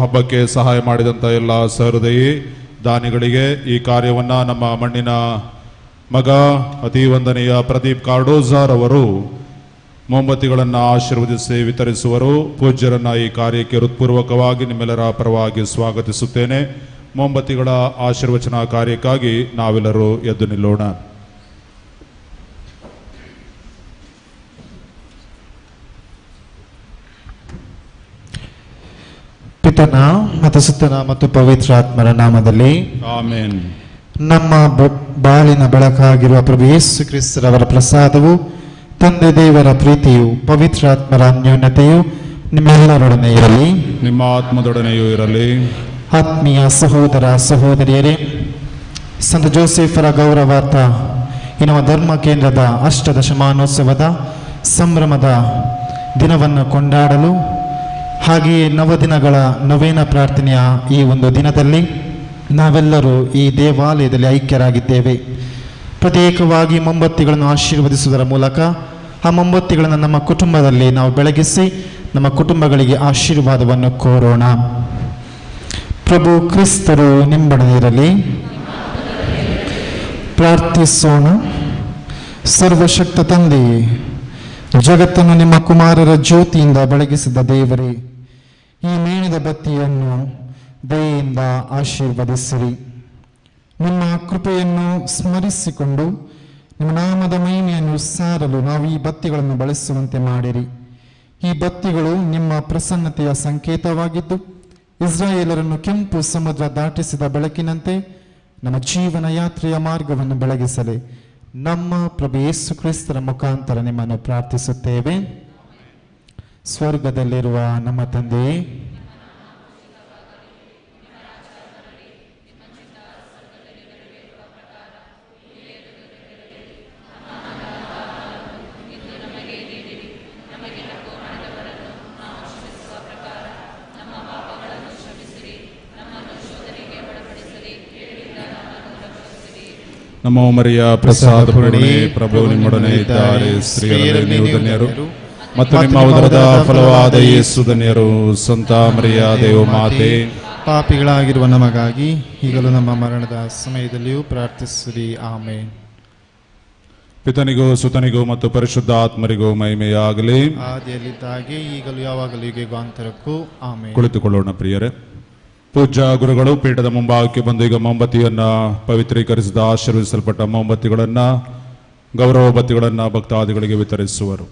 ಹಬ್ಬಕ್ಕೆ ಸಹಾಯ ಮಾಡಿದಂಥ ಎಲ್ಲ ಸಹೃದಯಿ ದಾನಿಗಳಿಗೆ ಈ ಕಾರ್ಯವನ್ನ ನಮ್ಮ ಮಣ್ಣಿನ ಮಗ ಅತಿ ವಂದನೀಯ ಪ್ರದೀಪ್ ಕಾರ್ಡೋಜಾರ್ ಅವರು ಮೊಂಬತ್ತಿಗಳನ್ನು ಆಶೀರ್ವದಿಸಿ ವಿತರಿಸುವರು. ಪೂಜ್ಯರನ್ನ ಈ ಕಾರ್ಯಕ್ಕೆ ಹೃತ್ಪೂರ್ವಕವಾಗಿ ನಿಮ್ಮೆಲ್ಲರ ಪರವಾಗಿ ಸ್ವಾಗತಿಸುತ್ತೇನೆ. ಮೊಂಬತ್ತಿಗಳ ಆಶೀರ್ವಚನ ಕಾರ್ಯಕ್ಕಾಗಿ ನಾವೆಲ್ಲರೂ ಎದ್ದು ನಿಲ್ಲೋಣ. ಪಿತನ ಮತ್ತು ಸುತ್ತನ ಮತ್ತು ಪವಿತ್ರಾತ್ಮರ ನಾಮದಲ್ಲಿ ಆಮೆನ್. ನಮ್ಮ ಬಾಳಿನ ಬೆಳಕಾಗಿರುವ ಪ್ರಭು ಯೇಸು ಕ್ರಿಸ್ತರವರ ಪ್ರಸಾದವು, ತಂದೆ ದೇವರ ಪ್ರೀತಿಯು, ಪವಿತ್ರಾತ್ಮರ ಅನ್ಯೋನ್ಯತೆಯು ನಿಮ್ಮೆಲ್ಲರೊಡನೆ ಇರಲಿ, ನಿಮ್ಮ ಆತ್ಮದೊಡನೆಯೂ ಇರಲಿ. ಆತ್ಮೀಯ ಸಹೋದರ ಸಹೋದರಿಯರೇ, ಸಂತ ಜೋಸೆಫರ ಗೌರವಾರ್ಥ ಎನ್ನುವ ಧರ್ಮ ಕೇಂದ್ರದ ಅಷ್ಟದಶಮಾನೋತ್ಸವದ ಸಂಭ್ರಮದ ದಿನವನ್ನು ಕೊಂಡಾಡಲು, ಹಾಗೆಯೇ ನವದಿನಗಳ ನವೇನ ಪ್ರಾರ್ಥನೆಯ ಈ ಒಂದು ದಿನದಲ್ಲಿ ನಾವೆಲ್ಲರೂ ಈ ದೇವಾಲಯದಲ್ಲಿ ಐಕ್ಯರಾಗಿದ್ದೇವೆ. ಪ್ರತ್ಯೇಕವಾಗಿ ಮೊಂಬತ್ತಿಗಳನ್ನು ಆಶೀರ್ವದಿಸುವುದರ ಮೂಲಕ ಆ ಮೊಂಬತ್ತಿಗಳನ್ನು ನಮ್ಮ ಕುಟುಂಬದಲ್ಲಿ ನಾವು ಬೆಳಗಿಸಿ ನಮ್ಮ ಕುಟುಂಬಗಳಿಗೆ ಆಶೀರ್ವಾದವನ್ನು ಕೋರೋಣ. ಪ್ರಭು ಕ್ರಿಸ್ತರು ನಿಮ್ಮೊಡನಿರಲಿ. ಪ್ರಾರ್ಥಿಸೋಣ. ಸರ್ವಶಕ್ತ ತಂದೆಯೇ, ಜಗತ್ತನ್ನು ನಿಮ್ಮ ಕುಮಾರರ ಜ್ಯೋತಿಯಿಂದ ಬೆಳಗಿಸಿದ ದೇವರೇ, ಈ ಮೇಣದ ಬತ್ತಿಯನ್ನು ದಯೆಯಿಂದ ಆಶೀರ್ವದಿಸಿರಿ. ನಿಮ್ಮ ಕೃಪೆಯನ್ನು ಸ್ಮರಿಸಿಕೊಂಡು ನಿಮ್ಮ ನಾಮದ ಮಹಿಮೆಯನ್ನು ಸಾರಲು ನಾವು ಈ ಬತ್ತಿಗಳನ್ನು ಬಳಸುವಂತೆ ಮಾಡಿರಿ. ಈ ಬತ್ತಿಗಳು ನಿಮ್ಮ ಪ್ರಸನ್ನತೆಯ ಸಂಕೇತವಾಗಿದ್ದು, ಇಸ್ರಾಯೇಲರನ್ನು ಕೆಂಪು ಸಮುದ್ರ ದಾಟಿಸಿದ ಬೆಳಕಿನಂತೆ ನಮ್ಮ ಜೀವನ ಯಾತ್ರೆಯ ಮಾರ್ಗವನ್ನು ಬೆಳಗಿಸಲಿ. ನಮ್ಮ ಪ್ರಭು ಯೇಸು ಕ್ರಿಸ್ತರ ಮುಖಾಂತರ ನಿಮ್ಮನ್ನು ಪ್ರಾರ್ಥಿಸುತ್ತೇವೆ. ಸ್ವರ್ಗದಲ್ಲಿರುವ ನಮ್ಮ ತಂದೆಯೇ, ನಮೋ ಮರಿಯ ಪ್ರಸಾದ ಪೂರ್ಣೆ, ಪ್ರಭು ನಿಮ್ಮೊಡನೆ ಇದ್ದಾರೆ, ಸ್ತ್ರೀಯರಲ್ಲಿ ನೀವು ಧನ್ಯರು ಮತ್ತು ನಿಮ್ಮ ಉದರದ ಫಲವಾದ ಯೇಸು ಧನ್ಯರು. ಸಂತ ಮರಿಯ ದೇವ ಮಾತೆ, ಪಾಪಿಗಳಾಗಿರುವ ನಮಗಾಗಿ ಈಗಲೂ ನಮ್ಮ ಮರಣದ ಸಮಯದಲ್ಲಿಯೂ ಪ್ರಾರ್ಥಿಸಿರಿ. ಆಮೇನ್. ಪಿತನಿಗೂ ಸುತನಿಗೂ ಮತ್ತು ಪರಿಶುದ್ಧ ಆತ್ಮರಿಗೂ ಮಹಿಮೆಯಾಗಲಿ, ಆದಿಯಲ್ಲಿದ್ದಾಗೆ ಈಗಲೂ ಯಾವಾಗಲೂ ಯುಗಾಂತರಕ್ಕೂ ಆಮೇನ್. ಕುಳಿತುಕೊಳ್ಳೋಣ ಪ್ರಿಯರೇ. ಪೂಜ್ಯ ಗುರುಗಳು ಪೀಠದ ಮುಂಭಾಗಕ್ಕೆ ಬಂದು ಈಗ ಮೊಂಬತ್ತಿಯನ್ನ ಪವಿತ್ರೀಕರಿಸಿದ ಆಶೀರ್ವದಿಸಲ್ಪಟ್ಟ ಮೊಂಬತ್ತಿಗಳನ್ನ, ಗೌರವ ಬತ್ತಿಗಳನ್ನ ಭಕ್ತಾದಿಗಳಿಗೆ ವಿತರಿಸುವರು.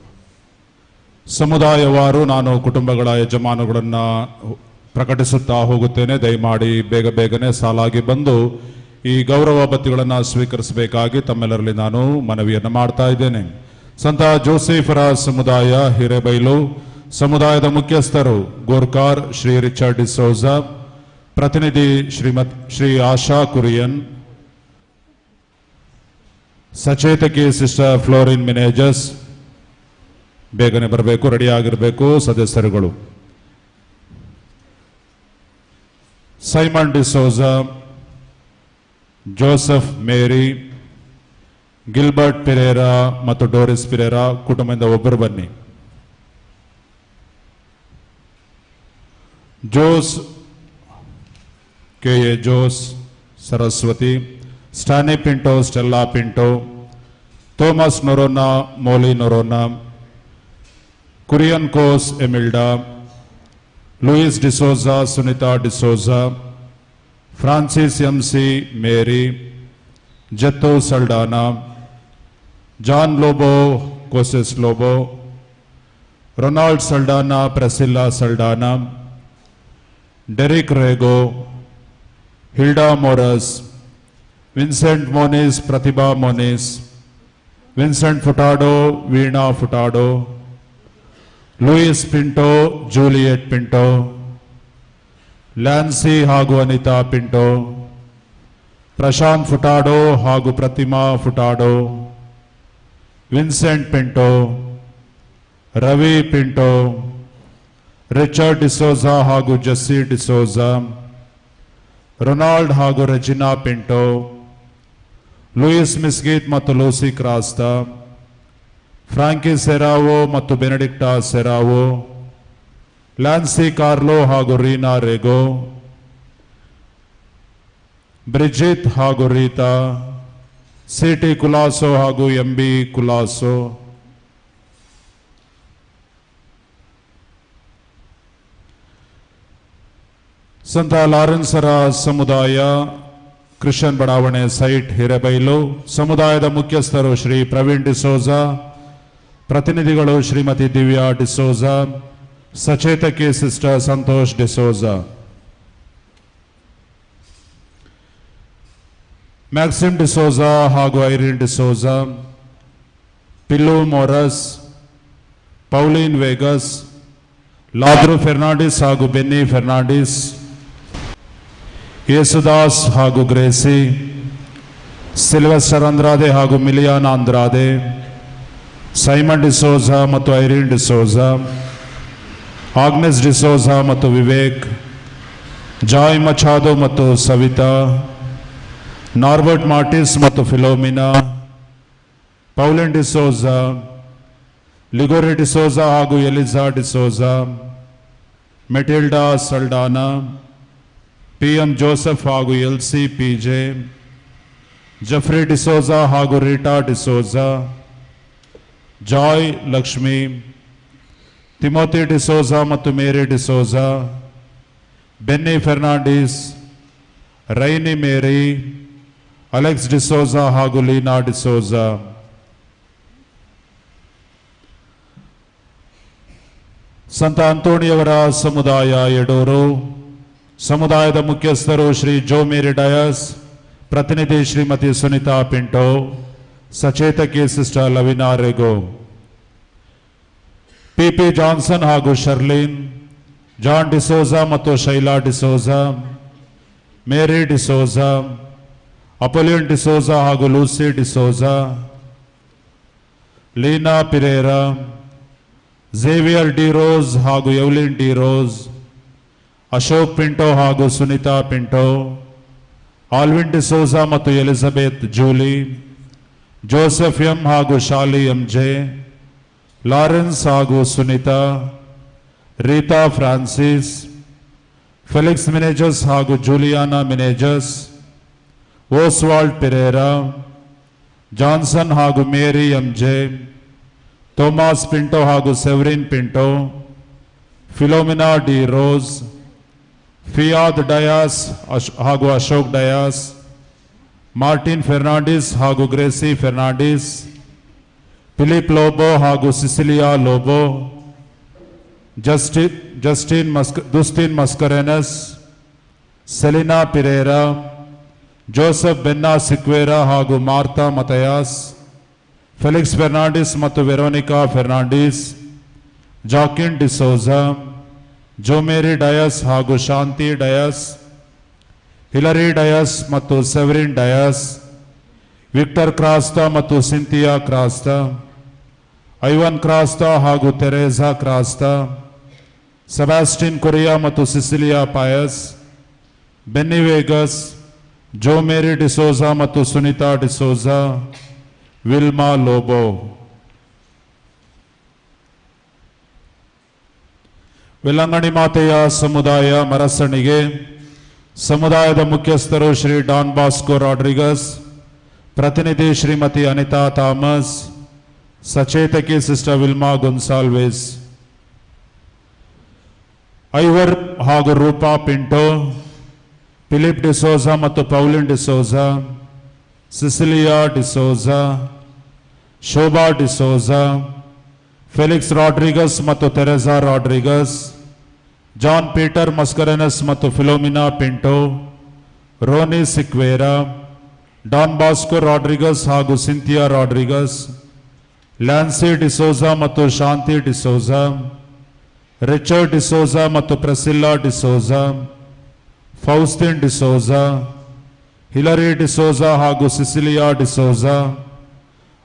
ಸಮುದಾಯವಾರು ನಾನು ಕುಟುಂಬಗಳ ಯಜಮಾನುಗಳನ್ನ ಪ್ರಕಟಿಸುತ್ತಾ ಹೋಗುತ್ತೇನೆ. ದಯಮಾಡಿ ಬೇಗ ಬೇಗನೆ ಸಾಲಾಗಿ ಬಂದು ಈ ಗೌರವ ಬತ್ತಿಗಳನ್ನ ಸ್ವೀಕರಿಸಬೇಕಾಗಿ ತಮ್ಮೆಲ್ಲರಲ್ಲಿ ನಾನು ಮನವಿಯನ್ನು ಮಾಡ್ತಾ ಇದ್ದೇನೆ. ಸಂತ ಜೋಸೆಫರ ಸಮುದಾಯ ಹಿರೇಬೈಲು ಸಮುದಾಯದ ಮುಖ್ಯಸ್ಥರು ಗೋರ್ಕಾರ್ ಶ್ರೀ ರಿಚರ್ಡ್ ಡಿಸೋಜಾ, ಪ್ರತಿನಿಧಿ ಶ್ರೀ ಆಶಾ ಕುರಿಯನ್, ಸಚೇತಕಿ ಸಿಸ್ಟರ್ ಫ್ಲೋರಿನ್ ಮಿನೇಜಸ್, ಬೇಗನೆ ಬರಬೇಕು, ರೆಡಿಯಾಗಿರಬೇಕು ಸದಸ್ಯರುಗಳು. Simon D'Souza, Joseph Mary, Gilbert Pereira ಮತ್ತು ಡೋರಿಸ್ ಪಿರೇರಾ ಕುಟುಂಬದಿಂದ ಒಬ್ಬರು ಬನ್ನಿ. Jose K A. Jose, Saraswati, Stany Pinto, Stella Pinto, Thomas Noronha, Molly Noronha, Kurian Koss Emilda, Louis D'Souza, Sunita D'Souza, Francis M C. Mary, Jatto Saldanha, John Lobo Koses Lobo, Ronald Saldanha, Priscilla Saldanha, Derrick Rego, Hilda Moras, Vincent Monis, Pratibha Monis, Vincent Furtado, Veena Furtado, Louis Pinto, Juliet Pinto, Lancy ಹಾಗೂ ಅನಿತಾ ಪಿಂಟೋ, ಪ್ರಶಾಂತ್ ಫುಟಾಡೋ ಹಾಗೂ ಪ್ರತಿಮಾ Furtado, Vincent Pinto, Ravi Pinto, Richard D'Souza ಹಾಗೂ Jessie D'Souza, Ronald ಹಾಗೂ Regina Pinto, Louis ಮಿಸ್ಗೀತ್ ಮತ್ತು Lucy Crasta, Frankie Serrao ಮತ್ತು ಬೆನೆಡಿಕ್ಟಾ Serrao, Lancy Carlo ಹಾಗೂ ರೀನಾ ರೆಗೋ, ಬ್ರಿಜಿತ್ ಹಾಗೂ Rita, city ಕುಲಾಸೋ ಹಾಗೂ MB ಕುಲಾಸೋ, ಸಂತ ಲಾರೆನ್ಸರ ಸಮುದಾಯ ಕ್ರಿಶ್ಚಿಯನ್ ಬಡಾವಣೆ ಸೈಟ್ ಹಿರೇಬೈಲು ಸಮುದಾಯದ ಮುಖ್ಯಸ್ಥರು ಶ್ರೀ ಪ್ರವೀಣ್ ಡಿಸೋಜಾ, ಪ್ರತಿನಿಧಿಗಳು ಶ್ರೀಮತಿ ದಿವ್ಯಾ ಡಿಸೋಜಾ, ಸಚೇತಕಿ sister Santosh D'Souza. Maxim D'Souza ಹಾಗೂ Irene D'Souza, Pillu Moras, Pauline Vegas, Ladru Fernandes ಹಾಗೂ ಬೆನ್ನಿ ಫೆರ್ನಾಂಡಿಸ್, ಯೇಸುದಾಸ್ ಹಾಗೂ ಗ್ರೇಸಿ, ಸಿಲ್ವೆಸ್ಟರ್ ಅಂದ್ರಾದೆ ಹಾಗೂ ಮಿಲಿಯಾನ್ ಅಂದ್ರಾದೆ, ಸೈಮನ್ ಡಿಸೋಜಾ ಮತ್ತು ಐರಿನ್ ಡಿಸೋಜಾ, ಆಗ್ನೆಸ್ ಡಿಸೋಜಾ ಮತ್ತು ವಿವೇಕ್, ಜಾಯ್ ಮಚಾದೋ ಮತ್ತು ಸವಿತಾ, ನಾರ್ಬರ್ಟ್ ಮಾರ್ಟಿಸ್ ಮತ್ತು Philomena, Pauline D'Souza, Ligory D'Souza ಹಾಗೂ Eliza D'Souza, Matilda Saldanha, P M. Joseph ಹಾಗೂ ಎಲ್.ಸಿ. ಪಿ.ಜೆ, ಜಫ್ರಿ ಡಿಸೋಜಾ ಹಾಗೂ Rita D'Souza, Joy Lakshmi, Timothy D'Souza ಮತ್ತು Mary D'Souza, Benny Fernandes, Rainy Mary, Alex D'Souza ಹಾಗೂ Leena D'Souza. ಸಂತ ಅಂತೋಣಿಯವರ ಸಮುದಾಯ ಎಡೂರು ಸಮುದಾಯದ ಮುಖ್ಯಸ್ಥರು ಶ್ರೀ ಜೋ ಮೇರಿ ಡಯಸ್, ಪ್ರತಿನಿಧಿ ಶ್ರೀಮತಿ ಸುನಿತಾ ಪಿಂಟೋ, ಸಚೇತಕಿ ಸಿಸ್ಟರ್ ಲವಿನಾ ರೆಗೋ. ಪಿ.ಪಿ. ಜಾನ್ಸನ್ ಹಾಗೂ ಶರ್ಲಿನ್, ಜಾನ್ ಡಿಸೋಜಾ ಮತ್ತು ಶೈಲಾ ಡಿಸೋಜಾ, ಮೇರಿ ಡಿಸೋಜಾ, ಅಪೋಲಿಯನ್ ಡಿಸೋಜಾ ಹಾಗೂ Lucy D'Souza, Leena Pereira, Xavier D rose ಹಾಗೂ ಎವ್ಲಿನ್ ಡಿ ರೋಸ್, ಅಶೋಕ್ ಪಿಂಟೋ ಹಾಗೂ ಸುನಿತಾ ಪಿಂಟೋ, ಆಲ್ವಿನ್ ಡಿಸೋಜಾ ಮತ್ತು ಎಲಿಜಬೆತ್ ಜೂಲಿ, ಜೋಸೆಫ್ ಎಂ ಹಾಗೂ ಶಾಲಿ ಎಂ.ಜೆ, ಲಾರೆನ್ಸ್ ಹಾಗೂ Sunitha, Rita Francis, Felix Menezes ಹಾಗೂ Juliana Menezes, Oswald Pereira, Johnson ಹಾಗೂ ಮೇರಿ ಎಂ.ಜೆ, ಥೋಮಾಸ್ ಪಿಂಟೋ ಹಾಗೂ Severin Pinto, Philomena D'Rose, ಫಿಯಾದ್ ಡಯಾಸ್ ಹಾಗೂ ಅಶೋಕ್ ಡಯಾಸ್, ಮಾರ್ಟಿನ್ ಫೆರ್ನಾಂಡಿಸ್ ಹಾಗೂ ಗ್ರೇಸಿ ಫೆರ್ನಾಂಡಿಸ್, ಫಿಲಿಪ್ ಲೋಬೋ ಹಾಗೂ Cecilia Lobo, ದುಸ್ಟಿನ್ ಮಸ್ಕರೆನಸ್, Selina Pereira, Joseph ಬೆನ್ನಾ Sequeira ಹಾಗೂ ಮಾರ್ತಾ ಮತಯಾಸ್, ಫೆಲಿಕ್ಸ್ ಫೆರ್ನಾಂಡಿಸ್ ಮತ್ತು ವೆರೋನಿಕಾ ಫೆರ್ನಾಂಡಿಸ್, ಜಾಕಿನ್ ಡಿಸೋಜಾ, ಜೋಮೇರಿ ಡಯಸ್ ಹಾಗೂ ಶಾಂತಿ ಡಯಸ್, ಹಿಲರಿ ಡಯಸ್ ಮತ್ತು ಸೆವರಿನ್ ಡಯಸ್, ವಿಕ್ಟರ್ ಕ್ರಾಸ್ತಾ ಮತ್ತು ಸಿಂಥಿಯಾ ಕ್ರಾಸ್ತಾ, ಐವನ್ ಕ್ರಾಸ್ತಾ ಹಾಗೂ ತೆರೇಸಾ ಕ್ರಾಸ್ತಾ, ಸೆಬಾಸ್ಟಿನ್ ಕೊರಿಯಾ ಮತ್ತು ಸಿಸಿಲಿಯಾ ಪಾಯಸ್, ಬೆನ್ನಿ ವೇಗಸ್, ಜೋಮೇರಿ ಡಿಸೋಜಾ ಮತ್ತು ಸುನಿತಾ ಡಿಸೋಜಾ, ವಿಲ್ಮಾ ಲೋಬೋ. ವೆಲ್ಲಂಗಣಿ ಮಾತೆಯ ಸಮುದಾಯ ಮರಸಣಿಗೆ ಸಮುದಾಯದ ಮುಖ್ಯಸ್ಥರು ಶ್ರೀ ಡಾನ್ ಬಾಸ್ಕೋ ರಾಡ್ರಿಗಸ್, ಪ್ರತಿನಿಧಿ ಶ್ರೀಮತಿ ಅನಿತಾ ಥಾಮಸ್, ಸಚೇತಕಿ ಸಿಸ್ಟರ್ ವಿಲ್ಮಾ ಗೊನ್ಸಾಲ್ವೆಸ್. ಐವರ್ ಹಾಗೂ ರೂಪಾ ಪಿಂಟೋ, ಫಿಲಿಪ್ ಡಿಸೋಜಾ ಮತ್ತು Pauline D'Souza, Cecilia D'Souza, Shobha D'Souza, Felix Rodrigues ಮತ್ತು Teresa Rodrigues, John Peter Mascarenhas ಮತ್ತು Philomena Pinto, Ronnie Sequeira, Don Bosco Rodrigues ಹಾಗೂ ಸಿಂಥಿಯಾ ರಾಡ್ರಿಗಸ್, ಲ್ಯಾನ್ಸಿ ಡಿಸೋಜಾ ಮತ್ತು ಶಾಂತಿ D'Souza, Richard D'Souza ಮತ್ತು ಪ್ರೆಸಿಲ್ಲಾ D'Souza, ಫೌಸ್ಟಿನ್ D'Souza, Hillary D'Souza ಹಾಗೂ Cecilia D'Souza,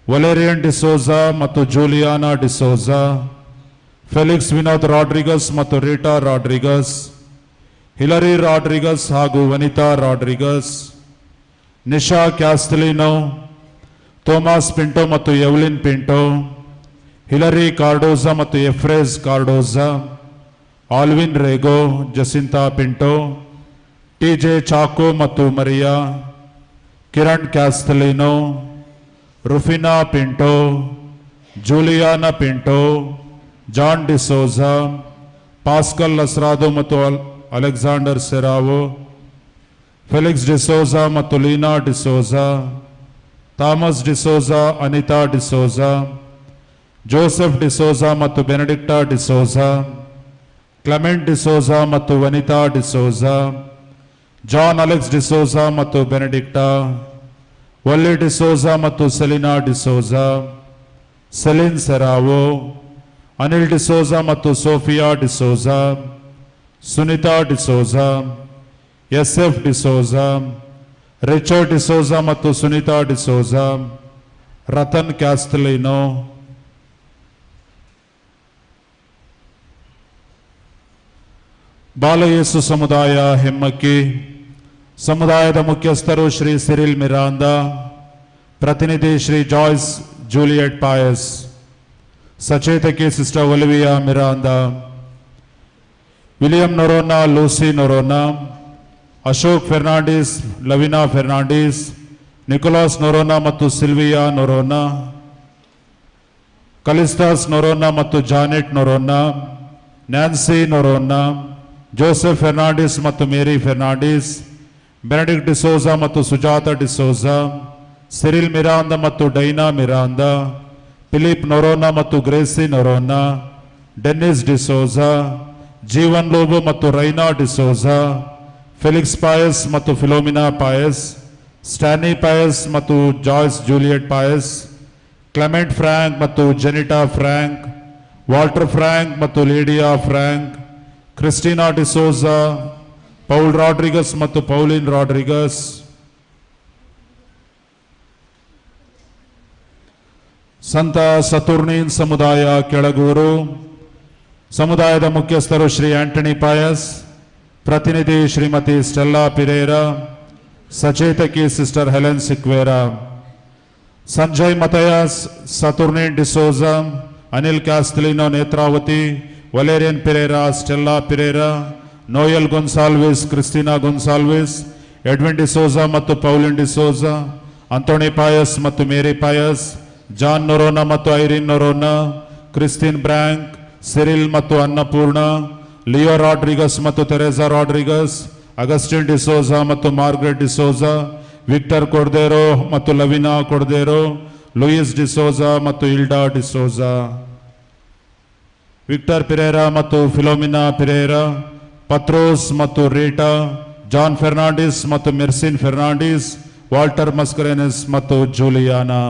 ವಲೆರಿಯನ್ D'Souza ಮತ್ತು ಜೂಲಿಯಾನಾ D'Souza, Felix Vinod Rodrigues ಮತ್ತು ರೀಟಾ ರಾಡ್ರಿಗಸ್, ಹಿಲರಿ ರಾಡ್ರಿಗಸ್ ಹಾಗೂ ವನಿತಾ ರಾಡ್ರಿಗಸ್, ನಿಶಾ ಕ್ಯಾಸ್ಟಲಿನೋ, ಥೋಮಾಸ್ ಪಿಂಟೋ ಮತ್ತು ಎವ್ಲಿನ್ ಪಿಂಟೋ, ಹಿಲರಿ ಕಾರ್ಡೋಜಾ ಮತ್ತು ಎಫ್ರೇಸ್ Cardoza, Alvin Rego, Jacintha Pinto, T J Chacko ಮತ್ತು Maria, Kiran Castelino, Rufina Pinto, Juliana Pinto, John D'Souza, Pascal Lasrado ಮತ್ತು ಅಲೆಕ್ಸಾಂಡರ್ ಸೆರಾವೋ, ಫೆಲಿಕ್ಸ್ ಡಿಸೋಜಾ ಮತ್ತು Leena D'Souza, Thomas D'Souza, Anita D'Souza, Joseph D'Souza ಮತ್ತು Benedicta D'Souza, Clement D'Souza ಮತ್ತು Vanitha D'Souza, John Alex D'Souza ಮತ್ತು Benedicta, Valli D'Souza ಮತ್ತು Selina D'Souza, Celine Serrao, Anil D'Souza ಮತ್ತು Sophia D'Souza, Sunita D'Souza, S F D'Souza, Richard D'Souza ಮತ್ತು ಸುನಿತಾ ಡಿಸೋಜಾ, ರತನ್ ಕ್ಯಾಸ್ತಲಿನೋ, ಬಾಲಯೇಸು ಸಮುದಾಯ ಹೆಮ್ಮಕ್ಕಿ ಸಮುದಾಯದ ಮುಖ್ಯಸ್ಥರು ಶ್ರೀ ಸಿರಿಲ್ ಮಿರಾಂದಾ, ಪ್ರತಿನಿಧಿ ಶ್ರೀ ಜಾಯ್ಸ್ ಜೂಲಿಯಟ್ ಪಾಯಸ್, ಸಚೇತಕಿ sister Olivia Miranda, William Noronha, Lucy Noronha, Ashok Fernandes, Lavina Fernandes, Nicholas Noronha ಮತ್ತು Sylvia Noronha, Callistus Noronha ಮತ್ತು Janet Noronha, Nancy Noronha, Joseph Fernandes ಮತ್ತು Mary Fernandes, Benedict D'Souza ಮತ್ತು ಸುಜಾತಾ ಡಿಸೋಜಾ, ಸಿರಿಲ್ ಮಿರಾಂದಾ ಮತ್ತು ಡೈನಾ Miranda, Philip Noronha ಮತ್ತು Gracy Noronha, Dennis D'Souza, Jeevan Lobo ಮತ್ತು Raina D'Souza, Felix Pais ಮತ್ತು Philomena Pais, Stany Pais ಮತ್ತು Joyce Juliet Pais, Clement Frank ಮತ್ತು ಜೆನಿಟಾ ಫ್ರಾಂಕ್, ವಾಲ್ಟರ್ ಫ್ರಾಂಕ್ ಮತ್ತು Lydia Frank, Christina D'Souza, Paul Rodrigues ಮತ್ತು ಪೌಲಿನ್ ರಾಡ್ರಿಗಸ್, ಸಂತ ಸತುರ್ನೀನ್ ಸಮುದಾಯ ಕೆಳಗೂರು ಸಮುದಾಯದ ಮುಖ್ಯಸ್ಥರು ಶ್ರೀ ಆಂಟನಿ ಪಾಯಸ್, ಪ್ರತಿನಿಧಿ ಶ್ರೀಮತಿ ಸ್ಟೆಲ್ಲಾ ಪಿರೇರಾ, ಸಚೇತಕಿ sister Helen Sequeira, Sanjay Mathias, Saturnin D'Souza, Anil Castelino Netravati, Valerian Pereira, Stella Pereira, Noel Gonsalves, Christina Gonsalves, Edwin D'Souza ಮತ್ತು Pauline D'Souza, Antony Pais ಮತ್ತು ಮೇರಿ ಪಾಯಸ್, ಜಾನ್ ನೊರೋನಾ ಮತ್ತು ಐರಿನ್ ನೊರೋನಾ, ಕ್ರಿಸ್ಟಿನ್ ಬ್ರ್ಯಾಂಕ್, ಸಿರಿಲ್ ಮತ್ತು ಅನ್ನಪೂರ್ಣ, ಲಿಯೋ ರಾಡ್ರಿಗಸ್ ಮತ್ತು ತೆರೆಸಾ ರಾಡ್ರಿಗಸ್, ಅಗಸ್ಟಿನ್ ಡಿಸೋಜಾ ಮತ್ತು ಮಾರ್ಗ್ರೆಟ್ ಡಿಸೋಜಾ, ವಿಕ್ಟರ್ ಕೊರ್ದೇರೋ ಮತ್ತು Lovlina ಕೊರ್ದೇರೋ, Louis D'Souza ಮತ್ತು ಇಲ್ಡಾ D'Souza, Victor Pereira ಮತ್ತು ಫಿಲೋಮಿನಾ ಪಿರೇರಾ, ಪತ್ರೋಸ್ ಮತ್ತು ರೀಟಾ, ಜಾನ್ ಫೆರ್ನಾಂಡಿಸ್ ಮತ್ತು ಮೆರ್ಸಿನ್ ಫೆರ್ನಾಂಡಿಸ್, ವಾಲ್ಟರ್ ಮಸ್ಕರೆನಿಸ್ ಮತ್ತು ಜೂಲಿಯಾನಾ.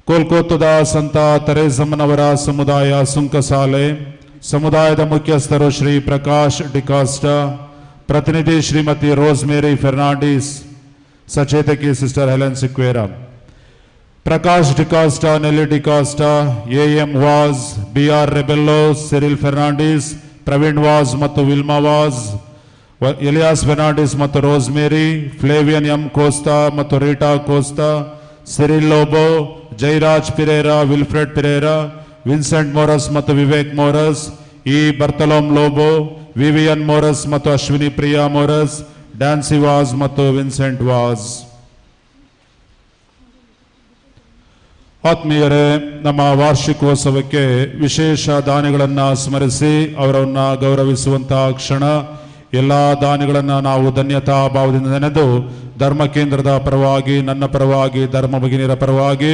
ಕೋಲ್ಕತ್ತಾದ ಸಂತ ತೆರೇಸಮ್ಮನವರ ಸಮುದಾಯ ಸುಂಕಸಾಲೆ ಸಮುದಾಯದ ಮುಖ್ಯಸ್ಥರು ಶ್ರೀ ಪ್ರಕಾಶ್ ಡಿಕಾಸ್ಟಾ, ಪ್ರತಿನಿಧಿ ಶ್ರೀಮತಿ ರೋಸ್ಮೇರಿ ಫೆರ್ನಾಂಡಿಸ್, ಸಚೇತಕಿ sister Helen Sequeira. Prakash D'Costa, Nelly D'Costa, A M Vas, B R Rebello, Cyril Fernandes, Praveen Vas ಮತ್ತು ವಿಲ್ಮಾ ವಾಸ್, ಎಲಿಯಾಸ್ ಫೆರ್ನಾಂಡಿಸ್ ಮತ್ತು ರೋಸ್ಮೇರಿ, ಫ್ಲೇವಿಯನ್ ಎಂ ಕೋಸ್ತಾ ಮತ್ತು Rita Costa, Cyril Lobo, Jairaj Pereira, Wilfred Pereira, Vincent Moras ಮತ್ತು Vivek Moras, E Bartholomew Lobo, Vivian Moras ಮತ್ತು Ashwini Priya Moras, Dancy Vas ಮತ್ತು Vincent Vas. ಆತ್ಮೀಯರೇ, ನಮ್ಮ ವಾರ್ಷಿಕೋತ್ಸವಕ್ಕೆ ವಿಶೇಷ ದಾನಿಗಳನ್ನು ಸ್ಮರಿಸಿ ಅವರನ್ನು ಗೌರವಿಸುವಂತಹ ಕ್ಷಣ. ಎಲ್ಲ ದಾನಿಗಳನ್ನು ನಾವು ಧನ್ಯತಾ ಭಾವದಿಂದ ನೆನೆದು ಧರ್ಮ ಕೇಂದ್ರದ ಪರವಾಗಿ, ನನ್ನ ಪರವಾಗಿ, ಧರ್ಮ ಭಗಿನಿಯರ ಪರವಾಗಿ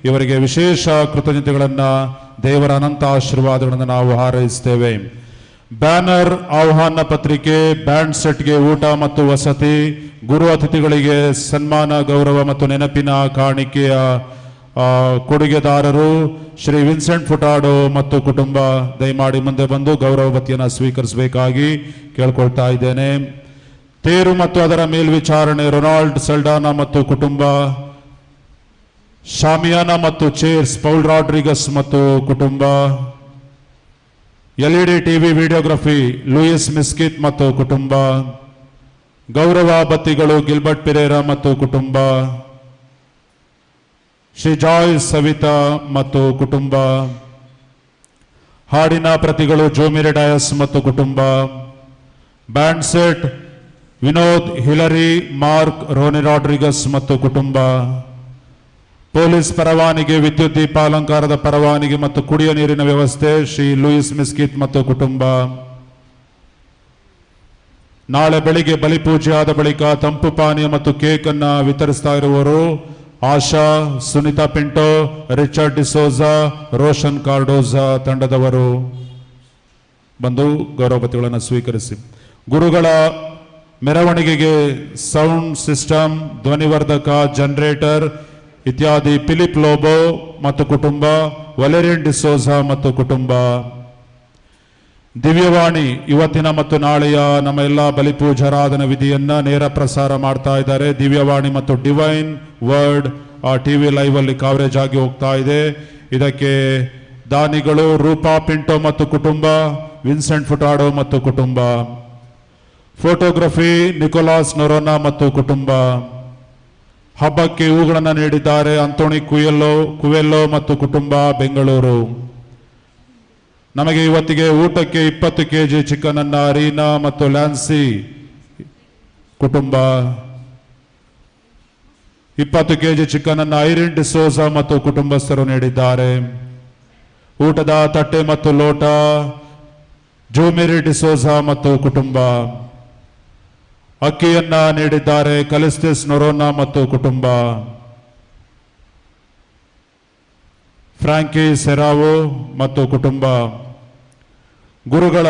ಇವರಿಗೆ ವಿಶೇಷ ಕೃತಜ್ಞತೆಗಳನ್ನು, ದೇವರ ಅನಂತ ಆಶೀರ್ವಾದಗಳನ್ನು ನಾವು ಹಾರೈಸ್ತೇವೆ. ಬ್ಯಾನರ್, ಆಹ್ವಾನ ಪತ್ರಿಕೆ, ಬ್ಯಾಂಡ್ ಸೆಟ್ಗೆ ಊಟ ಮತ್ತು ವಸತಿ, ಗುರು ಅತಿಥಿಗಳಿಗೆ ಸನ್ಮಾನ, ಗೌರವ ಮತ್ತು ನೆನಪಿನ ಕಾಣಿಕೆಯ ಕೊಡುಗೆದಾರರು ಶ್ರೀ ವಿನ್ಸೆಂಟ್ ಫುಟಾಡೋ ಮತ್ತು ಕುಟುಂಬ ದಯಮಾಡಿ ಮುಂದೆ ಬಂದು ಗೌರವ ಭತ್ಯೆಯನ್ನು ಸ್ವೀಕರಿಸಬೇಕಾಗಿ ಕೇಳ್ಕೊಳ್ತಾ ಇದ್ದೇನೆ. ತೇರು ಮತ್ತು ಅದರ ಮೇಲ್ವಿಚಾರಣೆ ರೊನಾಲ್ಡ್ ಸಲ್ಡಾನಾ ಮತ್ತು ಕುಟುಂಬ, ಶಾಮಿಯಾನಾ ಮತ್ತು ಚೇರ್ಸ್ ಪೌಲ್ ರಾಡ್ರಿಗಸ್ ಮತ್ತು ಕುಟುಂಬ, LED TV videography Louis Miskith ಮತ್ತು ಕುಟುಂಬ, ಗೌರವ ಬತ್ತಿಗಳು ಗಿಲ್ಬರ್ಟ್ ಪಿರೇರಾ ಮತ್ತು ಕುಟುಂಬ, ಶ್ರೀ ಜಾಯ್ಸ್ ಸವಿತಾ ಮತ್ತು ಕುಟುಂಬ, ಹಾಡಿನ ಪ್ರತಿಗಳು ಜೋಮಿರೆ ಡಯಸ್ ಮತ್ತು ಕುಟುಂಬ. Band set Vinod Hilary Mark Ronnie Rodrigues ಮತ್ತು ಕುಟುಂಬ. ಪೊಲೀಸ್ ಪರವಾನಗಿ, ವಿದ್ಯುತ್ ದೀಪ ಅಲಂಕಾರದ ಪರವಾನಗಿ ಮತ್ತು ಕುಡಿಯ ನೀರಿನ ವ್ಯವಸ್ಥೆ ಶ್ರೀ ಲೂಯಿಸ್ ಮಿಸ್ಕಿತ್ ಮತ್ತು ಕುಟುಂಬ. ನಾಳೆ ಬೆಳಿಗ್ಗೆ ಬಲಿಪೂಜೆ ಆದ ಬಳಿಕ ತಂಪು ಪಾನೀಯ ಮತ್ತು ಕೇಕ್ ಅನ್ನ ವಿತರಿಸ್ತಾ ಇರುವವರು ಆಶಾ, ಸುನಿತಾ ಪಿಂಟೋ, ರಿಚರ್ಡ್ ಡಿಸೋಜಾ, ರೋಷನ್ ಕಾರ್ಡೋಜಾ ತಂಡದವರು ಬಂದು ಗೌರವಪತಿಗಳನ್ನು ಸ್ವೀಕರಿಸಿ. ಗುರುಗಳ ಮೆರವಣಿಗೆಗೆ ಸೌಂಡ್ ಸಿಸ್ಟಮ್, ಧ್ವನಿವರ್ಧಕ, ಜನರೇಟರ್ ಇತ್ಯಾದಿ ಫಿಲಿಪ್ ಲೋಬೋ ಮತ್ತು ಕುಟುಂಬ, ವಲೆರಿಯನ್ ಡಿಸೋಜಾ ಮತ್ತು ಕುಟುಂಬ. ದಿವ್ಯವಾಣಿ ಇವತ್ತಿನ ಮತ್ತು ನಾಳೆಯ ನಮ್ಮ ಎಲ್ಲ ಬಲಿಪೂಜಾರಾಧನ ವಿಧಿಯನ್ನ ನೇರ ಪ್ರಸಾರ ಮಾಡ್ತಾ ಇದ್ದಾರೆ. ದಿವ್ಯವಾಣಿ ಮತ್ತು ಡಿವೈನ್ ವರ್ಡ್ ಟಿವಿ ಲೈವ್ ಅಲ್ಲಿ ಕವರೇಜ್ ಆಗಿ ಹೋಗ್ತಾ ಇದೆ. ಇದಕ್ಕೆ ದಾನಿಗಳು ರೂಪಾ ಪಿಂಟೋ ಮತ್ತು ಕುಟುಂಬ, ವಿನ್ಸೆಂಟ್ ಫುಟಾಡೋ ಮತ್ತು ಕುಟುಂಬ. ಫೋಟೋಗ್ರಫಿ ನಿಕೋಲಾಸ್ ನೊರೋನಾ ಮತ್ತು ಕುಟುಂಬ. ಹಬ್ಬಕ್ಕೆ ಹೂಗಳನ್ನು ನೀಡಿದ್ದಾರೆ ಅಂತೋಣಿ ಕುವೆಲ್ಲೋ ಮತ್ತು ಕುಟುಂಬ, ಬೆಂಗಳೂರು. ನಮಗೆ ಇವತ್ತಿಗೆ ಊಟಕ್ಕೆ 20 ಕೆಜಿ ಚಿಕನ್ ಅನ್ನ ರೀನಾ ಮತ್ತು ಲ್ಯಾನ್ಸಿ ಕುಟುಂಬ. 20 ಕೆಜಿ ಚಿಕನ್ ಅನ್ನ ಐರಿನ್ ಡಿಸೋಜಾ ಮತ್ತು ಕುಟುಂಬಸ್ಥರು ನೀಡಿದ್ದಾರೆ. ಊಟದ ತಟ್ಟೆ ಮತ್ತು ಲೋಟ ಜೋಮಿರಿ ಡಿಸೋಜಾ ಮತ್ತು ಕುಟುಂಬ. ಅಕ್ಕಿಯನ್ನ ನೀಡಿದ್ದಾರೆ ಕಲಿಸ್ಟಿಸ್ ನೊರೋನಾ ಮತ್ತು ಕುಟುಂಬ. ಫ್ರಾಂಕಿ ಸೆರಾವೋ ಮತ್ತು ಕುಟುಂಬ. ಗುರುಗಳ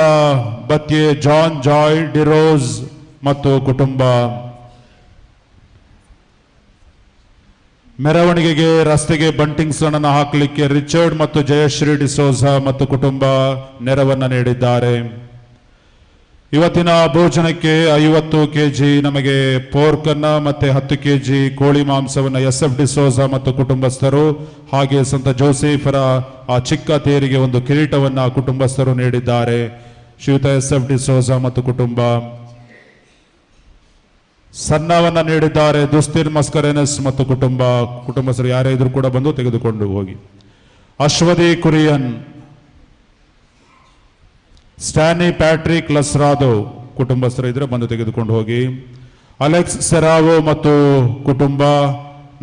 ಬತ್ಯೆ ಜಾನ್ ಜಾಯ್ ಡಿರೋಸ್ ಮತ್ತು ಕುಟುಂಬ. ಮೆರವಣಿಗೆಗೆ ರಸ್ತೆಗೆ ಬಂಟಿಂಗ್ಸ್ ಅನ್ನು ಹಾಕಲಿಕ್ಕೆ ರಿಚರ್ಡ್ ಮತ್ತು ಜಯಶ್ರೀ ಡಿಸೋಜಾ ಮತ್ತು ಕುಟುಂಬ ನೆರವನ್ನ ನೀಡಿದ್ದಾರೆ. ಇವತ್ತಿನ ಭೋಜನಕ್ಕೆ 50 ಕೆಜಿ ನಮಗೆ ಪೋರ್ಕ್ ಅನ್ನ ಮತ್ತೆ 10 ಕೆಜಿ ಕೋಳಿ ಮಾಂಸವನ್ನ SF ಡಿಸೋಜಾ ಮತ್ತು ಕುಟುಂಬಸ್ಥರು, ಹಾಗೆ ಸಂತ ಜೋಸೆಫರ ಆ ಚಿಕ್ಕ ತೇರಿಗೆ ಒಂದು ಕಿರೀಟವನ್ನ ಕುಟುಂಬಸ್ಥರು ನೀಡಿದ್ದಾರೆ. ಶ್ರೀಯುತ SF ಡಿಸೋಜಾ ಮತ್ತು ಕುಟುಂಬ. ಸನ್ನವನ್ನ ನೀಡಿದ್ದಾರೆ ದುಸ್ತಿರ್ ಮಸ್ಕರೆನಸ್ ಮತ್ತು ಕುಟುಂಬ. ಕುಟುಂಬಸ್ಥರು ಯಾರೇ ಇದ್ರು ಕೂಡ ಬಂದು ತೆಗೆದುಕೊಂಡು ಹೋಗಿ. ಅಶ್ವದಿ ಕುರಿಯನ್, ಸ್ಟ್ಯಾನಿ ಪ್ಯಾಟ್ರಿಕ್ ಲಸ್ರಾದೋ ಕುಟುಂಬಸ್ಥರು ಇದ್ರೆ ಬಂದು ತೆಗೆದುಕೊಂಡು ಹೋಗಿ. ಅಲೆಕ್ಸ್ ಸೆರಾವೋ ಮತ್ತು ಕುಟುಂಬ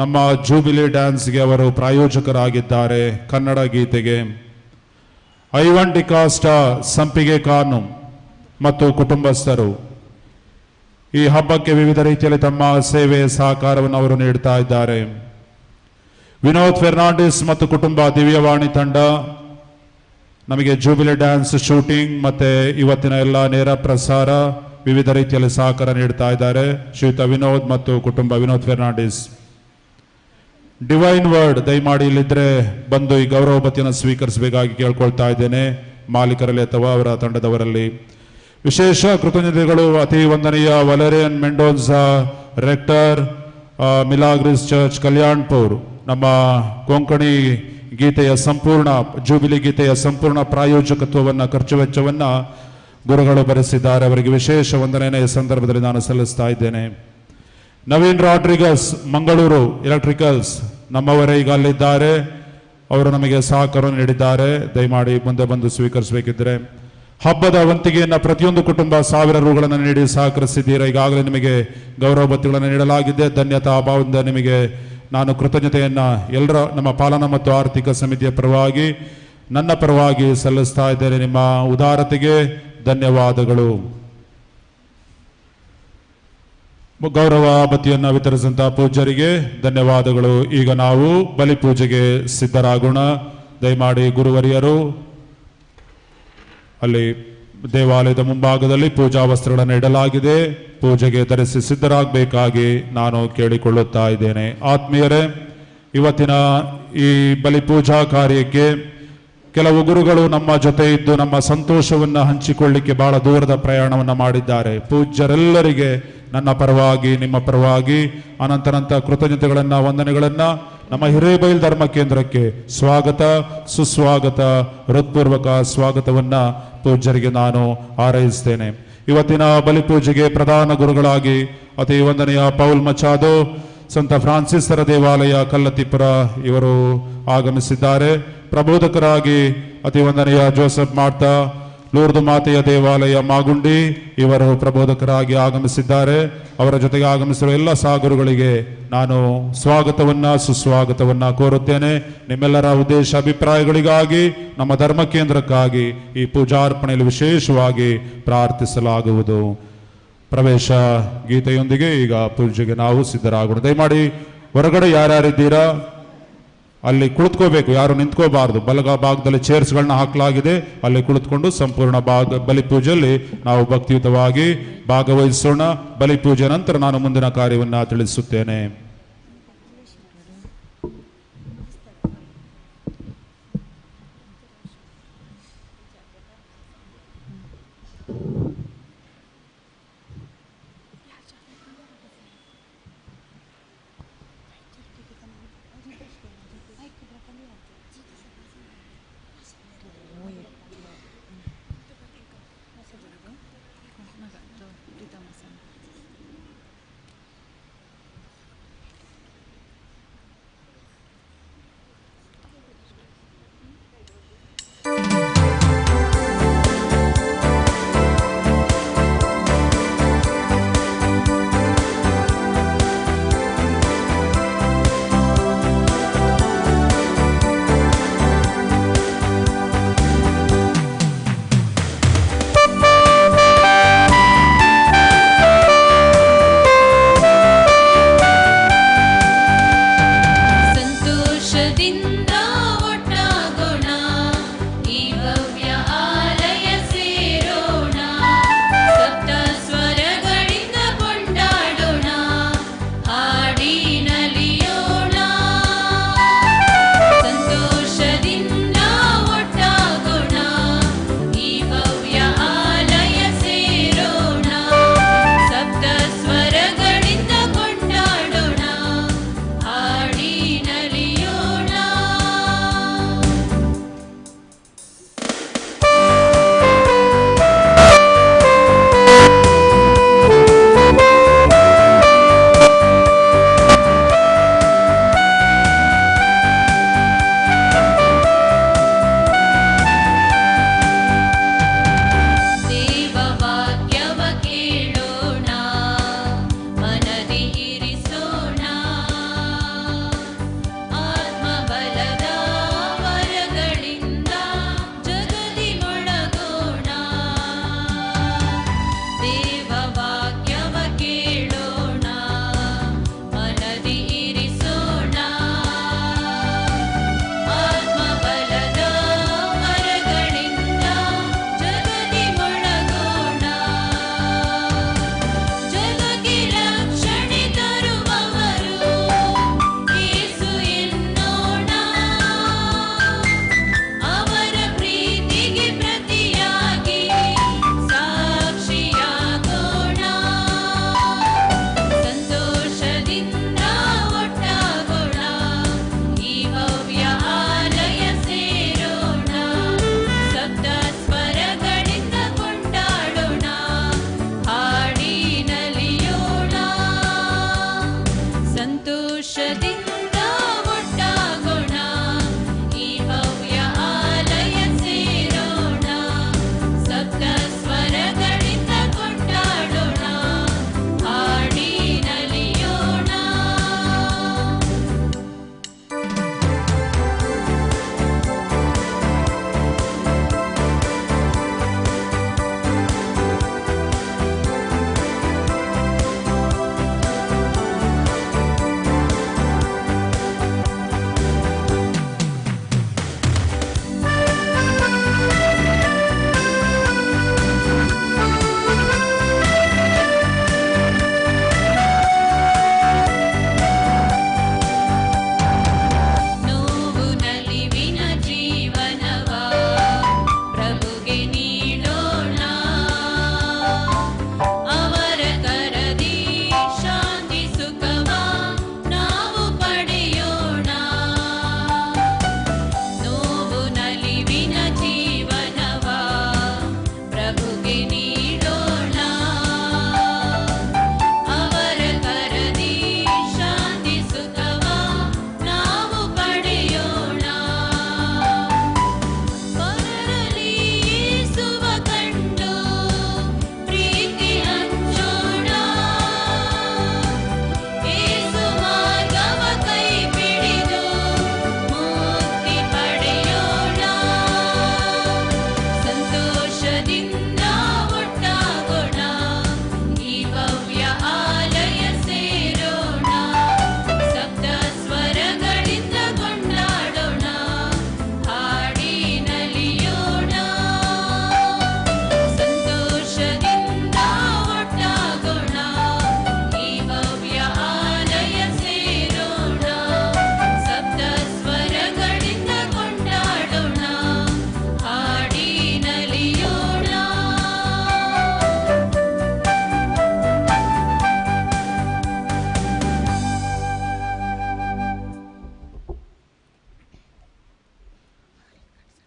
ನಮ್ಮ ಜೂಬಿಲಿ ಡ್ಯಾನ್ಸ್ಗೆ ಅವರು ಪ್ರಾಯೋಜಕರಾಗಿದ್ದಾರೆ, ಕನ್ನಡ ಗೀತೆಗೆ. ಐವನ್ ಡಿಕಾಸ್ಟಾ ಸಂಪಿಗೆ ಕಾನು ಮತ್ತು ಕುಟುಂಬಸ್ಥರು ಈ ಹಬ್ಬಕ್ಕೆ ವಿವಿಧ ರೀತಿಯಲ್ಲಿ ತಮ್ಮ ಸೇವೆ ಸಹಕಾರವನ್ನು ಅವರು ನೀಡ್ತಾ ಇದ್ದಾರೆ. ವಿನೋದ್ ಫೆರ್ನಾಂಡಿಸ್ ಮತ್ತು ಕುಟುಂಬ ದಿವ್ಯವಾಣಿ ತಂಡ ನಮಗೆ ಜೂಬಿಲಿ ಡ್ಯಾನ್ಸ್ ಶೂಟಿಂಗ್ ಮತ್ತೆ ಇವತ್ತಿನ ಎಲ್ಲ ನೇರ ಪ್ರಸಾರ ವಿವಿಧ ರೀತಿಯಲ್ಲಿ ಸಹಕಾರ ನೀಡ್ತಾ ಇದ್ದಾರೆ. ಶ್ರೀಯುತ ವಿನೋದ್ ಮತ್ತು ಕುಟುಂಬ, ವಿನೋದ್ ಫೆರ್ನಾಂಡಿಸ್. ಡಿವೈನ್ ವರ್ಡ್ ದಯಮಾಡಿ ಇಲ್ಲಿದ್ರೆ ಬಂದು ಈ ಗೌರವ ಬತ್ತಿಯನ್ನು ಸ್ವೀಕರಿಸಬೇಕಾಗಿ ಕೇಳ್ಕೊಳ್ತಾ ಇದ್ದೇನೆ, ಮಾಲೀಕರಲ್ಲಿ ಅಥವಾ ಅವರ ತಂಡದವರಲ್ಲಿ. ವಿಶೇಷ ಕೃತಜ್ಞತೆಗಳು ಅತಿ ವಂದನೀಯ ವಲೆರಿಯನ್ ಮೆಂಡೋನ್ಸಾ ರೆಕ್ಟರ್ ಮಿಲಾಗ್ರಿಸ್ ಚರ್ಚ್ ಕಲ್ಯಾಣ್ಪುರ್, ನಮ್ಮ ಕೊಂಕಣಿ ಗೀತೆಯ ಸಂಪೂರ್ಣ ಜೂಬಿಲಿ ಗೀತೆಯ ಸಂಪೂರ್ಣ ಪ್ರಾಯೋಜಕತ್ವವನ್ನು ಖರ್ಚು ವೆಚ್ಚವನ್ನು ಗುರುಗಳು ಭರಿಸಿದ್ದಾರೆ. ಅವರಿಗೆ ವಿಶೇಷ ವಂದನೆಯನ್ನು ಈ ಸಂದರ್ಭದಲ್ಲಿ ನಾನು ಸಲ್ಲಿಸ್ತಾ ಇದ್ದೇನೆ. ನವೀನ್ ರಾಡ್ರಿಗಸ್ ಮಂಗಳೂರು ಎಲೆಕ್ಟ್ರಿಕಲ್ಸ್ ನಮ್ಮವರೇ ಈಗ ಅಲ್ಲಿದ್ದಾರೆ, ಅವರು ನಮಗೆ ಸಹಕಾರ ನೀಡಿದ್ದಾರೆ. ದಯಮಾಡಿ ಮುಂದೆ ಬಂದು ಸ್ವೀಕರಿಸಬೇಕಿದ್ರೆ. ಹಬ್ಬದ ವಂತಿಗೆಯನ್ನು ಪ್ರತಿಯೊಂದು ಕುಟುಂಬ 1000 ರೂಗಳನ್ನು ನೀಡಿ ಸಹಕರಿಸಿದ್ದೀರಾ. ಈಗಾಗಲೇ ನಿಮಗೆ ಗೌರವ ಬತ್ತಿಗಳನ್ನು ನೀಡಲಾಗಿದೆ. ಧನ್ಯತಾ ಭಾವದಿಂದ ನಿಮಗೆ ನಾನು ಕೃತಜ್ಞತೆಯನ್ನ ಎಲ್ಲರ ನಮ್ಮ ಪಾಲನಾ ಮತ್ತು ಆರ್ಥಿಕ ಸಮಿತಿಯ ಪರವಾಗಿ ನನ್ನ ಪರವಾಗಿ ಸಲ್ಲಿಸ್ತಾ ಇದ್ದೇನೆ. ನಿಮ್ಮ ಉದಾರತೆಗೆ ಧನ್ಯವಾದಗಳು. ಗೌರವ ಬತ್ತಿಯನ್ನು ವಿತರಿಸಿದಂತಹ ಪೂಜ್ಯರಿಗೆ ಧನ್ಯವಾದಗಳು. ಈಗ ನಾವು ಬಲಿಪೂಜೆಗೆ ಸಿದ್ಧರಾಗೋಣ. ದಯಮಾಡಿ ಗುರುವರಿಯರು ಅಲ್ಲಿ ದೇವಾಲಯದ ಮುಂಭಾಗದಲ್ಲಿ ಪೂಜಾ ವಸ್ತ್ರಗಳನ್ನು ಇಡಲಾಗಿದೆ, ಪೂಜೆಗೆ ಧರಿಸಿ ಸಿದ್ಧರಾಗಬೇಕಾಗಿ ನಾನು ಕೇಳಿಕೊಳ್ಳುತ್ತಾ ಇದ್ದೇನೆ. ಆತ್ಮೀಯರೇ, ಇವತ್ತಿನ ಈ ಬಲಿಪೂಜಾ ಕಾರ್ಯಕ್ಕೆ ಕೆಲವು ಗುರುಗಳು ನಮ್ಮ ಜೊತೆ ಇದ್ದು ನಮ್ಮ ಸಂತೋಷವನ್ನು ಹಂಚಿಕೊಳ್ಳಿಕ್ಕೆ ಬಹಳ ದೂರದ ಪ್ರಯಾಣವನ್ನು ಮಾಡಿದ್ದಾರೆ. ಪೂಜ್ಯರೆಲ್ಲರಿಗೆ ನನ್ನ ಪರವಾಗಿ ನಿಮ್ಮ ಪರವಾಗಿ ಅನಂತನಂತ ಕೃತಜ್ಞತೆಗಳನ್ನು ವಂದನೆಗಳನ್ನು ನಮ್ಮ ಹಿರೇಬೈಲ್ ಧರ್ಮ ಕೇಂದ್ರಕ್ಕೆ ಸ್ವಾಗತ ಸುಸ್ವಾಗತ ಹೃತ್ಪೂರ್ವಕ ಸ್ವಾಗತವನ್ನ ಪೂಜ್ಯರಿಗೆ ನಾನು ಹಾರೈಸ್ತೇನೆ. ಇವತ್ತಿನ ಬಲಿಪೂಜೆಗೆ ಪ್ರಧಾನ ಗುರುಗಳಾಗಿ ಅತಿ ವಂದನೆಯ ಪೌಲ್ ಮಚಾದೋ ಸಂತ ಫ್ರಾನ್ಸಿಸ್ತರ ದೇವಾಲಯ ಕಲ್ಲತ್ತಿಪುರ ಇವರು ಆಗಮಿಸಿದ್ದಾರೆ. ಪ್ರಬೋಧಕರಾಗಿ ಅತಿವಂದನೆಯ ಜೋಸೆಫ್ ಮಾರ್ತಾ ಲೂರ್ದು ಮಾತೆಯ ದೇವಾಲಯ ಮಾಗುಂಡಿ ಇವರು ಪ್ರಬೋಧಕರಾಗಿ ಆಗಮಿಸಿದ್ದಾರೆ. ಅವರ ಜೊತೆಗೆ ಆಗಮಿಸಿರುವ ಎಲ್ಲ ಸಾಗುರುಗಳಿಗೆ ನಾನು ಸ್ವಾಗತವನ್ನ ಸುಸ್ವಾಗತವನ್ನ ಕೋರುತ್ತೇನೆ. ನಿಮ್ಮೆಲ್ಲರ ಉದ್ದೇಶ ಅಭಿಪ್ರಾಯಗಳಿಗಾಗಿ ನಮ್ಮ ಧರ್ಮ ಕೇಂದ್ರಕ್ಕಾಗಿ ಈ ಪೂಜಾರ್ಪಣೆಯಲ್ಲಿ ವಿಶೇಷವಾಗಿ ಪ್ರಾರ್ಥಿಸಲಾಗುವುದು. ಪ್ರವೇಶ ಗೀತೆಯೊಂದಿಗೆ ಈಗ ಪೂಜೆಗೆ ನಾವು ಸಿದ್ಧರಾಗೋಣ. ದಯಮಾಡಿ ಹೊರಗಡೆ ಯಾರ್ಯಾರಿದ್ದೀರಾ ಅಲ್ಲಿ ಕುಳಿತುಕೋಬೇಕು, ಯಾರು ನಿಂತ್ಕೋಬಾರದು. ಭಾಗದಲ್ಲಿ ಚೇರ್ಸ್ಗಳನ್ನ ಹಾಕಲಾಗಿದೆ, ಅಲ್ಲಿ ಕುಳಿತುಕೊಂಡು ಸಂಪೂರ್ಣ ಬಲಿಪೂಜೆಯಲ್ಲಿ ನಾವು ಭಕ್ತಿಯುತವಾಗಿ ಭಾಗವಹಿಸೋಣ. ಬಲಿಪೂಜೆ ನಂತರ ನಾನು ಮುಂದಿನ ಕಾರ್ಯವನ್ನು ತಿಳಿಸುತ್ತೇನೆ.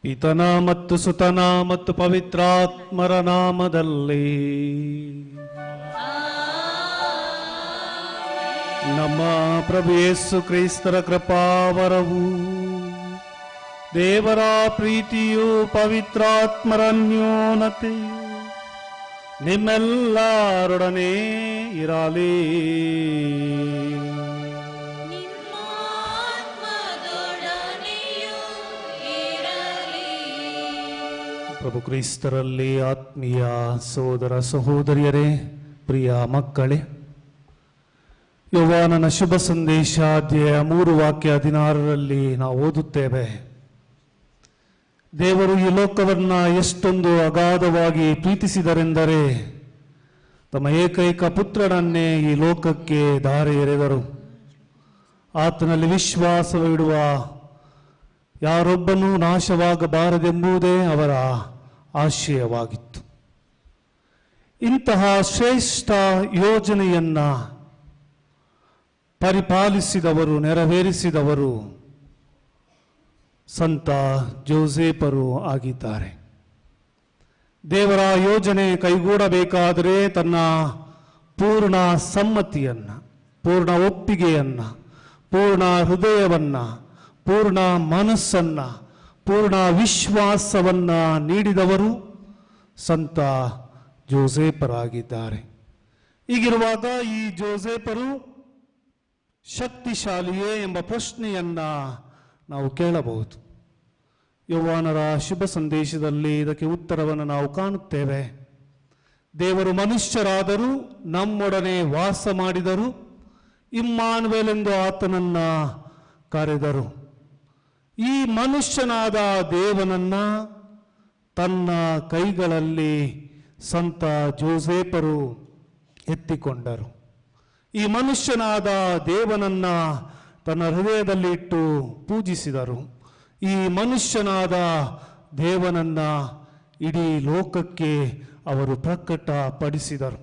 ಪಿತನ ಮತ್ತು ಸುತನ ಮತ್ತು ಪವಿತ್ರಾತ್ಮರ ನಾಮದಲ್ಲಿ ನಮ್ಮ ಪ್ರಭು ಯೇಸು ಕ್ರಿಸ್ತರ ಕೃಪಾವರವು ದೇವರ ಪ್ರೀತಿಯು ಪವಿತ್ರಾತ್ಮರ ಅನ್ಯೋನ್ಯತೆಯು ನಿಮ್ಮೆಲ್ಲರೊಡನೆ ಇರಲಿ. ಪ್ರಭು ಕ್ರಿಸ್ತರಲ್ಲಿ ಆತ್ಮೀಯ ಸಹೋದರ ಸಹೋದರಿಯರೇ, ಪ್ರಿಯ ಮಕ್ಕಳೇ, ಯೋಹಾನನ ಶುಭ ಸಂದೇಶ ಅಧ್ಯಾಯ 3 ವಾಕ್ಯ 16ರಲ್ಲಿ ನಾವು ಓದುತ್ತೇವೆ. ದೇವರು ಈ ಲೋಕವನ್ನ ಎಷ್ಟೊಂದು ಅಗಾಧವಾಗಿ ಪ್ರೀತಿಸಿದರೆಂದರೆ ತಮ್ಮ ಏಕೈಕ ಪುತ್ರನನ್ನೇ ಈ ಲೋಕಕ್ಕೆ ಧಾರೆ ಎರೆದರು. ಆತನಲ್ಲಿ ವಿಶ್ವಾಸವಿಡುವ ಯಾರೊಬ್ಬನೂ ನಾಶವಾಗಬಾರದೆಂಬುದೇ ಅವರ ಆಶಯವಾಗಿತ್ತು. ಇಂತಹ ಶ್ರೇಷ್ಠ ಯೋಜನೆಯನ್ನ ಪರಿಪಾಲಿಸಿದವರು, ನೆರವೇರಿಸಿದವರು ಸಂತ ಜೋಸೇಫರು ಆಗಿದ್ದಾರೆ. ದೇವರ ಯೋಜನೆ ಕೈಗೂಡಬೇಕಾದರೆ ತನ್ನ ಪೂರ್ಣ ಸಮ್ಮತಿಯನ್ನ, ಪೂರ್ಣ ಒಪ್ಪಿಗೆಯನ್ನ, ಪೂರ್ಣ ಹೃದಯವನ್ನ, ಪೂರ್ಣ ಮನಸ್ಸನ್ನ, ಪೂರ್ಣ ವಿಶ್ವಾಸವನ್ನ ನೀಡಿದವರು ಸಂತ ಜೋಸೇಫರಾಗಿದ್ದಾರೆ. ಹೀಗಿರುವಾಗ ಈ ಜೋಸೇಫರು ಶಕ್ತಿಶಾಲಿಯೇ ಎಂಬ ಪ್ರಶ್ನೆಯನ್ನ ನಾವು ಕೇಳಬಹುದು. ಯೋಹಾನರ ಶುಭ ಸಂದೇಶದಲ್ಲಿ ಇದಕ್ಕೆ ಉತ್ತರವನ್ನು ನಾವು ಕಾಣುತ್ತೇವೆ. ದೇವರು ಮನುಷ್ಯರಾದರೂ ನಮ್ಮೊಡನೆ ವಾಸ ಮಾಡಿದರು, ಇಮ್ಮಾನುವೇಲ್ ಎಂದು ಆತನನ್ನ ಕರೆದರು. ಈ ಮನುಷ್ಯನಾದ ದೇವನನ್ನ ತನ್ನ ಕೈಗಳಲ್ಲಿ ಸಂತ ಜೋಸೇಫರು ಎತ್ತಿಕೊಂಡರು. ಈ ಮನುಷ್ಯನಾದ ದೇವನನ್ನ ತನ್ನ ಹೃದಯದಲ್ಲಿ ಇಟ್ಟು ಪೂಜಿಸಿದರು. ಈ ಮನುಷ್ಯನಾದ ದೇವನನ್ನ ಇಡೀ ಲೋಕಕ್ಕೆ ಅವರು ಪ್ರಕಟಪಡಿಸಿದರು.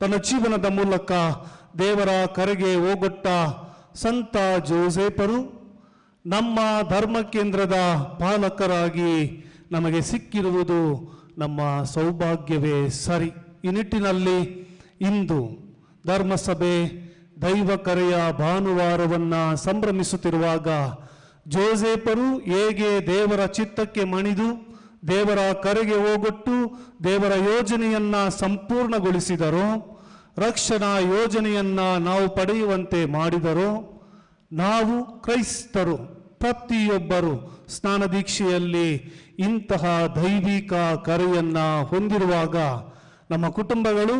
ತನ್ನ ಜೀವನದ ಮೂಲಕ ದೇವರ ಕರೆಗೆ ಹೋಗೊಟ್ಟ ಸಂತ ಜೋಸೇಫರು ನಮ್ಮ ಧರ್ಮ ಕೇಂದ್ರದ ಪಾಲಕರಾಗಿ ನಮಗೆ ಸಿಕ್ಕಿರುವುದು ನಮ್ಮ ಸೌಭಾಗ್ಯವೇ ಸರಿ. ಈ ನಿಟ್ಟಿನಲ್ಲಿ ಇಂದು ಧರ್ಮಸಭೆ ದೈವ ಕರೆಯ ಭಾನುವಾರವನ್ನ ಸಂಭ್ರಮಿಸುತ್ತಿರುವಾಗ ಜೋಸೇಫರು ಹೇಗೆ ದೇವರ ಚಿತ್ತಕ್ಕೆ ಮಣಿದು ದೇವರ ಕರೆಗೆ ಹೋಗೊಟ್ಟು ದೇವರ ಯೋಜನೆಯನ್ನ ಸಂಪೂರ್ಣಗೊಳಿಸಿದರೋ, ರಕ್ಷಣಾ ಯೋಜನೆಯನ್ನ ನಾವು ಪಡೆಯುವಂತೆ ಮಾಡಿದರೋ, ನಾವು ಕ್ರೈಸ್ತರು ಪ್ರತಿಯೊಬ್ಬರು ಸ್ನಾನ ದೀಕ್ಷೆಯಲ್ಲಿ ಇಂತಹ ದೈವಿಕ ಕರೆಯನ್ನ ಹೊಂದಿರುವಾಗ ನಮ್ಮ ಕುಟುಂಬಗಳು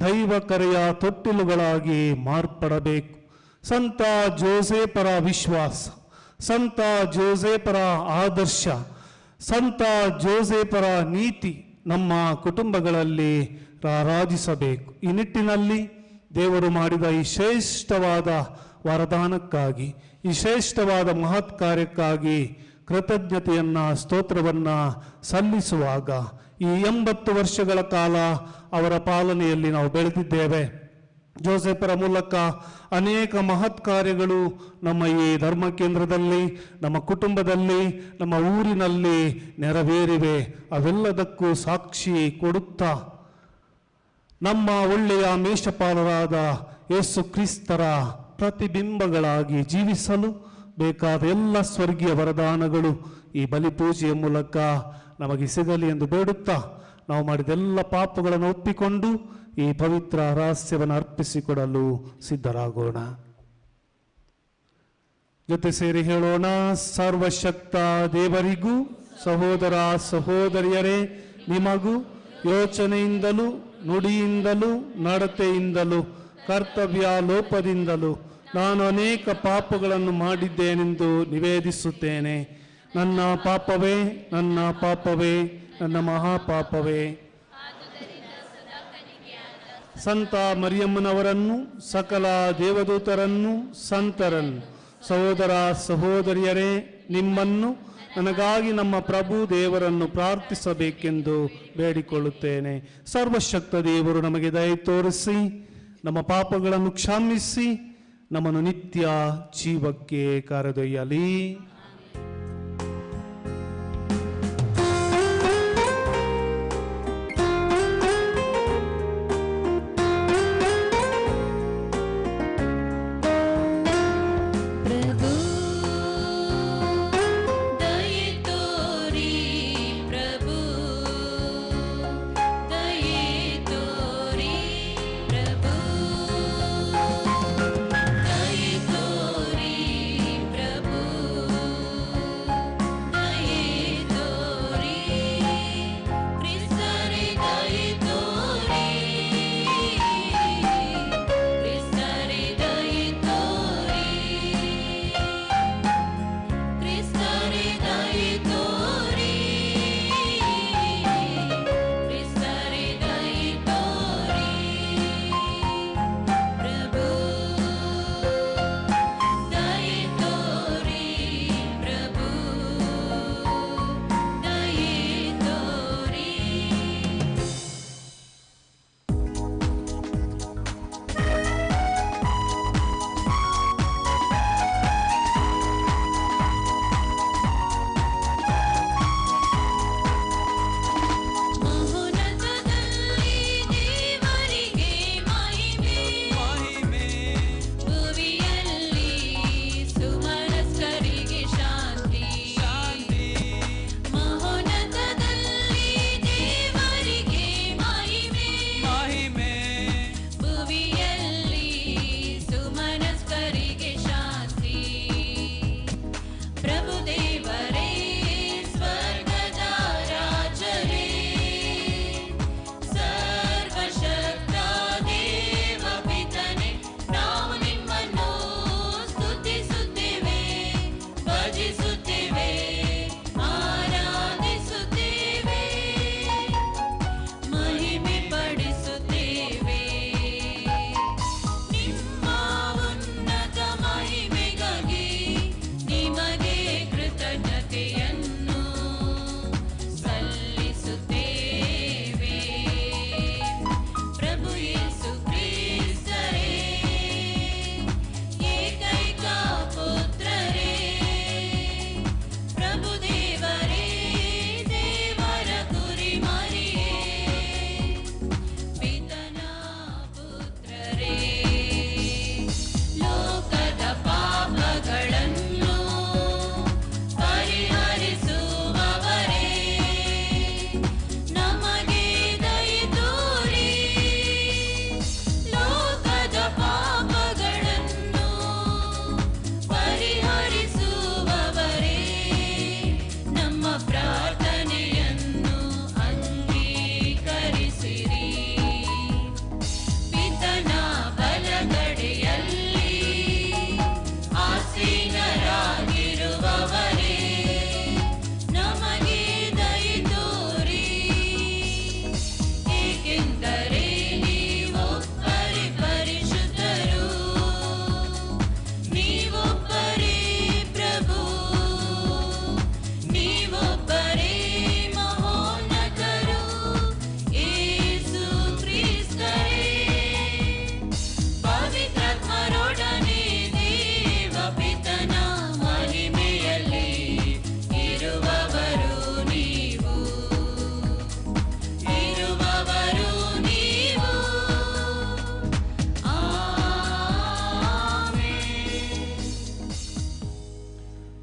ದೈವ ಕರೆಯ ತೊಟ್ಟಿಲುಗಳಾಗಿ ಮಾರ್ಪಡಬೇಕು. ಸಂತ ಜೋಸೇಫರ ವಿಶ್ವಾಸ, ಸಂತ ಜೋಸೇಫರ ಆದರ್ಶ, ಸಂತ ಜೋಸೇಫರ ನೀತಿ ನಮ್ಮ ಕುಟುಂಬಗಳಲ್ಲಿ ರಾರಾಜಿಸಬೇಕು. ಈ ನಿಟ್ಟಿನಲ್ಲಿ ದೇವರು ಮಾಡಿದ ಈ ಶ್ರೇಷ್ಠವಾದ ವರದಾನಕ್ಕಾಗಿ, ಈ ಶ್ರೇಷ್ಠವಾದ ಮಹತ್ ಕಾರ್ಯಕ್ಕಾಗಿ ಕೃತಜ್ಞತೆಯನ್ನ, ಸ್ತೋತ್ರವನ್ನ ಸಲ್ಲಿಸುವಾಗ ಈ 80 ವರ್ಷಗಳ ಕಾಲ ಅವರ ಪಾಲನೆಯಲ್ಲಿ ನಾವು ಬೆಳೆದಿದ್ದೇವೆ. ಜೋಸೇಫರ ಮೂಲಕ ಅನೇಕ ಮಹತ್ ಕಾರ್ಯಗಳು ನಮ್ಮ ಈ ಧರ್ಮ ಕೇಂದ್ರದಲ್ಲಿ, ನಮ್ಮ ಕುಟುಂಬದಲ್ಲಿ, ನಮ್ಮ ಊರಿನಲ್ಲಿ ನೆರವೇರಿವೆ. ಅವೆಲ್ಲದಕ್ಕೂ ಸಾಕ್ಷಿ ಕೊಡುತ್ತಾ ನಮ್ಮ ಒಳ್ಳೆಯ ಮೇಷಪಾಲರಾದ ಯೇಸು ಕ್ರಿಸ್ತರ ಪ್ರತಿಬಿಂಬಗಳಾಗಿ ಜೀವಿಸಲು ಬೇಕಾದ ಎಲ್ಲ ಸ್ವರ್ಗೀಯ ವರದಾನಗಳು ಈ ಬಲಿಪೂಜೆಯ ಮೂಲಕ ನಮಗೆ ಸಿಗಲಿ ಎಂದು ಬೇಡುತ್ತಾ ನಾವು ಮಾಡಿದೆಲ್ಲ ಪಾಪಗಳನ್ನು ಒಪ್ಪಿಕೊಂಡು ಈ ಪವಿತ್ರ ರಹಸ್ಯವನ್ನು ಅರ್ಪಿಸಿಕೊಡಲು ಸಿದ್ಧರಾಗೋಣ. ಜೊತೆ ಸೇರಿ ಹೇಳೋಣ. ಸರ್ವಶಕ್ತ ದೇವರಿಗೂ ಸಹೋದರ ಸಹೋದರಿಯರೇ ನಿಮಗೂ ಯೋಚನೆಯಿಂದಲೂ ನುಡಿಯಿಂದಲೂ ನಡತೆಯಿಂದಲೂ ಕರ್ತವ್ಯ ಲೋಪದಿಂದಲೂ ನಾನು ಅನೇಕ ಪಾಪಗಳನ್ನು ಮಾಡಿದ್ದೇನೆಂದು ನಿವೇದಿಸುತ್ತೇನೆ. ನನ್ನ ಪಾಪವೇ, ನನ್ನ ಪಾಪವೇ, ನನ್ನ ಮಹಾಪಾಪವೇ. ಸಂತ ಮರಿಯಮ್ಮನವರನ್ನು, ಸಕಲ ದೇವದೂತರನ್ನು, ಸಂತರನ್ನು, ಸಹೋದರ ಸಹೋದರಿಯರೇ ನಿಮ್ಮನ್ನು ನನಗಾಗಿ ನಮ್ಮ ಪ್ರಭು ದೇವರನ್ನು ಪ್ರಾರ್ಥಿಸಬೇಕೆಂದು ಬೇಡಿಕೊಳ್ಳುತ್ತೇನೆ. ಸರ್ವಶಕ್ತ ದೇವರು ನಮಗೆ ದಯೆ ತೋರಿಸಿ ನಮ್ಮ ಪಾಪಗಳನ್ನು ಕ್ಷಮಿಸಿ ನಮ್ಮನ್ನು ನಿತ್ಯ ಜೀವಕ್ಕೆ ಕರೆದೊಯ್ಯಲಿ.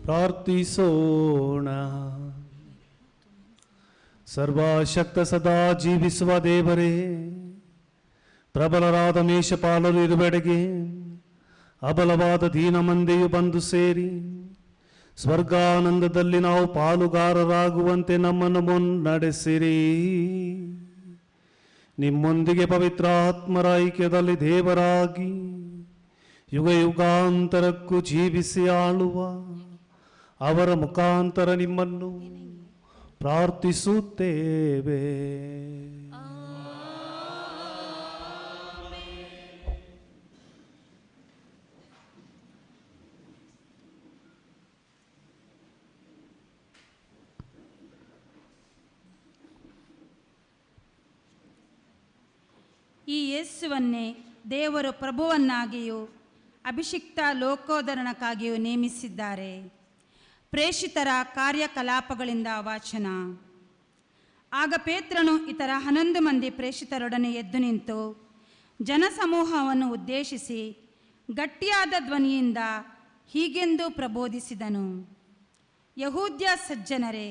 ಪ್ರಾರ್ಥಿಸೋಣ. ಸರ್ವಶಕ್ತ ಸದಾ ಜೀವಿಸುವ ದೇವರೇ, ಪ್ರಬಲರಾದ ಮೇಷಪಾಲರು ಇರುವೆಡೆಗೆ ಅಬಲವಾದ ದೀನ ಮಂದೆಯು ಬಂದು ಸೇರಿ ಸ್ವರ್ಗಾನಂದದಲ್ಲಿ ನಾವು ಪಾಲುಗಾರರಾಗುವಂತೆ ನಮ್ಮನ್ನು ಮುನ್ನಡೆಸಿರಿ. ನಿಮ್ಮೊಂದಿಗೆ ಪವಿತ್ರ ಆತ್ಮರ ಐಕ್ಯದಲ್ಲಿ ದೇವರಾಗಿ ಯುಗ ಯುಗಾಂತರಕ್ಕೂ ಜೀವಿಸಿ ಆಳುವ ಅವರ ಮುಖಾಂತರ ನಿಮ್ಮನ್ನು ಪ್ರಾರ್ಥಿಸುತ್ತೇವೆ. ಈ ಯೇಸುವನ್ನೇ ದೇವರು ಪ್ರಭುವನ್ನಾಗಿಯೂ ಅಭಿಷಿಕ್ತ ಲೋಕೋದ್ಧಾರಣಕ್ಕಾಗಿಯೂ ನೇಮಿಸಿದ್ದಾರೆ. ಪ್ರೇಷಿತರ ಕಾರ್ಯಕಲಾಪಗಳಿಂದ ವಾಚನ. ಆಗ ಪೇತ್ರನು ಇತರ 11 ಮಂದಿ ಪ್ರೇಷಿತರೊಡನೆ ಎದ್ದು ನಿಂತು ಜನಸಮೂಹವನ್ನು ಉದ್ದೇಶಿಸಿ ಗಟ್ಟಿಯಾದ ಧ್ವನಿಯಿಂದ ಹೀಗೆಂದು ಪ್ರಬೋಧಿಸಿದನು: ಯಹೂದ್ಯ ಸಜ್ಜನರೇ,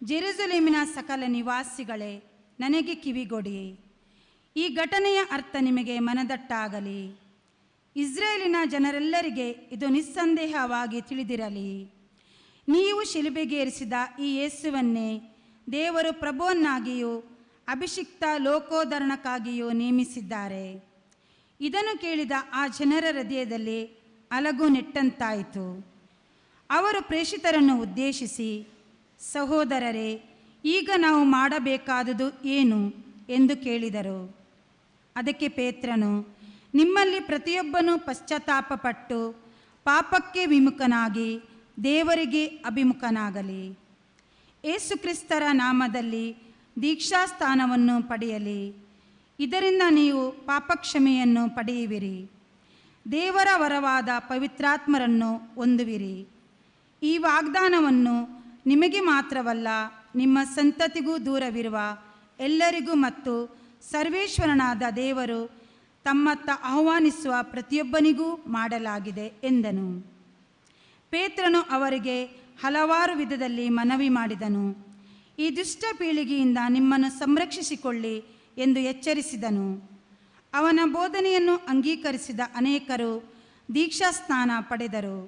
ಜೆರುಸಲೇಮಿನ ಸಕಲ ನಿವಾಸಿಗಳೇ, ನನಗೆ ಕಿವಿಗೊಡಿ. ಈ ಘಟನೆಯ ಅರ್ಥ ನಿಮಗೆ ಮನದಟ್ಟಾಗಲಿ. ಇಸ್ರೇಲಿನ ಜನರೆಲ್ಲರಿಗೆ ಇದು ನಿಸ್ಸಂದೇಹವಾಗಿ ತಿಳಿದಿರಲಿ. ನೀವು ಶಿಲುಬೆಗೇರಿಸಿದ ಈ ಯೇಸುವನ್ನೇ ದೇವರು ಪ್ರಭುವನ್ನಾಗಿಯೂ ಅಭಿಷಿಕ್ತ ಲೋಕೋದ್ಧಾರಣಕ್ಕಾಗಿಯೂ ನೇಮಿಸಿದ್ದಾರೆ. ಇದನ್ನು ಕೇಳಿದ ಆ ಜನರ ಹೃದಯದಲ್ಲಿ ಅಲಗು ನೆಟ್ಟಂತಾಯಿತು. ಅವರು ಪ್ರೇಷಿತರನ್ನು ಉದ್ದೇಶಿಸಿ, ಸಹೋದರರೇ, ಈಗ ನಾವು ಮಾಡಬೇಕಾದುದು ಏನು ಎಂದು ಕೇಳಿದರು. ಅದಕ್ಕೆ ಪೇತ್ರನು, ನಿಮ್ಮಲ್ಲಿ ಪ್ರತಿಯೊಬ್ಬನೂ ಪಶ್ಚಾತ್ತಾಪಪಟ್ಟು ಪಾಪಕ್ಕೆ ವಿಮುಖನಾಗಿ ದೇವರಿಗೆ ಅಭಿಮುಖನಾಗಲಿ. ಯೇಸುಕ್ರಿಸ್ತರ ನಾಮದಲ್ಲಿ ದೀಕ್ಷಾಸ್ಥಾನವನ್ನು ಪಡೆಯಲಿ. ಇದರಿಂದ ನೀವು ಪಾಪಕ್ಷಮೆಯನ್ನು ಪಡೆಯುವಿರಿ. ದೇವರ ವರವಾದ ಪವಿತ್ರಾತ್ಮರನ್ನು ಹೊಂದುವಿರಿ. ಈ ವಾಗ್ದಾನವನ್ನು ನಿಮಗೆ ಮಾತ್ರವಲ್ಲ, ನಿಮ್ಮ ಸಂತತಿಗೂ ದೂರವಿರುವ ಎಲ್ಲರಿಗೂ ಮತ್ತು ಸರ್ವೇಶ್ವರನಾದ ದೇವರು ತಮ್ಮತ್ತ ಆಹ್ವಾನಿಸುವ ಪ್ರತಿಯೊಬ್ಬನಿಗೂ ಮಾಡಲಾಗಿದೆ ಎಂದನು. ಪೇತ್ರನು ಅವರಿಗೆ ಹಲವಾರು ವಿಧದಲ್ಲಿ ಮನವಿ ಮಾಡಿದನು. ಈ ದುಷ್ಟ ಪೀಳಿಗೆಯಿಂದ ನಿಮ್ಮನ್ನು ಸಂರಕ್ಷಿಸಿಕೊಳ್ಳಿ ಎಂದು ಎಚ್ಚರಿಸಿದನು. ಅವನ ಬೋಧನೆಯನ್ನು ಅಂಗೀಕರಿಸಿದ ಅನೇಕರು ದೀಕ್ಷಾಸ್ನಾನ ಪಡೆದರು.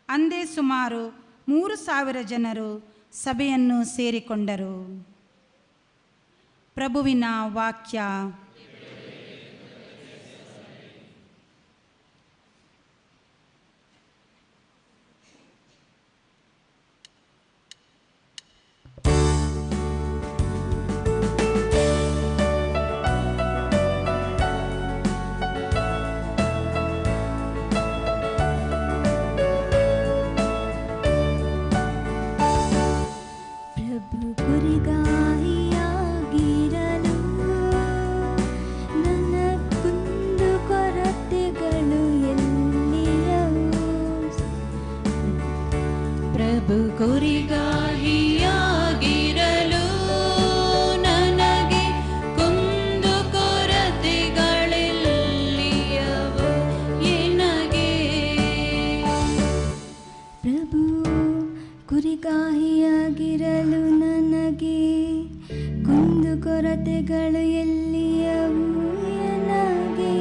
ಅಂದೇ ಸುಮಾರು 3,000 ಜನರು ಸಭೆಯನ್ನು ಸೇರಿಕೊಂಡರು. ಪ್ರಭುವಿನ ವಾಕ್ಯ. ಕುರಿಗಾಹಿಯಾಗಿರಲು ನನಗೆ ಕುಂದು ಕೊರತೆಗಳೆಲ್ಲಿಯವು ಎನಗೆ. ಪ್ರಭು ಕುರಿಗಾಹಿಯಾಗಿರಲು ನನಗೆ ಕುಂದು ಕೊರತೆಗಳು ಎಲ್ಲಿಯವು ಎನಗೆ.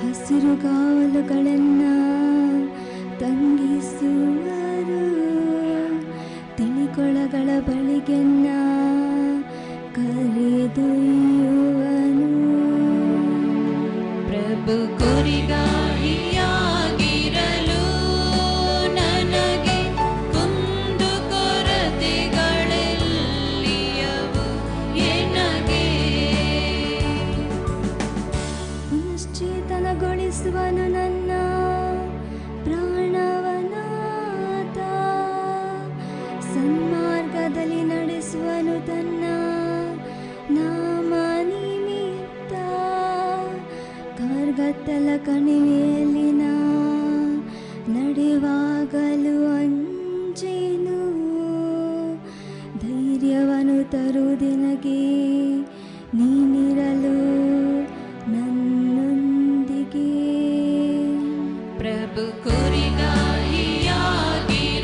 ಹಸಿರುಗಾವಲುಗಳನ್ನು ತಂಗಿಸುವರು, ತಿಳಿಕೊಳಗಳ ಬಳಿಗೆನ್ನ ಕರೆದೊಯ್ಯುವನು. ಪ್ರಭು ಕುರಿಗಾಹಿಯಾಗಿರಲು ನನಗೆ ಕುಂದು ಕೊರತೆಗಳೆಲ್ಲಿಯವು ಎನಗೆ. ಪುನಶ್ಚೇತನಗೊಳಿಸುವನು ನನ್ನ ಪ್ರಾಣವನಾಥ, ಸನ್ಮಾರ್ಗದಲ್ಲಿ ನಡೆಸುವನು ತನ್ನ ನಾಮ ನಿಮಿತ್ತ. ಕಾರ್ಗತ್ತಲ ಕಣಿವೆಯಲ್ಲಿನ ನಡೆವಾಗಲು ಅಂಜೆನು, ಧೈರ್ಯವನ್ನು ತರುವುದೆನಗೆ ನೀನಿರಲು ನನ್ನೊಂದಿಗೆ. ಪ್ರಭು ಕುರಿಗಾಹಿಯಾಗಿರಲು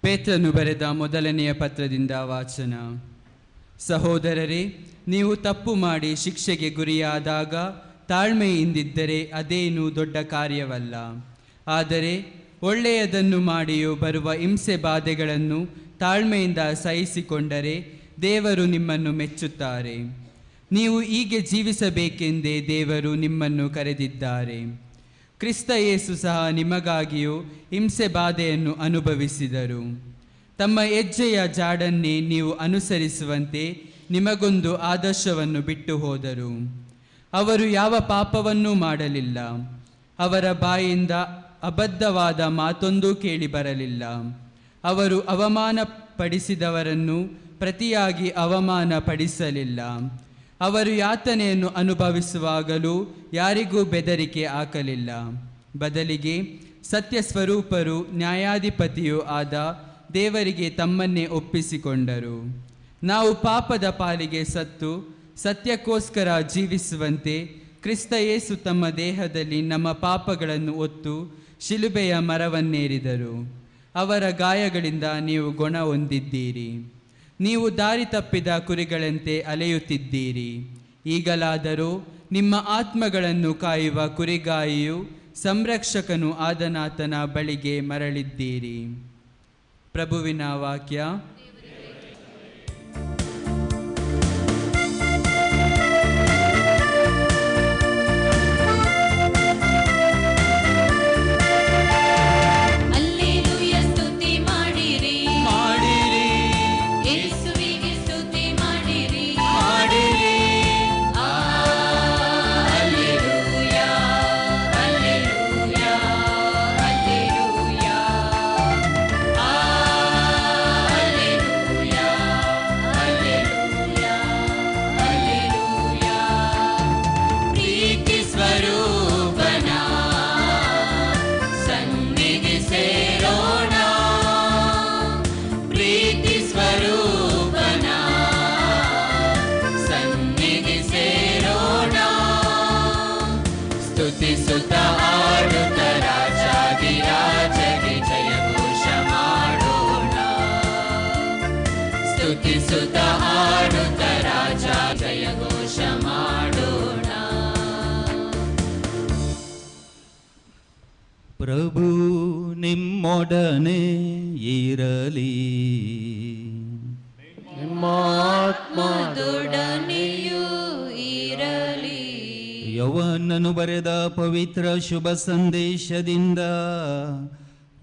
ಪೇತ್ರನು ಬರೆದ ಮೊದಲನೆಯ ಪತ್ರದಿಂದ ವಾಚನ. ಸಹೋದರರೇ, ನೀವು ತಪ್ಪು ಮಾಡಿ ಶಿಕ್ಷೆಗೆ ಗುರಿಯಾದಾಗ ತಾಳ್ಮೆಯಿಂದಿದ್ದರೆ ಅದೇನೂ ದೊಡ್ಡ ಕಾರ್ಯವಲ್ಲ. ಆದರೆ ಒಳ್ಳೆಯದನ್ನು ಮಾಡಿಯೂ ಬರುವ ಹಿಂಸೆ ಬಾಧೆಗಳನ್ನು ತಾಳ್ಮೆಯಿಂದ ಸಹಿಸಿಕೊಂಡರೆ ದೇವರು ನಿಮ್ಮನ್ನು ಮೆಚ್ಚುತ್ತಾರೆ. ನೀವು ಹೀಗೆ ಜೀವಿಸಬೇಕೆಂದೇ ದೇವರು ನಿಮ್ಮನ್ನು ಕರೆದಿದ್ದಾರೆ. ಕ್ರಿಸ್ತ ಯೇಸು ಸಹ ನಿಮಗಾಗಿಯೂ ಹಿಂಸೆ ಬಾಧೆಯನ್ನು ಅನುಭವಿಸಿದರು. ತಮ್ಮ ಹೆಜ್ಜೆಯ ಜಾಡನ್ನೇ ನೀವು ಅನುಸರಿಸುವಂತೆ ನಿಮಗೊಂದು ಆದರ್ಶವನ್ನು ಬಿಟ್ಟು ಹೋದರು. ಅವರು ಯಾವ ಪಾಪವನ್ನೂ ಮಾಡಲಿಲ್ಲ. ಅವರ ಬಾಯಿಂದ ಅಬದ್ಧವಾದ ಮಾತೊಂದೂ ಕೇಳಿಬರಲಿಲ್ಲ. ಅವರು ಅವಮಾನಪಡಿಸಿದವರನ್ನು ಪ್ರತಿಯಾಗಿ ಅವಮಾನ ಪಡಿಸಲಿಲ್ಲ. ಅವರು ಯಾತನೆಯನ್ನು ಅನುಭವಿಸುವಾಗಲೂ ಯಾರಿಗೂ ಬೆದರಿಕೆ ಹಾಕಲಿಲ್ಲ. ಬದಲಿಗೆ ಸತ್ಯ ಸ್ವರೂಪರು ನ್ಯಾಯಾಧಿಪತಿಯೂ ಆದ ದೇವರಿಗೆ ತಮ್ಮನ್ನೇ ಒಪ್ಪಿಸಿಕೊಂಡರು. ನಾವು ಪಾಪದ ಪಾಲಿಗೆ ಸತ್ತು ಸತ್ಯಕ್ಕೋಸ್ಕರ ಜೀವಿಸುವಂತೆ ಕ್ರಿಸ್ತ ಯೇಸು ತಮ್ಮ ದೇಹದಲ್ಲಿ ನಮ್ಮ ಪಾಪಗಳನ್ನು ಹೊತ್ತು ಶಿಲುಬೆಯ ಮರವನ್ನೇರಿದರು. ಅವರ ಗಾಯಗಳಿಂದ ನೀವು ಗುಣ ಹೊಂದಿದ್ದೀರಿ. ನೀವು ದಾರಿ ತಪ್ಪಿದ ಕುರಿಗಳಂತೆ ಅಲೆಯುತ್ತಿದ್ದೀರಿ. ಈಗಲಾದರೂ ನಿಮ್ಮ ಆತ್ಮಗಳನ್ನು ಕಾಯುವ ಕುರಿಗಾಯಿಯು ಸಂರಕ್ಷಕನು ಆದನಾತನ ಬಳಿಗೆ ಮರಳಿದ್ದೀರಿ. ಪ್ರಭುವಿನ ವಾಕ್ಯ. ಪ್ರಭು ನಿಮ್ಮೊಡನೆ ಇರಲಿ, ನಿಮ್ಮಾತ್ಮದೊಡನೆಯೂ ಇರಲಿ. ಯೋಹಾನನು ಬರೆದ ಪವಿತ್ರ ಶುಭ ಸಂದೇಶದಿಂದ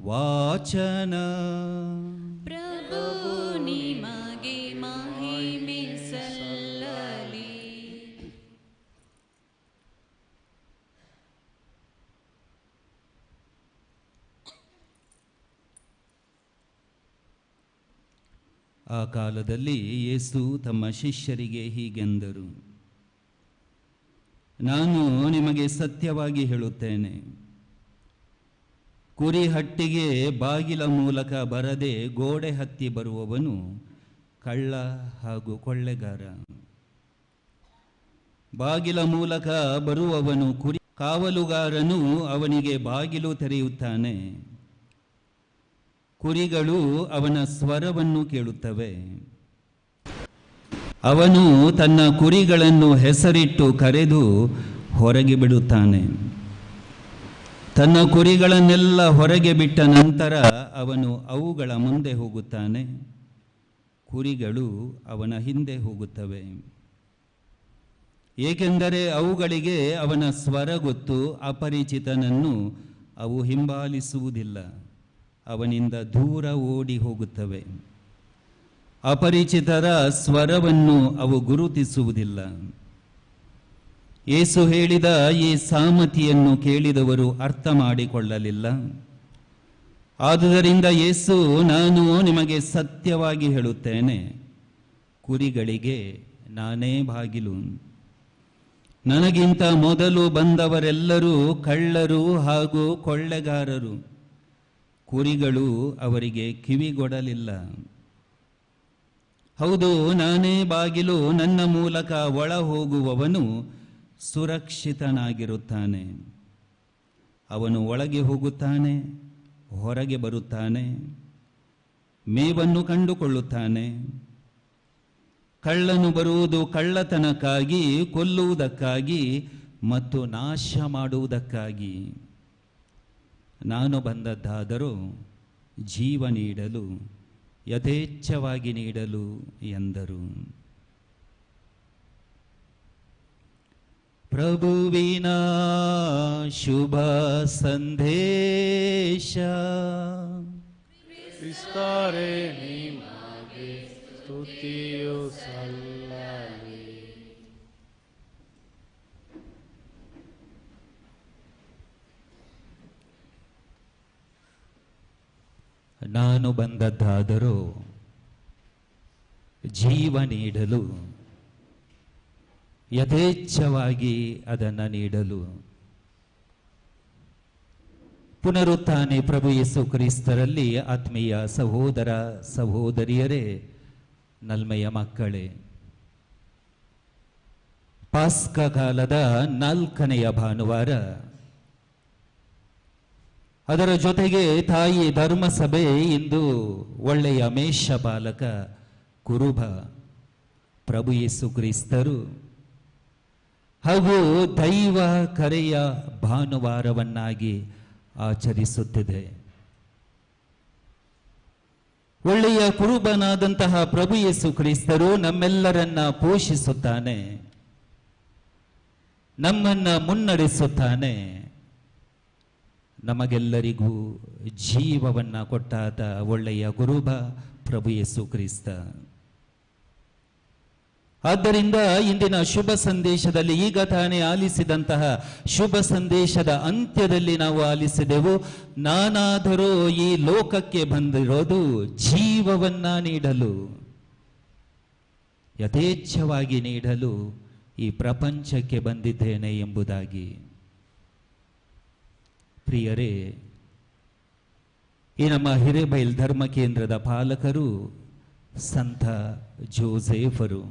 ವಾಚನ. ಪ್ರಭು ನಿಮಗೆ ಮಹಿಮೆ ಸಲ್ಲಲಿ. ಆ ಕಾಲದಲ್ಲಿ ಯೇಸು ತಮ್ಮ ಶಿಷ್ಯರಿಗೆ ಹೀಗೆಂದರು, ನಾನು ನಿಮಗೆ ಸತ್ಯವಾಗಿ ಹೇಳುತ್ತೇನೆ, ಕುರಿ ಹಟ್ಟಿಗೆ ಬಾಗಿಲ ಮೂಲಕ ಬರದೆ ಗೋಡೆ ಹತ್ತಿ ಬರುವವನು ಕಳ್ಳ ಹಾಗೂ ಕೊಳ್ಳೆಗಾರ. ಬಾಗಿಲ ಮೂಲಕ ಬರುವವನು ಕುರಿ ಕಾವಲುಗಾರನು ಅವನಿಗೆ ಬಾಗಿಲು ತೆರೆಯುತ್ತಾನೆ. ಕುರಿಗಳು ಅವನ ಸ್ವರವನ್ನು ಕೇಳುತ್ತವೆ. ಅವನು ತನ್ನ ಕುರಿಗಳನ್ನು ಹೆಸರಿಟ್ಟು ಕರೆದು ಹೊರಗೆ ಬಿಡುತ್ತಾನೆ. ತನ್ನ ಕುರಿಗಳನ್ನೆಲ್ಲ ಹೊರಗೆ ಬಿಟ್ಟ ನಂತರ ಅವನು ಅವುಗಳ ಮುಂದೆ ಹೋಗುತ್ತಾನೆ. ಕುರಿಗಳು ಅವನ ಹಿಂದೆ ಹೋಗುತ್ತವೆ, ಏಕೆಂದರೆ ಅವುಗಳಿಗೆ ಅವನ ಸ್ವರ ಗೊತ್ತು. ಅಪರಿಚಿತನನ್ನು ಅವು ಹಿಂಬಾಲಿಸುವುದಿಲ್ಲ, ಅವನಿಂದ ದೂರ ಓಡಿ ಹೋಗುತ್ತವೆ. ಅಪರಿಚಿತರ ಸ್ವರವನ್ನು ಅವು ಗುರುತಿಸುವುದಿಲ್ಲ. ಯೇಸು ಹೇಳಿದ ಈ ಸಾಮತಿಯನ್ನು ಕೇಳಿದವರು ಅರ್ಥ ಮಾಡಿಕೊಳ್ಳಲಿಲ್ಲ. ಆದುದರಿಂದ ಯೇಸು, ನಾನು ನಿಮಗೆ ಸತ್ಯವಾಗಿ ಹೇಳುತ್ತೇನೆ, ಕುರಿಗಳಿಗೆ ನಾನೇ ಬಾಗಿಲು. ನನಗಿಂತ ಮೊದಲು ಬಂದವರೆಲ್ಲರೂ ಕಳ್ಳರು ಹಾಗೂ ಕೊಳ್ಳೆಗಾರರು. ಕುರಿಗಳು ಅವರಿಗೆ ಕಿವಿಗೊಡಲಿಲ್ಲ. ಹೌದು, ನಾನೇ ಬಾಗಿಲು. ನನ್ನ ಮೂಲಕ ಒಳ ಹೋಗುವವನು ಸುರಕ್ಷಿತನಾಗಿರುತ್ತಾನೆ. ಅವನು ಒಳಗೆ ಹೋಗುತ್ತಾನೆ, ಹೊರಗೆ ಬರುತ್ತಾನೆ. ಮೇವನ್ನು ಕಂಡುಕೊಳ್ಳುತ್ತಾನೆ. ಕಳ್ಳನು ಬರುವುದು ಕಳ್ಳತನಕ್ಕಾಗಿ, ಕೊಲ್ಲುವುದಕ್ಕಾಗಿ ಮತ್ತು ನಾಶ ಮಾಡುವುದಕ್ಕಾಗಿ. ನಾನು ಬಂದದ್ದಾದರೂ ಜೀವ ನೀಡಲು, ಯಥೇಚ್ಛವಾಗಿ ನೀಡಲು ಎಂದರು. ಪ್ರಭುವಿನ ಶುಭ ಸಂದೇಶ. ಕ್ರಿಸ್ತರೇ ನಿಮಗೆ ಸ್ತುತಿಯು ಸಲ್ಲಲಿ. ನಾನು ಬಂದದ್ದಾದರೂ ಜೀವ ನೀಡಲು, ಯಥೇಚ್ಛವಾಗಿ ಅದನ್ನು ನೀಡಲು. ಪುನರುತ್ಥಾನೆ ಪ್ರಭು ಯೇಸು ಕ್ರಿಸ್ತರಲ್ಲಿ ಆತ್ಮೀಯ ಸಹೋದರ ಸಹೋದರಿಯರೇ, ನಲ್ಮೆಯ ಮಕ್ಕಳೇ, ಪಾಸ್ಕ ಕಾಲದ 4ನೆಯ ಭಾನುವಾರ, ಅದರ ಜೊತೆಗೆ ತಾಯಿ ಧರ್ಮಸಭೆ ಇಂದು ಒಳ್ಳೆಯ ಮೇಷಪಾಲಕ ಕುರುಬ ಪ್ರಭು ಯೇಸು ಕ್ರಿಸ್ತರು ಹಾಗೂ ದೈವ ಕರೆಯ ಭಾನುವಾರವನ್ನಾಗಿ ಆಚರಿಸುತ್ತಿದೆ. ಒಳ್ಳೆಯ ಕುರುಬನಾದಂತಹ ಪ್ರಭು ಯೇಸು ಕ್ರಿಸ್ತರು ನಮ್ಮೆಲ್ಲರನ್ನ ಪೋಷಿಸುತ್ತಾನೆ, ನಮ್ಮನ್ನ ಮುನ್ನಡೆಸುತ್ತಾನೆ, ನಮಗೆಲ್ಲರಿಗೂ ಜೀವವನ್ನ ಕೊಟ್ಟಾತ ಒಳ್ಳೆಯ ಕುರುಬ ಪ್ರಭು ಯೇಸು ಕ್ರಿಸ್ತ. ಆದ್ದರಿಂದ ಇಂದಿನ ಶುಭ ಸಂದೇಶದಲ್ಲಿ, ಈಗ ತಾನೇ ಆಲಿಸಿದಂತಹ ಶುಭ ಸಂದೇಶದ ಅಂತ್ಯದಲ್ಲಿ ನಾವು ಆಲಿಸಿದೆವು, ನಾನಾದರೂ ಈ ಲೋಕಕ್ಕೆ ಬಂದಿರೋದು ಜೀವವನ್ನ ನೀಡಲು, ಯಥೇಚ್ಛವಾಗಿ ನೀಡಲು ಈ ಪ್ರಪಂಚಕ್ಕೆ ಬಂದಿದ್ದೇನೆ ಎಂಬುದಾಗಿ. ಪ್ರಿಯರೇ, ಈ ನಮ್ಮ ಹಿರೇಬೈಲ್ ಧರ್ಮ ಕೇಂದ್ರದ ಪಾಲಕರು ಸಂತ ಜೋಸೇಫರು.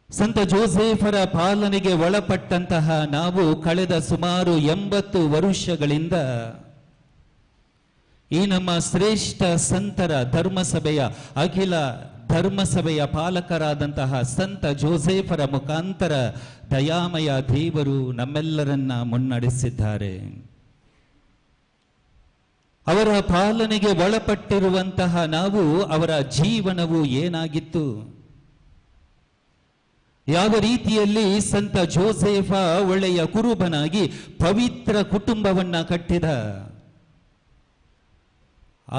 ಸಂತ ಜೋಸೇಫರ ಪಾಲನೆಗೆ ಒಳಪಟ್ಟಂತಹ ನಾವು ಕಳೆದ ಸುಮಾರು 80 ವರ್ಷಗಳಿಂದ ಈ ನಮ್ಮ ಶ್ರೇಷ್ಠ ಸಂತರ ಧರ್ಮಸಭೆಯ ಅಖಿಲ ಧರ್ಮಸಭೆಯ ಪಾಲಕರಾದಂತಹ ಸಂತ ಜೋಸೇಫರ ಮುಖಾಂತರ ದಯಾಮಯ ದೇವರು ನಮ್ಮೆಲ್ಲರನ್ನ ಮುನ್ನಡೆಸಿದ್ದಾರೆ. ಅವರ ಪಾಲನೆಗೆ ಒಳಪಟ್ಟಿರುವಂತಹ ನಾವು, ಅವರ ಜೀವನವು ಏನಾಗಿತ್ತು, ಯಾವ ರೀತಿಯಲ್ಲಿ ಸಂತ ಜೋಸೇಫ ಒಳ್ಳೆಯ ಕುರುಬನಾಗಿ ಪವಿತ್ರ ಕುಟುಂಬವನ್ನ ಕಟ್ಟಿದ,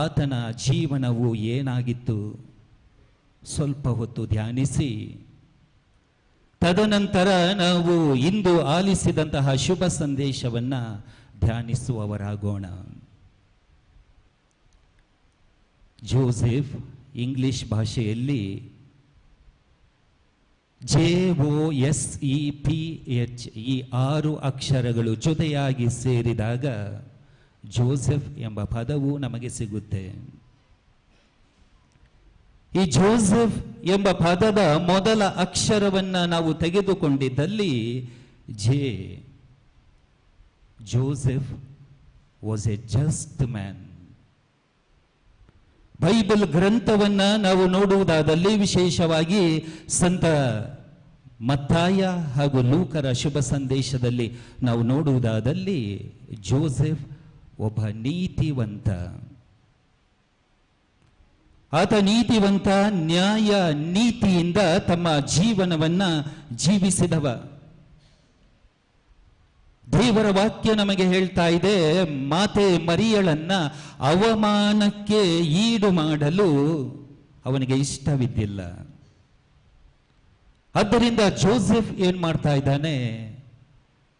ಆತನ ಜೀವನವು ಏನಾಗಿತ್ತು, ಸ್ವಲ್ಪ ಹೊತ್ತು ಧ್ಯಾನಿಸಿ ತದನಂತರ ನಾವು ಇಂದು ಆಲಿಸಿದಂತಹ ಶುಭ ಸಂದೇಶವನ್ನ ಧ್ಯಾನಿಸುವವರಾಗೋಣ. ಜೋಸೆಫ್ ಇಂಗ್ಲಿಷ್ ಭಾಷೆಯಲ್ಲಿ JOSEPH ಈ 6 ಅಕ್ಷರಗಳು ಜೊತೆಯಾಗಿ ಸೇರಿದಾಗ ಜೋಸೆಫ್ ಎಂಬ ಪದವು ನಮಗೆ ಸಿಗುತ್ತೆ. ಈ ಜೋಸೆಫ್ ಎಂಬ ಪದದ ಮೊದಲ ಅಕ್ಷರವನ್ನ ನಾವು ತೆಗೆದುಕೊಂಡಿದ್ದಲ್ಲಿ Joseph was a just man. Bible ಗ್ರಂಥವನ್ನ ನಾವು ನೋಡುವುದಾದಲ್ಲಿ, ವಿಶೇಷವಾಗಿ ಸಂತ ಮತ್ತಾಯ ಹಾಗೂ ಲೂಕರ ಶುಭ ಸಂದೇಶದಲ್ಲಿ ನಾವು ನೋಡುವುದಾದಲ್ಲಿ, ಜೋಸೆಫ್ ಒಬ್ಬ ನೀತಿವಂತ. ಆತ ನೀತಿವಂತ, ನ್ಯಾಯ ನೀತಿಯಿಂದ ತಮ್ಮ ಜೀವನವನ್ನ ಜೀವಿಸಿದವ. ದೇವರ ವಾಕ್ಯ ನಮಗೆ ಹೇಳ್ತಾ ಇದೆ, ಮಾತೆ ಮರಿಯಳನ್ನ ಅವಮಾನಕ್ಕೆ ಈಡು ಮಾಡಲು ಅವನಿಗೆ ಇಷ್ಟವಿದ್ದಿಲ್ಲ. ಆದ್ದರಿಂದ ಜೋಸೆಫ್ ಏನ್ ಮಾಡ್ತಾ ಇದ್ದಾನೆ,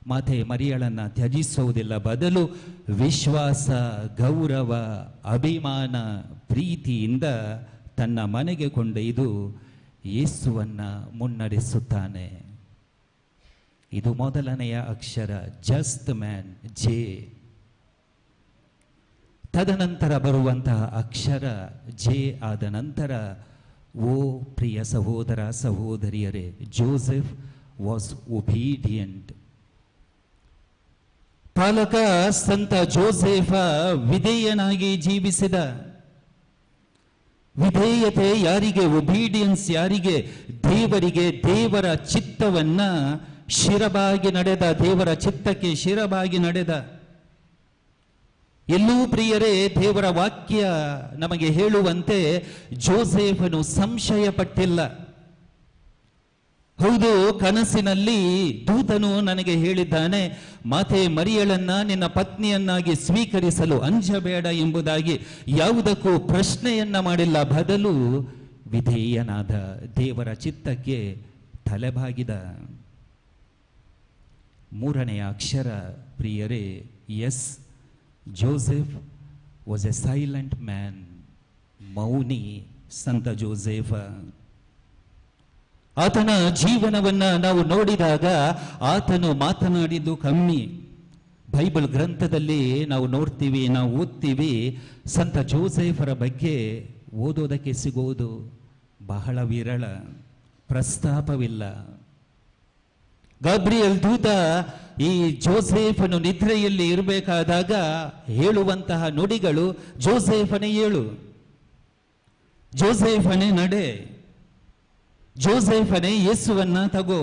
ಮಾತೆ ಮರಿಯಳನ್ನ ತ್ಯಜಿಸುವುದಿಲ್ಲ, ಬದಲು ವಿಶ್ವಾಸ, ಗೌರವ, ಅಭಿಮಾನ, ಪ್ರೀತಿಯಿಂದ ತನ್ನ ಮನೆಗೆ ಕೊಂಡೊಯ್ದು ಯೇಸುವನ್ನ ಮುನ್ನಡೆಸುತ್ತಾನೆ. ಇದು ಮೊದಲನೆಯ ಅಕ್ಷರ, ಜಸ್ಟ್ ಮ್ಯಾನ್, ಜೆ. ತದನಂತರ ಬರುವಂತಹ ಅಕ್ಷರ ಜೆ ಆದ ನಂತರ, ಓ ಪ್ರಿಯ ಸಹೋದರ ಸಹೋದರಿಯರೇ, ಜೋಸೆಫ್ ವಾಸ್ ಒಬೀಡಿಯಂಟ್. ಪಾಲಕ ಸಂತ ಜೋಸೆಫ ವಿಧೇಯನಾಗಿ ಜೀವಿಸಿದ. ವಿಧೇಯತೆ ಯಾರಿಗೆ? ಒಬೀಡಿಯನ್ಸ್ ಯಾರಿಗೆ? ದೇವರಿಗೆ, ದೇವರ ಚಿತ್ತವನ್ನ ಶಿರಬಾಗಿ ನಡೆದ, ದೇವರ ಚಿತ್ತಕ್ಕೆ ಶಿರಬಾಗಿ ನಡೆದ. ಎಲ್ಲೂ ಪ್ರಿಯರೇ, ದೇವರ ವಾಕ್ಯ ನಮಗೆ ಹೇಳುವಂತೆ ಜೋಸೆಫನು ಸಂಶಯ ಪಟ್ಟಿಲ್ಲ. ಹೌದು, ಕನಸಿನಲ್ಲಿ ದೂತನು ನನಗೆ ಹೇಳಿದ್ದಾನೆ, ಮಾತೆ ಮರಿಯಳನ್ನ ನಿನ್ನ ಪತ್ನಿಯನ್ನಾಗಿ ಸ್ವೀಕರಿಸಲು ಅಂಜಬೇಡ ಎಂಬುದಾಗಿ. ಯಾವುದಕ್ಕೂ ಪ್ರಶ್ನೆಯನ್ನ ಮಾಡಿಲ್ಲ, ಬದಲು ವಿಧೇಯನಾದ, ದೇವರ ಚಿತ್ತಕ್ಕೆ ತಲೆಬಾಗಿದ. ಮೂರನೆಯ ಅಕ್ಷರ ಪ್ರಿಯರೇ S. Joseph was a silent man. ಮೌನಿ ಸಂತ ಜೋಸೆಫ. ಆತನ ಜೀವನವನ್ನ ನಾವು ನೋಡಿದಾಗ ಆತನು ಮಾತನಾಡಿದ್ದು ಕಮ್ಮಿ. ಬೈಬಲ್ ಗ್ರಂಥದಲ್ಲಿ ನಾವು ನೋಡ್ತೀವಿ, ನಾವು ಓದ್ತೀವಿ, ಸಂತ ಜೋಸೆಫರ ಬಗ್ಗೆ ಓದೋದಕ್ಕೆ ಸಿಗೋದು ಬಹಳ ವಿರಳ, ಪ್ರಸ್ತಾಪವಿಲ್ಲ. ಗಾಬ್ರಿಯಲ್ ದೂತ ಈ ಜೋಸೆಫನು ನಿದ್ರೆಯಲ್ಲಿ ಇರಬೇಕಾದಾಗ ಹೇಳುವಂತಹ ನುಡಿಗಳು, ಜೋಸೆಫನೇ ಏಳು, ಜೋಸೆಫನೇ ನಡೆ, ಜೋಸೆಫನೇ ಯೇಸುವನ್ನ ತಗೋ,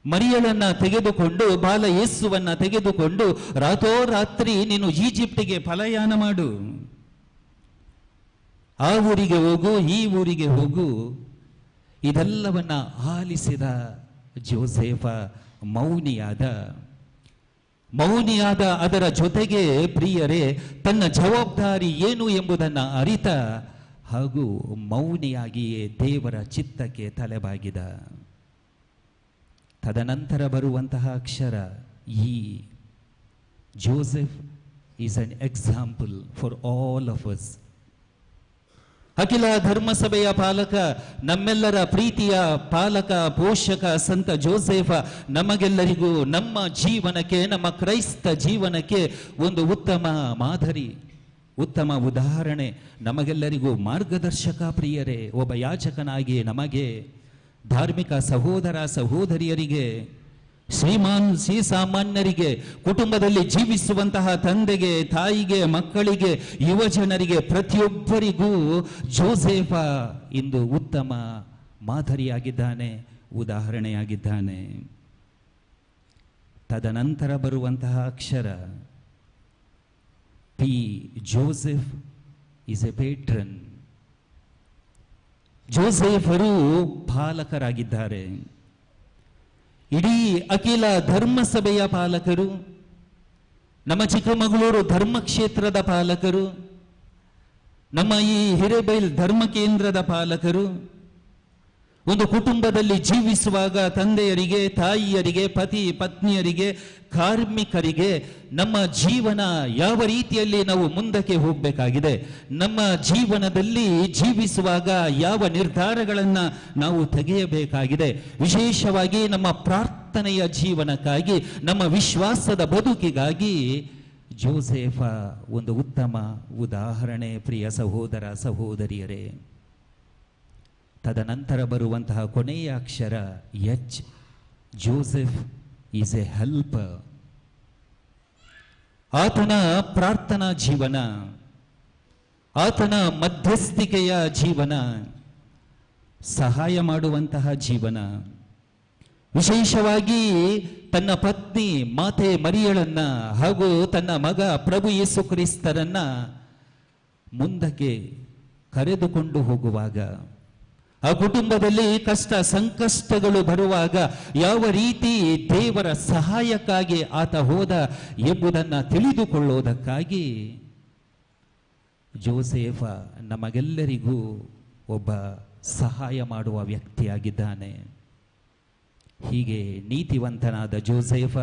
ಮರಿಯಳನ್ನ ತೆಗೆದುಕೊಂಡು, ಬಾಲ ಯೇಸುವನ್ನ ತೆಗೆದುಕೊಂಡು ರಾತ್ರೋರಾತ್ರಿ ನೀನು ಈಜಿಪ್ಟಿಗೆ ಪಲಾಯನ ಮಾಡು, ಆ ಊರಿಗೆ ಹೋಗು, ಈ ಊರಿಗೆ ಹೋಗು. ಇದೆಲ್ಲವನ್ನ ಆಲಿಸಿದ ಜೋಸೆಫ ಮೌನಿಯಾದ. ಅದರ ಜೊತೆಗೆ ಪ್ರಿಯರೇ ತನ್ನ ಜವಾಬ್ದಾರಿ ಏನು ಎಂಬುದನ್ನು ಅರಿತ ಹಾಗೂ ಮೌನಿಯಾಗಿಯೇ ದೇವರ ಚಿತ್ತಕ್ಕೆ ತಲೆಬಾಗಿದ. ತದನಂತರ ಬರುವಂತಹ ಅಕ್ಷರ ಈ. Joseph is an example for all of us. ಅಖಿಲ ಧರ್ಮಸಭೆಯ ಪಾಲಕ, ನಮ್ಮೆಲ್ಲರ ಪ್ರೀತಿಯ ಪಾಲಕ, ಪೋಷಕ ಸಂತ ಜೋಸೆಫ ನಮಗೆಲ್ಲರಿಗೂ, ನಮ್ಮ ಜೀವನಕ್ಕೆ, ನಮ್ಮ ಕ್ರೈಸ್ತ ಜೀವನಕ್ಕೆ ಒಂದು ಉತ್ತಮ ಮಾದರಿ, ಉತ್ತಮ ಉದಾಹರಣೆ, ನಮಗೆಲ್ಲರಿಗೂ ಮಾರ್ಗದರ್ಶಕ ಪ್ರಿಯರೇ. ಒಬ್ಬ ಯಾಚಕನಾಗಿ ನಮಗೆ, ಧಾರ್ಮಿಕ ಸಹೋದರ ಸಹೋದರಿಯರಿಗೆ, ಶ್ರೀಸಾಮಾನ್ಯರಿಗೆ, ಕುಟುಂಬದಲ್ಲಿ ಜೀವಿಸುವಂತಹ ತಂದೆಗೆ, ತಾಯಿಗೆ, ಮಕ್ಕಳಿಗೆ, ಯುವಜನರಿಗೆ, ಪ್ರತಿಯೊಬ್ಬರಿಗೂ ಜೋಸೆಫ ಇಂದು ಉತ್ತಮ ಮಾದರಿಯಾಗಿದ್ದಾನೆ, ಉದಾಹರಣೆಯಾಗಿದ್ದಾನೆ. ತದನಂತರ ಬರುವಂತಹ ಅಕ್ಷರ P. Joseph is a patron. ಜೋಸೆಫರು ಪಾಲಕರಾಗಿದ್ದಾರೆ. ಇಡೀ ಅಖಿಲ ಧರ್ಮಸಭೆಯ ಪಾಲಕರು, ನಮ್ಮ ಚಿಕ್ಕಮಗಳೂರು ಧರ್ಮಕ್ಷೇತ್ರದ ಪಾಲಕರು, ನಮ್ಮ ಈ ಹಿರೇಬೈಲ್ ಧರ್ಮ ಕೇಂದ್ರದ ಪಾಲಕರು. ಒಂದು ಕುಟುಂಬದಲ್ಲಿ ಜೀವಿಸುವಾಗ ತಂದೆಯರಿಗೆ, ತಾಯಿಯರಿಗೆ, ಪತಿ ಪತ್ನಿಯರಿಗೆ, ಕಾರ್ಮಿಕರಿಗೆ ನಮ್ಮ ಜೀವನ ಯಾವ ರೀತಿಯಲ್ಲಿ ನಾವು ಮುಂದಕ್ಕೆ ಹೋಗಬೇಕಾಗಿದೆ, ನಮ್ಮ ಜೀವನದಲ್ಲಿ ಜೀವಿಸುವಾಗ ಯಾವ ನಿರ್ಧಾರಗಳನ್ನು ನಾವು ತೆಗೆಯಬೇಕಾಗಿದೆ, ವಿಶೇಷವಾಗಿ ನಮ್ಮ ಪ್ರಾರ್ಥನೆಯ ಜೀವನಕ್ಕಾಗಿ, ನಮ್ಮ ವಿಶ್ವಾಸದ ಬದುಕಿಗಾಗಿ ಜೋಸೆಫ ಒಂದು ಉತ್ತಮ ಉದಾಹರಣೆ ಪ್ರಿಯ ಸಹೋದರ ಸಹೋದರಿಯರೇ. ತದನಂತರ ಬರುವಂತಹ ಕೊನೆಯ ಅಕ್ಷರ H. Joseph is a helper. ಆತನ ಪ್ರಾರ್ಥನಾ ಜೀವನ, ಆತನ ಮಧ್ಯಸ್ಥಿಕೆಯ ಜೀವನ, ಸಹಾಯ ಮಾಡುವಂತಹ ಜೀವನ, ವಿಶೇಷವಾಗಿ ತನ್ನ ಪತ್ನಿ ಮಾತೆ ಮರಿಯಳನ್ನ ಹಾಗೂ ತನ್ನ ಮಗ ಪ್ರಭು ಯೇಸು ಕ್ರಿಸ್ತರನ್ನ ಮುಂದಕ್ಕೆ ಕರೆದುಕೊಂಡು ಹೋಗುವಾಗ, ಆ ಕುಟುಂಬದಲ್ಲಿ ಕಷ್ಟ ಸಂಕಷ್ಟಗಳು ಬರುವಾಗ ಯಾವ ರೀತಿ ದೇವರ ಸಹಾಯಕ್ಕಾಗಿ ಆತ ಹೋದ ಎಂಬುದನ್ನು ತಿಳಿದುಕೊಳ್ಳುವುದಕ್ಕಾಗಿ ಜೋಸೆಫ ನಮಗೆಲ್ಲರಿಗೂ ಒಬ್ಬ ಸಹಾಯ ಮಾಡುವ ವ್ಯಕ್ತಿಯಾಗಿದ್ದಾನೆ. ಹೀಗೆ ನೀತಿವಂತನಾದ ಜೋಸೆಫ,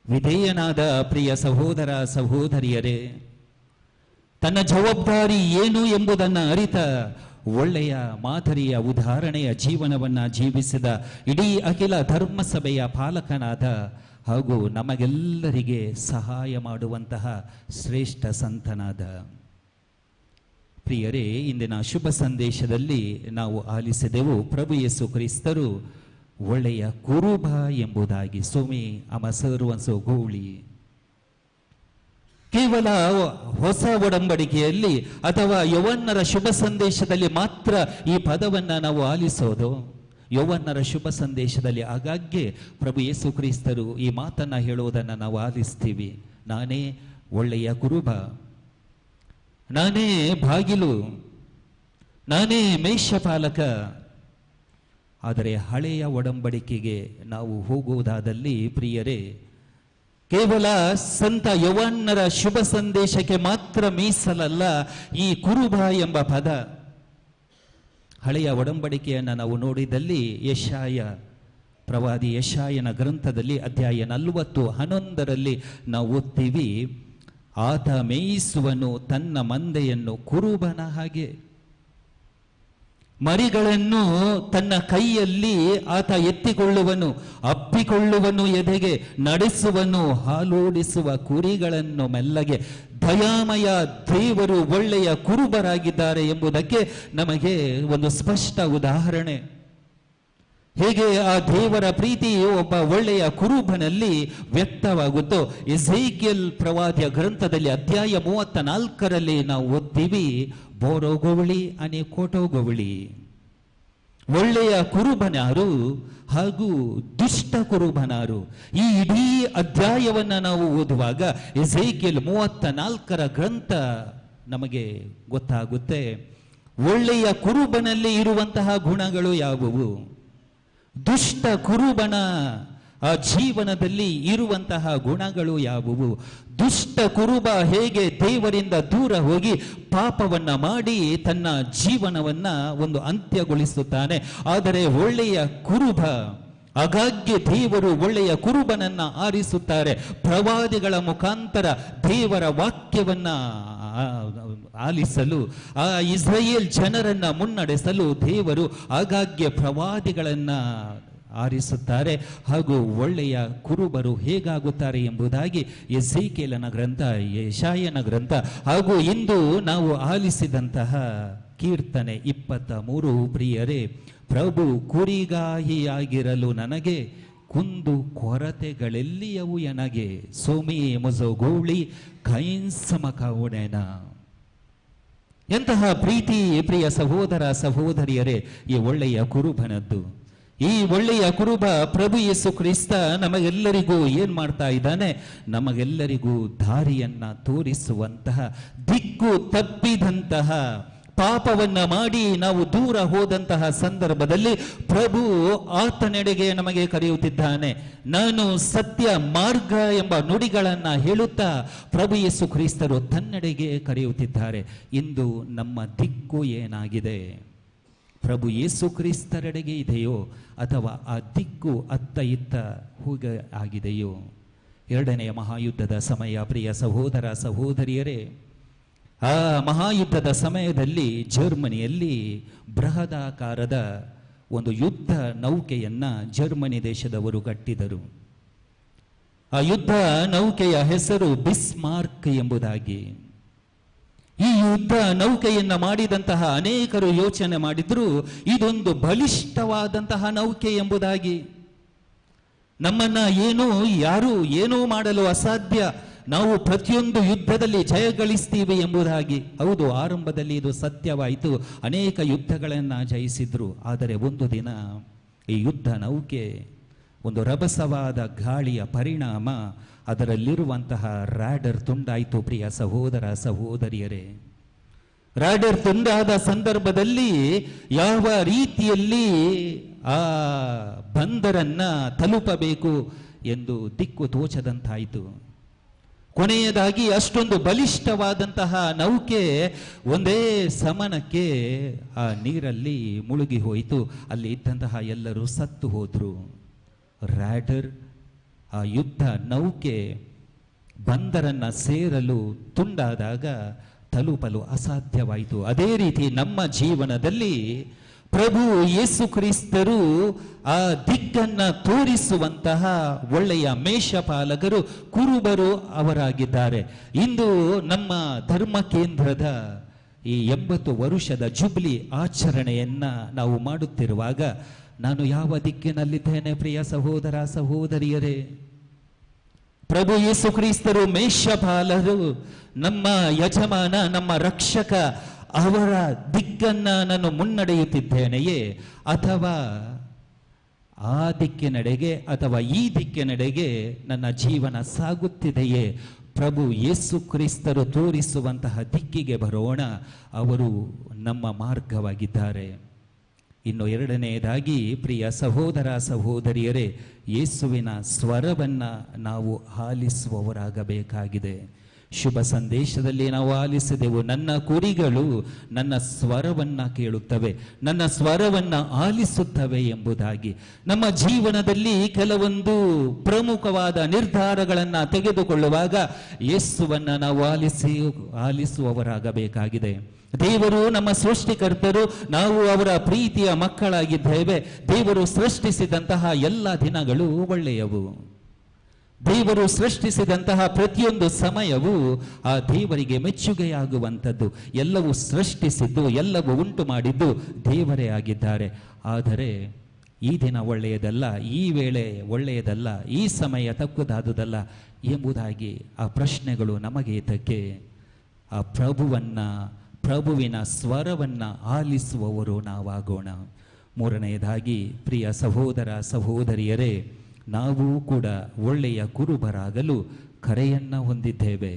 ವಿಧೇಯನಾದ ಪ್ರಿಯ ಸಹೋದರ ಸಹೋದರಿಯರೇ, ತನ್ನ ಜವಾಬ್ದಾರಿ ಏನು ಎಂಬುದನ್ನು ಅರಿತ ಒಳ್ಳೆಯ ಮಾದರಿಯ ಉದಾಹರಣೆಯ ಜೀವನವನ್ನ ಜೀವಿಸಿದ ಇಡೀ ಅಖಿಲ ಧರ್ಮಸಭೆಯ ಪಾಲಕನಾದ ಹಾಗೂ ನಮಗೆಲ್ಲರಿಗೆ ಸಹಾಯ ಮಾಡುವಂತಹ ಶ್ರೇಷ್ಠ ಸಂತನಾದ ಪ್ರಿಯರೇ, ಇಂದಿನ ಶುಭ ಸಂದೇಶದಲ್ಲಿ ನಾವು ಆಲಿಸಿದೆವು. ಪ್ರಭು ಯೇಸು ಕ್ರಿಸ್ತರು ಒಳ್ಳೆಯ ಕುರುಬ ಎಂಬುದಾಗಿ ಸೋಮಿ ಅಮ ಸರ್ವನ್ಸೋ ಗೋಳಿ. ಕೇವಲ ಹೊಸ ಒಡಂಬಡಿಕೆಯಲ್ಲಿ ಅಥವಾ ಯೌವನರ ಶುಭ ಸಂದೇಶದಲ್ಲಿ ಮಾತ್ರ ಈ ಪದವನ್ನು ನಾವು ಆಲಿಸೋದು. ಯೌವನರ ಶುಭ ಸಂದೇಶದಲ್ಲಿ ಆಗಾಗ್ಗೆ ಪ್ರಭು ಯೇಸು ಕ್ರಿಸ್ತರು ಈ ಮಾತನ್ನು ಹೇಳುವುದನ್ನು ನಾವು ಆಲಿಸ್ತೀವಿ. ನಾನೇ ಒಳ್ಳೆಯ ಕುರುಬ, ನಾನೇ ಬಾಗಿಲು, ನಾನೇ ಮೇಷಪಾಲಕ. ಆದರೆ ಹಳೆಯ ಒಡಂಬಡಿಕೆಗೆ ನಾವು ಹೋಗುವುದಾದಲ್ಲಿ ಪ್ರಿಯರೇ, ಕೇವಲ ಸಂತ ಯೌವನರ ಶುಭ ಸಂದೇಶಕ್ಕೆ ಮಾತ್ರ ಮೀಸಲಲ್ಲ ಈ ಕುರುಬ ಎಂಬ ಪದ. ಹಳೆಯ ಒಡಂಬಡಿಕೆಯನ್ನು ನಾವು ನೋಡಿದಲ್ಲಿ ಪ್ರವಾದಿ ಯೆಶಾಯನ ಗ್ರಂಥದಲ್ಲಿ ಅಧ್ಯಾಯ 40:11 ನಾವು ಓದ್ತೀವಿ, ಆತ ಮೇಯಿಸುವನು ತನ್ನ ಮಂದೆಯನ್ನು ಕುರುಬನ ಹಾಗೆ, ಮರಿಗಳನ್ನು ತನ್ನ ಕೈಯಲ್ಲಿ ಆತ ಎತ್ತಿಕೊಳ್ಳುವನು, ಅಪ್ಪಿಕೊಳ್ಳುವನು, ಎದೆಗೆ ನಡೆಸುವನು, ಹಾಲೋಡಿಸುವ ಕುರಿಗಳನ್ನು ಮೆಲ್ಲಗೆ. ದಯಾಮಯ ದೇವರು ಒಳ್ಳೆಯ ಕುರುಬರಾಗಿದ್ದಾರೆ ಎಂಬುದಕ್ಕೆ ನಮಗೆ ಒಂದು ಸ್ಪಷ್ಟ ಉದಾಹರಣೆ. ಹೇಗೆ ಆ ದೇವರ ಪ್ರೀತಿಯು ಒಬ್ಬ ಒಳ್ಳೆಯ ಕುರುಬನಲ್ಲಿ ವ್ಯಕ್ತವಾಗುತ್ತೋ, ಎಝೇಕಿಯೇಲ್ ಪ್ರವಾದಿಯ ಗ್ರಂಥದಲ್ಲಿ ಅಧ್ಯಾಯ 34 ನಾವು ಓದ್ತೀವಿ, ಬೋರೋಗೋವಳಿ ಅನೆ ಕೋಟೋಗೋವಳಿ. ಒಳ್ಳೆಯ ಕುರುಬನಾರು ಹಾಗೂ ದುಷ್ಟ ಕುರುಬನಾರು. ಈ ಇಡೀ ಅಧ್ಯಾಯವನ್ನ ನಾವು ಓದುವಾಗ ಎಝೇಕಿಯೇಲ್ 34 ಗ್ರಂಥ ನಮಗೆ ಗೊತ್ತಾಗುತ್ತೆ. ಒಳ್ಳೆಯ ಕುರುಬನಲ್ಲಿ ಇರುವಂತಹ ಗುಣಗಳು ಯಾವುವು, ದುಷ್ಟ ಕುರುಬನ ಆ ಜೀವನದಲ್ಲಿ ಇರುವಂತಹ ಗುಣಗಳು ಯಾವುವು, ದುಷ್ಟ ಕುರುಬ ಹೇಗೆ ದೇವರಿಂದ ದೂರ ಹೋಗಿ ಪಾಪವನ್ನ ಮಾಡಿ ತನ್ನ ಜೀವನವನ್ನ ಒಂದು ಅಂತ್ಯಗೊಳಿಸುತ್ತಾನೆ. ಆದರೆ ಒಳ್ಳೆಯ ಕುರುಬ, ಆಗಾಗ್ಗೆ ದೇವರು ಒಳ್ಳೆಯ ಕುರುಬನನ್ನ ಆರಿಸುತ್ತಾರೆ. ಪ್ರವಾದಿಗಳ ಮುಖಾಂತರ ದೇವರ ವಾಕ್ಯವನ್ನ ಆಲಿಸಲು, ಆ ಇಸ್ರಾಯೇಲ್ ಜನರನ್ನ ಮುನ್ನಡೆಸಲು ದೇವರು ಆಗಾಗ್ಗೆ ಪ್ರವಾದಿಗಳನ್ನ ಆರಿಸುತ್ತಾರೆ. ಹಾಗೂ ಒಳ್ಳೆಯ ಕುರುಬರು ಹೇಗಾಗುತ್ತಾರೆ ಎಂಬುದಾಗಿ ಎಝೇಕಿಯೇಲನ ಗ್ರಂಥ, ಯೆಶಾಯನ ಗ್ರಂಥ ಹಾಗೂ ಇಂದು ನಾವು ಆಲಿಸಿದಂತಹ ಕೀರ್ತನೆ 23, ಪ್ರಿಯರೇ, ಪ್ರಭು ಕುರಿಗಾಹಿಯಾಗಿರಲು ನನಗೆ ಕುಂದು ಕೊರತೆಗಳೆಲ್ಲಿಯವು ಎನಗೆ, ಸೋಮಿ ಮುಜೋಗೋಳಿ ಕೈನ್ಸಮಕವುಣೆನ. ಎಂತಹ ಪ್ರೀತಿ ಪ್ರಿಯ ಸಹೋದರ ಸಹೋದರಿಯರೇ ಈ ಒಳ್ಳೆಯ ಕುರುಬನದ್ದು. ಈ ಒಳ್ಳೆಯ ಕುರುಬ ಪ್ರಭು ಯೇಸು ಕ್ರಿಸ್ತ ನಮಗೆಲ್ಲರಿಗೂ ಏನ್ ಮಾಡ್ತಾ ಇದ್ದಾನೆ, ನಮಗೆಲ್ಲರಿಗೂ ದಾರಿಯನ್ನ ತೋರಿಸುವಂತಹ, ದಿಕ್ಕು ತಪ್ಪಿದಂತಹ, ಪಾಪವನ್ನ ಮಾಡಿ ನಾವು ದೂರ ಹೋದಂತಹ ಸಂದರ್ಭದಲ್ಲಿ ಪ್ರಭು ಆತನೆಡೆಗೆ ನಮಗೆ ಕರೆಯುತ್ತಿದ್ದಾನೆ. ನಾನು ಸತ್ಯ ಮಾರ್ಗ ಎಂಬ ನುಡಿಗಳನ್ನ ಹೇಳುತ್ತಾ ಪ್ರಭು ಯೇಸು ಕ್ರಿಸ್ತರು ತನ್ನೆಡೆಗೆ ಕರೆಯುತ್ತಿದ್ದಾರೆ. ಇಂದು ನಮ್ಮ ದಿಕ್ಕು ಏನಾಗಿದೆ, ಪ್ರಭು ಯೇಸು ಕ್ರಿಸ್ತರೆಡೆಗೆ ಇದೆಯೋ ಅಥವಾ ಆ ದಿಕ್ಕು ಅತ್ತ ಇತ್ತ ಹೋಗ ಆಗಿದೆಯೋ? ಎರಡನೆಯ ಮಹಾಯುದ್ಧದ ಸಮಯ, ಪ್ರಿಯ ಸಹೋದರ ಸಹೋದರಿಯರೇ, ಆ ಮಹಾಯುದ್ಧದ ಸಮಯದಲ್ಲಿ ಜರ್ಮನಿಯಲ್ಲಿ ಬೃಹದಾಕಾರದ ಒಂದು ಯುದ್ಧ ನೌಕೆಯನ್ನ ಜರ್ಮನಿ ದೇಶದವರು ಕಟ್ಟಿದರು. ಆ ಯುದ್ಧ ನೌಕೆಯ ಹೆಸರು ಬಿಸ್ಮಾರ್ಕ್ ಎಂಬುದಾಗಿ. ಈ ಯುದ್ಧ ನೌಕೆಯನ್ನ ಮಾಡಿದಂತಹ ಅನೇಕರು ಯೋಚನೆ ಮಾಡಿದ್ರು, ಇದೊಂದು ಬಲಿಷ್ಠವಾದಂತಹ ನೌಕೆ ಎಂಬುದಾಗಿ. ನಮ್ಮನ್ನ ಯಾರು ಏನೂ ಮಾಡಲು ಅಸಾಧ್ಯ, ನಾವು ಪ್ರತಿಯೊಂದು ಯುದ್ಧದಲ್ಲಿ ಜಯಗಳಿಸ್ತೀವಿ ಎಂಬುದಾಗಿ. ಹೌದು, ಆರಂಭದಲ್ಲಿ ಇದು ಸತ್ಯವಾಯಿತು, ಅನೇಕ ಯುದ್ಧಗಳನ್ನ ಜಯಿಸಿದ್ರು. ಆದರೆ ಒಂದು ದಿನ ಈ ಯುದ್ಧ ನೌಕೆ ಒಂದು ರಭಸವಾದ ಗಾಳಿಯ ಪರಿಣಾಮ ಅದರಲ್ಲಿರುವಂತಹ ರಾಡರ್ ತುಂಡಾಯಿತು. ಪ್ರಿಯ ಸಹೋದರ ಸಹೋದರಿಯರೇ, ರಾಡರ್ ತುಂಡಾದ ಸಂದರ್ಭದಲ್ಲಿ ಯಾವ ರೀತಿಯಲ್ಲಿ ಆ ಬಂದರನ್ನ ತಲುಪಬೇಕು ಎಂದು ದಿಕ್ಕು ತೋಚದಂತಾಯಿತು. ಕೊನೆಯದಾಗಿ ಅಷ್ಟೊಂದು ಬಲಿಷ್ಠವಾದಂತಹ ನೌಕೆ ಒಂದೇ ಸಮನಕ್ಕೆ ಆ ನೀರಲ್ಲಿ ಮುಳುಗಿ ಹೋಯಿತು. ಅಲ್ಲಿ ಇದ್ದಂತಹ ಎಲ್ಲರೂ ಸತ್ತು ಹೋದ್ರು. ರಾಡರ್, ಆ ಯುದ್ಧ ನೌಕೆ ಬಂದರನ್ನ ಸೇರಲು ತುಂಡಾದಾಗ ತಲುಪಲು ಅಸಾಧ್ಯವಾಯಿತು. ಅದೇ ರೀತಿ ನಮ್ಮ ಜೀವನದಲ್ಲಿ ಪ್ರಭು ಯೇಸು ಕ್ರಿಸ್ತರು ಆ ದಿಕ್ಕನ್ನ ತೋರಿಸುವಂತಹ ಒಳ್ಳೆಯ ಮೇಷಪಾಲಕರು, ಕುರುಬರು ಅವರಾಗಿದ್ದಾರೆ. ಇಂದು ನಮ್ಮ ಧರ್ಮ ಕೇಂದ್ರದ ಈ 80 ವರ್ಷದ ಜುಬ್ಲಿ ಆಚರಣೆಯನ್ನ ನಾವು ಮಾಡುತ್ತಿರುವಾಗ ನಾನು ಯಾವ ದಿಕ್ಕಿನಲ್ಲಿದ್ದೇನೆ ಪ್ರಿಯ ಸಹೋದರ ಸಹೋದರಿಯರೇ? ಪ್ರಭು ಯೇಸು ಕ್ರಿಸ್ತರು ಮೇಷಪಾಲರು, ನಮ್ಮ ಯಜಮಾನ, ನಮ್ಮ ರಕ್ಷಕ, ಅವರ ದಿಕ್ಕನ್ನ ನಾನು ಮುನ್ನಡೆಯುತ್ತಿದ್ದೇನೆಯೇ, ಅಥವಾ ಆ ದಿಕ್ಕಿನೆಡೆಗೆ ಅಥವಾ ಈ ದಿಕ್ಕಿನೆಡೆಗೆ ನನ್ನ ಜೀವನ ಸಾಗುತ್ತಿದೆಯೇ? ಪ್ರಭು ಯೇಸು ಕ್ರಿಸ್ತರು ತೋರಿಸುವಂತಹ ದಿಕ್ಕಿಗೆ ಬರೋಣ. ಅವರು ನಮ್ಮ ಮಾರ್ಗವಾಗಿದ್ದಾರೆ. ಇನ್ನು ಎರಡನೆಯದಾಗಿ ಪ್ರಿಯ ಸಹೋದರ ಸಹೋದರಿಯರೇ, ಯೇಸುವಿನ ಸ್ವರವನ್ನು ನಾವು ಆಲಿಸುವವರಾಗಬೇಕಾಗಿದೆ. ಶುಭ ಸಂದೇಶದಲ್ಲಿ ನಾವು ಆಲಿಸಿದೆವು, ನನ್ನ ಕುರಿಗಳು ನನ್ನ ಸ್ವರವನ್ನು ಕೇಳುತ್ತವೆ, ನನ್ನ ಸ್ವರವನ್ನು ಆಲಿಸುತ್ತವೆ ಎಂಬುದಾಗಿ. ನಮ್ಮ ಜೀವನದಲ್ಲಿ ಕೆಲವೊಂದು ಪ್ರಮುಖವಾದ ನಿರ್ಧಾರಗಳನ್ನು ತೆಗೆದುಕೊಳ್ಳುವಾಗ ಯೇಸುವನ್ನು ನಾವು ಆಲಿಸುವವರಾಗಬೇಕಾಗಿದೆ. ದೇವರು ನಮ್ಮ ಸೃಷ್ಟಿಕರ್ತರು, ನಾವು ಅವರ ಪ್ರೀತಿಯ ಮಕ್ಕಳಾಗಿದ್ದೇವೆ. ದೇವರು ಸೃಷ್ಟಿಸಿದಂತಹ ಎಲ್ಲ ದಿನಗಳು ಒಳ್ಳೆಯವು. ದೇವರು ಸೃಷ್ಟಿಸಿದಂತಹ ಪ್ರತಿಯೊಂದು ಸಮಯವೂ ಆ ದೇವರಿಗೆ ಮೆಚ್ಚುಗೆಯಾಗುವಂಥದ್ದು. ಎಲ್ಲವೂ ಸೃಷ್ಟಿಸಿದ್ದು, ಎಲ್ಲವೂ ಉಂಟು ಮಾಡಿದ್ದು ದೇವರೇ ಆಗಿದ್ದಾರೆ. ಆದರೆ ಈ ದಿನ ಒಳ್ಳೆಯದಲ್ಲ, ಈ ವೇಳೆ ಒಳ್ಳೆಯದಲ್ಲ, ಈ ಸಮಯ ತಕ್ಕುದಾದುದಲ್ಲ ಎಂಬುದಾಗಿ ಆ ಪ್ರಶ್ನೆಗಳು ನಮಗೆ ಏತಕ್ಕೆ? ಆ ಪ್ರಭುವಿನ ಸ್ವರವನ್ನು ಆಲಿಸುವವರು ನಾವಾಗೋಣ. ಮೂರನೆಯದಾಗಿ ಪ್ರಿಯ ಸಹೋದರ ಸಹೋದರಿಯರೇ, ನಾವು ಕೂಡ ಒಳ್ಳೆಯ ಕುರುಬರಾಗಲು ಕರೆಯನ್ನು ಹೊಂದಿದ್ದೇವೆ.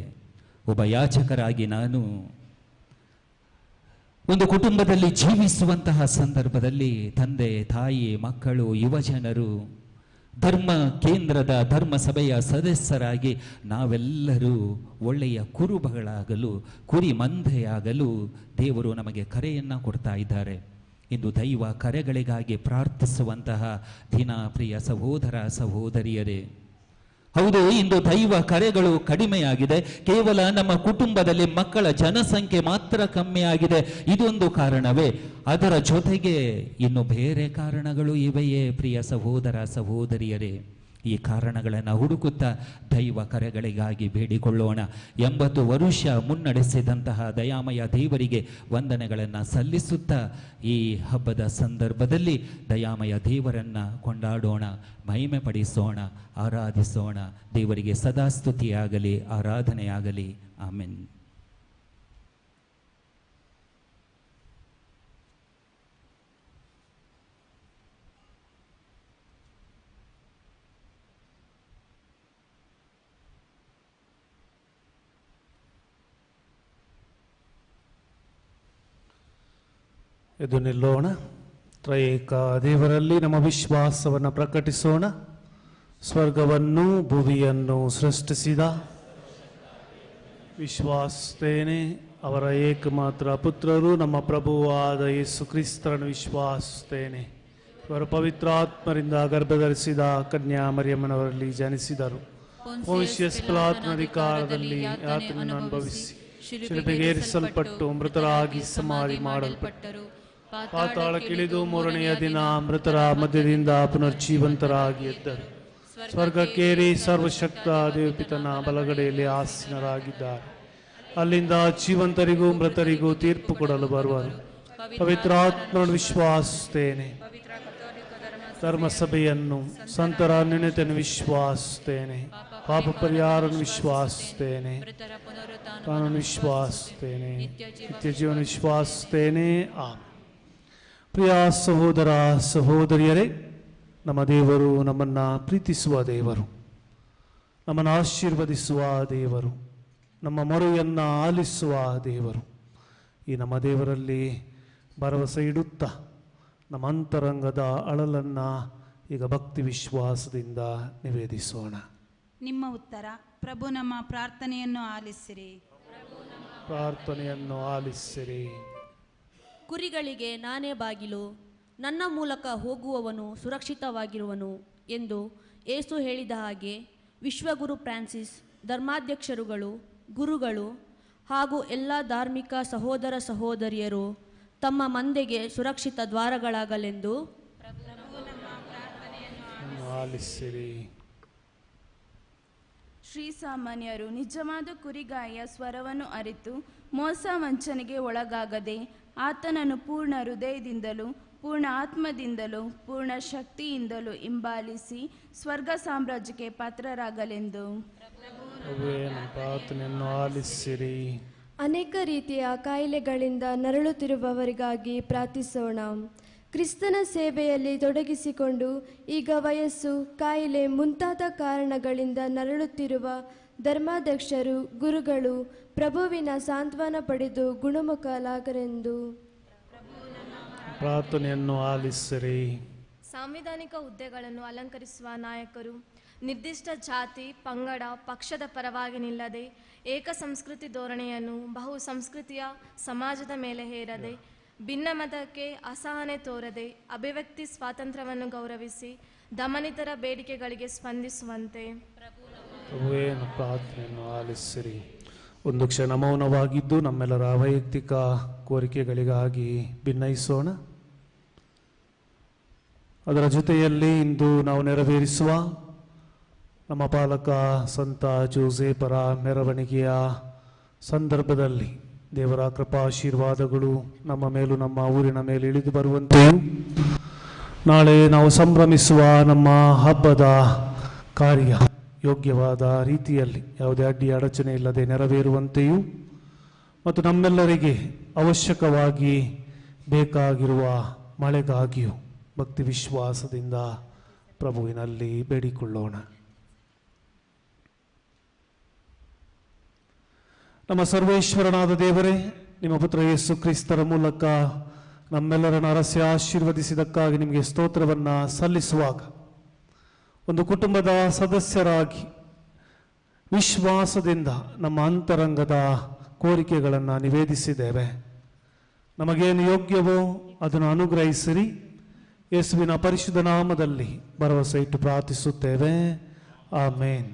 ಒಬ್ಬ ಯಾಚಕರಾಗಿ ನಾನು ಒಂದು ಕುಟುಂಬದಲ್ಲಿ ಜೀವಿಸುವಂತಹ ಸಂದರ್ಭದಲ್ಲಿ ತಂದೆ, ತಾಯಿ, ಮಕ್ಕಳು, ಯುವಜನರು, ಧರ್ಮ ಕೇಂದ್ರದ ಧರ್ಮ ಸಭೆಯ ಸದಸ್ಯರಾಗಿ ನಾವೆಲ್ಲರೂ ಒಳ್ಳೆಯ ಕುರುಬಗಳಾಗಲು, ಕುರಿ ಮಂದೆಯಾಗಲು ದೇವರು ನಮಗೆ ಕರೆಯನ್ನು ಕೊಡ್ತಾ ಇದ್ದಾರೆ. ಇಂದು ದೈವ ಕರೆಗಳಿಗಾಗಿ ಪ್ರಾರ್ಥಿಸುವಂತಹ ದಿನ ಪ್ರಿಯ ಸಹೋದರ ಸಹೋದರಿಯರೇ. ಹೌದು, ಇಂದು ದೈವ ಕರೆಗಳು ಕಡಿಮೆಯಾಗಿದೆ. ಕೇವಲ ನಮ್ಮ ಕುಟುಂಬದಲ್ಲಿ ಮಕ್ಕಳ ಜನಸಂಖ್ಯೆ ಮಾತ್ರ ಕಮ್ಮಿಯಾಗಿದೆ. ಇದೊಂದು ಕಾರಣವೇ? ಅದರ ಜೊತೆಗೆ ಇನ್ನು ಬೇರೆ ಕಾರಣಗಳು ಇವೆಯೇ ಪ್ರಿಯ ಸಹೋದರ ಸಹೋದರಿಯರೇ? ಈ ಕಾರಣಗಳನ್ನು ಹುಡುಕುತ್ತಾ ದೈವ ಕರೆಗಳಿಗಾಗಿ ಬೇಡಿಕೊಳ್ಳೋಣ. 80 ವರುಷ ಮುನ್ನಡೆಸಿದಂತಹ ದಯಾಮಯ ದೇವರಿಗೆ ವಂದನೆಗಳನ್ನು ಸಲ್ಲಿಸುತ್ತಾ ಈ ಹಬ್ಬದ ಸಂದರ್ಭದಲ್ಲಿ ದಯಾಮಯ ದೇವರನ್ನು ಕೊಂಡಾಡೋಣ, ಮಹಿಮೆ ಪಡಿಸೋಣ, ಆರಾಧಿಸೋಣ. ದೇವರಿಗೆ ಸದಾ ಸ್ತುತಿಯಾಗಲಿ, ಆರಾಧನೆಯಾಗಲಿ. ಆಮೆನ್. ಎದ್ದು ನಿಲ್ಲೋಣ. ತ್ರೈಕ ದೇವರಲ್ಲಿ ನಮ್ಮ ವಿಶ್ವಾಸವನ್ನು ಪ್ರಕಟಿಸೋಣ. ಸ್ವರ್ಗವನ್ನು ಭುವಿಯನ್ನು ಸೃಷ್ಟಿಸಿದ ವಿಶ್ವಾಸಿಸುತ್ತೇನೆ, ಅವರ ಏಕಮಾತ್ರ ಪುತ್ರರು ನಮ್ಮ ಪ್ರಭುವಾದ ಯೇಸು ಕ್ರಿಸ್ತರನ್ನು ವಿಶ್ವಾಸಿಸುತ್ತೇನೆ. ಇವರು ಪವಿತ್ರಾತ್ಮರಿಂದ ಗರ್ಭಧರಿಸಿದ ಕನ್ಯಾ ಮರಿಯಮ್ಮನವರಲ್ಲಿ ಜನಿಸಿದರು. ಪೊನ್ಸಿಯಸ್ ಪಿಲಾತನ ಅಧಿಕಾರದಲ್ಲಿ ಯಾತನೆಯನ್ನು ಅನುಭವಿಸಿ ಶಿಲುಬೆಗೇರಿಸಲ್ಪಟ್ಟು ಮೃತರಾಗಿ ಸಮಾಧಿ ಮಾಡಲ್ಪಟ್ಟರು. ಪಾತಾಳಕ್ಕಿಳಿದು ಮೂರನೆಯ ದಿನ ಮೃತರ ಮಧ್ಯದಿಂದ ಪುನರ್ಜೀವಂತರಾಗಿ ಎದ್ದರು. ಸ್ವರ್ಗಕ್ಕೇರಿ ಸರ್ವಶಕ್ತ ದೇವಪಿತನ ಬಲಗಡೆಯಲ್ಲಿ ಆಸೀನರಾಗಿದ್ದಾರೆ. ಅಲ್ಲಿಂದ ಜೀವಂತರಿಗೂ ಮೃತರಿಗೂ ತೀರ್ಪು ಕೊಡಲು ಬರುವರು. ಪವಿತ್ರಾತ್ಮನ ವಿಶ್ವಾಸಿಸುತ್ತೇನೆ, ಧರ್ಮಸಭೆಯನ್ನು, ಸಂತರ ನೆನೆತನ್ನು ವಿಶ್ವಾಸಿಸುತ್ತೇನೆ, ಪಾಪ ಪರಿಹಾರವನ್ನು ವಿಶ್ವಾಸಿಸುತ್ತೇನೆ, ತಾನು ವಿಶ್ವಾಸಿಸುತ್ತೇನೆ, ನಿತ್ಯ ಜೀವನ ವಿಶ್ವಾಸಿಸುತ್ತೇನೆ. ಪ್ರಿಯ ಸಹೋದರ ಸಹೋದರಿಯರೇ, ನಮ್ಮ ದೇವರು ನಮ್ಮನ್ನು ಪ್ರೀತಿಸುವ ದೇವರು, ನಮ್ಮನ್ನು ಆಶೀರ್ವದಿಸುವ ದೇವರು, ನಮ್ಮ ಮೊರೆಯನ್ನು ಆಲಿಸುವ ದೇವರು. ಈ ನಮ್ಮ ದೇವರಲ್ಲಿ ಭರವಸೆ ಇಡುತ್ತಾ ನಮ್ಮ ಅಂತರಂಗದ ಅಳಲನ್ನು ಈಗ ಭಕ್ತಿ ವಿಶ್ವಾಸದಿಂದ ನಿವೇದಿಸೋಣ. ನಿಮ್ಮ ಉತ್ತರ. ಪ್ರಭು ನಮ್ಮ ಪ್ರಾರ್ಥನೆಯನ್ನು ಆಲಿಸಿರಿ. ಪ್ರಾರ್ಥನೆಯನ್ನು ಆಲಿಸಿರಿ. ಕುರಿಗಳಿಗೆ ನಾನೇ ಬಾಗಿಲು, ನನ್ನ ಮೂಲಕ ಹೋಗುವವನು ಸುರಕ್ಷಿತವಾಗಿರುವನು ಎಂದು ಯೇಸು ಹೇಳಿದ ಹಾಗೆ ವಿಶ್ವಗುರು ಫ್ರಾನ್ಸಿಸ್, ಧರ್ಮಾಧ್ಯಕ್ಷರುಗಳು, ಗುರುಗಳು ಹಾಗೂ ಎಲ್ಲ ಧಾರ್ಮಿಕ ಸಹೋದರ ಸಹೋದರಿಯರು ತಮ್ಮ ಮಂದೆಗೆ ಸುರಕ್ಷಿತ ದ್ವಾರಗಳಾಗಲೆಂದು ಆಲಿಸಿರಿ. ಶ್ರೀಸಾಮಾನ್ಯರು ನಿಜವಾದ ಕುರಿಗಾಯಿಯ ಸ್ವರವನ್ನು ಅರಿತು ಮೋಸ ವಂಚನೆಗೆ ಒಳಗಾಗದೆ ಆತನನ್ನು ಪೂರ್ಣ ಹೃದಯದಿಂದಲೂ ಪೂರ್ಣ ಆತ್ಮದಿಂದಲೂ ಪೂರ್ಣ ಶಕ್ತಿಯಿಂದಲೂ ಹಿಂಬಾಲಿಸಿ ಸ್ವರ್ಗ ಸಾಮ್ರಾಜ್ಯಕ್ಕೆ ಪಾತ್ರರಾಗಲೆಂದು ಪ್ರಭುವೇ ನಮ್ಮ ಪ್ರಾರ್ಥನೆಯನ್ನು ಆಲಿಸಿರಿ. ಅನೇಕ ರೀತಿಯ ಕಾಯಿಲೆಗಳಿಂದ ನರಳುತ್ತಿರುವವರಿಗಾಗಿ ಪ್ರಾರ್ಥಿಸೋಣ. ಕ್ರಿಸ್ತನ ಸೇವೆಯಲ್ಲಿ ತೊಡಗಿಸಿಕೊಂಡು ಈಗ ವಯಸ್ಸು, ಕಾಯಿಲೆ ಮುಂತಾದ ಕಾರಣಗಳಿಂದ ನರಳುತ್ತಿರುವ ಧರ್ಮಾಧ್ಯಕ್ಷರು, ಗುರುಗಳು ಪ್ರಭುವಿನ ಸಾಂತ್ವನ ಪಡೆದು ಗುಣಮುಖರಾಗರೆಂದು ಪ್ರಾರ್ಥನೆಯನ್ನು ಆಲಿಸಿರಿ. ಸಾಂವಿಧಾನಿಕ ಹುದ್ದೆಗಳನ್ನು ಅಲಂಕರಿಸುವ ನಾಯಕರು ನಿರ್ದಿಷ್ಟ ಜಾತಿ, ಪಂಗಡ, ಪಕ್ಷದ ಪರವಾಗಿ ನಿಲ್ಲದೆ ಏಕ ಸಂಸ್ಕೃತಿ ಧೋರಣೆಯನ್ನು ಬಹು ಸಂಸ್ಕೃತಿಯ ಸಮಾಜದ ಮೇಲೆ ಹೇರದೆ, ಭಿನ್ನಮತಕ್ಕೆ ಅಸಹನೆ ತೋರದೆ, ಅಭಿವ್ಯಕ್ತಿ ಸ್ವಾತಂತ್ರ್ಯವನ್ನು ಗೌರವಿಸಿ ದಮನಿತರ ಬೇಡಿಕೆಗಳಿಗೆ ಸ್ಪಂದಿಸುವಂತೆ ಪ್ರಭುವೇ ನಮ್ಮ ಪ್ರಾರ್ಥನೆಯನ್ನು ಆಲಿಸಿರಿ. ಒಂದು ಕ್ಷಣ ಮೌನವಾಗಿದ್ದು ನಮ್ಮೆಲ್ಲರ ವೈಯಕ್ತಿಕ ಕೋರಿಕೆಗಳಿಗಾಗಿ ಭಿನ್ನಯಿಸೋಣ. ಅದರ ಜೊತೆಯಲ್ಲಿ ಇಂದು ನಾವು ನೆರವೇರಿಸುವ ನಮ್ಮ ಪಾಲಕ ಸಂತ ಜೋಸೇಫರ ಮೆರವಣಿಗೆಯ ಸಂದರ್ಭದಲ್ಲಿ ದೇವರ ಕೃಪಾಶೀರ್ವಾದಗಳು ನಮ್ಮ ಮೇಲೂ ನಮ್ಮ ಊರಿನ ಮೇಲೆ ಇಳಿದು ಬರುವಂತೆಯೂ, ನಾಳೆ ನಾವು ಸಂಭ್ರಮಿಸುವ ನಮ್ಮ ಹಬ್ಬದ ಕಾರ್ಯ ಯೋಗ್ಯವಾದ ರೀತಿಯಲ್ಲಿ ಯಾವುದೇ ಅಡ್ಡಿ ಅಡಚಣೆ ಇಲ್ಲದೆ ನೆರವೇರುವಂತೆಯೂ ಮತ್ತು ನಮ್ಮೆಲ್ಲರಿಗೆ ಅವಶ್ಯಕವಾಗಿ ಬೇಕಾಗಿರುವ ಮಳೆಗಾಗಿಯೂ ಭಕ್ತಿ ವಿಶ್ವಾಸದಿಂದ ಪ್ರಭುವಿನಲ್ಲಿ ಬೇಡಿಕೊಳ್ಳೋಣ. ನಮ್ಮ ಸರ್ವೇಶ್ವರನಾದ ದೇವರೇ, ನಿಮ್ಮ ಪುತ್ರ ಯೇಸು ಕ್ರಿಸ್ತರ ಮೂಲಕ ನಮ್ಮೆಲ್ಲರನ್ನು ಅರಸಿ ಆಶೀರ್ವದಿಸಿದ್ದಕ್ಕಾಗಿ ನಿಮಗೆ ಸ್ತೋತ್ರವನ್ನು ಸಲ್ಲಿಸುವಾಗ ಒಂದು ಕುಟುಂಬದ ಸದಸ್ಯರಾಗಿ ವಿಶ್ವಾಸದಿಂದ ನಮ್ಮ ಅಂತರಂಗದ ಕೋರಿಕೆಗಳನ್ನು ನಿವೇದಿಸಿದ್ದೇವೆ. ನಮಗೇನು ಯೋಗ್ಯವೋ ಅದನ್ನು ಅನುಗ್ರಹಿಸಿರಿ. ಯೇಸುವಿನ ಪರಿಶುದ್ಧ ನಾಮದಲ್ಲಿ ಭರವಸೆ ಇಟ್ಟು ಪ್ರಾರ್ಥಿಸುತ್ತೇವೆ. ಆಮೇನ್.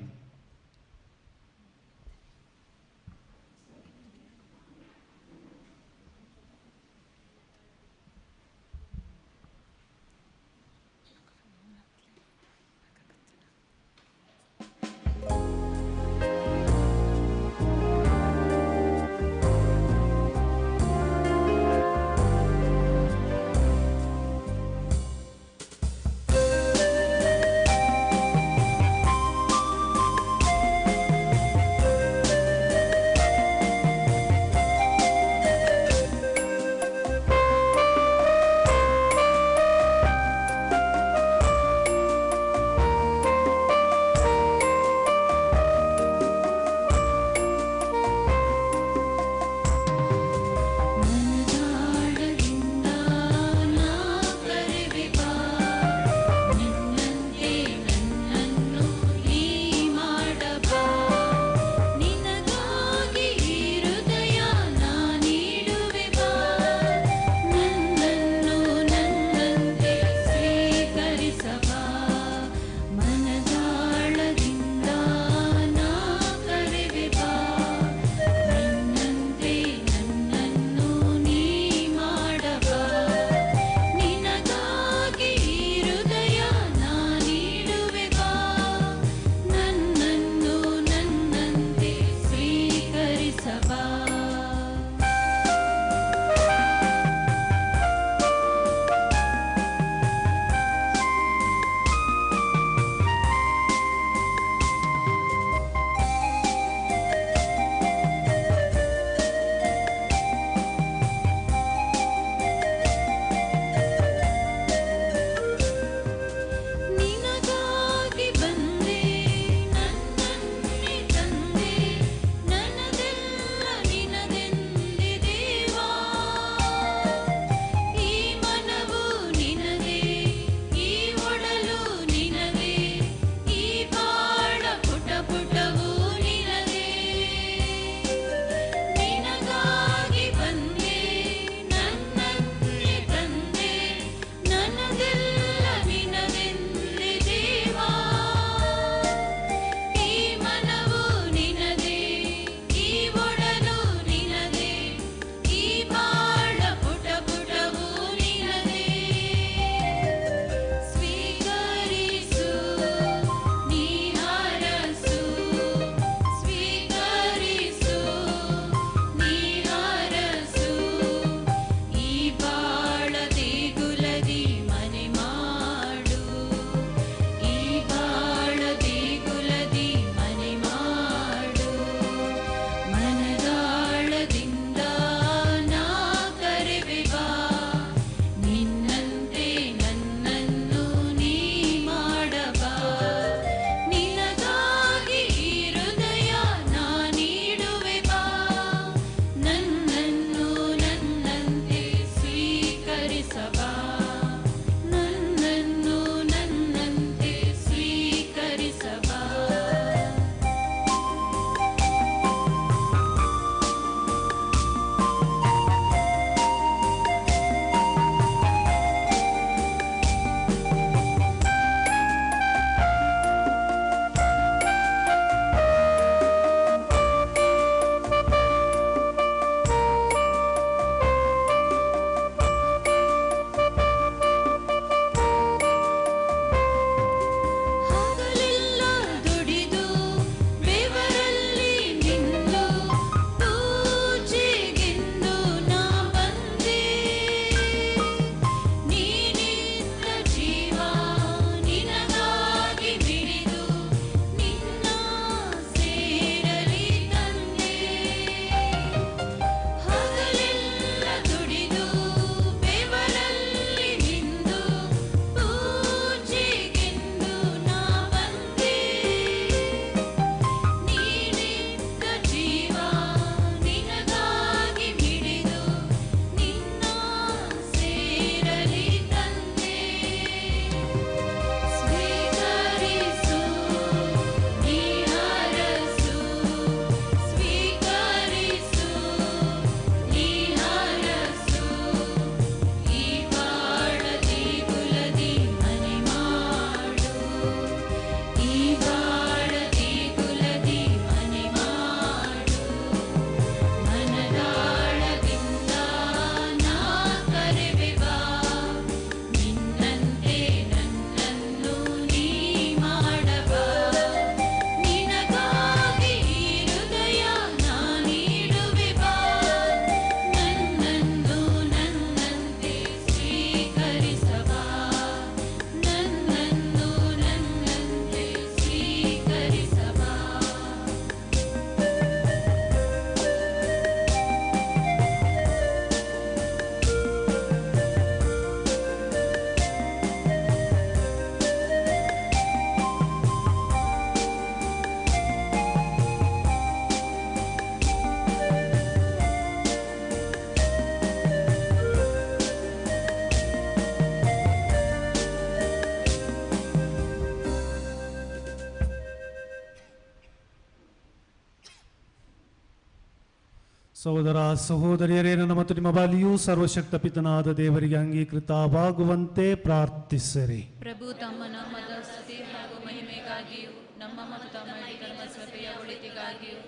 ಸಹೋದರ ಸಹೋದರಿಯರೇ, ನನ್ನ ಮತ್ತು ನಿಮ್ಮ ಬಲಿಯೂ ಸರ್ವಶಕ್ತ ಪಿತನಾದ ದೇವರಿಗೆ ಅಂಗೀಕೃತವಾಗುವಂತೆ ಪ್ರಾರ್ಥಿಸಿರಿ. ಪ್ರಭು ತಮ್ಮ ನಾಮದ ಸ್ತುತಿ ಹಾಗೂ ಮಹಿಮೆಗಾಗಿಯೂ ನಮ್ಮ ಮತ್ತು ತಮ್ಮ ಧರ್ಮ ಸಭೆಯ ಒಳಿತಿಗಾಗಿಯೂ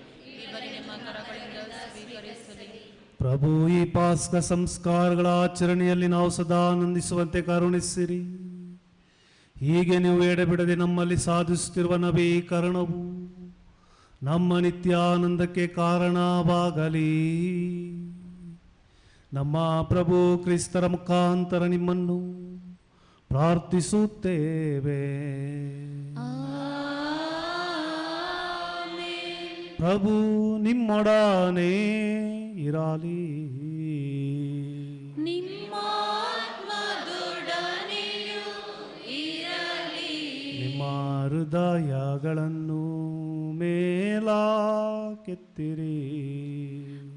ಇವರಿ ನಿಮ್ಮ ಕರಗಳಿಂದ ಸ್ವೀಕರಿಸಲಿ. ಪ್ರಭು ಈ ಪಾಸ್ಕ ಸಂಸ್ಕಾರಗಳ ಆಚರಣೆಯಲ್ಲಿ ನಾವು ಸದಾ ಆನಂದಿಸುವಂತೆ ಕರುಣಿಸಿರಿ. ಹೀಗೆ ನೀವು ಎಡೆಬಿಡದೆ ನಮ್ಮಲ್ಲಿ ಸಾಧಿಸುತ್ತಿರುವ ನವೀಕರಣವು ನಮ್ಮ ನಿತ್ಯಾನಂದಕ್ಕೆ ಕಾರಣವಾಗಲಿ. ನಮ್ಮ ಪ್ರಭು ಕ್ರಿಸ್ತರ ಮುಖಾಂತರ ನಿಮ್ಮನ್ನು ಪ್ರಾರ್ಥಿಸುತ್ತೇವೆ. ಪ್ರಭು ನಿಮ್ಮೊಡನೆ ಇರಲಿ. ನಿಮ್ಮ ಹೃದಯಗಳನ್ನು ಮೇಲಕ್ಕೆತ್ತಿರಿ.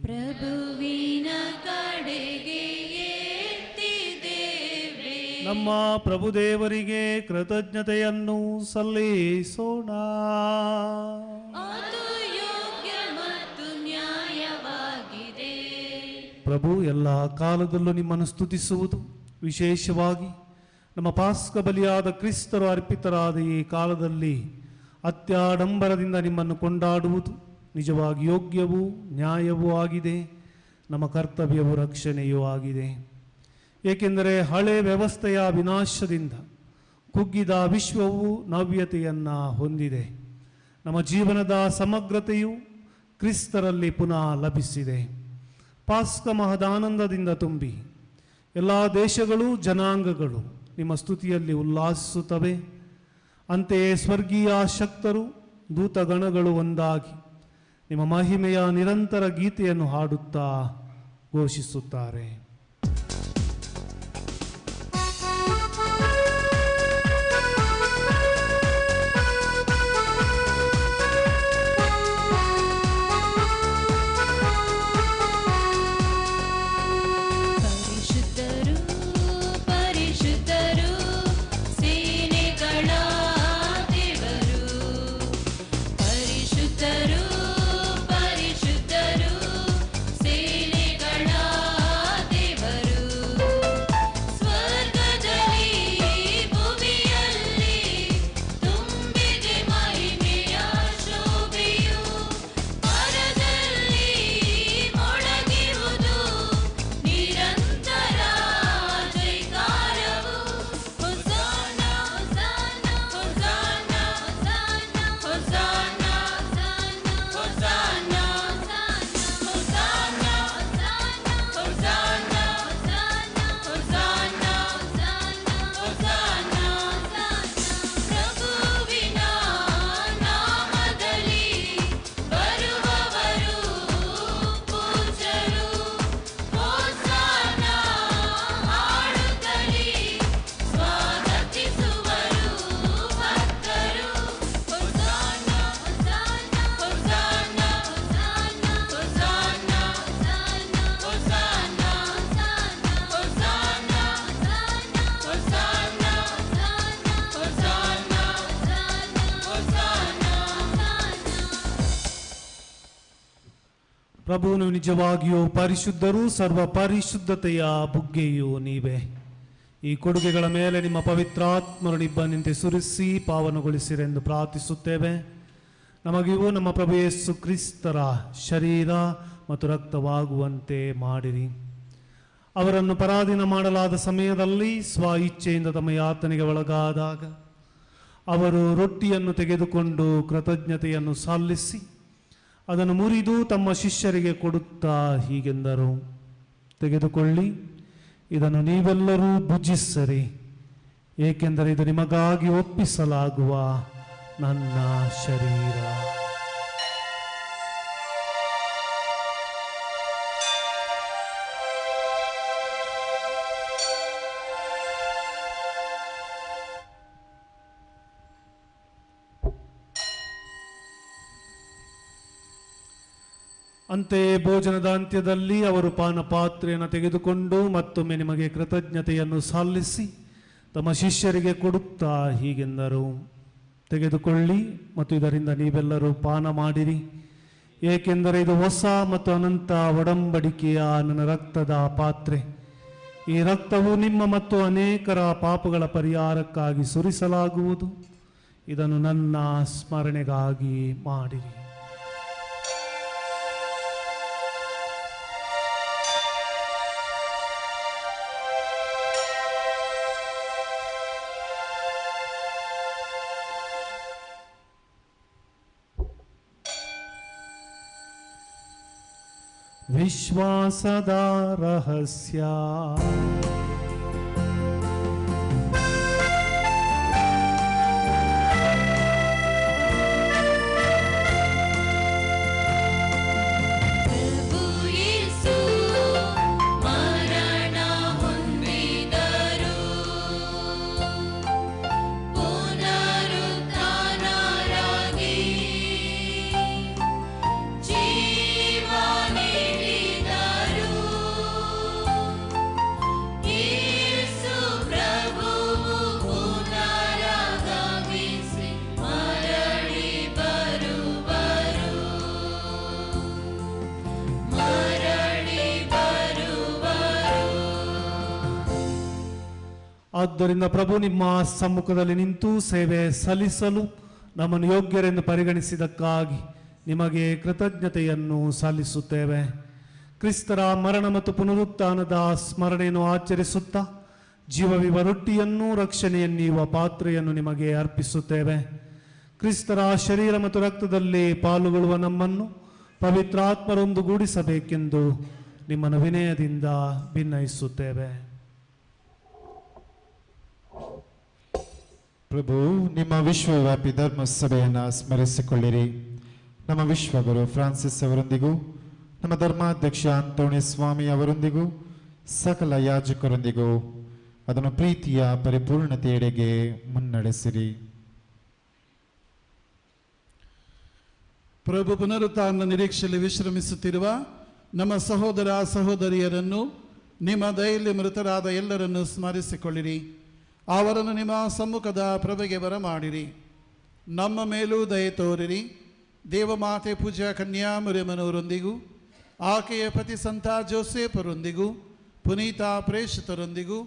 ಪ್ರಭುವಿನ ಕಡೆಗೆ ಎತ್ತಿದ್ದೇವೆ. ನಮ್ಮ ಪ್ರಭು ದೇವರಿಗೆ ಕೃತಜ್ಞತೆಯನ್ನು ಸಲ್ಲಿಸೋಣ. ಅದು ಯೋಗ್ಯ ಮತ್ತು ನ್ಯಾಯವಾಗಿದೆ. ಪ್ರಭು ಎಲ್ಲ ಕಾಲದಲ್ಲೂ ನಿಮ್ಮನ್ನು ಸ್ತುತಿಸುವುದು, ವಿಶೇಷವಾಗಿ ನಮ್ಮ ಪಾಸ್ಕ ಬಲಿಯಾದ ಕ್ರಿಸ್ತರು ಅರ್ಪಿತರಾದ ಈ ಕಾಲದಲ್ಲಿ ಅತ್ಯಾಡಂಬರದಿಂದ ನಿಮ್ಮನ್ನು ಕೊಂಡಾಡುವುದು ನಿಜವಾಗಿ ಯೋಗ್ಯವೂ ನ್ಯಾಯವೂ ಆಗಿದೆ. ನಮ್ಮ ಕರ್ತವ್ಯವೂ ರಕ್ಷಣೆಯೂ ಆಗಿದೆ. ಏಕೆಂದರೆ ಹಳೆ ವ್ಯವಸ್ಥೆಯ ವಿನಾಶದಿಂದ ಕುಗ್ಗಿದ ವಿಶ್ವವು ನವ್ಯತೆಯನ್ನು ಹೊಂದಿದೆ. ನಮ್ಮ ಜೀವನದ ಸಮಗ್ರತೆಯು ಕ್ರಿಸ್ತರಲ್ಲಿ ಪುನಃ ಲಭಿಸಿದೆ. ಪಾಸ್ಕ ಮಹದಾನಂದದಿಂದ ತುಂಬಿ ಎಲ್ಲ ದೇಶಗಳು ಜನಾಂಗಗಳು ನಿಮ್ಮ ಸ್ತುತಿಯಲ್ಲಿ ಉಲ್ಲಾಸಿಸುತ್ತವೆ. ಅಂತೆಯೇ ಸ್ವರ್ಗೀಯ ಶಕ್ತರು ದೂತಗಣಗಳು ಒಂದಾಗಿ ನಿಮ್ಮ ಮಹಿಮೆಯ ನಿರಂತರ ಗೀತೆಯನ್ನು ಹಾಡುತ್ತಾ ಘೋಷಿಸುತ್ತಾರೆ. ಪ್ರಭು ನೀವು ನಿಜವಾಗಿಯೂ ಪರಿಶುದ್ಧರು, ಸರ್ವ ಪರಿಶುದ್ಧತೆಯ ಬುಗ್ಗೆಯೂ ನೀವೇ. ಈ ಕೊಡುಗೆಗಳ ಮೇಲೆ ನಿಮ್ಮ ಪವಿತ್ರಾತ್ಮರು ನಿಬ್ಬನಿಂತೆ ಸುರಿಸಿ ಪಾವನಗೊಳಿಸಿರೆಂದು ಪ್ರಾರ್ಥಿಸುತ್ತೇವೆ. ನಮಗಿವು ನಮ್ಮ ಪ್ರಭು ಯೇಸು ಕ್ರಿಸ್ತರ ಶರೀರ ಮತ್ತು ರಕ್ತವಾಗುವಂತೆ ಮಾಡಿರಿ. ಅವರನ್ನು ಪರಾಧೀನ ಮಾಡಲಾದ ಸಮಯದಲ್ಲಿ ಸ್ವ ಇಚ್ಛೆಯಿಂದ ತಮ್ಮ ಯಾತನೆಗೆ ಒಳಗಾದಾಗ ಅವರು ರೊಟ್ಟಿಯನ್ನು ತೆಗೆದುಕೊಂಡು ಕೃತಜ್ಞತೆಯನ್ನು ಸಲ್ಲಿಸಿ ಅದನ್ನು ಮುರಿದು ತಮ್ಮ ಶಿಷ್ಯರಿಗೆ ಕೊಡುತ್ತಾ ಹೀಗೆಂದರು, ತೆಗೆದುಕೊಳ್ಳಿ, ಇದನ್ನು ನೀವೆಲ್ಲರೂ ಭುಜಿಸಿರಿ, ಏಕೆಂದರೆ ಇದು ನಿಮಗಾಗಿ ಒಪ್ಪಿಸಲಾಗುವ ನನ್ನ ಶರೀರ. ಅಂತೆಯೇ ಭೋಜನದ ಅಂತ್ಯದಲ್ಲಿ ಅವರು ಪಾನಪಾತ್ರೆಯನ್ನು ತೆಗೆದುಕೊಂಡು ಮತ್ತೊಮ್ಮೆ ನಿಮಗೆ ಕೃತಜ್ಞತೆಯನ್ನು ಸಲ್ಲಿಸಿ ತಮ್ಮ ಶಿಷ್ಯರಿಗೆ ಕೊಡುತ್ತಾ ಹೀಗೆಂದರು, ತೆಗೆದುಕೊಳ್ಳಿ ಮತ್ತು ಇದರಿಂದ ನೀವೆಲ್ಲರೂ ಪಾನ ಮಾಡಿರಿ, ಏಕೆಂದರೆ ಇದು ಹೊಸ ಮತ್ತು ಅನಂತ ಒಡಂಬಡಿಕೆಯ ನನ್ನ ರಕ್ತದ ಪಾತ್ರೆ. ಈ ರಕ್ತವು ನಿಮ್ಮ ಮತ್ತು ಅನೇಕರ ಪಾಪಗಳ ಪರಿಹಾರಕ್ಕಾಗಿ ಸುರಿಸಲಾಗುವುದು. ಇದನ್ನು ನನ್ನ ಸ್ಮರಣೆಗಾಗಿ ಮಾಡಿರಿ. ವಿಶ್ವಾಸದ ರಹಸ್ಯ. ಆದ್ದರಿಂದ ಪ್ರಭು ನಿಮ್ಮ ಸಮ್ಮುಖದಲ್ಲಿ ನಿಂತು ಸೇವೆ ಸಲ್ಲಿಸಲು ನಮ್ಮನ್ನು ಯೋಗ್ಯರೆಂದು ಪರಿಗಣಿಸಿದ್ದಕ್ಕಾಗಿ ನಿಮಗೆ ಕೃತಜ್ಞತೆಯನ್ನು ಸಲ್ಲಿಸುತ್ತೇವೆ. ಕ್ರಿಸ್ತರ ಮರಣ ಮತ್ತು ಪುನರುತ್ಥಾನದ ಸ್ಮರಣೆಯನ್ನು ಆಚರಿಸುತ್ತಾ ಜೀವವಿವ ರೊಟ್ಟಿಯನ್ನು ರಕ್ಷಣೆಯನ್ನೀಯುವ ಪಾತ್ರೆಯನ್ನು ನಿಮಗೆ ಅರ್ಪಿಸುತ್ತೇವೆ. ಕ್ರಿಸ್ತರ ಶರೀರ ಮತ್ತು ರಕ್ತದಲ್ಲಿ ಪಾಲುಗೊಳ್ಳುವ ನಮ್ಮನ್ನು ಪವಿತ್ರಾತ್ಮರೊಂದುಗೂಡಿಸಬೇಕೆಂದು ನಿಮ್ಮನ್ನು ವಿನಯದಿಂದ ಭಿನ್ನಯಿಸುತ್ತೇವೆ. ಪ್ರಭು, ನಿಮ್ಮ ವಿಶ್ವವ್ಯಾಪಿ ಧರ್ಮ ಸಭೆಯನ್ನು ಸ್ಮರಿಸಿಕೊಳ್ಳಿರಿ. ನಮ್ಮ ವಿಶ್ವಗುರು ಫ್ರಾನ್ಸಿಸ್ ಅವರೊಂದಿಗೂ, ನಮ್ಮ ಧರ್ಮಾಧ್ಯಕ್ಷ ಅಂತೋಣಿ ಸ್ವಾಮಿ ಅವರೊಂದಿಗೂ, ಸಕಲ ಯಾಜಕರೊಂದಿಗೂ ಅದನ್ನು ಪ್ರೀತಿಯ ಪರಿಪೂರ್ಣತೆಯೆಡೆಗೆ ಮುನ್ನಡೆಸಿರಿ. ಪ್ರಭು, ಪುನರುತ್ಥಾನ ನಿರೀಕ್ಷೆಯಲ್ಲಿ ವಿಶ್ರಮಿಸುತ್ತಿರುವ ನಮ್ಮ ಸಹೋದರ ಸಹೋದರಿಯರನ್ನು, ನಿಮ್ಮ ದಯೆಯಲ್ಲಿ ಮೃತರಾದ ಎಲ್ಲರನ್ನು ಸ್ಮರಿಸಿಕೊಳ್ಳಿರಿ. ಅವರನ್ನು ನಿಮ್ಮ ಸಮ್ಮುಖದ ಪ್ರಭೆಗೆ ಬರಮಾಡಿರಿ. ನಮ್ಮ ಮೇಲೂ ದಯೆ ತೋರಿರಿ. ದೇವಮಾತೆ ಪೂಜ್ಯ ಕನ್ಯಾಮರಿಯಮ್ಮನವರೊಂದಿಗೂ, ಆಕೆಯ ಪತಿ ಸಂತ ಜೋಸೇಫರೊಂದಿಗೂ, ಪುನೀತ ಪ್ರೇಷಿತರೊಂದಿಗೂ,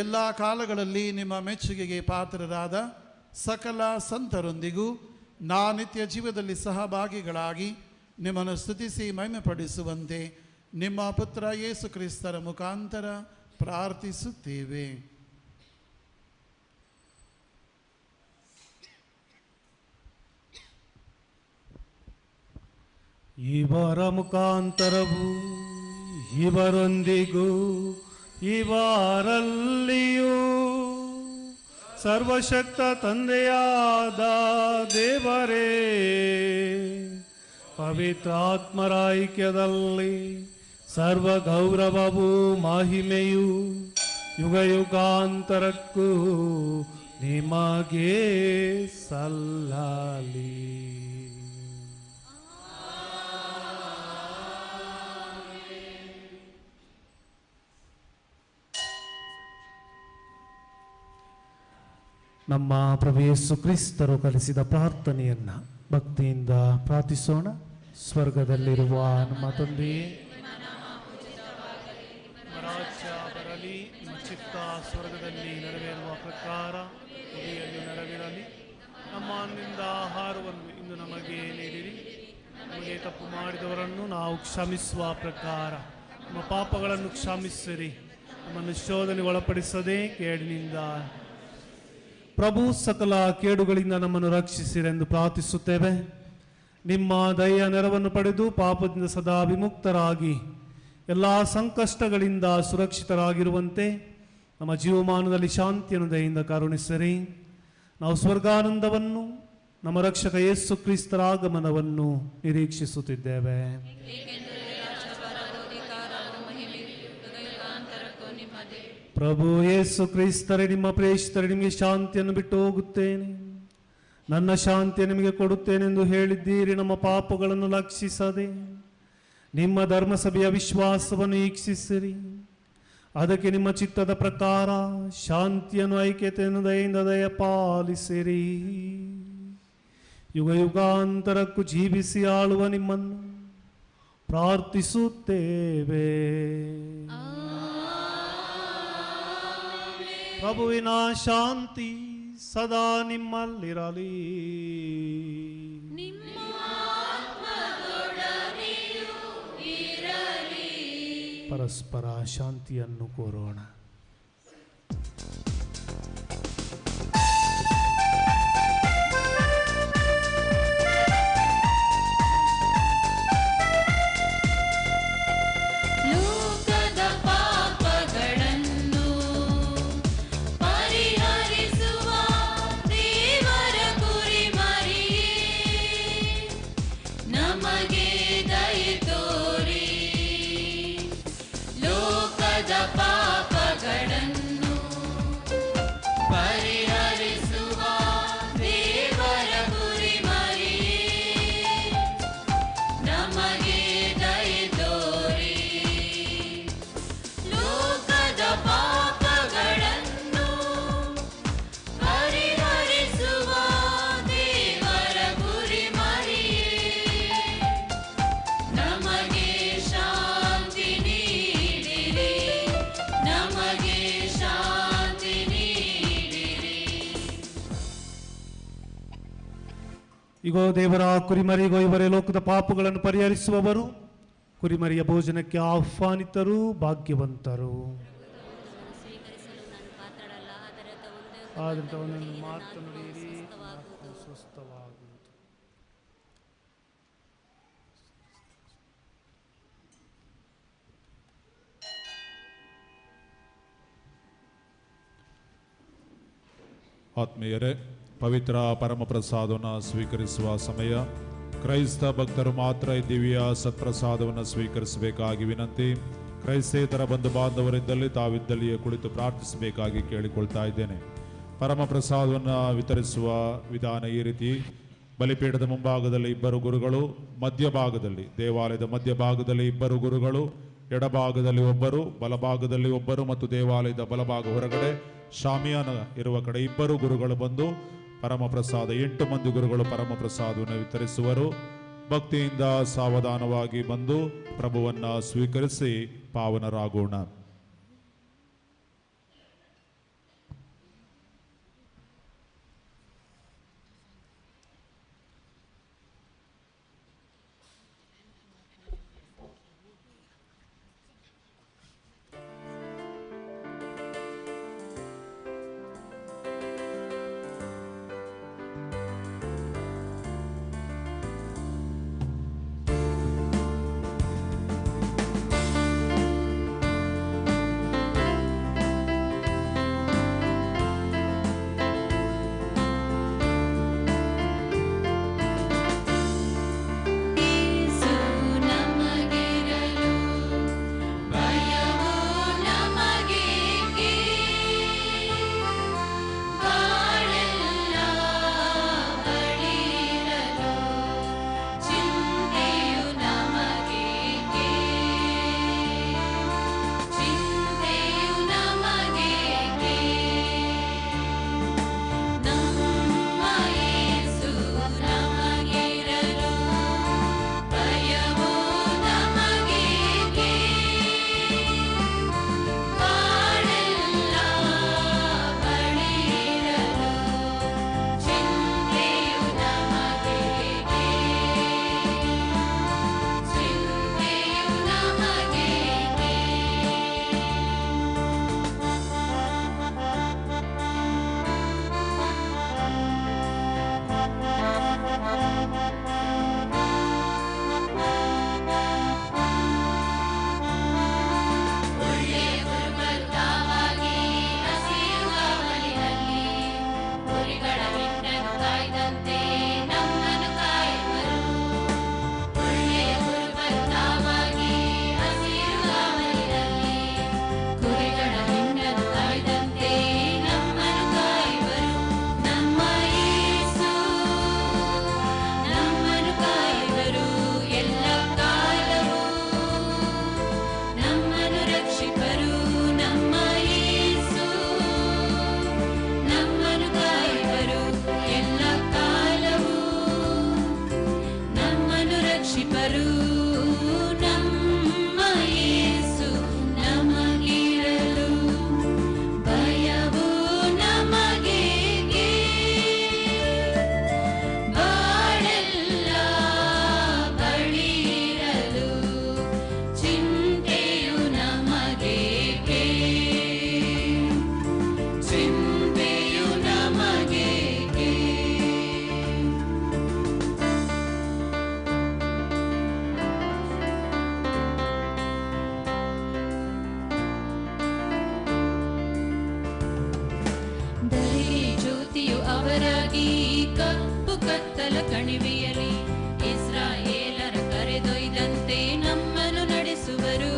ಎಲ್ಲ ಕಾಲಗಳಲ್ಲಿ ನಿಮ್ಮ ಮೆಚ್ಚುಗೆಗೆ ಪಾತ್ರರಾದ ಸಕಲ ಸಂತರೊಂದಿಗೂ ನಿತ್ಯ ಜೀವದಲ್ಲಿ ಸಹಭಾಗಿಗಳಾಗಿ ನಿಮ್ಮನ್ನು ಸ್ತುತಿಸಿ ಮಹಿಮೆಪಡಿಸುವಂತೆ ನಿಮ್ಮ ಪುತ್ರ ಯೇಸು ಕ್ರಿಸ್ತರ ಮುಖಾಂತರ ಪ್ರಾರ್ಥಿಸುತ್ತೇವೆ. ಇವರ ಮುಖಾಂತರವು ಇವರೊಂದಿಗೂ ಇವರಲ್ಲಿಯೂ ಸರ್ವಶಕ್ತ ತಂದೆಯಾದ ದೇವರೇ, ಪವಿತ್ರಾತ್ಮರ ಐಕ್ಯದಲ್ಲಿ ಸರ್ವ ಗೌರವವು ಮಹಿಮೆಯು ಯುಗ ಯುಗಾಂತರಕ್ಕೂ ನಿಮಗೆ ಸಲ್ಲಲಿ. ನಮ್ಮ ಪ್ರಭು ಯೇಸು ಕ್ರಿಸ್ತರು ಕಲಿಸಿದ ಪ್ರಾರ್ಥನೆಯನ್ನು ಭಕ್ತಿಯಿಂದ ಪ್ರಾರ್ಥಿಸೋಣ. ಸ್ವರ್ಗದಲ್ಲಿರುವ ನಮ್ಮ ತಂದೆಯೇ, ನಿಮ್ಮ ರಾಜ್ಯ ಬರಲಿ, ನಿಮ್ಮ ಚಿತ್ತ ಸ್ವರ್ಗದಲ್ಲಿ ನೆರವೇರುವ ಪ್ರಕಾರ ಭೂಮಿಯಲ್ಲೂ ನೆರವೇರಲಿ. ನಮ್ಮ ಅನ್ನದಿಂದ ಆಹಾರವನ್ನು ಇಂದು ನಮಗೆ ನೀಡಿರಿ. ನಮಗೆ ತಪ್ಪು ಮಾಡಿದವರನ್ನು ನಾವು ಕ್ಷಮಿಸುವ ಪ್ರಕಾರ ನಮ್ಮ ಪಾಪಗಳನ್ನು ಕ್ಷಮಿಸಿರಿ. ನಮ್ಮನ್ನು ಶೋಧನೆಗೆ ಒಳಪಡಿಸದೆ ಕೇಡಿನಿಂದ ಪ್ರಭು ಸಕಲ ಕೇಡುಗಳಿಂದ ನಮ್ಮನ್ನು ರಕ್ಷಿಸಿರೆಂದು ಪ್ರಾರ್ಥಿಸುತ್ತೇವೆ. ನಿಮ್ಮ ದಯೆಯ ನೆರವನ್ನು ಪಡೆದು ಪಾಪದಿಂದ ಸದಾ ವಿಮುಕ್ತರಾಗಿ ಎಲ್ಲ ಸಂಕಷ್ಟಗಳಿಂದ ಸುರಕ್ಷಿತರಾಗಿರುವಂತೆ ನಮ್ಮ ಜೀವಮಾನದಲ್ಲಿ ಶಾಂತಿಯನ್ನು ದಯೆಯಿಂದ ಕರುಣಿಸಿರಿ. ನಾವು ಸ್ವರ್ಗಾನಂದವನ್ನು, ನಮ್ಮ ರಕ್ಷಕ ಯೇಸು ಕ್ರಿಸ್ತರ ಆಗಮನವನ್ನು ನಿರೀಕ್ಷಿಸುತ್ತಿದ್ದೇವೆ. ಪ್ರಭು ಯೇಸು ಕ್ರಿಸ್ತರೇ, ನಿಮ್ಮ ಪ್ರೇಷಿತರೇ, ನಿಮಗೆ ಶಾಂತಿಯನ್ನು ಬಿಟ್ಟು ಹೋಗುತ್ತೇನೆ, ನನ್ನ ಶಾಂತಿಯ ನಿಮಗೆ ಕೊಡುತ್ತೇನೆಂದು ಹೇಳಿದ್ದೀರಿ. ನಮ್ಮ ಪಾಪಗಳನ್ನು ಲಕ್ಷಿಸದೆ ನಿಮ್ಮ ಧರ್ಮಸಭೆಯ ವಿಶ್ವಾಸವನ್ನು ಈಕ್ಷಿಸಿರಿ. ಅದಕ್ಕೆ ನಿಮ್ಮ ಚಿತ್ತದ ಪ್ರಕಾರ ಶಾಂತಿಯನ್ನು, ಐಕ್ಯತೆಯನ್ನು ದಯೆಯಿಂದ ದಯಪಾಲಿಸಿರಿ. ಯುಗ ಯುಗಾಂತರಕ್ಕೂ ಜೀವಿಸಿ ಆಳುವ ನಿಮ್ಮನ್ನು ಪ್ರಾರ್ಥಿಸುತ್ತೇವೆ. ಪ್ರಭುವಿನ ಶಾಂತಿ ಸದಾ ನಿಮ್ಮಲ್ಲಿರಲಿ. ಪರಸ್ಪರ ಶಾಂತಿಯನ್ನು ಕೋರೋಣ. ಇಗೋ ದೇವರ ಕುರಿಮರಿಗೋ ಇವರೇ ಲೋಕದ ಪಾಪಗಳನ್ನು ಪರಿಹರಿಸುವವರು. ಕುರಿಮರಿಯ ಭೋಜನಕ್ಕೆ ಆಹ್ವಾನಿತರು ಭಾಗ್ಯವಂತರು. ಆದ್ದರಿಂದ ಅವನನ್ನು ಮಾತನಾಡಿರಿ, ಸ್ವಸ್ಥವಾಗುವುದು. ಆತ್ಮೀಯರೇ, ಪವಿತ್ರ ಪರಮಪ್ರಸಾದವನ್ನು ಸ್ವೀಕರಿಸುವ ಸಮಯ. ಕ್ರೈಸ್ತ ಭಕ್ತರು ಮಾತ್ರ ಈ ದಿವ್ಯ ಸತ್ಪ್ರಸಾದವನ್ನು ಸ್ವೀಕರಿಸಬೇಕಾಗಿ ವಿನಂತಿ. ಕ್ರೈಸ್ತೇತರ ಬಂಧು ಬಾಂಧವರಿದ್ದಲ್ಲಿ ತಾವಿದ್ದಲ್ಲಿಯೇ ಕುಳಿತು ಪ್ರಾರ್ಥಿಸಬೇಕಾಗಿ ಕೇಳಿಕೊಳ್ತಾ ಇದ್ದೇನೆ. ಪರಮಪ್ರಸಾದವನ್ನು ವಿತರಿಸುವ ವಿಧಾನ ಈ ರೀತಿ: ಬಲಿಪೀಠದ ಮುಂಭಾಗದಲ್ಲಿ ಇಬ್ಬರು ಗುರುಗಳು, ಮಧ್ಯಭಾಗದಲ್ಲಿ ದೇವಾಲಯದ ಮಧ್ಯಭಾಗದಲ್ಲಿ ಇಬ್ಬರು ಗುರುಗಳು, ಎಡಭಾಗದಲ್ಲಿ ಒಬ್ಬರು, ಬಲಭಾಗದಲ್ಲಿ ಒಬ್ಬರು ಮತ್ತು ದೇವಾಲಯದ ಬಲಭಾಗ ಹೊರಗಡೆ ಶಾಮಿಯಾನ ಇರುವ ಕಡೆ ಇಬ್ಬರು ಗುರುಗಳು ಬಂದು ಪರಮಪ್ರಸಾದ 8 ಮಂದಿ ಗುರುಗಳು ಪರಮಪ್ರಸಾದವನ್ನು ವಿತರಿಸುವರು. ಭಕ್ತಿಯಿಂದ ಸಾವಧಾನವಾಗಿ ಬಂದು ಪ್ರಭುವನ್ನ ಸ್ವೀಕರಿಸಿ ಪಾವನರಾಗೋಣ. ಕತ್ತಲ ಕಣಿವೆಯಲ್ಲಿ ಇಸ್ರಾಯೇಲರ ಕರೆದೊಯ್ದಂತೆ ನಮ್ಮನ್ನು ನಡೆಸುವರು.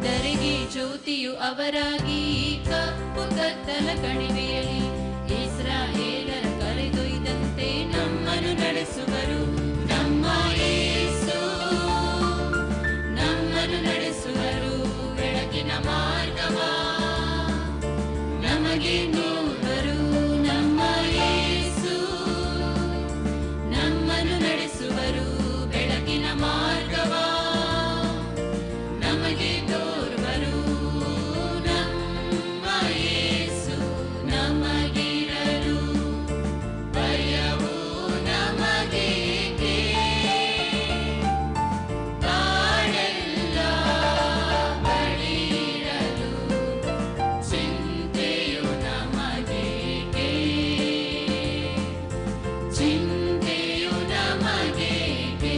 ಧರೆಗೆ ಜ್ಯೋತಿಯು ಅವರಾಗಿ ಕಪ್ಪು ಕತ್ತಲ ಕಣಿವೆಯಲ್ಲಿ ಇಸ್ರಾಯೇಲರ ಕರೆದೊಯ್ದಂತೆ ನಮ್ಮನ್ನು ನಡೆಸುವರು. ನಮ್ಮ ಯೇಸು ನಮ್ಮನ್ನು ನಡೆಸುವರು. ಬೆಳಕಿನ ಮಾರ್ಗವ ನಮಗೆ ನೋಡುವರು. ನಮ್ಮ ಯೇಸು ನಮ್ಮನ್ನು ನಡೆಸುವರು. ಬೆಳಕಿನ ಮಾರ್ಗವ ನಮಗೆ ತೋರುವರು. ನಮ್ಮ ಯೇಸು ನಮಗಿರಲು ಭಯವು ನಮಗೇಕೆ? ತಾಳೆಲ್ಲ ಬಳಿರಲು ಚಿಂತೆಯು ನಮಗೇಕೆ? ಚಿಂತೆಯು ನಮಗೇಕೆ?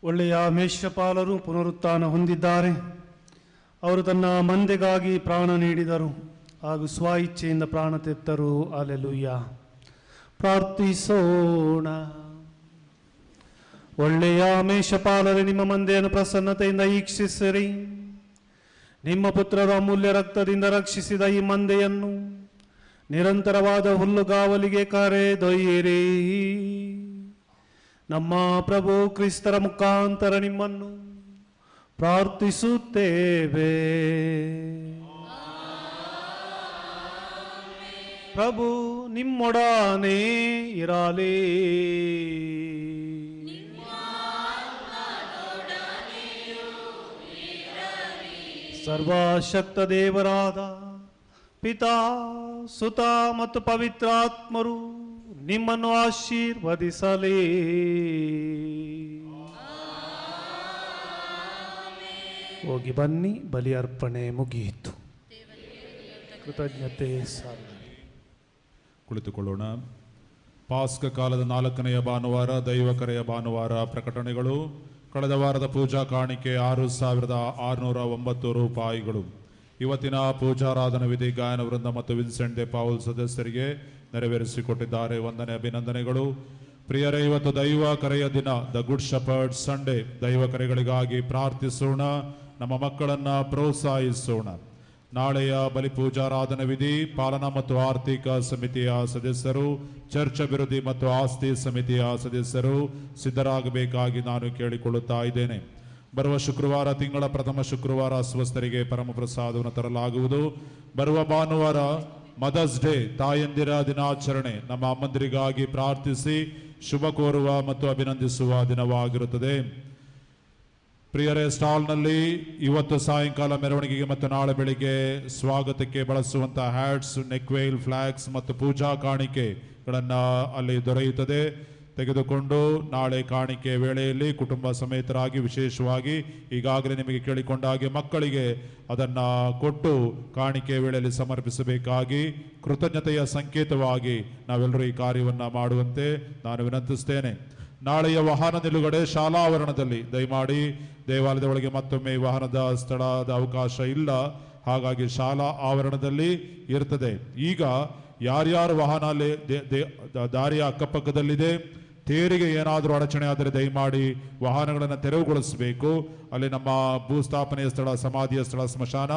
ಒಳ್ಳೆಯ ಮೇಷಪಾಲರು ಪುನರುತ್ಥಾನ ಹೊಂದಿದ್ದಾರೆ. ಅವರು ತನ್ನ ಮಂದೆಗಾಗಿ ಪ್ರಾಣ ನೀಡಿದರು ಹಾಗೂ ಸ್ವ ಇಚ್ಛೆಯಿಂದ ಪ್ರಾಣ ತೆತ್ತರು. ಅಲ್ಲೆಲೂಯ್ಯ. ಪ್ರಾರ್ಥಿಸೋಣ. ಒಳ್ಳೆಯ ಮೇಷಪಾಲರೇ, ನಿಮ್ಮ ಮಂದೆಯನ್ನು ಪ್ರಸನ್ನತೆಯಿಂದ ಈಕ್ಷಿಸಿರಿ. ನಿಮ್ಮ ಪುತ್ರರ ಅಮೂಲ್ಯ ರಕ್ತದಿಂದ ರಕ್ಷಿಸಿದ ಈ ಮಂದೆಯನ್ನು ನಿರಂತರವಾದ ಹುಲ್ಲುಗಾವಲಿಗೆ ಕರೆದೊಯ್ಯಿರಿ. ನಮ್ಮ ಪ್ರಭು ಕ್ರಿಸ್ತರ ಮುಖಾಂತರ ನಿಮ್ಮನ್ನು ಪ್ರಾರ್ಥಿಸುತ್ತೇವೆ. ಪ್ರಭು ನಿಮ್ಮೊಡನೆ ಇರಲಿ. ಸರ್ವಶಕ್ತ ದೇವರಾದ ಪಿತಾ, ಸುತ ಮತ್ತು ಪವಿತ್ರಾತ್ಮರು ನಿಮ್ಮನ್ನು ಆಶೀರ್ವದಿಸಲಿ. ಹೋಗಿ ಬನ್ನಿ, ಬಲಿ ಅರ್ಪಣೆ ಮುಗಿಯಿತು. ಕೃತಜ್ಞತೆ ಸಾಲ. ಕುಳಿತುಕೊಳ್ಳೋಣ. ಪಾಸ್ಕ ಕಾಲದ 4ನೆಯ ಭಾನುವಾರ, ದೈವಕರೆಯ ಭಾನುವಾರ. ಪ್ರಕಟಣೆಗಳು. ಕಳೆದ ವಾರದ ಪೂಜಾ ಕಾಣಿಕೆ 6,609 ರೂಪಾಯಿಗಳು. ಇವತ್ತಿನ ಪೂಜಾರಾಧನಾ ವಿಧಿ ಗಾಯನ ವೃಂದ ಮತ್ತು ವಿನ್ಸೆಂಟ್ ದೆ ಪಾವುಲ್ ಸದಸ್ಯರಿಗೆ ನೆರವೇರಿಸಿಕೊಟ್ಟಿದ್ದಾರೆ. ವಂದನೆ, ಅಭಿನಂದನೆಗಳು. ಪ್ರಿಯರೇ, ಇವತ್ತು ದೈವ ಕರೆಯ ದಿನ, ದ ಗುಡ್ ಶೆಪರ್ಡ್ ಸಂಡೇ. ದೈವ ಕರೆಗಳಿಗಾಗಿ ಪ್ರಾರ್ಥಿಸೋಣ, ನಮ್ಮ ಮಕ್ಕಳನ್ನು ಪ್ರೋತ್ಸಾಹಿಸೋಣ. ನಾಳೆಯ ಬಲಿಪೂಜಾರಾಧನಾ ವಿಧಿ ಪಾಲನಾ ಮತ್ತು ಆರ್ಥಿಕ ಸಮಿತಿಯ ಸದಸ್ಯರು, ಚರ್ಚ್ ಅಭಿವೃದ್ಧಿ ಮತ್ತು ಆಸ್ತಿ ಸಮಿತಿಯ ಸದಸ್ಯರು ಸಿದ್ಧರಾಗಬೇಕಾಗಿ ನಾನು ಕೇಳಿಕೊಳ್ಳುತ್ತಾ ಇದ್ದೇನೆ. ಬರುವ ಶುಕ್ರವಾರ, ತಿಂಗಳ ಪ್ರಥಮ ಶುಕ್ರವಾರ ಅಸ್ವಸ್ಥರಿಗೆ ಪರಮಪ್ರಸಾದವನ್ನು ತರಲಾಗುವುದು. ಬರುವ ಭಾನುವಾರ ಮದರ್ಸ್ ಡೇ, ತಾಯಂದಿರ ದಿನಾಚರಣೆ. ನಮ್ಮ ಅಮ್ಮಂದಿರಿಗಾಗಿ ಪ್ರಾರ್ಥಿಸಿ ಶುಭ ಕೋರುವ ಮತ್ತು ಅಭಿನಂದಿಸುವ ದಿನವಾಗಿರುತ್ತದೆ. ಪ್ರಿಯರೇ, ಸ್ಟಾಲ್ನಲ್ಲಿ ಇವತ್ತು ಸಾಯಂಕಾಲ ಮೆರವಣಿಗೆಗೆ ಮತ್ತು ನಾಳೆ ಬೆಳಿಗ್ಗೆ ಸ್ವಾಗತಕ್ಕೆ ಬಳಸುವಂಥ ಹ್ಯಾಟ್ಸ್, ನೆಕ್ವೇಲ್, ಫ್ಲಾಗ್ಸ್ ಮತ್ತು ಪೂಜಾ ಕಾಣಿಕೆಗಳನ್ನು ಅಲ್ಲಿ ದೊರೆಯುತ್ತದೆ. ತೆಗೆದುಕೊಂಡು ನಾಳೆ ಕಾಣಿಕೆ ವೇಳೆಯಲ್ಲಿ ಕುಟುಂಬ ಸಮೇತರಾಗಿ, ವಿಶೇಷವಾಗಿ ಈಗಾಗಲೇ ನಿಮಗೆ ಕೇಳಿಕೊಂಡ ಹಾಗೆ ಮಕ್ಕಳಿಗೆ ಅದನ್ನು ಕೊಟ್ಟು ಕಾಣಿಕೆ ವೇಳೆಯಲ್ಲಿ ಸಮರ್ಪಿಸಬೇಕಾಗಿ, ಕೃತಜ್ಞತೆಯ ಸಂಕೇತವಾಗಿ ನಾವೆಲ್ಲರೂ ಈ ಕಾರ್ಯವನ್ನು ಮಾಡುವಂತೆ ನಾನು ವಿನಂತಿಸ್ತೇನೆ. ನಾಳೆಯ ವಾಹನ ನಿಲುಗಡೆ ಶಾಲಾ ಆವರಣದಲ್ಲಿ. ದಯಮಾಡಿ ದೇವಾಲಯದ ಒಳಗೆ ಮತ್ತೊಮ್ಮೆ ವಾಹನದ ಸ್ಥಳದ ಅವಕಾಶ ಇಲ್ಲ, ಹಾಗಾಗಿ ಶಾಲಾ ಆವರಣದಲ್ಲಿ ಇರ್ತದೆ. ಈಗ ಯಾರ್ಯಾರು ವಾಹನ ದಾರಿಯ ಅಕ್ಕಪಕ್ಕದಲ್ಲಿದೆ, ತೇರಿಗೆ ಏನಾದರೂ ಅಡಚಣೆ ಆದರೆ ದಯಮಾಡಿ ವಾಹನಗಳನ್ನು ತೆರವುಗೊಳಿಸಬೇಕು. ಅಲ್ಲಿ ನಮ್ಮ ಭೂಸ್ಥಾಪನೆಯ ಸ್ಥಳ, ಸಮಾಧಿಯ ಸ್ಥಳ, ಸ್ಮಶಾನ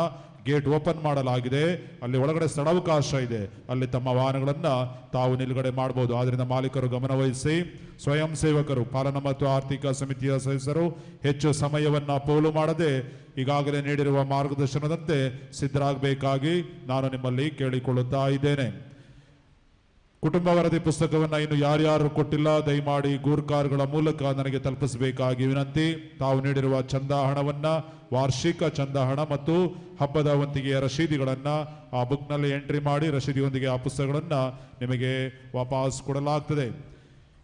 ಗೇಟ್ ಓಪನ್ ಮಾಡಲಾಗಿದೆ. ಅಲ್ಲಿ ಒಳಗಡೆ ಸ್ಥಳಾವಕಾಶ ಇದೆ, ಅಲ್ಲಿ ತಮ್ಮ ವಾಹನಗಳನ್ನು ತಾವು ನಿಲುಗಡೆ ಮಾಡಬಹುದು. ಆದ್ದರಿಂದ ಮಾಲೀಕರು ಗಮನವಹಿಸಿ. ಸ್ವಯಂ ಸೇವಕರು, ಪಾಲನಾ ಮತ್ತು ಆರ್ಥಿಕ ಸಮಿತಿಯ ಸದಸ್ಯರು ಹೆಚ್ಚು ಸಮಯವನ್ನು ಪೋಲು ಮಾಡದೆ ಈಗಾಗಲೇ ನೀಡಿರುವ ಮಾರ್ಗದರ್ಶನದಂತೆ ಸಿದ್ಧರಾಗಬೇಕಾಗಿ ನಾನು ನಿಮ್ಮಲ್ಲಿ ಕೇಳಿಕೊಳ್ಳುತ್ತಾ ಇದ್ದೇನೆ. ಕುಟುಂಬ ವರದಿ ಪುಸ್ತಕವನ್ನು ಇನ್ನು ಯಾರ್ಯಾರು ಕೊಟ್ಟಿಲ್ಲ, ದಯಮಾಡಿ ಗೂರ್ಖಾರ್ಗಳ ಮೂಲಕ ನನಗೆ ತಲುಪಿಸಬೇಕಾಗಿ ವಿನಂತಿ. ತಾವು ನೀಡಿರುವ ಚಂದಾ ಹಣವನ್ನು, ವಾರ್ಷಿಕ ಚಂದಾ ಹಣ ಮತ್ತು ಹಬ್ಬದ ವಂತಿಗೆಯ ರಶೀದಿಗಳನ್ನು ಆ ಬುಕ್ನಲ್ಲಿ ಎಂಟ್ರಿ ಮಾಡಿ ರಶೀದಿಯೊಂದಿಗೆ ಆ ಪುಸ್ತಕಗಳನ್ನು ನಿಮಗೆ ವಾಪಸ್ ಕೊಡಲಾಗ್ತದೆ.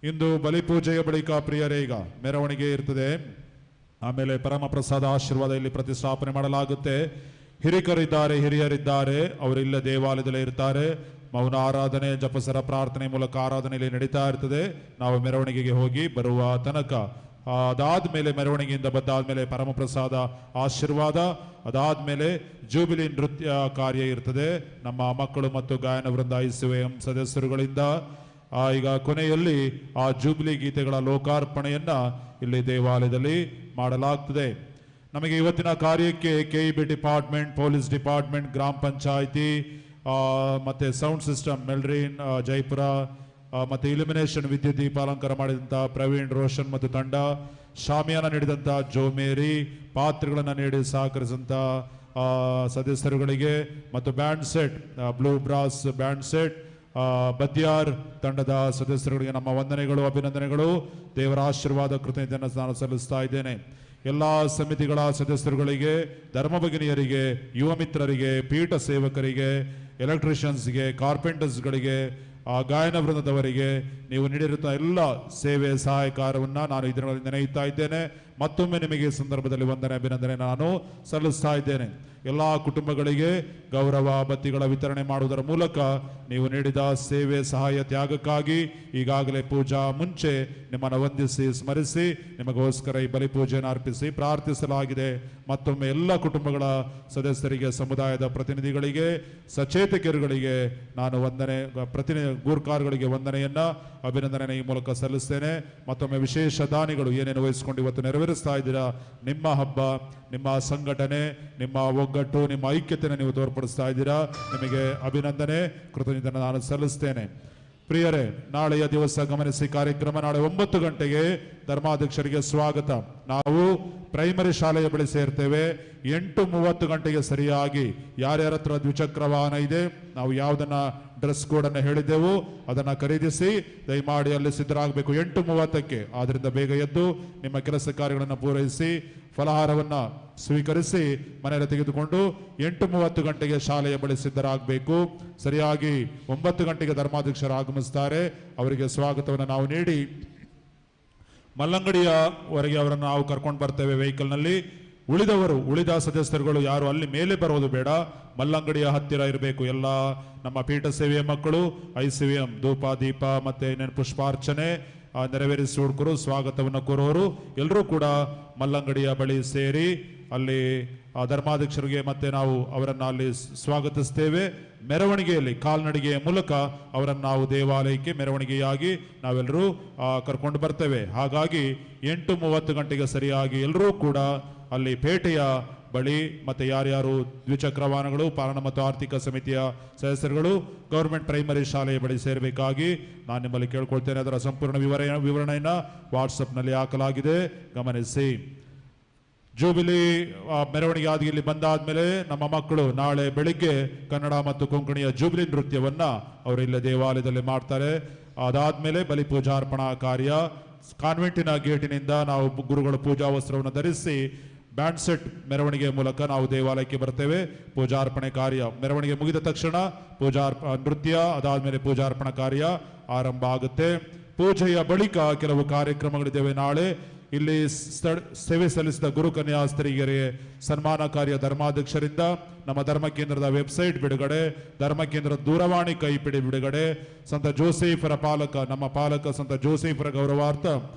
ಇಂದು ಬಲಿಪೂಜೆಯ ಬಳಿಕ ಪ್ರಿಯರೇ ಈಗ ಮೆರವಣಿಗೆ ಇರ್ತದೆ. ಆಮೇಲೆ ಪರಮಪ್ರಸಾದ ಆಶೀರ್ವಾದ ಇಲ್ಲಿ ಪ್ರತಿಷ್ಠಾಪನೆ ಮಾಡಲಾಗುತ್ತೆ. ಹಿರಿಯರಿದ್ದಾರೆ, ಅವರಿಲ್ಲ ದೇವಾಲಯದಲ್ಲೇ ಇರ್ತಾರೆ. ಮೌನ ಆರಾಧನೆ, ಜಪಸರ ಪ್ರಾರ್ಥನೆ ಮೂಲಕ ಆರಾಧನೆಯಲ್ಲಿ ನಡೀತಾ ಇರ್ತದೆ. ನಾವು ಮೆರವಣಿಗೆಗೆ ಹೋಗಿ ಬರುವ ತನಕ, ಅದಾದ್ಮೇಲೆ ಮೆರವಣಿಗೆಯಿಂದ ಬಂದಾದ್ಮೇಲೆ ಪರಮಪ್ರಸಾದ ಆಶೀರ್ವಾದ, ಅದಾದ್ಮೇಲೆ ಜೂಬಿಲಿ ನೃತ್ಯ ಕಾರ್ಯ ಇರ್ತದೆ. ನಮ್ಮ ಮಕ್ಕಳು ಮತ್ತು ಗಾಯನ ವೃಂದ ICVM ಸದಸ್ಯರುಗಳಿಂದ ಈಗ ಕೊನೆಯಲ್ಲಿ ಆ ಜೂಬಿಲಿ ಗೀತೆಗಳ ಲೋಕಾರ್ಪಣೆಯನ್ನ ಇಲ್ಲಿ ದೇವಾಲಯದಲ್ಲಿ ಮಾಡಲಾಗ್ತದೆ. ನಮಗೆ ಇವತ್ತಿನ ಕಾರ್ಯಕ್ಕೆ KEB ಡಿಪಾರ್ಟ್ಮೆಂಟ್, ಪೊಲೀಸ್ ಡಿಪಾರ್ಟ್ಮೆಂಟ್, ಗ್ರಾಮ ಪಂಚಾಯಿತಿ ಮತ್ತು ಸೌಂಡ್ ಸಿಸ್ಟಮ್ ಮೆಲ್ರಿನ್ ಜೈಪುರ ಮತ್ತು ಇಲ್ಯುಮಿನೇಷನ್ ವಿದ್ಯುತ್ ದೀಪ ಅಲಂಕಾರ ಮಾಡಿದಂಥ ಪ್ರವೀಣ್ ರೋಷನ್ ಮತ್ತು ತಂಡ, ಶಾಮಿಯಾನ ನೀಡಿದಂಥ ಜೋಮೇರಿ, ಪಾತ್ರೆಗಳನ್ನು ನೀಡಿ ಸಹಕರಿಸಿದಂಥ ಸದಸ್ಯರುಗಳಿಗೆ ಮತ್ತು band set, blue brass band set, Badyar ತಂಡದ ಸದಸ್ಯರುಗಳಿಗೆ ನಮ್ಮ ವಂದನೆಗಳು, ಅಭಿನಂದನೆಗಳು. ದೇವರ ಆಶೀರ್ವಾದ, ಕೃತಜ್ಞತೆಯನ್ನು ನಾನು ಸಲ್ಲಿಸ್ತಾ ಇದ್ದೇನೆ. ಎಲ್ಲ ಸಮಿತಿಗಳ ಸದಸ್ಯರುಗಳಿಗೆ, ಧರ್ಮ ಭಗಿನಿಯರಿಗೆ, ಯುವ ಮಿತ್ರರಿಗೆ, ಪೀಠ ಸೇವಕರಿಗೆ, ಎಲೆಕ್ಟ್ರಿಷಿಯನ್ಸ್ಗೆ, ಕಾರ್ಪೆಂಟರ್ಸ್ಗಳಿಗೆ, ಗಾಯನ ವೃಂದದವರಿಗೆ ನೀವು ನೀಡಿರುತ್ತ ಎಲ್ಲ ಸೇವೆ ಸಹಾಯಕಾರವನ್ನು ನಾನು ಈ ದಿನಗಳಲ್ಲಿ ನೆನೆಯುತ್ತಾ ಇದ್ದೇನೆ. ಮತ್ತೊಮ್ಮೆ ನಿಮಗೆ ಈ ಸಂದರ್ಭದಲ್ಲಿ ವಂದನೆ, ಅಭಿನಂದನೆ ನಾನು ಸಲ್ಲಿಸ್ತಾ ಇದ್ದೇನೆ. ಎಲ್ಲ ಕುಟುಂಬಗಳಿಗೆ ಗೌರವ ಬತ್ತಿಗಳ ವಿತರಣೆ ಮಾಡುವುದರ ಮೂಲಕ ನೀವು ನೀಡಿದ ಸೇವೆ, ಸಹಾಯ, ತ್ಯಾಗಕ್ಕಾಗಿ ಈಗಾಗಲೇ ಪೂಜಾ ಮುಂಚೆ ನಿಮ್ಮನ್ನು ವಂದಿಸಿ ಸ್ಮರಿಸಿ ನಿಮಗೋಸ್ಕರ ಈ ಬಲಿಪೂಜೆಯನ್ನು ಅರ್ಪಿಸಿ ಪ್ರಾರ್ಥಿಸಲಾಗಿದೆ. ಮತ್ತೊಮ್ಮೆ ಎಲ್ಲ ಕುಟುಂಬಗಳ ಸದಸ್ಯರಿಗೆ, ಸಮುದಾಯದ ಪ್ರತಿನಿಧಿಗಳಿಗೆ, ಸಚೇತಕರುಗಳಿಗೆ ನಾನು ವಂದನೆ, ಗೂರ್ಖಾರ್ಗಳಿಗೆ ವಂದನೆಯನ್ನ, ಅಭಿನಂದನೆ ಈ ಮೂಲಕ ಸಲ್ಲಿಸ್ತೇನೆ. ಮತ್ತೊಮ್ಮೆ ವಿಶೇಷ ದಾನಿಗಳು ಏನೇನು ವಹಿಸಿಕೊಂಡು ಇವತ್ತು ನೆರವೇರಿಸ್ತಾ ಇದ್ದೀರಾ, ನಿಮ್ಮ ಹಬ್ಬ, ನಿಮ್ಮ ಸಂಘಟನೆ, ನಿಮ್ಮ ಒಗ್ಗಟ್ಟು, ನಿಮ್ಮ ಐಕ್ಯತೆಯನ್ನು ನೀವು ತೋರ್ಪಡಿಸ್ತಾ ಇದ್ದೀರಾ. ನಿಮಗೆ ಅಭಿನಂದನೆ, ಕೃತಜ್ಞತೆ ನಾನು ಸಲ್ಲಿಸ್ತೇನೆ. ಪ್ರಿಯರೇ, ನಾಳೆಯ ದಿವಸ ಗಮನಿಸಿ ಕಾರ್ಯಕ್ರಮ. ನಾಳೆ 9 ಗಂಟೆಗೆ ಧರ್ಮಾಧ್ಯಕ್ಷರಿಗೆ ಸ್ವಾಗತ. ನಾವು ಪ್ರೈಮರಿ ಶಾಲೆಯ ಬಳಿ ಸೇರ್ತೇವೆ. 8:30 ಗಂಟೆಗೆ ಸರಿಯಾಗಿ ಯಾರ್ಯಾರ ಹತ್ರ ದ್ವಿಚಕ್ರ ವಾಹನ ಇದೆ, ನಾವು ಯಾವುದನ್ನ ಡ್ರೆಸ್ ಕೋಡ್ ಅನ್ನು ಹೇಳಿದ್ದೆವು ಅದನ್ನು ಖರೀದಿಸಿ ದಯಮಾಡಿ ಅಲ್ಲಿ ಸಿದ್ಧರಾಗಬೇಕು 8:30ಕ್ಕೆ. ಆದ್ರಿಂದ ಬೇಗ ಎದ್ದು ನಿಮ್ಮ ಕೆಲಸ ಕಾರ್ಯಗಳನ್ನು ಪೂರೈಸಿ ಫಲಹಾರವನ್ನು ಸ್ವೀಕರಿಸಿ ಮನೆಯಲ್ಲಿ ತೆಗೆದುಕೊಂಡು 8:30 ಗಂಟೆಗೆ ಶಾಲೆಯ ಬಳಿ ಸಿದ್ಧರಾಗಬೇಕು. ಸರಿಯಾಗಿ 9 ಗಂಟೆಗೆ ಧರ್ಮಾಧ್ಯಕ್ಷರು ಆಗಮಿಸ್ತಾರೆ. ಅವರಿಗೆ ಸ್ವಾಗತವನ್ನು ನಾವು ನೀಡಿ ಮಲ್ಲಂಗಡಿಯವರೆಗೆ ಅವರನ್ನು ನಾವು ಕರ್ಕೊಂಡು ಬರ್ತೇವೆ ವೆಹಿಕಲ್ನಲ್ಲಿ. ಉಳಿದ ಸದಸ್ಯರುಗಳು ಯಾರು ಅಲ್ಲಿ ಮೇಲೆ ಬರೋದು ಬೇಡ, ಮಲ್ಲಂಗಡಿಯ ಹತ್ತಿರ ಇರಬೇಕು. ಎಲ್ಲ ನಮ್ಮ ಪೀಠ ಸೇವೆಯ ಮಕ್ಕಳು ICVM ಧೂಪ ದೀಪ ಮತ್ತೆ ಏನೇನು ಪುಷ್ಪಾರ್ಚನೆ ನೆರವೇರಿಸಿ ಹುಡುಕರು, ಸ್ವಾಗತವನ್ನು ಕೋರೋರು ಎಲ್ಲರೂ ಕೂಡ ಮಲ್ಲಂಗಡಿಯ ಬಳಿ ಸೇರಿ ಅಲ್ಲಿ ಧರ್ಮಾಧ್ಯಕ್ಷರಿಗೆ ಮತ್ತೆ ನಾವು ಅವರನ್ನು ಅಲ್ಲಿ ಸ್ವಾಗತಿಸ್ತೇವೆ. ಮೆರವಣಿಗೆಯಲ್ಲಿ ಕಾಲ್ನಡಿಗೆಯ ಮೂಲಕ ಅವರನ್ನು ನಾವು ದೇವಾಲಯಕ್ಕೆ ಮೆರವಣಿಗೆಯಾಗಿ ನಾವೆಲ್ಲರೂ ಕರ್ಕೊಂಡು ಬರ್ತೇವೆ. ಹಾಗಾಗಿ 8:30 ಗಂಟೆಗೆ ಸರಿಯಾಗಿ ಎಲ್ಲರೂ ಕೂಡ ಅಲ್ಲಿ ಪೇಟೆಯ ಬಳಿ ಮತ್ತೆ ಯಾರ್ಯಾರು ದ್ವಿಚಕ್ರ ವಾಹನಗಳು, ಪಾಲನ ಮತ್ತು ಆರ್ಥಿಕ ಸಮಿತಿಯ ಸದಸ್ಯರುಗಳು ಗೌರ್ಮೆಂಟ್ ಪ್ರೈಮರಿ ಶಾಲೆಯ ಬಳಿ ಸೇರಬೇಕಾಗಿ ನಾನು ನಿಮ್ಮಲ್ಲಿ ಕೇಳ್ಕೊಳ್ತೇನೆ. ಅದರ ಸಂಪೂರ್ಣ ವಿವರಣೆಯನ್ನು ವಾಟ್ಸಪ್ನಲ್ಲಿ ಹಾಕಲಾಗಿದೆ, ಗಮನಿಸಿ. ಜೂಬಿಲಿ ಮೆರವಣಿಗೆ ಆಗಿ ಇಲ್ಲಿ ಬಂದಾದ್ಮೇಲೆ ನಮ್ಮ ಮಕ್ಕಳು ನಾಳೆ ಬೆಳಿಗ್ಗೆ ಕನ್ನಡ ಮತ್ತು ಕೊಂಕಣಿಯ ಜೂಬಿಲಿ ನೃತ್ಯವನ್ನ ಅವರು ಇಲ್ಲೇ ದೇವಾಲಯದಲ್ಲಿ ಮಾಡ್ತಾರೆ. ಅದಾದ್ಮೇಲೆ ಬಲಿ ಪೂಜಾರ್ಪಣಾ ಕಾರ್ಯ ಕಾನ್ವೆಂಟಿನ ಗೇಟಿನಿಂದ ನಾವು ಗುರುಗಳು ಪೂಜಾ ವಸ್ತ್ರವನ್ನು ಧರಿಸಿ ಬ್ಯಾಂಡ್ ಸೆಟ್ ಮೆರವಣಿಗೆ ಮೂಲಕ ನಾವು ದೇವಾಲಯಕ್ಕೆ ಬರ್ತೇವೆ. ಪೂಜಾರ್ಪಣೆ ಕಾರ್ಯ ಮೆರವಣಿಗೆ ಮುಗಿದ ತಕ್ಷಣ ನೃತ್ಯ, ಅದಾದ್ಮೇಲೆ ಪೂಜಾರ್ಪಣಾ ಕಾರ್ಯ ಆರಂಭ ಆಗುತ್ತೆ. ಪೂಜೆಯ ಬಳಿಕ ಕೆಲವು ಕಾರ್ಯಕ್ರಮಗಳಿದ್ದೇವೆ. ನಾಳೆ ಇಲ್ಲಿ ಸೇವೆ ಸಲ್ಲಿಸಿದ ಗುರು ಕನ್ಯಾಸ್ತ್ರೀಯರಿಗೆ ಸನ್ಮಾನ ಕಾರ್ಯ ಧರ್ಮಾಧ್ಯಕ್ಷರಿಂದ, ನಮ್ಮ ಧರ್ಮ ಕೇಂದ್ರದ ವೆಬ್ಸೈಟ್ ಬಿಡುಗಡೆ, ಧರ್ಮ ಕೇಂದ್ರದ ದೂರವಾಣಿ ಕೈಪಿಡಿ ಬಿಡುಗಡೆ, ಸಂತ ಜೋಸೆಫರ ನಮ್ಮ ಪಾಲಕ ಸಂತ ಜೋಸೆಫರ ಗೌರವಾರ್ಥ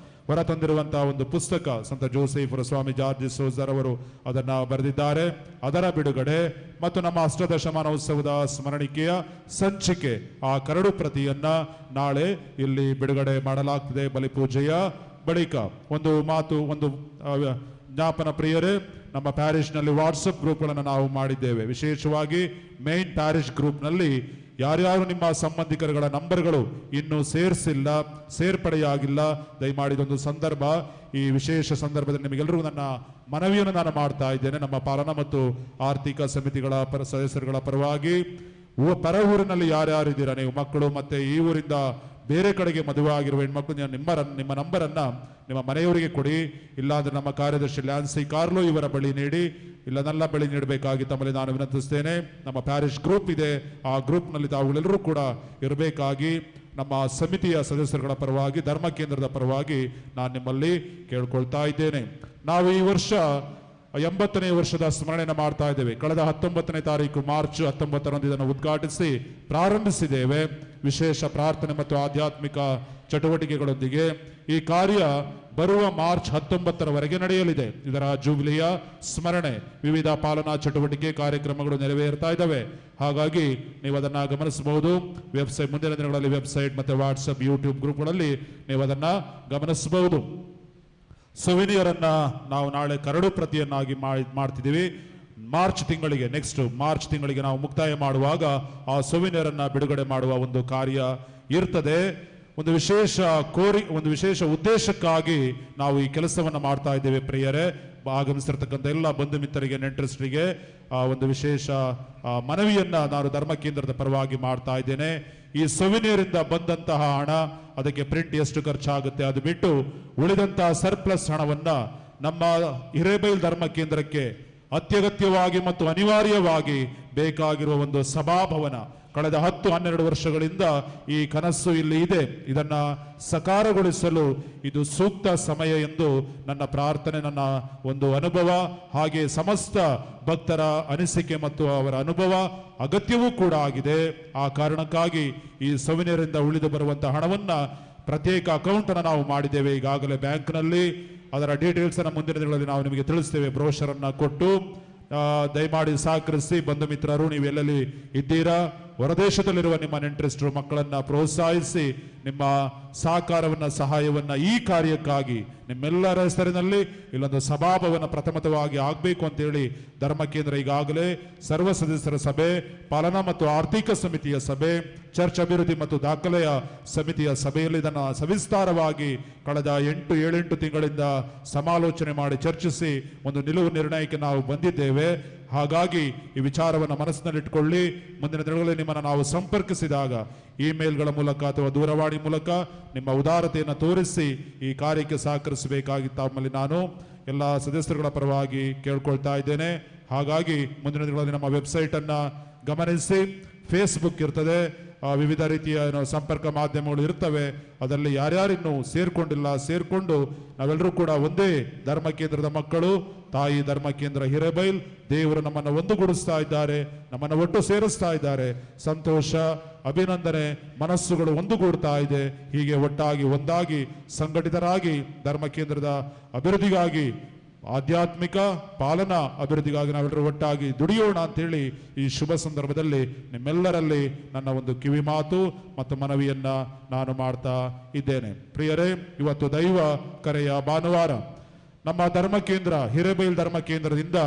ಹೊರತಂದಿರುವಂತಹ ಒಂದು ಪುಸ್ತಕ ಸಂತ ಜೋಸೆಫರ ಸ್ವಾಮಿ ಜಾರ್ಜ್ ಸೋಜರ್ ಅವರು ಅದನ್ನ ಬರೆದಿದ್ದಾರೆ, ಅದರ ಬಿಡುಗಡೆ ಮತ್ತು ನಮ್ಮ ಅಷ್ಟದಶಮಾನೋತ್ಸವದ ಸ್ಮರಣಿಕೆಯ ಸಂಚಿಕೆ ಆ ಕರಡು ಪ್ರತಿಯನ್ನ ನಾಳೆ ಇಲ್ಲಿ ಬಿಡುಗಡೆ ಮಾಡಲಾಗ್ತದೆ. ಬಲಿಪೂಜೆಯ ಬಳಿಕ ಒಂದು ಜ್ಞಾಪನ ಪ್ರಿಯರೇ, ನಮ್ಮ ಪ್ಯಾರಿಶ್ನಲ್ಲಿ ವಾಟ್ಸಪ್ ಗ್ರೂಪ್ಗಳನ್ನು ನಾವು ಮಾಡಿದ್ದೇವೆ. ವಿಶೇಷವಾಗಿ ಮೇನ್ ಪ್ಯಾರಿಶ್ ಗ್ರೂಪ್ನಲ್ಲಿ ಯಾರ್ಯಾರು ನಿಮ್ಮ ಸಂಬಂಧಿಕರುಗಳ ನಂಬರ್ಗಳು ಇನ್ನೂ ಸೇರ್ಪಡೆಯಾಗಿಲ್ಲ, ದಯಮಾಡಿ ಇದೊಂದು ಸಂದರ್ಭ. ಈ ವಿಶೇಷ ಸಂದರ್ಭದಲ್ಲಿ ನಿಮಗೆಲ್ಲರಿಗೂ ನನ್ನ ಮನವಿಯನ್ನು ನಾನು ಮಾಡ್ತಾ ಇದ್ದೇನೆ. ನಮ್ಮ ಪಾಲನಾ ಮತ್ತು ಆರ್ಥಿಕ ಸಮಿತಿಗಳ ಸದಸ್ಯರುಗಳ ಪರವಾಗಿ ಪರ ಊರಿನಲ್ಲಿ ಯಾರ್ಯಾರಿದ್ದೀರಾ ನೀವು ಮಕ್ಕಳು, ಮತ್ತೆ ಈ ಊರಿಂದ ಬೇರೆ ಕಡೆಗೆ ಮದುವೆ ಆಗಿರುವ ಹೆಣ್ಮಕ್ಳು ನಿಮ್ಮ ನಂಬರನ್ನ ನಿಮ್ಮ ಮನೆಯವರಿಗೆ ಕೊಡಿ, ಇಲ್ಲಾಂದ್ರೆ ನಮ್ಮ ಕಾರ್ಯದರ್ಶಿ ಲ್ಯಾನ್ಸಿ ಕಾರ್ಲೋ ಇವರ ಬಳಿ ನೀಡಿ, ಇಲ್ಲ ನನ್ನ ಬಳಿ ನೀಡಬೇಕಾಗಿ ತಮ್ಮಲ್ಲಿ ನಾನು ವಿನಂತಿಸ್ತೇನೆ. ನಮ್ಮ ಪ್ಯಾರಿಶ್ ಗ್ರೂಪ್ ಇದೆ, ಆ ಗ್ರೂಪ್ನಲ್ಲಿ ತಾವುಗಳೆಲ್ಲರೂ ಕೂಡ ಇರಬೇಕಾಗಿ ನಮ್ಮ ಸಮಿತಿಯ ಸದಸ್ಯರುಗಳ ಪರವಾಗಿ, ಧರ್ಮ ಕೇಂದ್ರದ ಪರವಾಗಿ ನಾನು ನಿಮ್ಮಲ್ಲಿ ಕೇಳ್ಕೊಳ್ತಾ ಇದ್ದೇನೆ. ನಾವು ಈ ವರ್ಷ 80ನೇ ವರ್ಷದ ಸ್ಮರಣೆಯನ್ನು ಮಾಡ್ತಾ ಇದ್ದೇವೆ. ಕಳೆದ 19ನೇ ತಾರೀಕು ಮಾರ್ಚ್ 19ರಂದು ಇದನ್ನು ಉದ್ಘಾಟಿಸಿ ಪ್ರಾರಂಭಿಸಿದ್ದೇವೆ. ವಿಶೇಷ ಪ್ರಾರ್ಥನೆ ಮತ್ತು ಆಧ್ಯಾತ್ಮಿಕ ಚಟುವಟಿಕೆಗಳೊಂದಿಗೆ ಈ ಕಾರ್ಯ ಬರುವ ಮಾರ್ಚ್ 19ರವರೆಗೆ ನಡೆಯಲಿದೆ. ಇದರ ಜೂಬಿಲಿಯ ಸ್ಮರಣೆ, ವಿವಿಧ ಪಾಲನಾ ಚಟುವಟಿಕೆ ಕಾರ್ಯಕ್ರಮಗಳು ನೆರವೇರ್ತಾ ಇದ್ದಾವೆ. ಹಾಗಾಗಿ ನೀವು ಅದನ್ನ ಗಮನಿಸಬಹುದು. ವೆಬ್ಸೈಟ್ ಮುಂದಿನ ದಿನಗಳಲ್ಲಿ ವೆಬ್ಸೈಟ್ ಮತ್ತೆ ವಾಟ್ಸಪ್ ಯೂಟ್ಯೂಬ್ ಗ್ರೂಪ್ಗಳಲ್ಲಿ ನೀವು ಅದನ್ನ ಗಮನಿಸಬಹುದು. ಸೊವಿನಿಯರ್ ಅನ್ನ ನಾವು ನಾಳೆ ಕರಡು ಪ್ರತಿಯನ್ನಾಗಿ ಮಾಡ್ತಿದ್ದೀವಿ. ನೆಕ್ಸ್ಟ್ ಮಾರ್ಚ್ ತಿಂಗಳಿಗೆ ನಾವು ಮುಕ್ತಾಯ ಮಾಡುವಾಗ ಆ ಸೊವಿನಿಯರ್ ಅನ್ನ ಬಿಡುಗಡೆ ಮಾಡುವ ಒಂದು ಕಾರ್ಯ ಇರ್ತದೆ. ಒಂದು ವಿಶೇಷ ಉದ್ದೇಶಕ್ಕಾಗಿ ನಾವು ಈ ಕೆಲಸವನ್ನ ಮಾಡ್ತಾ ಇದ್ದೇವೆ. ಪ್ರಿಯರೇ, ಆಗಮಿಸಿರ್ತಕ್ಕಂಥ ಎಲ್ಲ ಬಂಧು ಮಿತ್ರರಿಗೆ, ನೆಂಟರಿಷ್ಟರಿಗೆ ಒಂದು ವಿಶೇಷ ಮನವಿಯನ್ನ ನಾನು ಧರ್ಮ ಕೇಂದ್ರದ ಪರವಾಗಿ ಮಾಡ್ತಾ ಇದ್ದೇನೆ. ಈ ಸೊವಿನಿಯರ್ ಇಂದ ಬಂದಂತಹ ಹಣ, ಅದಕ್ಕೆ ಪ್ರಿಂಟ್ ಎಷ್ಟು ಖರ್ಚಾಗುತ್ತೆ ಅದು ಬಿಟ್ಟು ಉಳಿದಂತಹ ಸರ್ಪ್ಲಸ್ ಹಣವನ್ನ ನಮ್ಮ ಹಿರೇಬೈಲ್ ಧರ್ಮ ಕೇಂದ್ರಕ್ಕೆ ಅತ್ಯಗತ್ಯವಾಗಿ ಮತ್ತು ಅನಿವಾರ್ಯವಾಗಿ ಬೇಕಾಗಿರುವ ಒಂದು ಸಭಾಭವನ, ಕಳೆದ 10-12 ವರ್ಷಗಳಿಂದ ಈ ಕನಸು ಇಲ್ಲಿ ಇದೆ, ಇದನ್ನ ಸಕಾರಗೊಳಿಸಲು ಇದು ಸೂಕ್ತ ಸಮಯ ಎಂದು ನನ್ನ ಪ್ರಾರ್ಥನೆ, ನನ್ನ ಒಂದು ಅನುಭವ, ಹಾಗೆ ಸಮಸ್ತ ಭಕ್ತರ ಅನಿಸಿಕೆ ಮತ್ತು ಅವರ ಅನುಭವ ಅಗತ್ಯವೂ ಕೂಡ ಆಗಿದೆ. ಆ ಕಾರಣಕ್ಕಾಗಿ ಈ ಸೊವಿನಿಯರಿಂದ ಉಳಿದು ಬರುವಂತಹ ಹಣವನ್ನ ಪ್ರತ್ಯೇಕ ಅಕೌಂಟ್ ಅನ್ನು ನಾವು ಮಾಡಿದ್ದೇವೆ ಈಗಾಗಲೇ ಬ್ಯಾಂಕ್ನಲ್ಲಿ. ಅದರ ಡೀಟೇಲ್ಸ್ ಅನ್ನು ಮುಂದಿನ ದಿನಗಳಲ್ಲಿ ನಾವು ನಿಮಗೆ ತಿಳಿಸ್ತೇವೆ. ಬ್ರೋಷರ್ ಅನ್ನ ಕೊಟ್ಟು ದಯಮಾಡಿ ಸಹಕರಿಸಿ. ಬಂಧು ಮಿತ್ರರು, ನೀವೆಲ್ಲಲ್ಲಿ ಇದ್ದೀರಾ, ಹೊರದೇಶದಲ್ಲಿರುವ ನಿಮ್ಮ ನೆಂಟರಿಷ್ಟರು ಮಕ್ಕಳನ್ನ ಪ್ರೋತ್ಸಾಹಿಸಿ ನಿಮ್ಮ ಸಹಕಾರವನ್ನ, ಸಹಾಯವನ್ನ ಈ ಕಾರ್ಯಕ್ಕಾಗಿ ನಿಮ್ಮೆಲ್ಲರ ಹೆಸರಿನಲ್ಲಿ ಇಲ್ಲೊಂದು ಸಭಾಭವನ ಪ್ರಥಮತವಾಗಿ ಆಗಬೇಕು ಅಂತೇಳಿ ಧರ್ಮ ಕೇಂದ್ರ ಈಗಾಗಲೇ ಸರ್ವ ಸದಸ್ಯರ ಸಭೆ, ಪಾಲನಾ ಮತ್ತು ಆರ್ಥಿಕ ಸಮಿತಿಯ ಸಭೆ, ಚರ್ಚ್ ಅಭಿವೃದ್ಧಿ ಮತ್ತು ದಾಖಲೆಯ ಸಮಿತಿಯ ಸಭೆಯಲ್ಲಿ ಇದನ್ನು ಸವಿಸ್ತಾರವಾಗಿ ಕಳೆದ 7-8 ತಿಂಗಳಿಂದ ಸಮಾಲೋಚನೆ ಮಾಡಿ ಚರ್ಚಿಸಿ ಒಂದು ನಿಲುವು ನಿರ್ಣಯಕ್ಕೆ ನಾವು ಬಂದಿದ್ದೇವೆ. ಹಾಗಾಗಿ ಈ ವಿಚಾರವನ್ನು ಮನಸ್ಸಿನಲ್ಲಿಟ್ಟುಕೊಳ್ಳಿ. ಮುಂದಿನ ದಿನಗಳಲ್ಲಿ ನಿಮ್ಮನ್ನು ನಾವು ಸಂಪರ್ಕಿಸಿದಾಗ ಇಮೇಲ್ಗಳ ಮೂಲಕ ಅಥವಾ ದೂರವಾಣಿ ಮೂಲಕ ನಿಮ್ಮ ಉದಾರತೆಯನ್ನು ತೋರಿಸಿ ಈ ಕಾರ್ಯಕ್ಕೆ ಸಹಕರಿಸಬೇಕಾಗಿ ತಮ್ಮಲ್ಲಿ ನಾನು ಎಲ್ಲ ಸದಸ್ಯರುಗಳ ಪರವಾಗಿ ಕೇಳ್ಕೊಳ್ತಾ ಇದ್ದೇನೆ. ಹಾಗಾಗಿ ಮುಂದಿನ ದಿನಗಳಲ್ಲಿ ನಮ್ಮ ವೆಬ್ಸೈಟ್ ಅನ್ನ ಗಮನಿಸಿ. ಫೇಸ್ಬುಕ್ ಇರ್ತದೆ, ವಿವಿಧ ರೀತಿಯ ಸಂಪರ್ಕ ಮಾಧ್ಯಮಗಳು ಇರ್ತವೆ. ಅದರಲ್ಲಿ ಯಾರ್ಯಾರಿನ್ನೂ ಸೇರ್ಕೊಂಡಿಲ್ಲ, ಸೇರ್ಕೊಂಡು ನಾವೆಲ್ಲರೂ ಕೂಡ ಒಂದೇ ಧರ್ಮ ಕೇಂದ್ರದ ಮಕ್ಕಳು, ತಾಯಿ ಧರ್ಮ ಕೇಂದ್ರ ಹಿರೇಬೈಲ್ ದೇವರು ನಮ್ಮನ್ನು ಒಂದುಗೂಡಿಸ್ತಾ ಇದ್ದಾರೆ, ನಮ್ಮನ್ನು ಒಟ್ಟು ಸೇರಿಸ್ತಾ ಇದ್ದಾರೆ. ಸಂತೋಷ, ಅಭಿನಂದನೆ, ಮನಸ್ಸುಗಳು ಒಂದುಗೂಡ್ತಾ ಇದೆ. ಹೀಗೆ ಒಟ್ಟಾಗಿ ಒಂದಾಗಿ ಸಂಘಟಿತರಾಗಿ ಧರ್ಮ ಕೇಂದ್ರದ ಅಭಿವೃದ್ಧಿಗಾಗಿ, ಆಧ್ಯಾತ್ಮಿಕ ಪಾಲನಾ ಅಭಿವೃದ್ಧಿಗಾಗಿ ನಾವೆಲ್ಲರೂ ಒಟ್ಟಾಗಿ ದುಡಿಯೋಣ ಅಂತೇಳಿ ಈ ಶುಭ ಸಂದರ್ಭದಲ್ಲಿ ನಿಮ್ಮೆಲ್ಲರಲ್ಲಿ ನನ್ನ ಒಂದು ಕಿವಿ ಮಾತು ಮತ್ತು ಮನವಿಯನ್ನ ನಾನು ಮಾಡ್ತಾ ಇದ್ದೇನೆ. ಪ್ರಿಯರೇ, ಇವತ್ತು ದೈವ ಕರೆಯ ಭಾನುವಾರ. ನಮ್ಮ ಧರ್ಮ ಕೇಂದ್ರ ಹಿರೇಬೈಲ್ ಧರ್ಮ ಕೇಂದ್ರದಿಂದ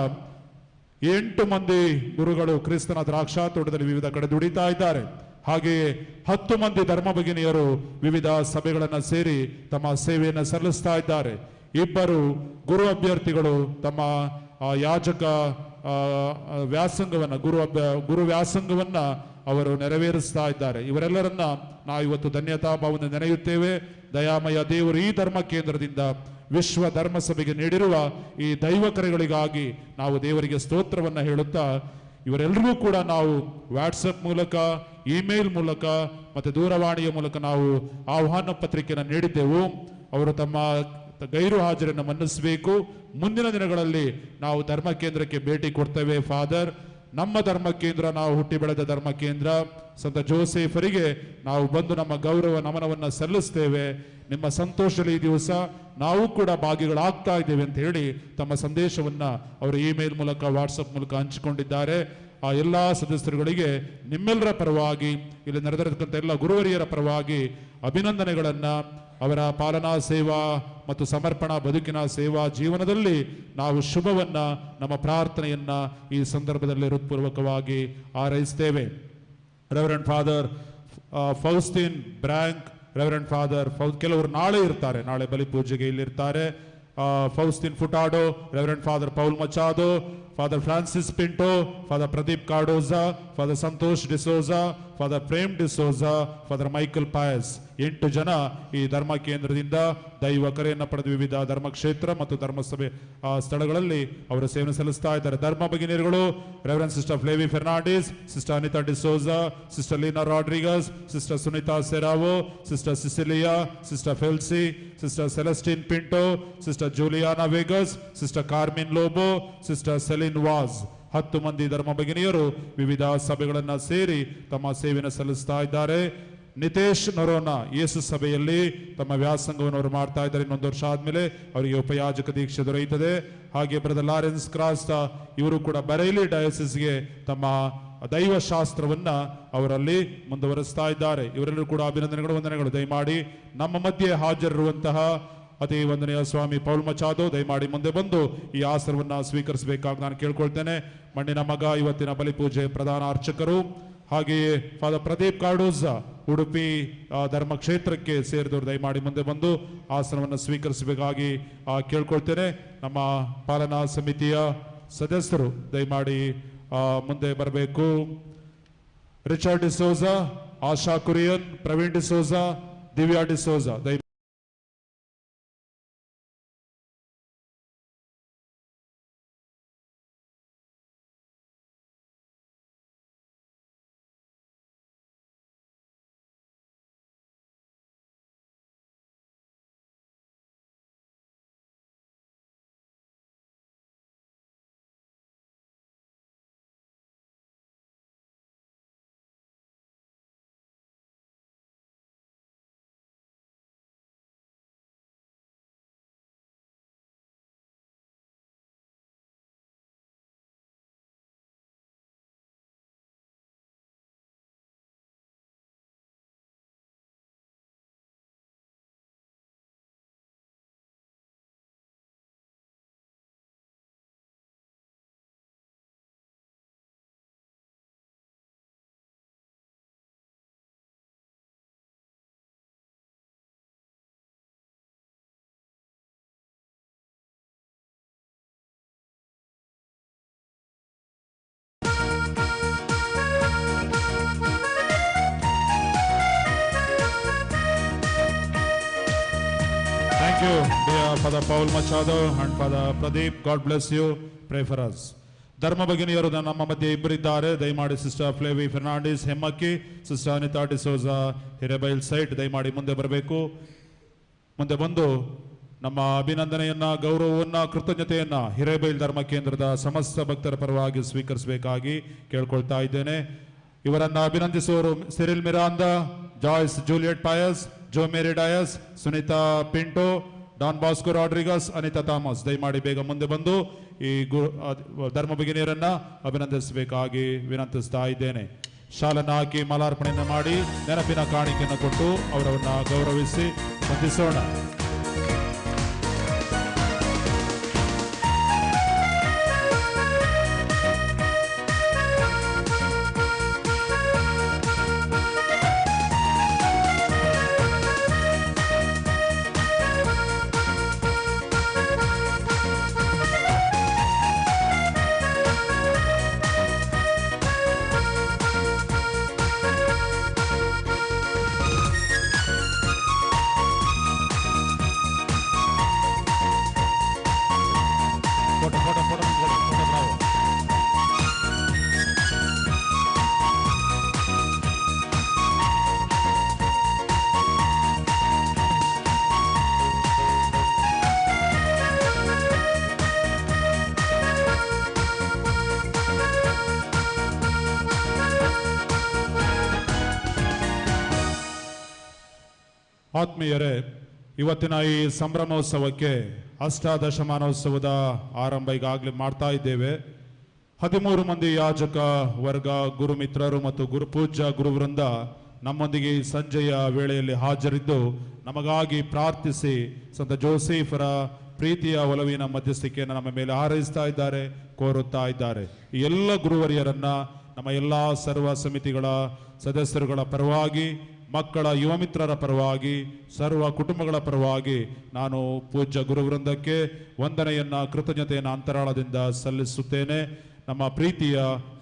8 ಮಂದಿ ಗುರುಗಳು ಕ್ರಿಸ್ತನ ದ್ರಾಕ್ಷಾ ತೋಟದಲ್ಲಿ ವಿವಿಧ ಕಡೆ ದುಡಿತಾ ಇದ್ದಾರೆ. ಹಾಗೆಯೇ 10 ಮಂದಿ ಧರ್ಮ ಭಗಿನಿಯರು ವಿವಿಧ ಸಭೆಗಳನ್ನು ಸೇರಿ ತಮ್ಮ ಸೇವೆಯನ್ನು ಸಲ್ಲಿಸ್ತಾ ಇದ್ದಾರೆ. 2 ಗುರು ಅಭ್ಯರ್ಥಿಗಳು ತಮ್ಮ ಯಾಜಕ ವ್ಯಾಸಂಗವನ್ನ ಗುರು ವ್ಯಾಸಂಗವನ್ನ ಅವರು ನೆರವೇರಿಸ್ತಾ ಇದ್ದಾರೆ. ಇವರೆಲ್ಲರನ್ನ ನಾವು ಇವತ್ತು ಧನ್ಯತಾ ಭಾವನೆ ನೆನೆಯುತ್ತೇವೆ. ದಯಾಮಯ ದೇವರು ಈ ಧರ್ಮ ಕೇಂದ್ರದಿಂದ ವಿಶ್ವ ಧರ್ಮ ಸಭೆಗೆ ನೀಡಿರುವ ಈ ದೈವ ಕರೆಗಳಿಗಾಗಿ ನಾವು ದೇವರಿಗೆ ಸ್ತೋತ್ರವನ್ನ ಹೇಳುತ್ತಾ, ಇವರೆಲ್ಲರಿಗೂ ಕೂಡ ನಾವು ವಾಟ್ಸಪ್ ಮೂಲಕ, ಇಮೇಲ್ ಮೂಲಕ ಮತ್ತು ದೂರವಾಣಿಯ ಮೂಲಕ ನಾವು ಆಹ್ವಾನ ಪತ್ರಿಕೆಯನ್ನು ನೀಡಿದ್ದೆವು. ಅವರು ತಮ್ಮ ಗೈರು ಹಾಜರನ್ನು ಮನ್ನಿಸಬೇಕು. ಮುಂದಿನ ದಿನಗಳಲ್ಲಿ ನಾವು ಧರ್ಮ ಕೇಂದ್ರಕ್ಕೆ ಭೇಟಿ ಕೊಡ್ತೇವೆ. ಫಾದರ್, ನಮ್ಮ ಧರ್ಮ ಕೇಂದ್ರ, ನಾವು ಹುಟ್ಟಿ ಬೆಳೆದ ಧರ್ಮ ಕೇಂದ್ರ ಸಂತ ಜೋಸೆಫರಿಗೆ ನಾವು ಬಂದು ನಮ್ಮ ಗೌರವ ನಮನವನ್ನು ಸಲ್ಲಿಸ್ತೇವೆ. ನಿಮ್ಮ ಸಂತೋಷದಲ್ಲಿ ಈ ದಿವಸ ನಾವು ಕೂಡ ಭಾಗಿಗಳಾಗ್ತಾ ಇದ್ದೇವೆ ಅಂತ ಹೇಳಿ ತಮ್ಮ ಸಂದೇಶವನ್ನ ಅವರು ಇಮೇಲ್ ಮೂಲಕ, ವಾಟ್ಸಪ್ ಮೂಲಕ ಹಂಚಿಕೊಂಡಿದ್ದಾರೆ. ಆ ಎಲ್ಲ ಸದಸ್ಯರುಗಳಿಗೆ ನಿಮ್ಮೆಲ್ಲರ ಪರವಾಗಿ, ಇಲ್ಲಿ ನಡೆದಿರತಕ್ಕಂಥ ಎಲ್ಲ ಗುರುವರಿಯರ ಪರವಾಗಿ ಅಭಿನಂದನೆಗಳನ್ನ, ಅವರ ಪಾಲನಾ ಸೇವಾ ಮತ್ತು ಸಮರ್ಪಣಾ ಬದುಕಿನ ಸೇವಾ ಜೀವನದಲ್ಲಿ ನಾವು ಶುಭವನ್ನ, ನಮ್ಮ ಪ್ರಾರ್ಥನೆಯನ್ನ ಈ ಸಂದರ್ಭದಲ್ಲಿ ಹೃತ್ಪೂರ್ವಕವಾಗಿ ಹಾರೈಸ್ತೇವೆ. ರೆವರೆಂಡ್ ಫಾದರ್ ಫೌಸ್ಟಿನ್ ಬ್ರ್ಯಾಂಕ್, ರೆವರೆಂಡ್ ಫಾದರ್ ಕೆಲವರು ನಾಳೆ ಇರ್ತಾರೆ, ನಾಳೆ ಬಲಿ ಪೂಜೆಗೆ ಇಲ್ಲಿರ್ತಾರೆ. Faustin Furtado, reverend father Paul Machado, father Francis Pinto, father Pradeep Cardoza, father Santosh D'Souza, father Prem D'Souza, father Michael Pais 8 ಜನ ಈ ಧರ್ಮ ಕೇಂದ್ರದಿಂದ ದೈವ ಕರೆಯನ್ನು ಪಡೆದು ವಿವಿಧ ಧರ್ಮಕ್ಷೇತ್ರ ಮತ್ತು ಧರ್ಮಸಭೆ ಸ್ಥಳಗಳಲ್ಲಿ ಅವರು ಸೇವೆ ಸಲ್ಲಿಸ್ತಾ ಇದ್ದಾರೆ. ಧರ್ಮ ಭಗಿನಿಯರುಗಳು reverend sister Flavy Fernandes, sister Anita D'Souza, sister Leena Rodrigues, sister Sunitha Serrao, sister Cecilia, sister Felcy, sister Celestine Pinto, sister Juliana Vegas, sister Carmine Lobo, sister Celine Vaz 10 ಮಂದಿ ಧರ್ಮ ಭಗಿನಿಯರು ವಿವಿಧ ಸಭೆಗಳನ್ನು ಸೇರಿ ತಮ್ಮ ಸೇವೆಯನ್ನು ಸಲ್ಲಿಸ್ತಾ ಇದ್ದಾರೆ. ನಿತೇಶ್ ನರೋನಾ ಯೇಸು ಸಭೆಯಲ್ಲಿ ತಮ್ಮ ವ್ಯಾಸಂಗವನ್ನು ಅವರು ಮಾಡ್ತಾ ಇದ್ದಾರೆ. ಇನ್ನೊಂದು ವರ್ಷ ಆದ್ಮೇಲೆ ಅವರಿಗೆ ಉಪಯಾಜಕ ದೀಕ್ಷೆ ದೊರೆಯುತ್ತದೆ. ಹಾಗೆ ಬ್ರದರ್ ಲಾರೆನ್ಸ್ ಕ್ರಾಸ್ತಾ ಇವರು ಕೂಡ ಬರೇಲಿ ಡಯೋಸಿಸ್ಗೆ ತಮ್ಮ ದೈವ ಶಾಸ್ತ್ರವನ್ನ ಅವರಲ್ಲಿ ಮುಂದುವರಿಸ್ತಾ ಇದ್ದಾರೆ. ಇವರೆಲ್ಲರೂ ಕೂಡ ಅಭಿನಂದನೆಗಳು, ವಂದನೆಗಳು. ದಯಮಾಡಿ ನಮ್ಮ ಮಧ್ಯೆ ಹಾಜರಿರುವಂತಹ ಅತಿ ವಂದನೆಯ ಸ್ವಾಮಿ ಪೌಲ್ ಮಚಾದೋ ದಯಮಾಡಿ ಮುಂದೆ ಬಂದು ಈ ಆಸನವನ್ನ ಸ್ವೀಕರಿಸಬೇಕಾಗಿ ನಾನು ಕೇಳ್ಕೊಳ್ತೇನೆ. ಮಣ್ಣಿನ ಮಗ ಇವತ್ತಿನ ಬಲಿಪೂಜೆ ಪ್ರಧಾನ ಅರ್ಚಕರು. ಹಾಗೆಯೇ ಫಾದರ್ ಪ್ರದೀಪ್ ಕಾರ್ಡೋಜಾ ಉಡುಪಿ ಧರ್ಮ ಕ್ಷೇತ್ರಕ್ಕೆ ಸೇರಿದವರು ದಯಮಾಡಿ ಮುಂದೆ ಬಂದು ಆಸನವನ್ನು ಸ್ವೀಕರಿಸಬೇಕಾಗಿ ಕೇಳ್ಕೊಳ್ತೇನೆ. ನಮ್ಮ ಪಾಲನಾ ಸಮಿತಿಯ ಸದಸ್ಯರು ದಯಮಾಡಿ ಮುಂದೆ ಬರಬೇಕು. Richard D'Souza, Asha Kurian, Praveen D'Souza, Divya D'Souza Thank you, dear Father Paul Machado and Father Pradeep. God bless you. Pray for us. ಧರ್ಮ ಭಗಿನಿಯರು ನಮ್ಮ ಮಧ್ಯೆ ಇಬ್ಬರಿದ್ದಾರೆ. ದಯಮಾಡಿ sister Flavy Fernandes Hemmakki, sister Anita D'Souza Hirebail site ದಯಮಾಡಿ ಮುಂದೆ ಬರಬೇಕು. ಮುಂದೆ ಬಂದು ನಮ್ಮ ಅಭಿನಂದನೆಯನ್ನ, ಗೌರವವನ್ನ, ಕೃತಜ್ಞತೆಯನ್ನ ಹಿರೇಬೈಲ್ ಧರ್ಮ ಕೇಂದ್ರದ ಸಮಸ್ತ ಭಕ್ತರ ಪರವಾಗಿ ಸ್ವೀಕರಿಸಬೇಕಾಗಿ ಕೇಳ್ಕೊಳ್ತಾ ಇದ್ದೇನೆ. ಇವರನ್ನ ಅಭಿನಂದಿಸುವವರು Cyril Miranda, Joyce Juliet Pais, Jo Mary Dias, Sunita Pinto, Don Bosco Rodrigues, Anita Thomas. ದಯಮಾಡಿ ಬೇಗ ಮುಂದೆ ಬಂದು ಈ ಧರ್ಮ ಭಗಿನಿಯರನ್ನ ಅಭಿನಂದಿಸಬೇಕಾಗಿ ವಿನಂತಿಸ್ತಾ ಇದ್ದೇನೆ. ಶಾಲನ್ನ ಹಾಕಿ ಮಾಲಾರ್ಪಣೆಯನ್ನು ಮಾಡಿ ನೆನಪಿನ ಕಾಣಿಕೆಯನ್ನು ಕೊಟ್ಟು ಅವರನ್ನ ಗೌರವಿಸಿ ವಂದಿಸೋಣ. ಆತ್ಮೀಯರೇ, ಇವತ್ತಿನ ಈ ಸಂಭ್ರಮೋತ್ಸವಕ್ಕೆ ಅಷ್ಟಾದಶಮಾನೋತ್ಸವದ ಆರಂಭ ಈಗಾಗಲೇ ಮಾಡ್ತಾ ಇದ್ದೇವೆ. 13 ಮಂದಿ ಯಾಜಕ ವರ್ಗ, ಗುರುಮಿತ್ರರು ಮತ್ತು ಗುರುಪೂಜ್ಯ ಗುರುವೃಂದ ನಮ್ಮೊಂದಿಗೆ ಸಂಜೆಯ ವೇಳೆಯಲ್ಲಿ ಹಾಜರಿದ್ದು ನಮಗಾಗಿ ಪ್ರಾರ್ಥಿಸಿ ಸಂತ ಜೋಸೆಫರ ಪ್ರೀತಿಯ ಒಲವಿನ ಮಧ್ಯಸ್ಥಿಕೆಯನ್ನು ನಮ್ಮ ಮೇಲೆ ಹಾರೈಸ್ತಾ ಇದ್ದಾರೆ, ಕೋರುತ್ತಾ ಇದ್ದಾರೆ. ಈ ಎಲ್ಲ ಗುರುವರಿಯರನ್ನ ನಮ್ಮ ಎಲ್ಲ ಸರ್ವ ಸಮಿತಿಗಳ ಸದಸ್ಯರುಗಳ ಪರವಾಗಿ, ಮಕ್ಕಳ ಯುವ ಮಿತ್ರರ ಪರವಾಗಿ, ಸರ್ವ ಕುಟುಂಬಗಳ ಪರವಾಗಿ ನಾನು ಪೂಜ್ಯ ಗುರುವೃಂದಕ್ಕೆ ವಂದನೆಯನ್ನ, ಕೃತಜ್ಞತೆಯನ್ನು ಅಂತರಾಳದಿಂದ ಸಲ್ಲಿಸುತ್ತೇನೆ. ನಮ್ಮ ಪ್ರೀತಿಯ,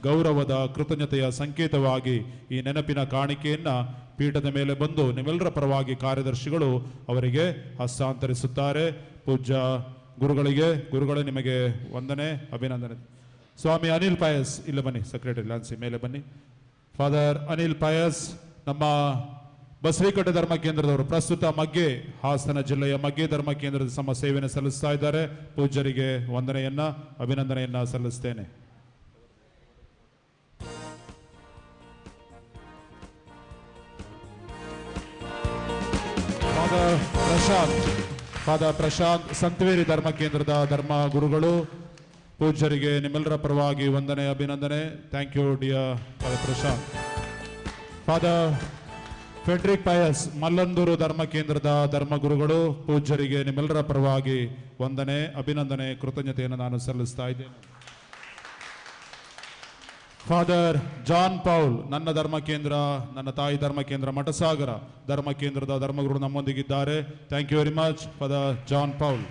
ಗೌರವದ, ಕೃತಜ್ಞತೆಯ ಸಂಕೇತವಾಗಿ ಈ ನೆನಪಿನ ಕಾಣಿಕೆಯನ್ನ ಪೀಠದ ಮೇಲೆ ಬಂದು ನಿಮ್ಮೆಲ್ಲರ ಪರವಾಗಿ ಕಾರ್ಯದರ್ಶಿಗಳು ಅವರಿಗೆ ಹಸ್ತಾಂತರಿಸುತ್ತಾರೆ. ಪೂಜ್ಯ ಗುರುಗಳೇ ನಿಮಗೆ ವಂದನೆ, ಅಭಿನಂದನೆ. ಸ್ವಾಮಿ ಅನಿಲ್ ಪಾಯಸ್ ಇಲ್ಲ ಬನ್ನಿ, ಸೆಕ್ರೆಟರಿ ಲಾನ್ಸಿ ಮೇಲೆ ಬನ್ನಿ. ಫಾದರ್ ಅನಿಲ್ ಪಾಯಸ್ ನಮ್ಮ ಬಸರೀಕಟ್ಟೆ ಧರ್ಮ ಕೇಂದ್ರದವರು, ಪ್ರಸ್ತುತ ಮಗ್ಗೆ ಹಾಸನ ಜಿಲ್ಲೆಯ ಮಗ್ಗೆ ಧರ್ಮ ಕೇಂದ್ರದ ಸಮ ಸೇವೆಯನ್ನು ಸಲ್ಲಿಸ್ತಾ ಇದ್ದಾರೆ. ಪೂಜ್ಯರಿಗೆ ವಂದನೆಯನ್ನ, ಅಭಿನಂದನೆಯನ್ನ ಸಲ್ಲಿಸ್ತೇನೆ. ಫಾದರ್ ಪ್ರಶಾಂತ್ ಸಂತವೇರಿ ಧರ್ಮ ಕೇಂದ್ರದ ಧರ್ಮ ಗುರುಗಳು. ಪೂಜ್ಯರಿಗೆ ನಿಮ್ಮೆಲ್ಲರ ಪರವಾಗಿ ವಂದನೆ, ಅಭಿನಂದನೆ. Thank you dear father Prashant. Father Fedrick Pais Mallandur ಧರ್ಮ ಕೇಂದ್ರದ ಧರ್ಮ ಗುರುಗಳು. ಪೂಜ್ಯರಿಗೆ ನಿಮ್ಮೆಲ್ಲರ ಪರವಾಗಿ ವಂದನೆ, ಅಭಿನಂದನೆ, ಕೃತಜ್ಞತೆಯನ್ನು ನಾನು ಸಲ್ಲಿಸ್ತಾ ಇದ್ದೇನೆ. ಫಾದರ್ ಜಾನ್ ಪೌಲ್ ನನ್ನ ಧರ್ಮ ಕೇಂದ್ರ, ನನ್ನ ತಾಯಿ ಧರ್ಮ ಕೇಂದ್ರ ಮಠಸಾಗರ ಧರ್ಮ ಕೇಂದ್ರದ ಧರ್ಮಗುರು ನಮ್ಮೊಂದಿಗಿದ್ದಾರೆ. Thank you very much father John Paul.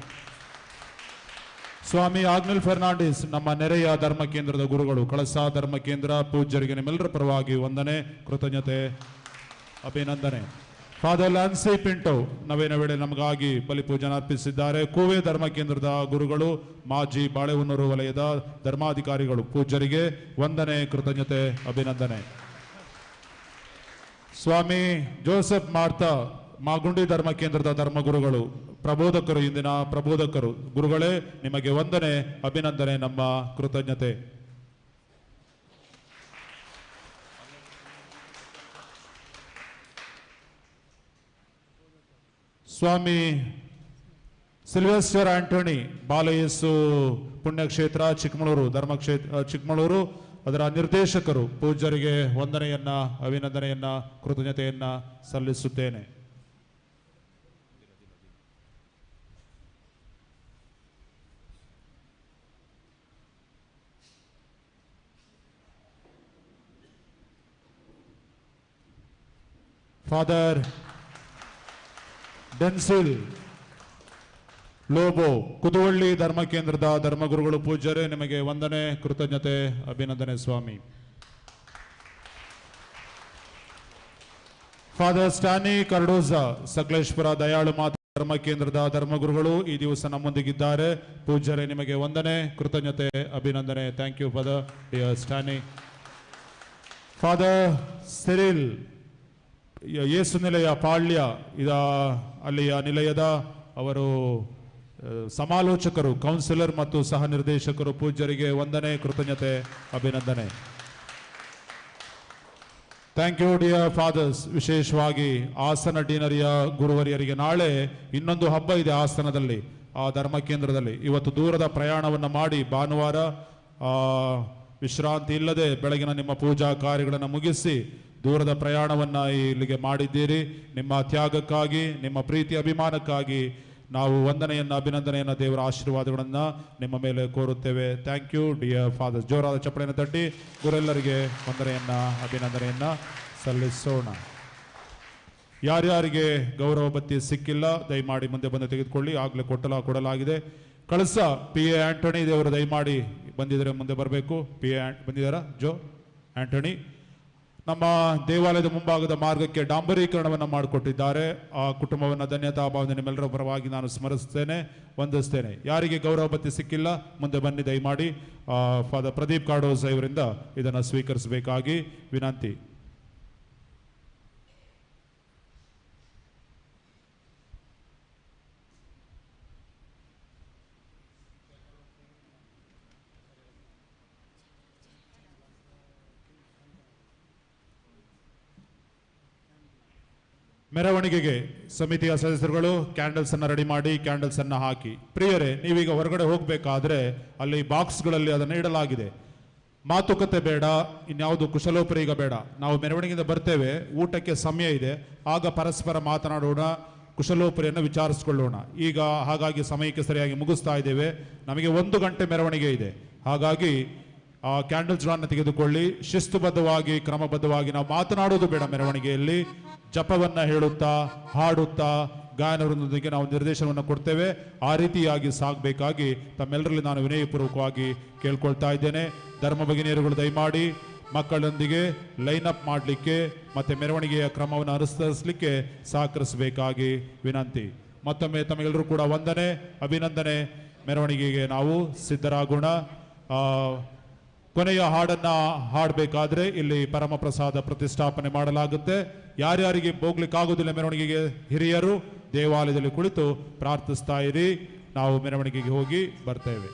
ಸ್ವಾಮಿ ಆಗ್ನಿಲ್ ಫೆರ್ನಾಂಡಿಸ್ ನಮ್ಮ ನೆರೆಯ ಧರ್ಮ ಕೇಂದ್ರದ ಗುರುಗಳು, ಕಳಸಾ ಧರ್ಮ ಕೇಂದ್ರ. ಪೂಜ್ಯರಿಗೆ ನಿಮ್ಮೆಲ್ಲರ ಪರವಾಗಿ ವಂದನೆ, ಕೃತಜ್ಞತೆ, ಅಭಿನಂದನೆ. ಫಾದರ್ ಲಾನ್ಸಿ ಪಿಂಟೋ ನವೇನ ವೇಳೆ ನಮಗಾಗಿ ಬಲಿಪೂಜನ ಅರ್ಪಿಸಿದ್ದಾರೆ. ಕೂವೆ ಧರ್ಮ ಕೇಂದ್ರದ ಗುರುಗಳು, ಮಾಜಿ ಬಾಳೆಹೊನ್ನೂರು ವಲಯದ ಧರ್ಮಾಧಿಕಾರಿಗಳು. ಪೂಜ್ಯರಿಗೆ ವಂದನೆ, ಕೃತಜ್ಞತೆ, ಅಭಿನಂದನೆ. ಸ್ವಾಮಿ ಜೋಸೆಫ್ ಮಾರ್ತಾ ಮಾಗುಂಡಿ ಧರ್ಮ ಕೇಂದ್ರದ ಧರ್ಮಗುರುಗಳು, ಪ್ರಬೋಧಕರು, ಇಂದಿನ ಪ್ರಬೋಧಕರು. ಗುರುಗಳೇ ನಿಮಗೆ ವಂದನೆ, ಅಭಿನಂದನೆ, ನಮ್ಮ ಕೃತಜ್ಞತೆ. ಸ್ವಾಮಿ ಸಿಲ್ವೆಸ್ಟರ್ ಆಂಟೋನಿ ಬಾಲಯೇಸು ಪುಣ್ಯಕ್ಷೇತ್ರ ಚಿಕ್ಕಮಗಳೂರು ಧರ್ಮಕ್ಷೇತ್ರ ಚಿಕ್ಕಮಗಳೂರು ಅದರ ನಿರ್ದೇಶಕರು. ಪೂಜ್ಯರಿಗೆ ವಂದನೆಯನ್ನ, ಅಭಿನಂದನೆಯನ್ನ, ಕೃತಜ್ಞತೆಯನ್ನ ಸಲ್ಲಿಸುತ್ತೇನೆ. ಫಾದರ್ ಡೆನ್ಸಿಲ್ ಲೋಬೋ ಕುದುವಳ್ಳಿ ಧರ್ಮ ಕೇಂದ್ರದ ಧರ್ಮಗುರುಗಳು. ಪೂಜ್ಯರೇ ನಿಮಗೆ ವಂದನೆ, ಕೃತಜ್ಞತೆ, ಅಭಿನಂದನೆ ಸ್ವಾಮಿ. ಫಾದರ್ ಸ್ಟಾನಿ ಕರ್ಡೋಜಾ ಸಕಲೇಶ್ಪುರ ದಯಾಳು ಮಾತಾ ಧರ್ಮ ಕೇಂದ್ರದ ಧರ್ಮಗುರುಗಳು ಈ ದಿವಸ ನಮ್ಮೊಂದಿಗಿದ್ದಾರೆ. ಪೂಜ್ಯರೇ ನಿಮಗೆ ವಂದನೆ, ಕೃತಜ್ಞತೆ, ಅಭಿನಂದನೆ. Thank you father dear Stany. Father Cyril Yesu Nilaya Palya ಅಲ್ಲಿಯ ನಿಲಯದ ಅವರು ಸಮಾಲೋಚಕರು, ಕೌನ್ಸಿಲರ್ ಮತ್ತು ಸಹ ನಿರ್ದೇಶಕರು ಪೂಜ್ಯರಿಗೆ ವಂದನೆ, ಕೃತಜ್ಞತೆ, ಅಭಿನಂದನೆ. Thank you dear fathers. ವಿಶೇಷವಾಗಿ ಆಸನ ಡೀನರಿಯ ಗುರುವರಿಯರಿಗೆ ನಾಳೆ ಇನ್ನೊಂದು ಹಬ್ಬ ಇದೆ ಆಸನದಲ್ಲಿ, ಆ ಧರ್ಮ ಕೇಂದ್ರದಲ್ಲಿ. ಇವತ್ತು ದೂರದ ಪ್ರಯಾಣವನ್ನು ಮಾಡಿ ಭಾನುವಾರ ವಿಶ್ರಾಂತಿ ಇಲ್ಲದೆ ಬೆಳಗಿನ ನಿಮ್ಮ ಪೂಜಾ ಕಾರ್ಯಗಳನ್ನು ಮುಗಿಸಿ ದೂರದ ಪ್ರಯಾಣವನ್ನು ಇಲ್ಲಿಗೆ ಮಾಡಿದ್ದೀರಿ. ನಿಮ್ಮ ತ್ಯಾಗಕ್ಕಾಗಿ, ನಿಮ್ಮ ಪ್ರೀತಿ ಅಭಿಮಾನಕ್ಕಾಗಿ ನಾವು ವಂದನೆಯನ್ನು, ಅಭಿನಂದನೆಯನ್ನು, ದೇವರ ಆಶೀರ್ವಾದಗಳನ್ನು ನಿಮ್ಮ ಮೇಲೆ ಕೋರುತ್ತೇವೆ. Thank you dear fathers. ಜೋರಾದ ಚಪ್ಪಳೆಯನ್ನು ತಟ್ಟಿ ಗುರೆಲ್ಲರಿಗೆ ವಂದನೆಯನ್ನು, ಅಭಿನಂದನೆಯನ್ನು ಸಲ್ಲಿಸೋಣ. ಯಾರ್ಯಾರಿಗೆ ಗೌರವ ಬತ್ತಿ ಸಿಕ್ಕಿಲ್ಲ ದಯಮಾಡಿ ಮುಂದೆ ಬಂದು ತೆಗೆದುಕೊಳ್ಳಿ. ಆಗಲೇ ಕೊಡಲಾಗಿದೆ. ಕಳಸ ಪಿ ಎ ಆಂಟೋನಿ ದೇವರು ದಯಮಾಡಿ ಬಂದಿದ್ದಾರೆ, ಮುಂದೆ ಬರಬೇಕು. ಪಿ ಎ ಬಂದಿದ್ದಾರಾ? ಜೋ ಆಂಟೋನಿ ನಮ್ಮ ದೇವಾಲಯದ ಮುಂಭಾಗದ ಮಾರ್ಗಕ್ಕೆ ಡಾಂಬರೀಕರಣವನ್ನು ಮಾಡಿಕೊಟ್ಟಿದ್ದಾರೆ. ಆ ಕುಟುಂಬವನ್ನು ಧನ್ಯತಾ ಭಾವನೆ ನಿಮ್ಮೆಲ್ಲರ ಪರವಾಗಿ ನಾನು ಸ್ಮರಿಸ್ತೇನೆ, ವಂದಿಸ್ತೇನೆ. ಯಾರಿಗೆ ಗೌರವ ಬತ್ತಿ ಸಿಕ್ಕಿಲ್ಲ ಮುಂದೆ ಬನ್ನಿ ದಯಮಾಡಿ. ಫಾದರ್ ಪ್ರದೀಪ್ ಕಾಡೋಸ್ ಇವರಿಂದ ಇದನ್ನು ಸ್ವೀಕರಿಸಬೇಕಾಗಿ ವಿನಂತಿ. ಮೆರವಣಿಗೆಗೆ ಸಮಿತಿಯ ಸದಸ್ಯರುಗಳು ಕ್ಯಾಂಡಲ್ಸ್ ಅನ್ನು ರೆಡಿ ಮಾಡಿ ಕ್ಯಾಂಡಲ್ಸ್ ಅನ್ನು ಹಾಕಿ. ಪ್ರಿಯರೇ, ನೀವೀಗ ಹೊರಗಡೆ ಹೋಗಬೇಕಾದ್ರೆ ಅಲ್ಲಿ ಬಾಕ್ಸ್ಗಳಲ್ಲಿ ಅದನ್ನು ಇಡಲಾಗಿದೆ. ಮಾತುಕತೆ ಬೇಡ, ಇನ್ಯಾವುದು ಕುಶಲೋಪರಿ ಈಗ ಬೇಡ. ನಾವು ಮೆರವಣಿಗೆಯಿಂದ ಬರ್ತೇವೆ, ಊಟಕ್ಕೆ ಸಮಯ ಇದೆ, ಆಗ ಪರಸ್ಪರ ಮಾತನಾಡೋಣ, ಕುಶಲೋಪರಿಯನ್ನು ವಿಚಾರಿಸಿಕೊಳ್ಳೋಣ. ಈಗ ಹಾಗಾಗಿ ಸಮಯಕ್ಕೆ ಸರಿಯಾಗಿ ಮುಗಿಸ್ತಾ ಇದ್ದೇವೆ. ನಮಗೆ 1 ಗಂಟೆ ಮೆರವಣಿಗೆ ಇದೆ. ಹಾಗಾಗಿ ಆ ಕ್ಯಾಂಡಲ್ಸ್ಗಳನ್ನು ತೆಗೆದುಕೊಳ್ಳಿ. ಶಿಸ್ತುಬದ್ಧವಾಗಿ, ಕ್ರಮಬದ್ಧವಾಗಿ ನಾವು ಮಾತನಾಡೋದು ಬೇಡ. ಮೆರವಣಿಗೆಯಲ್ಲಿ ಜಪವನ್ನು ಹೇಳುತ್ತಾ, ಹಾಡುತ್ತಾ, ಗಾಯನವರೊಂದಿಗೆ ನಾವು ನಿರ್ದೇಶನವನ್ನು ಕೊಡ್ತೇವೆ. ಆ ರೀತಿಯಾಗಿ ಸಾಗಬೇಕಾಗಿ ತಮ್ಮೆಲ್ಲರಲ್ಲಿ ನಾನು ವಿನಯಪೂರ್ವಕವಾಗಿ ಕೇಳ್ಕೊಳ್ತಾ ಇದ್ದೇನೆ. ಧರ್ಮ ಭಗಿನಿಯರುಗಳು ದಯಮಾಡಿ ಮಕ್ಕಳೊಂದಿಗೆ ಲೈನ್ ಅಪ್ ಮಾಡಲಿಕ್ಕೆ ಮತ್ತು ಮೆರವಣಿಗೆಯ ಕ್ರಮವನ್ನು ಅನುಸರಿಸಲಿಕ್ಕೆ ಸಹಕರಿಸಬೇಕಾಗಿ ವಿನಂತಿ. ಮತ್ತೊಮ್ಮೆ ತಮಗೆಲ್ಲರೂ ಕೂಡ ವಂದನೆ, ಅಭಿನಂದನೆ. ಮೆರವಣಿಗೆಗೆ ನಾವು ಸಿದ್ಧರಾಗೋಣ. ಕೊನೆಯ ಹಾಡನ್ನು ಹಾಡಬೇಕಾದ್ರೆ ಇಲ್ಲಿ ಪರಮಪ್ರಸಾದ ಪ್ರತಿಷ್ಠಾಪನೆ ಮಾಡಲಾಗುತ್ತೆ. ಯಾರ್ಯಾರಿಗೆ ಹೋಗ್ಲಿಕ್ಕಾಗೋದಿಲ್ಲ ಮೆರವಣಿಗೆಗೆ, ಹಿರಿಯರು ದೇವಾಲಯದಲ್ಲಿ ಕುಳಿತು ಪ್ರಾರ್ಥಿಸ್ತಾ ಇರಿ. ನಾವು ಮೆರವಣಿಗೆಗೆ ಹೋಗಿ ಬರ್ತೇವೆ.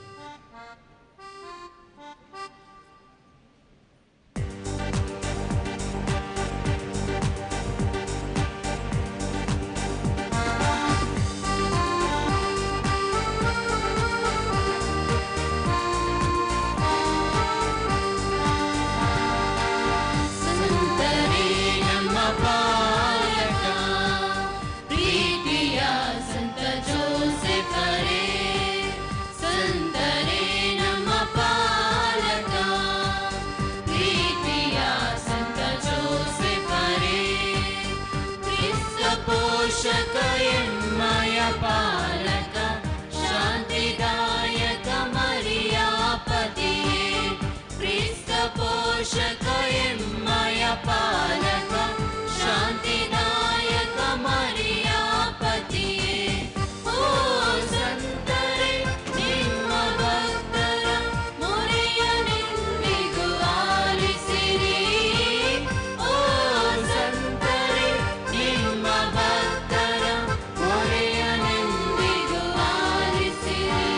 पालक शांतिदायक मरियापतिये क्रिस्त पोषक एम्मय पालक शांतिदायक मरियापतिये ओ संतरे ನಿಮ್ಮ ಭಕ್ತರ ಮೊರೆಯನೆಂದಿಗೂ ಆಲಿಸಿರಿ ಓ ಸಂತರೆ ನಿಮ್ಮ ಭಕ್ತರ ಮೊರೆಯನೆಂದಿಗೂ ಆಲಿಸಿರಿ.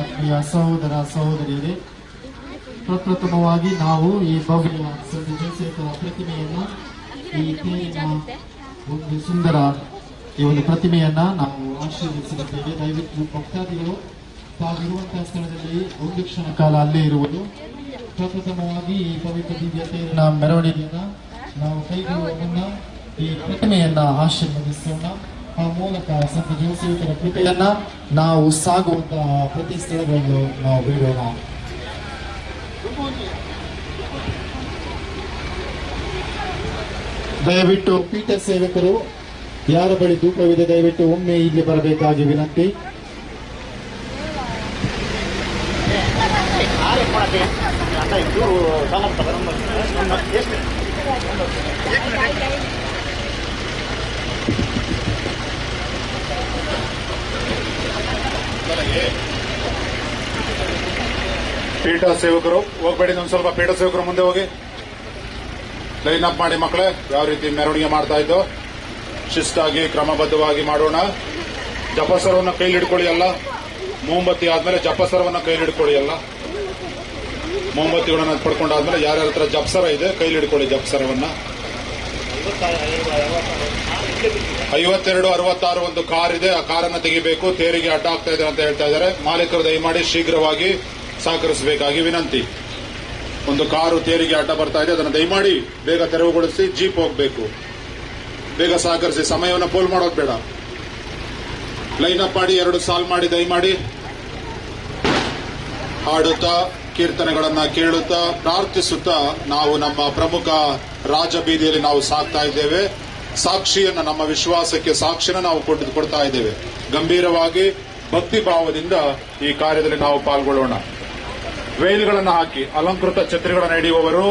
ಆತ್ಮೀಯ ಸಹೋದರ ಸಹೋದರಿಯರೇ, ಪ್ರಪ್ರಥಮವಾಗಿ ನಾವು ಈ ಭವ್ಯ ಸಂತ ಜೋಸೆಫರ ಪ್ರತಿಮೆಯನ್ನು, ಈ ತೇರಿನ ಒಂದು ಸುಂದರ ಈ ಒಂದು ಪ್ರತಿಮೆಯನ್ನ ನಾವು ಆಶೀರ್ವದಿಸುತ್ತೇವೆ. ದಯವಿಟ್ಟು ಭಕ್ತಾದಿಗಳು ತಾವಿರುವಂತಹ ಸ್ಥಳದಲ್ಲಿ ಒಂದು ಕ್ಷಣ ಕಾಲ ಅಲ್ಲೇ ಇರುವುದು. ಪ್ರಪ್ರಥಮವಾಗಿ ಈ ಪವಿತ್ರ ದಿವ್ಯ ತೇರಿನ ಮೆರವಣಿಗೆಯನ್ನ ನಾವು ಕೈಗೊಳ್ಳುವ ಮುನ್ನ ಈ ಪ್ರತಿಮೆಯನ್ನ ಆಶೀರ್ವದಿಸೋಣ. ಆ ಮೂಲಕ ಸಂತ ಜೋಸೆಫರ ಕೃಪೆಯನ್ನ ನಾವು ಸಾಗುವಂತಹ ಪ್ರತಿ ಸ್ಥಳಗಳನ್ನು ನಾವು ಬೇಡೋಣ. ದಯವಿಟ್ಟು ಪೀಠ ಸೇವಕರು ಯಾರ ಬಳಿ ಧೂಪವಿದೆ ದಯವಿಟ್ಟು ಒಮ್ಮೆ ಇಲ್ಲಿ ಬರಬೇಕಾಗಿ ವಿನಂತಿ. ಪೀಠ ಸೇವಕರು ಹೋಗ್ಬೇಡಿ, ಒಂದು ಸ್ವಲ್ಪ ಪೀಠ ಸೇವಕರು ಮುಂದೆ ಹೋಗಿ ಲೈನ್ ಅಪ್ ಮಾಡಿ ಮಕ್ಕಳೇ. ಯಾವ ರೀತಿ ಮೆರವಣಿಗೆ ಮಾಡ್ತಾ ಇದ್ದೋ ಶಿಸ್ತಾಗಿ ಕ್ರಮಬದ್ಧವಾಗಿ ಮಾಡೋಣ. ಜಪಸರವನ್ನ ಕೈಲಿ ಹಿಡ್ಕೊಳ್ಳಿ ಅಲ್ಲ, ಮೊಂಬತ್ತಿ ಆದ್ಮೇಲೆ ಜಪಸರವನ್ನ ಕೈಲಿ ಹಿಡ್ಕೊಳ್ಳಿ ಅಲ್ಲ. ಮೊಂಬತ್ತಿಗಳನ್ನ ಪಡ್ಕೊಂಡಾದ್ಮೇಲೆ ಯಾರ್ಯಾರ ಹತ್ರ ಜಪಸರ ಇದೆ ಕೈಲಿ ಹಿಡ್ಕೊಳ್ಳಿ ಜಪಸರವನ್ನ. 52, 66 ಒಂದು ಕಾರ್ ಇದೆ, ಆ ಕಾರನ್ನ ತೆಗಿಬೇಕು. ತೇರಿಗೆ ಅಡ್ಡ ಆಗ್ತಾ ಇದೆ ಅಂತ ಹೇಳ್ತಾ ಇದ್ದಾರೆ. ಮಾಲೀಕರು ದಯಮಾಡಿ ಶೀಘ್ರವಾಗಿ ಸಹಕರಿಸಬೇಕಾಗಿ ವಿನಂತಿ. ಒಂದು ಕಾರು ತೇರಿಗೆ ಅಡ್ಡ ಬರ್ತಾ ಇದೆ, ಅದನ್ನು ದಯಮಾಡಿ ಬೇಗ ತೆರವುಗೊಳಿಸಿ. ಜೀಪ್ ಹೋಗಬೇಕು, ಬೇಗ ಸಹಕರಿಸಿ. ಸಮಯವನ್ನು ಪೋಲ್ ಮಾಡೋದು ಬೇಡ. ಲೈನ್ ಅಪ್ ಮಾಡಿ 2 ಸಾಲ್ ಮಾಡಿ ದಯಮಾಡಿ. ಹಾಡುತ್ತಾ ಕೀರ್ತನೆಗಳನ್ನ ಕೇಳುತ್ತಾ ಪ್ರಾರ್ಥಿಸುತ್ತಾ ನಾವು ನಮ್ಮ ಪ್ರಮುಖ ರಾಜಬೀದಿಯಲ್ಲಿ ನಾವು ಸಾಕ್ತಾ ಇದ್ದೇವೆ. ಸಾಕ್ಷಿಯನ್ನ, ನಮ್ಮ ವಿಶ್ವಾಸಕ್ಕೆ ಸಾಕ್ಷಿನ ನಾವು ಕೊಡ್ತಾ ಇದ್ದೇವೆ. ಗಂಭೀರವಾಗಿ ಭಕ್ತಿ ಭಾವದಿಂದ ಈ ಕಾರ್ಯದಲ್ಲಿ ನಾವು ಪಾಲ್ಗೊಳ್ಳೋಣ. ವೇಲ್ಗಳನ್ನು ಹಾಕಿ, ಅಲಂಕೃತ ಛತ್ರಿಗಳನ್ನು ಹಿಡಿಯುವವರು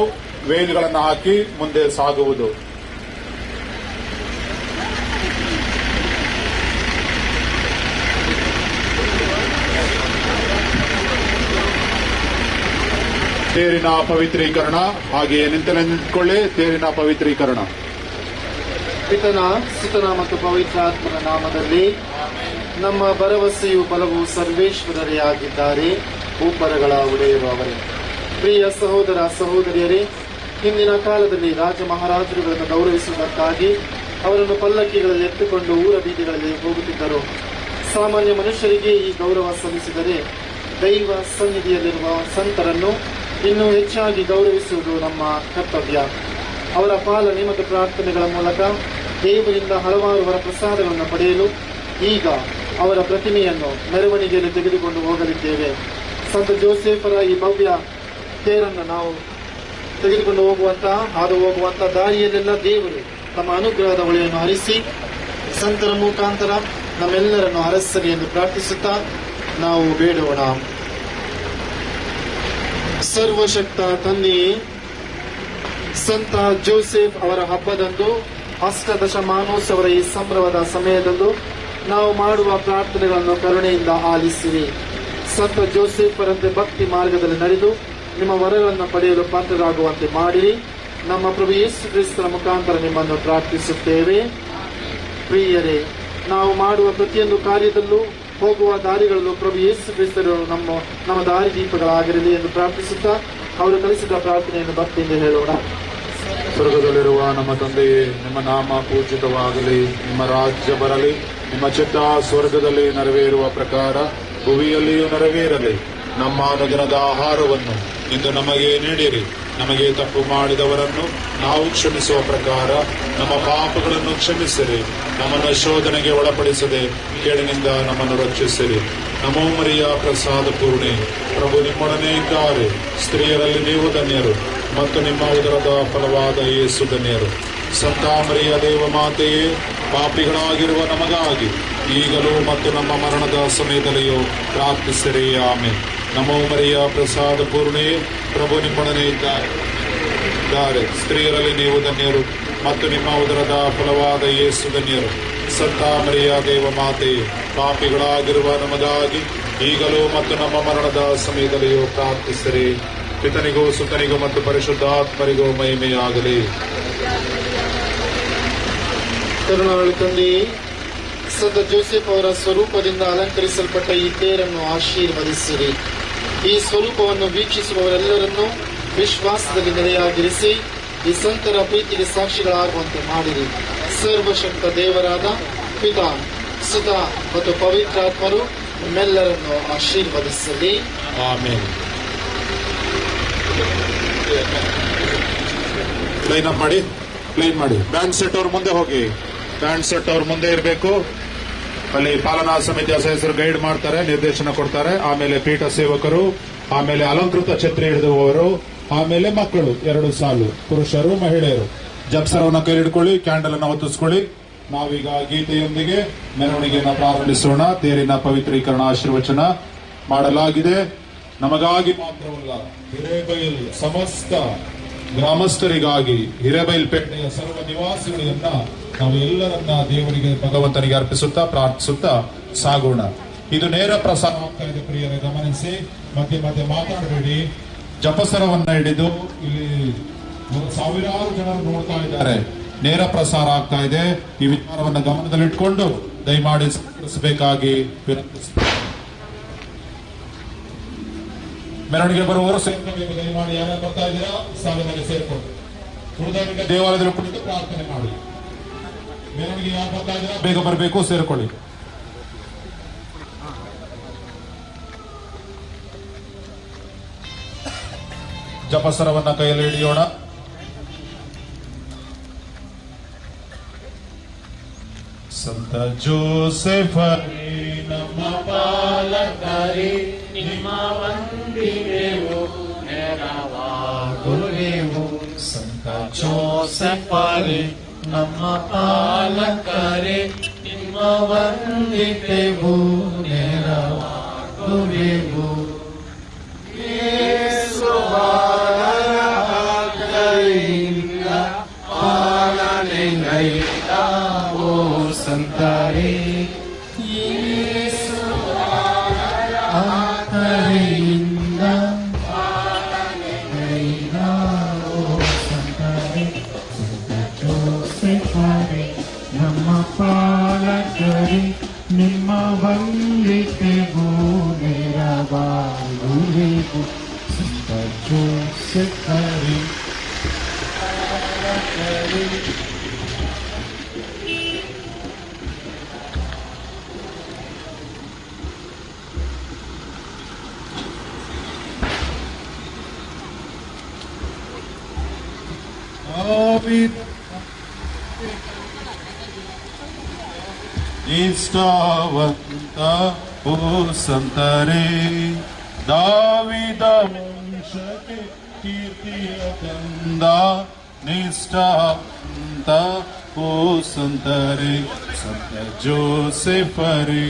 ವೇಲ್ಗಳನ್ನು ಹಾಕಿ ಮುಂದೆ ಸಾಗುವುದು. ತೇರಿನ ಪವಿತ್ರೀಕರಣ. ಹಾಗೆಯೇ ನಿಂತಲೇ ನಿಂತ್ಕೊಳ್ಳಿ. ತೇರಿನ ಪವಿತ್ರೀಕರಣ. ಪಿತನ, ಸುತನ ಮತ್ತು ಪವಿತ್ರಾತ್ಮನ ನಾಮದಲ್ಲಿ. ನಮ್ಮ ಭರವಸೆಯು ಬಲವು ಸರ್ವೇಶ್ವರರೇ ಆಗಿದ್ದಾರೆ, ಭೂಪರಗಳ ಒಡೆಯರು ಅವರೇ. ಪ್ರಿಯ ಸಹೋದರ ಸಹೋದರಿಯರೇ, ಹಿಂದಿನ ಕಾಲದಲ್ಲಿ ರಾಜ ಮಹಾರಾಜರುಗಳನ್ನು ಗೌರವಿಸುವುದಕ್ಕಾಗಿ ಅವರನ್ನು ಪಲ್ಲಕ್ಕಿಗಳಲ್ಲಿ ಎತ್ತುಕೊಂಡು ಊರ ಬೀದಿಗಳಲ್ಲಿ ಹೋಗುತ್ತಿದ್ದರು. ಸಾಮಾನ್ಯ ಮನುಷ್ಯರಿಗೆ ಈ ಗೌರವ ಸಲ್ಲಿಸಿದರೆ ದೈವ ಸನ್ನಿಧಿಯಲ್ಲಿರುವ ಸಂತರನ್ನು ಇನ್ನೂ ಹೆಚ್ಚಾಗಿ ಗೌರವಿಸುವುದು ನಮ್ಮ ಕರ್ತವ್ಯ. ಅವರ ಪಾಲನೆ ಮತ್ತು ಪ್ರಾರ್ಥನೆಗಳ ಮೂಲಕ ದೇವರಿಂದ ಹಲವಾರು ವರಪ್ರಸಾದಗಳನ್ನು ಪಡೆಯಲು ಈಗ ಅವರ ಪ್ರತಿಮೆಯನ್ನು ಮೆರವಣಿಗೆಯಲ್ಲಿ ತೆಗೆದುಕೊಂಡು ಹೋಗಲಿದ್ದೇವೆ. ಸಂತ ಜೋಸೆಫರ ಈ ಭವ್ಯ ತೇರನ್ನು ನಾವು ತೆಗೆದುಕೊಂಡು ಹಾದು ಹೋಗುವಂತ ದಾರಿಯಲ್ಲೆಲ್ಲ ದೇವರು ತಮ್ಮ ಅನುಗ್ರಹದ ಹೊಳೆಯನ್ನು ಹರಿಸಿ ಸಂತರ ಮುಖಾಂತರ ನಮ್ಮೆಲ್ಲರನ್ನು ಹರಸಲಿ ಎಂದು ಪ್ರಾರ್ಥಿಸುತ್ತಾ ನಾವು ಬೇಡೋಣ. ಸರ್ವಶಕ್ತ ತಂದೆಯೇ, ಸಂತ ಜೋಸೆಫ್ ಅವರ ಹಬ್ಬದಂದು ಅಷ್ಟದಶಮಾನೋತ್ಸವದ ಈ ಸಂಭ್ರಮದ ಸಮಯದಂದು ನಾವು ಮಾಡುವ ಪ್ರಾರ್ಥನೆಗಳನ್ನು ಕರುಣೆಯಿಂದ ಆಲಿಸಿರಿ. ಸಂತ ಜೋಸೆಫರಂತೆ ಭಕ್ತಿ ಮಾರ್ಗದಲ್ಲಿ ನಡೆದು ನಿಮ್ಮ ವರಗಳನ್ನು ಪಡೆಯಲು ಪಾತ್ರರಾಗುವಂತೆ ಮಾಡಿರಿ. ನಮ್ಮ ಪ್ರಭು ಯೇಸು ಕ್ರಿಸ್ತರ ಮುಖಾಂತರ ನಿಮ್ಮನ್ನು ಪ್ರಾರ್ಥಿಸುತ್ತೇವೆ. ಪ್ರಿಯರೇ, ನಾವು ಮಾಡುವ ಪ್ರತಿಯೊಂದು ಕಾರ್ಯದಲ್ಲೂ ಹೋಗುವ ದಾರಿಗಳಲ್ಲೂ ಪ್ರಭು ಯೇಸು ಕ್ರಿಸ್ತರು ನಮ್ಮ ದಾರಿದೀಪಗಳಾಗಿರಲಿ ಎಂದು ಪ್ರಾರ್ಥಿಸುತ್ತಾ ಅವರು ಕಲಿಸಿದ ಪ್ರಾರ್ಥನೆಯನ್ನು ಭಕ್ತಿಯಿಂದ ಹೇಳೋಣ. ಸ್ವರ್ಗದಲ್ಲಿರುವ ನಮ್ಮ ತಂದೆಯೇ, ನಿಮ್ಮ ನಾಮ ಪೂಜಿತವಾಗಲಿ, ನಿಮ್ಮ ರಾಜ್ಯ ಬರಲಿ, ನಿಮ್ಮ ಚಿತ್ತ ಸ್ವರ್ಗದಲ್ಲಿ ನೆರವೇರುವ ಪ್ರಕಾರ ಭುವಿಯಲ್ಲಿಯೂ ನೆರವೇರಲಿ. ನಮ್ಮ ಅನುದಿನದ ಆಹಾರವನ್ನು ಇಂದು ನಮಗೆ ನೀಡಿರಿ. ನಮಗೆ ತಪ್ಪು ಮಾಡಿದವರನ್ನು ನಾವು ಕ್ಷಮಿಸುವ ಪ್ರಕಾರ ನಮ್ಮ ಪಾಪಗಳನ್ನು ಕ್ಷಮಿಸಿರಿ. ನಮ್ಮನ್ನು ಶೋಧನೆಗೆ ಒಳಪಡಿಸದೆ ಕೇಳಿನಿಂದ ನಮ್ಮನ್ನು ರಕ್ಷಿಸಿರಿ. ನಮೋ ಮರಿಯ ಪ್ರಸಾದ ಪೂರ್ಣೆ, ಪ್ರಭು ನಿಮ್ಮೊಡನೆ ಇದ್ದಾರೆ. ಸ್ತ್ರೀಯರಲ್ಲಿ ನೀವು ಧನ್ಯರು ಮತ್ತು ನಿಮ್ಮ ಉದರದ ಫಲವಾದ ಯೇಸು ಧನ್ಯರು. ಸಂತ ಮರಿಯ ದೇವ ಮಾತೆಯೇ, ಪಾಪಿಗಳಾಗಿರುವ ನಮಗಾಗಿ ಈಗಲೂ ಮತ್ತು ನಮ್ಮ ಮರಣದ ಸಮಯದಲ್ಲಿಯೂ ಪ್ರಾರ್ಥಿಸಿರಿ. ಆಮೆನ್. ನಮೋ ಮರಿಯ ಪ್ರಸಾದ ಪೂರ್ಣೆಯೇ, ಪ್ರಭು ನಿಮ್ಮೊಡನೆ ಇದ್ದಾರೆ. ಸ್ತ್ರೀಯರಲ್ಲಿ ನೀವು ಧನ್ಯರು ಮತ್ತು ನಿಮ್ಮ ಉದರದ ಫಲವಾದ ಯೇಸು ಧನ್ಯರು. ಸಂತ ಮರಿಯ ದೇವ ಮಾತೆಯೇ, ಪಾಪಿಗಳಾಗಿರುವ ನಮಗಾಗಿ ಈಗಲೂ ಮತ್ತು ನಮ್ಮ ಮರಣದ ಸಮಯದಲ್ಲಿಯೂ ಪ್ರಾರ್ಥಿಸಿರಿ. ಪಿತನಿಗೂ ಸುತನಿಗೂ ಮತ್ತು ಪರಿಶುದ್ಧಾತ್ಮರಿಗೂ ಮಹಿಮೆಯಾಗಲಿ. ಕರುಣಾಳು ತಂದೆಯೇ, ಸಂತ ಜೋಸೆಫ್ ಅವರ ಸ್ವರೂಪದಿಂದ ಅಲಂಕರಿಸಲ್ಪಟ್ಟ ಈ ತೇರನ್ನು ಆಶೀರ್ವದಿಸಿರಿ. ಈ ಸ್ವರೂಪವನ್ನು ವೀಕ್ಷಿಸುವವರೆಲ್ಲರನ್ನೂ ವಿಶ್ವಾಸದಲ್ಲಿ ನೆಲೆಯಾಗಿರಿಸಿ ಈ ಸಂತರ ಪ್ರೀತಿಗೆ ಸಾಕ್ಷಿಗಳಾಗುವಂತೆ ಮಾಡಿರಿ. ಸರ್ವಶಕ್ತ ದೇವರಾದ ಪಿತಾ, ಸುತ ಮತ್ತು ಪವಿತ್ರಾತ್ಮರು ನಿಮ್ಮೆಲ್ಲರನ್ನು ಆಶೀರ್ವದಿಸಲಿ. ಆಮೇಲೆ ಲೈನ್ ಅಪ್ ಮಾಡಿ, ಲೈನ್ ಮಾಡಿ. ಬ್ಯಾಂಡ್ ಸೆಟ್ ಅವ್ರ ಮುಂದೆ ಹೋಗಿ, ಬ್ಯಾಂಡ್ ಸೆಟ್ ಅವ್ರ ಮುಂದೆ ಇರಬೇಕು. ಅಲ್ಲಿ ಪಾಲನಾ ಸಮಿತಿಯ ಸದಸ್ಯರು ಗೈಡ್ ಮಾಡ್ತಾರೆ, ನಿರ್ದೇಶನ ಕೊಡ್ತಾರೆ. ಆಮೇಲೆ ಪೀಠ ಸೇವಕರು, ಆಮೇಲೆ ಅಲಂಕೃತ ಛತ್ರಿ ಹಿಡಿದುವವರು, ಆಮೇಲೆ ಮಕ್ಕಳು 2 ಸಾಲು, ಪುರುಷರು ಮಹಿಳೆಯರು. ಜಪ್ಸರವನ್ನು ಕೈ ಹಿಡ್ಕೊಳ್ಳಿ, ಕ್ಯಾಂಡಲ್ ಅನ್ನು ಹೊತ್ತಿಸ್ಕೊಳ್ಳಿ. ನಾವೀಗ ಗೀತೆಯೊಂದಿಗೆ ಮೆರವಣಿಗೆಯನ್ನು ಪ್ರಾರಂಭಿಸೋಣ. ತೇರಿನ ಪವಿತ್ರೀಕರಣ ಆಶೀರ್ವಚನ ಮಾಡಲಾಗಿದೆ. ನಮಗಾಗಿ ಮಾತ್ರವಲ್ಲ, ಹಿರೇಬೈಲ್ ಸಮಸ್ತ ಗ್ರಾಮಸ್ಥರಿಗಾಗಿ, ಹಿರೇಬೈಲ್ಪೇಟೆಯ ಸರ್ವ ನಿವಾಸಿಗಳನ್ನ ನಾವು ಎಲ್ಲರನ್ನ ದೇವರಿಗೆ, ಭಗವಂತನಿಗೆ ಅರ್ಪಿಸುತ್ತಾ ಪ್ರಾರ್ಥಿಸುತ್ತಾ ಸಾಗೋಣ. ಇದು ನೇರ ಪ್ರಸಾರ ಆಗ್ತಾ ಇದೆ. ಪ್ರಿಯರೇ ಗಮನಿಸಿ, ಮಧ್ಯೆ ಮಧ್ಯೆ ಮಾತಾಡಬೇಡಿ. ಜಪಸರವನ್ನ ಹಿಡಿದು ಇಲ್ಲಿ ಸಾವಿರಾರು ಜನರು ನೋಡ್ತಾ ಇದ್ದಾರೆ. ನೇರ ಪ್ರಸಾರ ಆಗ್ತಾ ಇದೆ. ಈ ವಿಚಾರವನ್ನು ಗಮನದಲ್ಲಿಟ್ಕೊಂಡು ದಯಮಾಡಿ ಸಹಕರಿಸಬೇಕಾಗಿ ವಿನಂತಿಸುತ್ತೇನೆ. ಮೆರವಣಿಗೆ ಬರುವವರು ಸೇರ್ಕೋಬೇಕು. ದಯಮಾಡಿ ಯಾರ್ಯಾರು ಬರ್ತಾ ಇದ್ದೀರಾ ಸಾಲಿನಲ್ಲಿ ಸೇರ್ಕೊಂಡು ಉಳಿದವರಿಗೆ ದೇವಾಲಯದಲ್ಲಿ ಕುಳಿತು ಪ್ರಾರ್ಥನೆ ಮಾಡಿ. ಮೆರವಣಿಗೆ ಯಾರು ಬರ್ತಾ ಇದ್ದೀರಾ ಬೇಗ ಬರಬೇಕು, ಸೇರ್ಕೊಳ್ಳಿ. ಜಪಸರವನ್ನ ಕೈಯಲ್ಲಿ ಹಿಡಿಯೋಣ. ಸಂತ ಜೋಸೆಫ್ ನಮ್ಮ ಪಾಲಕರೇ, ನಿಮ್ಮ ವಂದಿದೆವು ನೆರವಾಗುವೆವು. ಸಂತ ಜೋಸೆಫರೇ ನಮ್ಮ ಪಾಲಕರೇ, ನಿಮ್ಮ ವಂದಿದೆವು ನೆರವಾಗುವೆವು. ಪಾಲನೆಗೈದಾವೋ ಸಂತರೇ, ಆತರಿಂದ ಪಾಲನೆಗೈದಾವೋ ಸಂತರೇ. ಜೋಸೆಫರೇ ನಮ್ಮ ಪಾಲಕರೇ, ನಿಮ್ಮ ವಂದಿತೆಗೂ ನೆರವಾಗುವೆವು. ಸಂತ ಜೋಸೆಫರೇ ನಿಷ್ಠಾವಂತ ಓ ಸಂತರೇ, ದಾವಿದ ವಂಶಕ್ಕೆ ಕೀರ್ತಿಯ ತಂದ ನಿಷ್ಠಾವಂತ ಓ ಸಂತರೇ. ಸಂತ ಜೋಸೆಫರೇ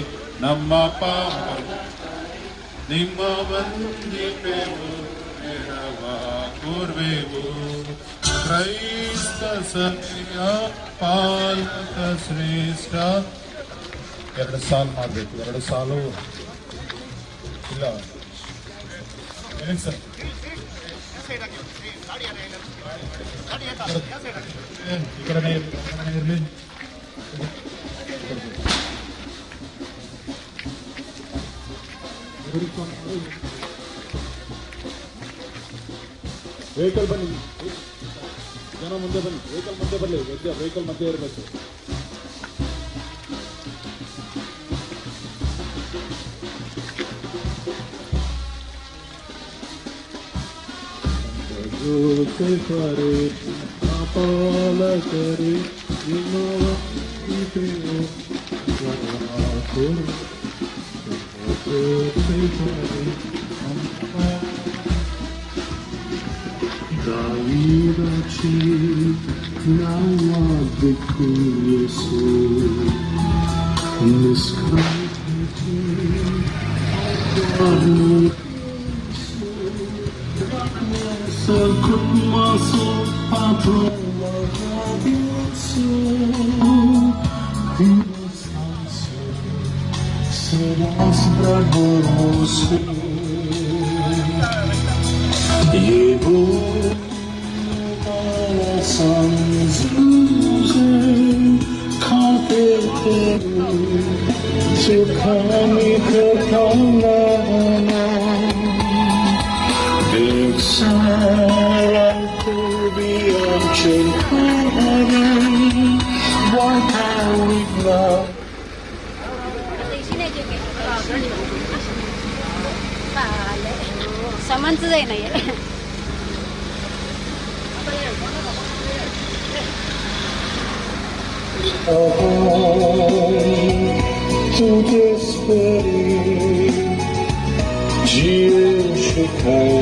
ನಮ್ಮ ನಿಮ್ಮ ವಂದಿಪೆವು ನೆರವಾಗುವೆವು. ಕ್ರೈಸ್ತ ಸತ್ಯ ಪಾಲಕ ಶ್ರೇಷ್ಠ. 2 ಸಾಲು ಮಾಡಬೇಕು. 2 ಸಾಲು ಇಲ್ಲ ಸರ್. ಈ ಕಡೆ ಇರಲಿ. ವೆಹಿಕಲ್ ಬನ್ನಿ, ಜನ ಮುಂದೆ ಬನ್ನಿ. ವೆಹಿಕಲ್ ಮುಂದೆ ಬರಲಿ, ವೆಹಿಕಲ್ ಮಧ್ಯೆ ಇರಬೇಕು. ಜೋಸೆಫರೇ ಪಾಲಕರೇ, ನಿಮ್ಮ ವಂದಿತೆವು ನೆರವಾಗುವೆವು. ಜೋಸೆಫರೇ David now victorious in this country so could my soul Pablo serás bravos llevo sons losing can't सुखामी kepala Bigsaranku biar cengkaran Wahai सामानच आहे नाही tu desperi Giușitai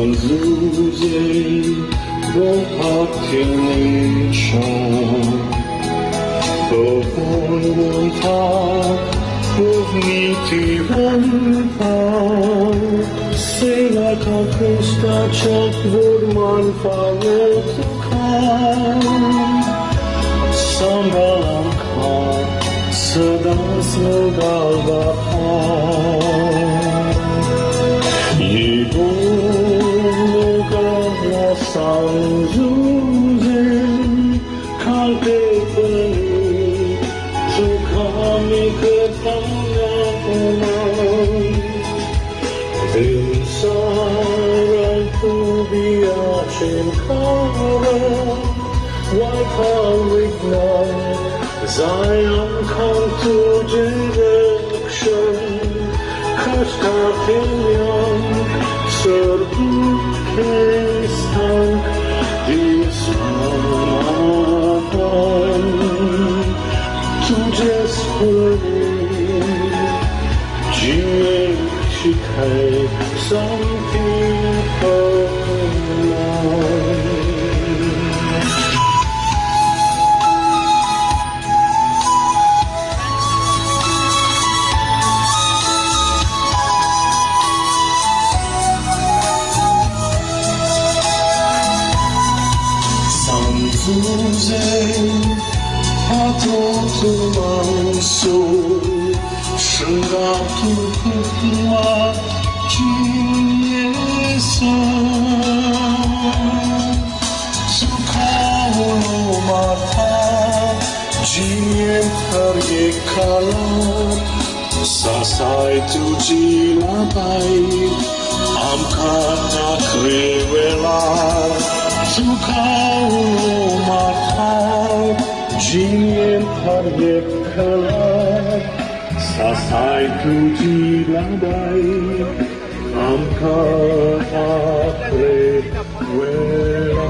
Zanzuzei bohatniczą Powolna pownity wątał Syna kapusta czek wurman fawotukał Sambalanka sada snogaldapał Jego Sanzuzei kalpepani sukhami ketangan Bimsaranku biar cengkaran Waikawigna Zion come to direction Kashkatilyan serbu Kestan disamakan Tujhe spuri Jiye shikai samti Sanzuzei atotu manso Shangatu pukma jinyesa Sukao mata jinyen karye kala Sasai tu jilabai amkana krivela Sukao mata jinyen karye kala Sasai tu jilabai amkana krivela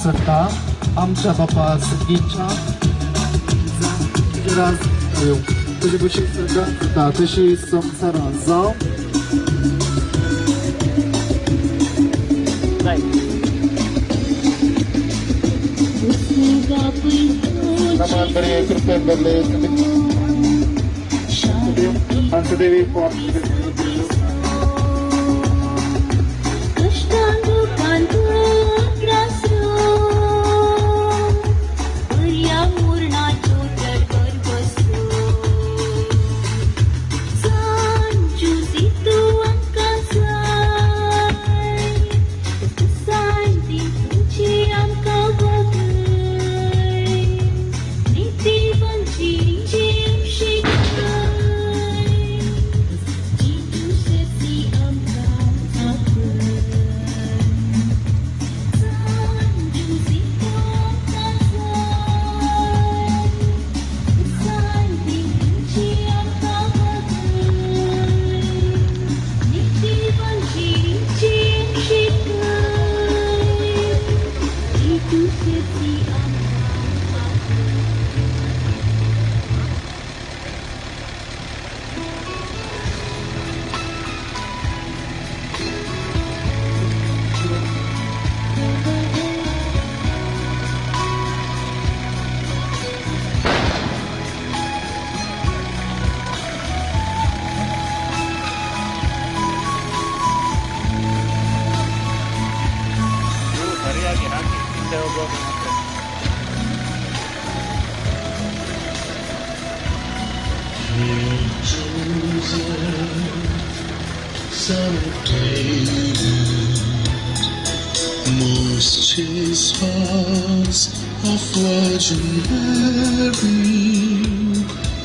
शिक्षकता आमच्या बापा संगीतच्या तुझे शिक्षकता तशी संसार जाव Devi for Most chaste spouse of Virgin Mary,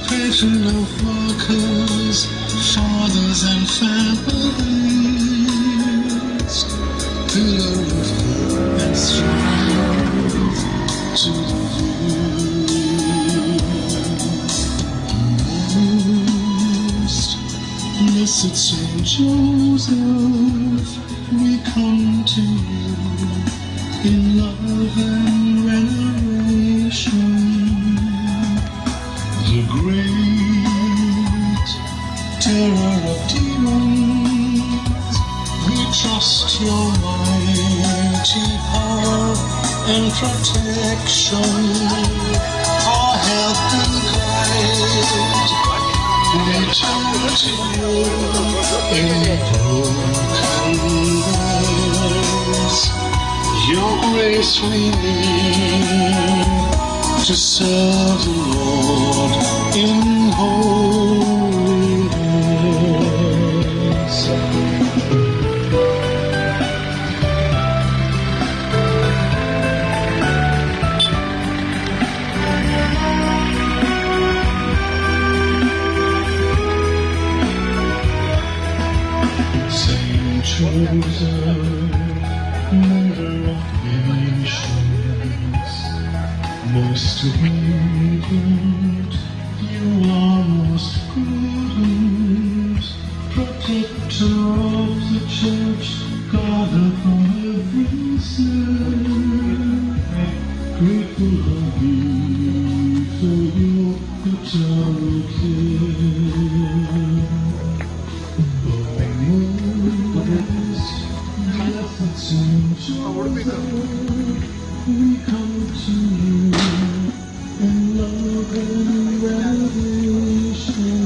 patron of workers, fathers and families, pillar of hope and strength to the most blessed Saint Joseph, we come to you in love and veneration. The great terror of demons, we trust your mighty power and protection, our help and guide. We turn to you in broken lives. Your grace we need to serve the Lord in holiness. Saint Joseph, mother of nations, most obedient, you are most prudent, protector of the church, guard upon every sin. Grateful are we for your eternal care. Blessed Saint Joseph, we come to you in love and veneration.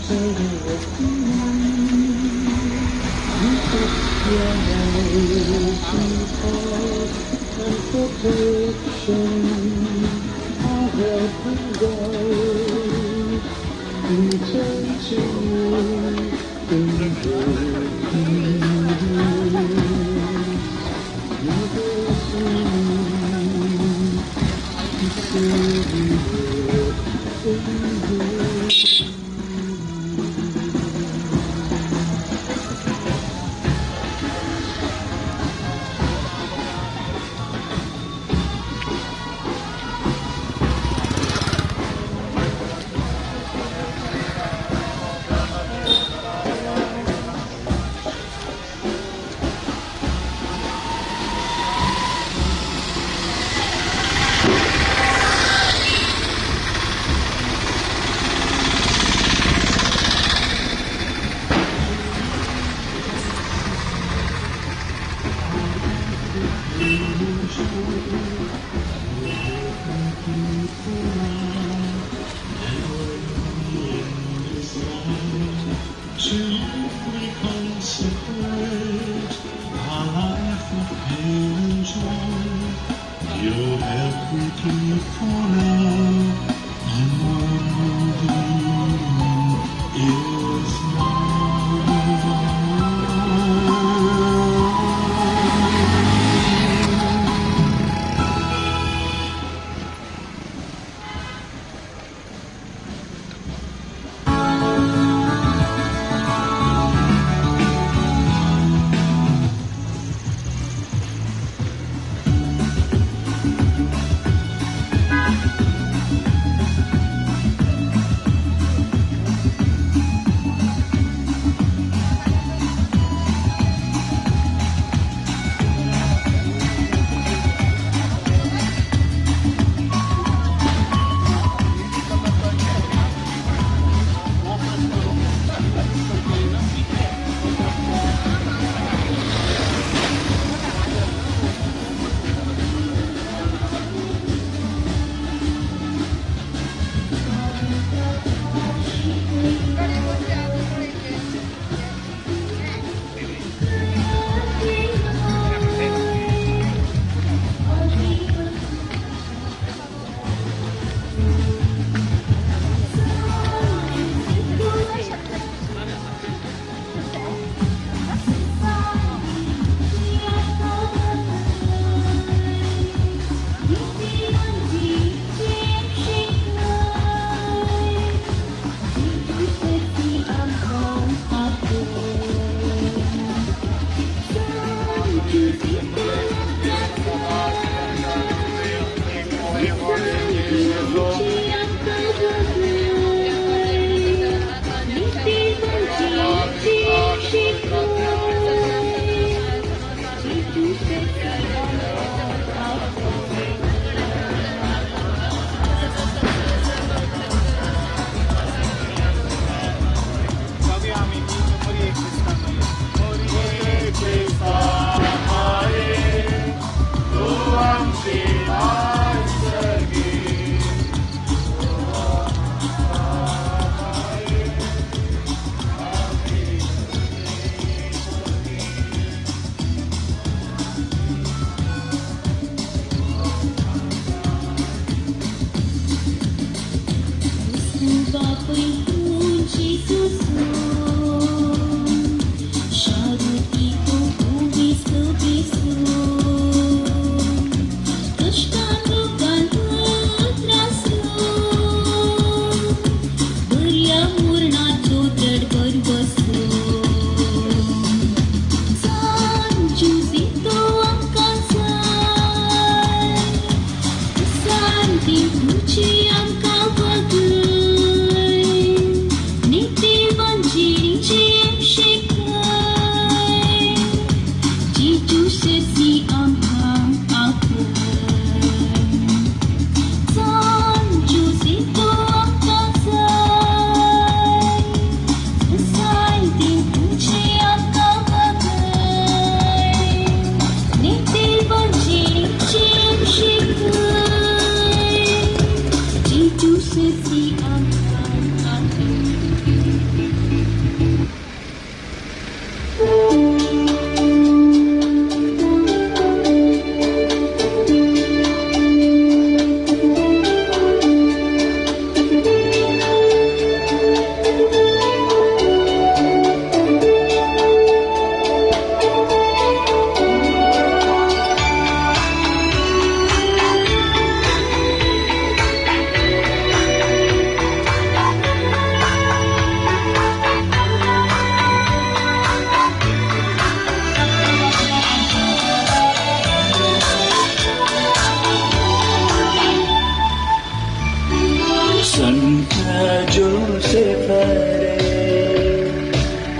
Terror of demons, we trust your mighty power and protection, our help and guide. We turn to you in the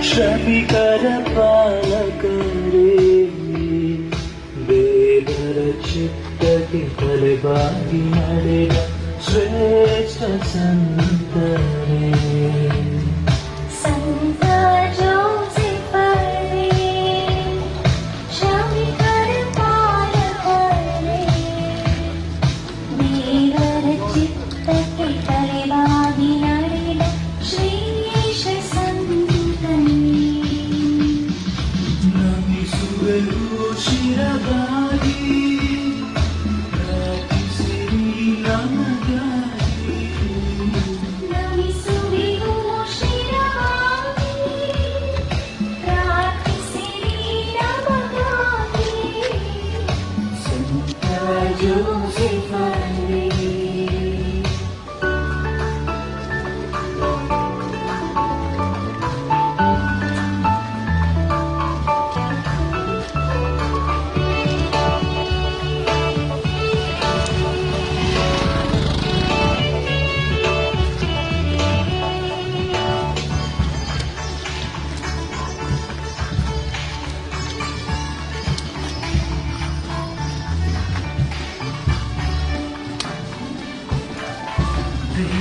ಶ್ರಮಿಕರ ಪಾಲಕರೇ ಬೇಗರ ಚಿತ್ತಕ್ಕೆ ತಲೆಬಾಗಿ ನಡೆದ ಶ್ರೇಷ್ಠ ಸಂತರೇ ಸಂತ ಜೋಸೆಫರೇ ಶ್ರಮಿಕರ ಪಾಲಕರೇ ನಮಿಸುವೆವು ಶಿರವಾಗಿ ಪ್ರಾರ್ಥಿಸಿರಿ ನಮಗಾಗಿ ನಮಿಸುವೆವು ಶಿರವಾಗಿ ಪ್ರಾರ್ಥಿಸಿರಿ ನಮಗಾಗಿ ಸಂತ ಜೋಸೆಫರೇ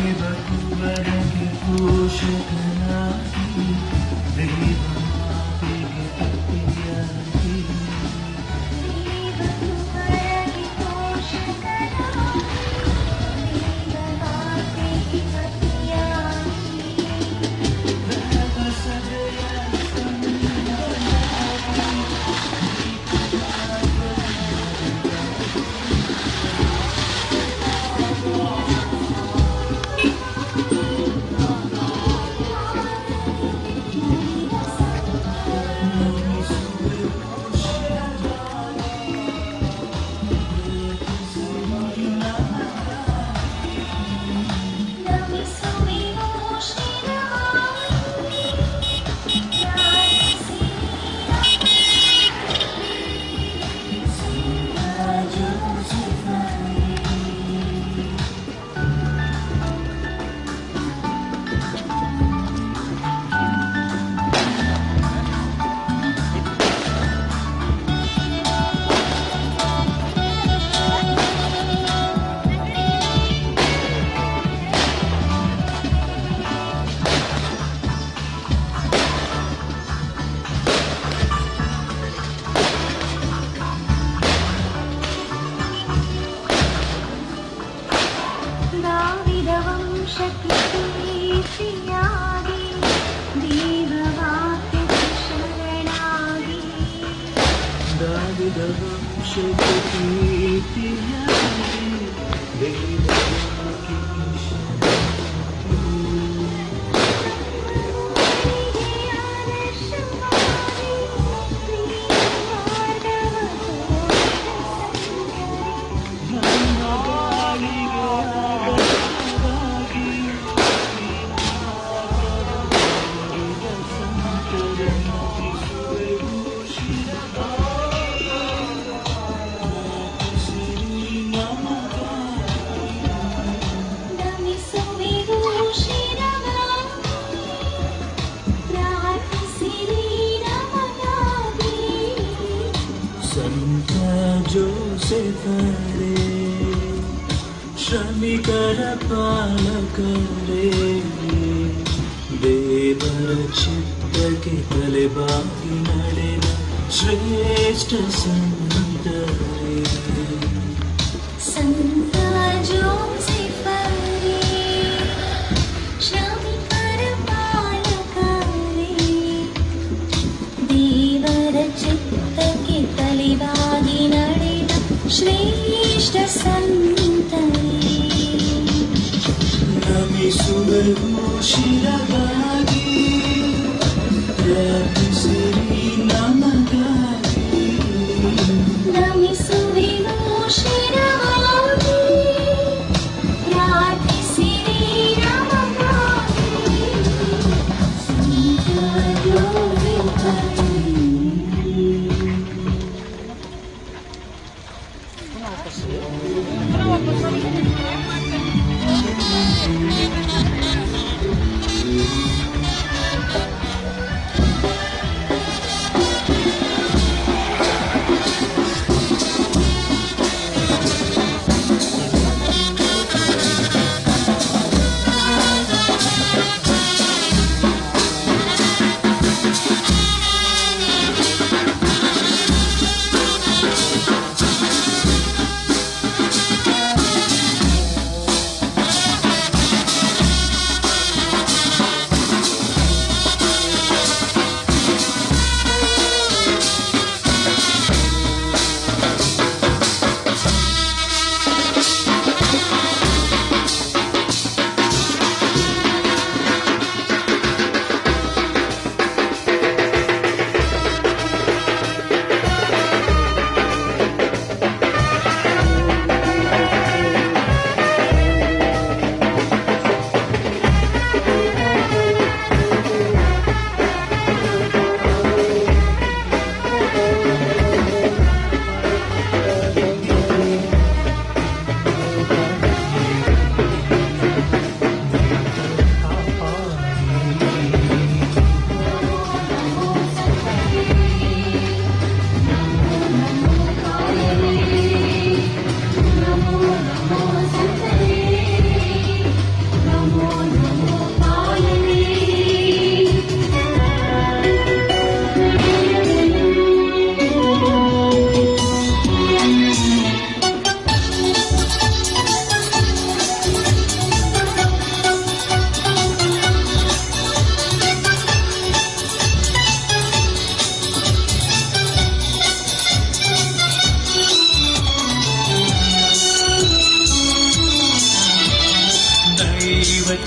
ದೇವಕುವರಗೆ ಪೋಷಕನಾಗಿ ದೇವಮಾತೆಗೆ ಪತಿಯಾಗಿ ದೇವಕುವರಗೆ ಪೋಷಕನಾಗಿ ದೇವಮಾತೆಗೆ ಪತಿಯಾಗಿ ಭಗಸದೆಯ ನಮಿಸುವೆವು ಶಿರವಾಗಿ ಪ್ರಾರ್ಥಿಸಿರಿ ಸಂತ ಜೋಸೆಫರೇ ದಾವಿದ ವಂಶಕ್ಕೆ ಕೀರ್ತಿಯಾಗಿ ದೇವವಾಕ್ಯಕ್ಕೆ ಶರಣಾಗಿ ದಾವಿದ ವಂಶಕ್ಕೆ ಕೀರ್ತಿಯಾಗಿ ದೇವವಾಕ್ಯಕ್ಕೆ ನಮಿಸುವೆವು ಶಿರವಾಗಿ ಪ್ರಾರ್ಥಿಸಿರಿ ನಮಗಾಗಿ ಸಂತ ಜೋಸೆಫರೇ ಶ್ರಮಿಕರ ಪಾಲಕರೇ ದೇವರ ಚಿತ್ತಕ್ಕೆ ತಲೆಬಾಗಿ ನಡೆದ ಶ್ರೇಷ್ಠ ಸಂತರೇ ಸಂತ ಜೋಸೆಫರೇ ಶ್ರಮಿಕರ ಪಾಲಕರೇ ದೇವರ ಚಿತ್ತಕ್ಕೆ ತಲೆಬಾಗಿ ನಡೆದ ಶ್ರೇಷ್ಠ ಸಂತರೇ ನಮಿಸುವೆವು ಶಿರವಾಗಿ ಪ್ರಾರ್ಥಿಸಿರಿ ನಮಗಾಗಿ ನಮಿಸುವೆವು ಶಿರವಾಗಿ ಪ್ರಾರ್ಥಿಸಿರಿ ನಮಗಾಗಿ ಸಂತ ಜೋಸೆಫರೇ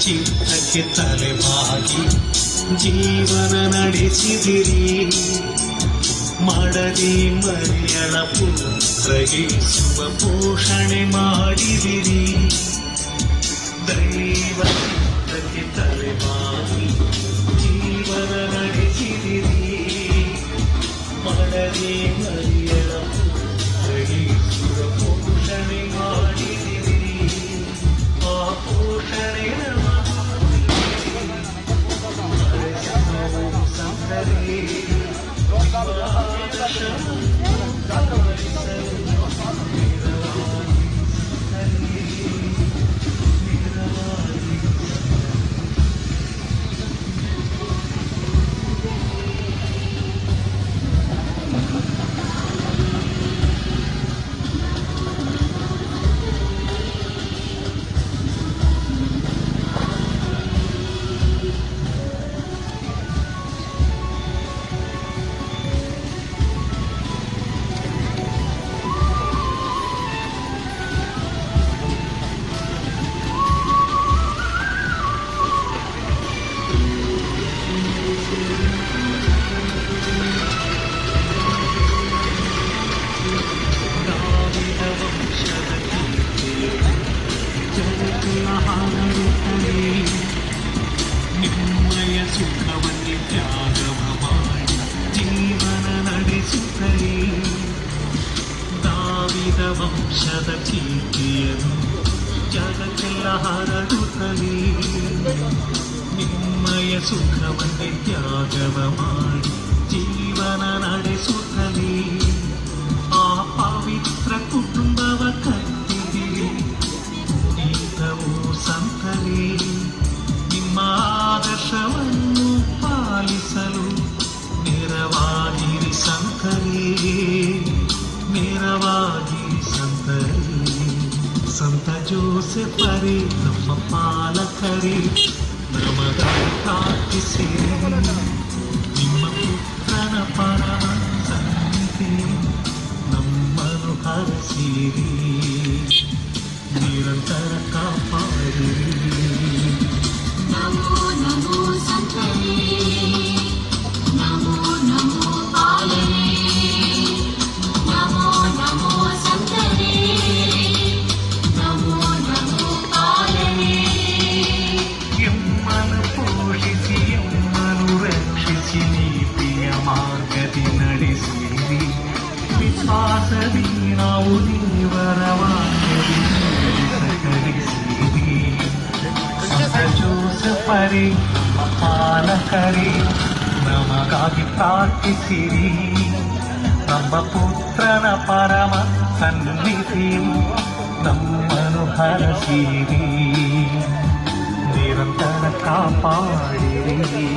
ಚಿತ್ತಕ್ಕೆ ತಲೆಬಾಗಿ ಜೀವನ ನಡೆಸಿದಿರಿ. ಮಡದಿ ಮರಿಯಳ ಪುತ್ರಗೆ ಶುಭ ಪೋಷಣೆ ಮಾಡಿದಿರಿ. ದೈವ ಚಿತ್ತಕ್ಕೆ ತಲೆಬಾಗಿ ಜೀವನ ನಡೆಸಿದಿರಿ. ಮಡದಿ ಮರಿಯಳ ಪುತ್ರಗೆ ಶುಭ ಪೋಷಣೆ ಮಾಡಿದಿರಿ. ಆ ಪೋಷಣೆ ನಿಮ್ಮಯ ಸುಖವನ್ನೇ ತ್ಯಾಗವ ಮಾಡಿ ಜೀವನ ನಡೆಸುತ್ತಲೇ ದಾವಿದ ವಂಶದ ಕೀರ್ತಿಯನ್ನು ಜಗಕ್ಕೆಲ್ಲ ಹರಡುತ್ತಲೇ ನಿಮ್ಮಯ ಸುಖವನ್ನೇ ತ್ಯಾಗವ ಮಾಡಿ ಜೀವನ ನಡೆಸುತ್ತಲೇ ಆ ಪವಿತ್ರ ಕುಟುಂಬವ ಕಟ್ಟಿದಿರಿ. ಪುನೀತವೂ ಸಂತರೇ ನಿಮ್ಮ ಆದರ್ಶವನ್ನು ಪಾಲಿಸಲು ನೆರವಾಗಿರಿ ಸಂತರೇ, ನೆರವಾಗಿರಿ ಸಂತರೇ. ಸಂತ ಜೋಸೆಫರೇ ನಮ್ಮ ಪಾಲಕರೇ ನಮಗಾಗಿ ಪ್ರಾರ್ಥಿಸಿರಿ. ನಿಮ್ಮ ಪುತ್ರನ ಪರಮ ಸನ್ನಿಧಿ ನಮ್ಮನ್ನು ಹರಸಿರಿ, ನಿರಂತರ ಕಾಪಾಡಿರಿ. ನಮೋ ನಮೋ ಸಂತರೇ, ನಮೋ ನಮೋ ಪಾಲನೆ, ನಮೋ ನಮೋ ಸಂತರೇ, ನಮೋ ನಮೋ ಪಾಲನೆ. ಎಮ್ಮನು ಪೋಷಿಸಿ ಎಮ್ಮನು ರಕ್ಷಿಸಿ ನೀತಿಯ ಮಾರ್ಗದಿ ನಡೆಸಿರಿ. ವಿಶ್ವಾಸದಿ ನಾವು ದೇವರ ವಾಕ್ಯದಿ ಸಹಕರಿಸಿರಿ. ಸಂತ ಜೋಸೆಫರೇ ನಮ್ಮ ಪಾಲಕರೇ ನಮಗಾಗಿ ಪ್ರಾರ್ಥಿಸಿರಿ. ನಮ್ಮ ಪುತ್ರನ ಪರಮ ಸನ್ನಿಧಿಯು ನಮ್ಮನ್ನು ಹರಸಿರಿ, ನಿರಂತರ ಕಾಪಾಡಿರಿ.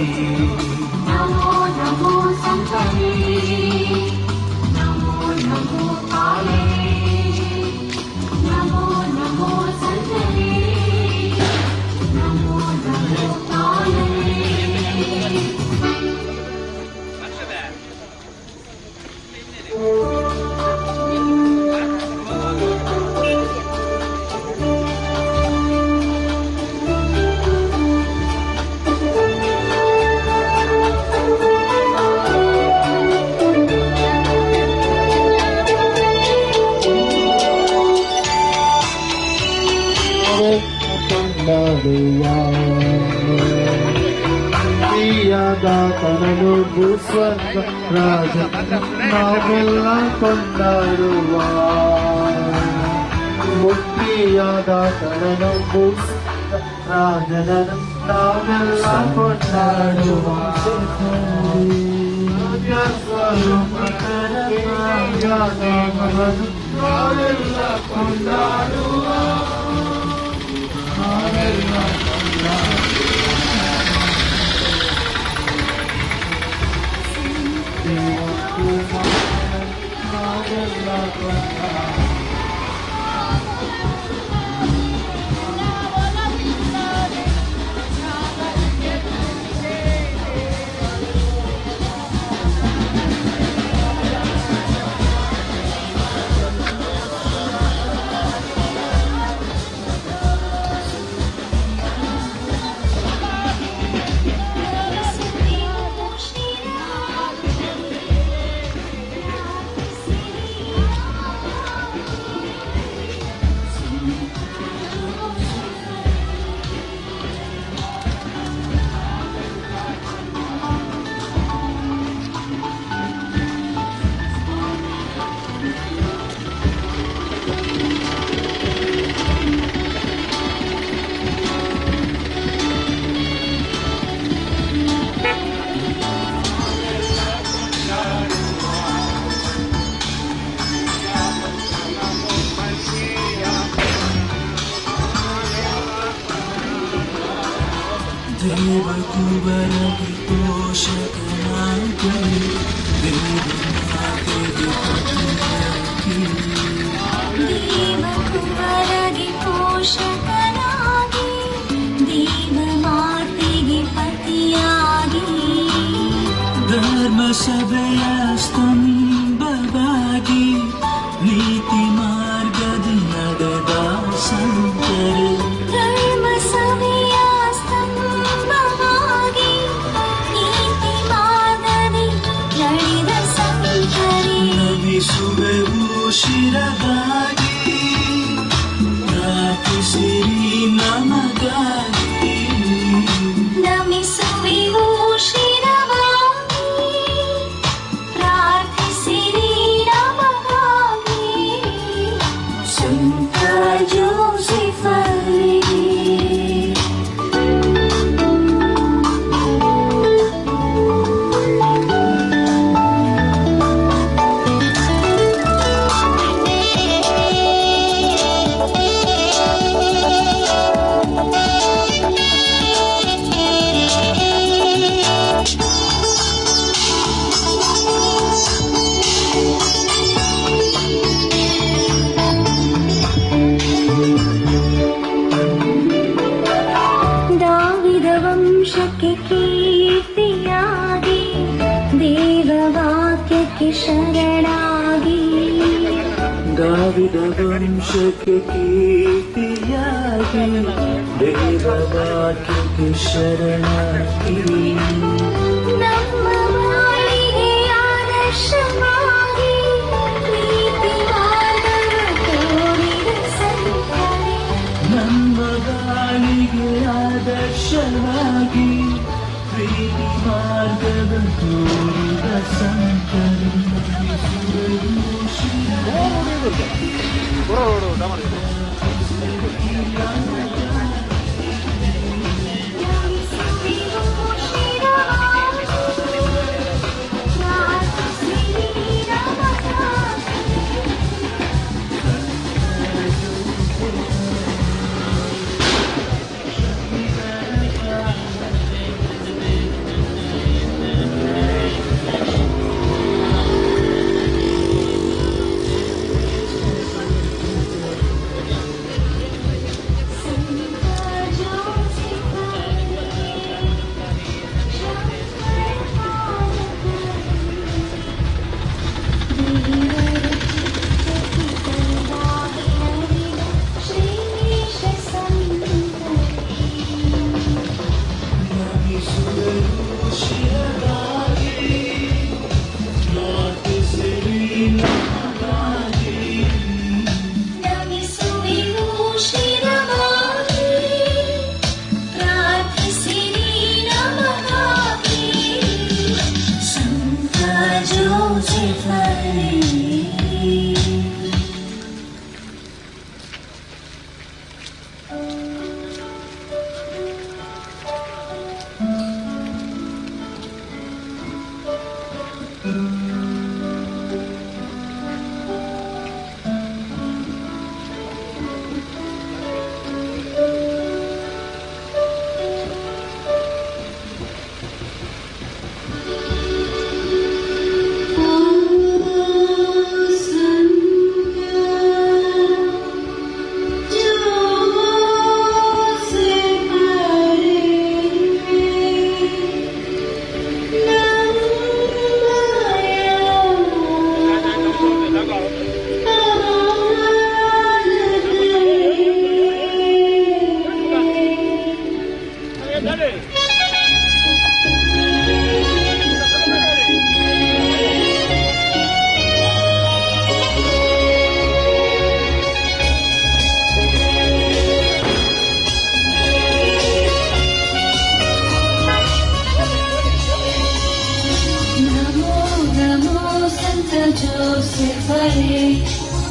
ನಮೋ ನಮೋ ಸಂತರೇ, ನಮೋ ನಮೋ ಪಾಲನೆ, ನಮೋ ನಮೋ ಸಂತರೇ, ನಮೋ ನಮೋ ಪಾಲನೆ. ಪ್ರಿಯದಾತನನು ಭೂಸ್ವರ್ಗ ರಾಜ ನಾವೆಲ್ಲ ಕೊಂಡಾಡುವ. ಮುಕ್ತಿಯಾದಾತನನು ಭೂಸ್ವರ್ಗ ರಾಜನನು ನಾವೆಲ್ಲ ಕೊಂಡಾಡುವ. ನಾವೆಲ್ಲ ಕೊಂಡಾಡುವ. ದೇವಕುವರಗಿ ಪೋಷಕನಾಗಿ ದೇವಮಾತೆಗೆ ಪತಿಯಾಗಿ ದೇವಕುವರಗಿ ಪೋಷಕನಾಗಿ ದೇವಮಾತೆಗೆ ಪತಿಯಾಗಿ ಧರ್ಮಸಭೆಯ ಸ್ತಂಭವಾಗಿ ನೀತಿ ಮಾರ್ಗದಿ ನಡೆದ ಸಂತರು ಧರ್ಮಸಭೆಯ ಸ್ತಂಭವಾಗಿ ನೀತಿ ಮಾರ್ಗದಿ ನಡೆದ ಸಂತರೇ ನಮಿಸುವೆವು ಶಿರವಾಗಿ ಪ್ರಾರ್ಥಿಸಿರಿ ನಮಗಾಗಿ ನಮಿಸುವೆವು ಶಿರವಾಗಿ ಪ್ರಾರ್ಥಿಸಿರಿ ನಮಗಾಗಿ ಸಂತ ಜೋಸೆಫರಿಗೆ ದಾವಿದ ವಂಶಕ್ಕೆ ಕೀರ್ತಿಯಾಗಿ ದೇವವಾಕ್ಯಕ್ಕೆ ಶರಣಾಗಿ ದಾವಿದ ವಂಶಕ್ಕೆ ಕೀರ್ತಿಯಾಗಿ ದೇವವಾಕ್ಯಕ್ಕೆ ಶರಣಾಗಿ ನಮ್ಮ ಬಾಳಿಗೆ ಆದರ್ಶವಾಗಿ ನೀತಿ ಮಾರ್ಗವ ತೋರಿದ ಸಂತರೇ ನಮ್ಮ ಬಾಳಿಗೆ ಆದರ್ಶವಾಗಿ ಪ್ರೀತಿ ಮಾರ್ಗದ ತೋರಿದ ಸಂತರು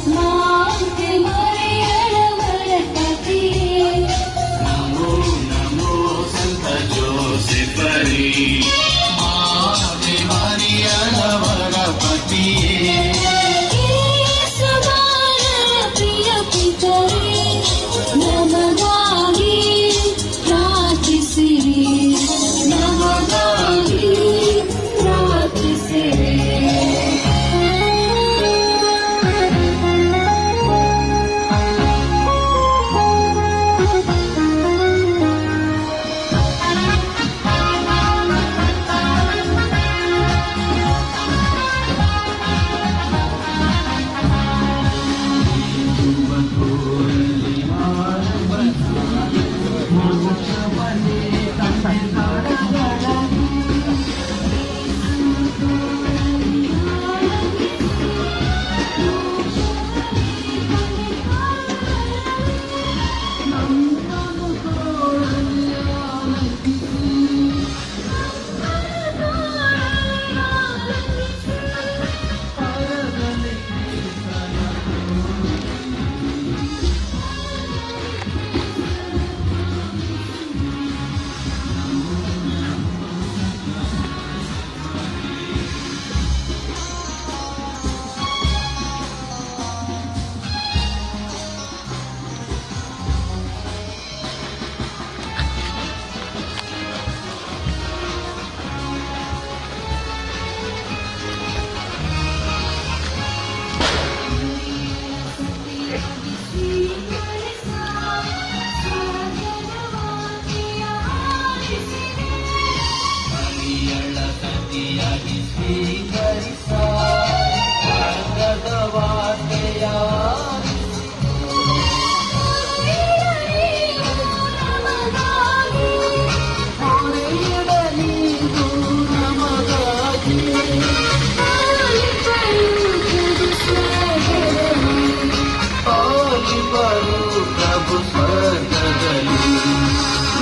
ಮಾತೆ ಮರಿಯಳವರ ಪತಿಯೇ ನಮೋ ನಮೋ ಸಂತ ಜೋಸೆಫರೇ ಮಾತೆ ಮರಿಯಳವರ ಪತಿಯೇ ಪ್ರಿಯ ಪಿತರೇ ನಮಗಾಗಿ ಪ್ರಾರ್ಥಿಸಿರಿ ನಮಗಾಗಿ ಪ್ರಾರ್ಥಿಸಿರಿ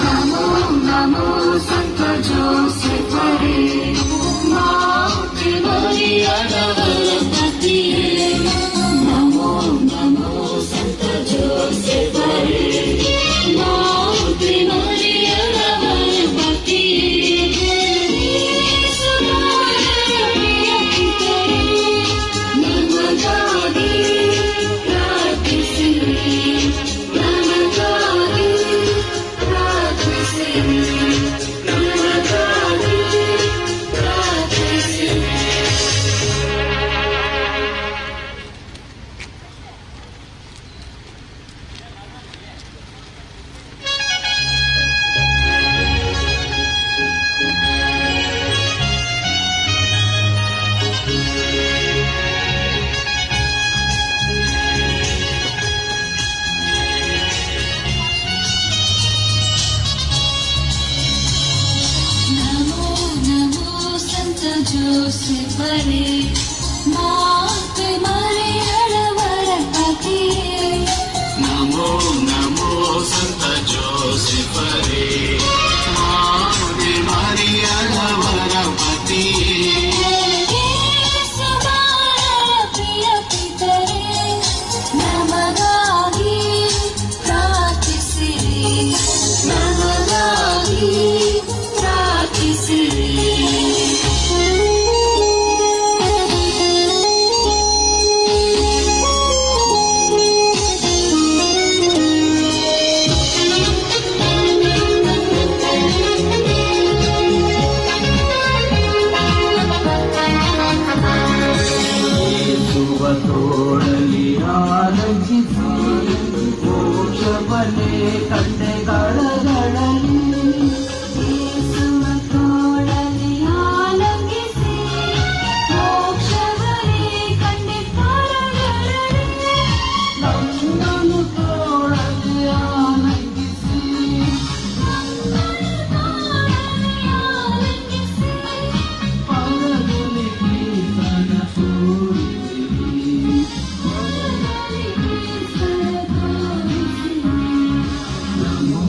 ನಮೋ ನಮೋ ಸಂತ ಜೋಸೆಫರೇ ಮಾತೆ ಮರಿಯಳವರ ಪತಿಯೇ ನಮೋ ನಮೋ ಸಂತ ಜೋಸೆಫರೇ ಮಾತೆ ಮರಿಯಳವರ ಪತಿಯೇ ಪ್ರಿಯ ಪಿತರೇ ನಮಗಾಗಿ ಪ್ರಾರ್ಥಿಸಿರಿ ನಮಗಾಗಿ ಪ್ರಾರ್ಥಿಸಿರಿ ನಮಗಾಗಿ ಪ್ರಾರ್ಥಿಸಿರಿ. ನಮೋ ನಮೋ ಸಂತ ಜೋಸೆಫರೇ ಮಾತೆ ಮರಿಯಳವರ ಪತಿಯೇ ನಮೋ ನಮೋ ಸಂತ ಜೋಸೆಫರೇ ಮಾತೆ ಮರಿಯಳವರ ಪತಿಯೇ ಪ್ರಿಯ ಪಿತರೇ ನಮಗಾಗಿ ಪ್ರಾರ್ಥಿಸಿರಿ ನಮಗಾಗಿ ಪ್ರಾರ್ಥಿಸಿರಿ. ತೋಳಲಿ ಆಲಂಗಿಸಿ ಮೋಕ್ಷ ಬಲೆ ಕಂಡೆಗಳಗಳಲ್ಲಿ ಯೇಸುವ ತೋಳಲಿ ಆಲಂಗಿಸಿ ಮೋಕ್ಷವರೇ ಕಂಡಿದ್ದಾರಗಳಲ್ಲಿ ನನ್ನನ್ನು ತೋಳಲಿ ಆಲಂಗಿಸಿ ಪರದಲ್ಲಿ ಕೀರ್ತನ ತೋರಿಸಿರಿ ನಮೋ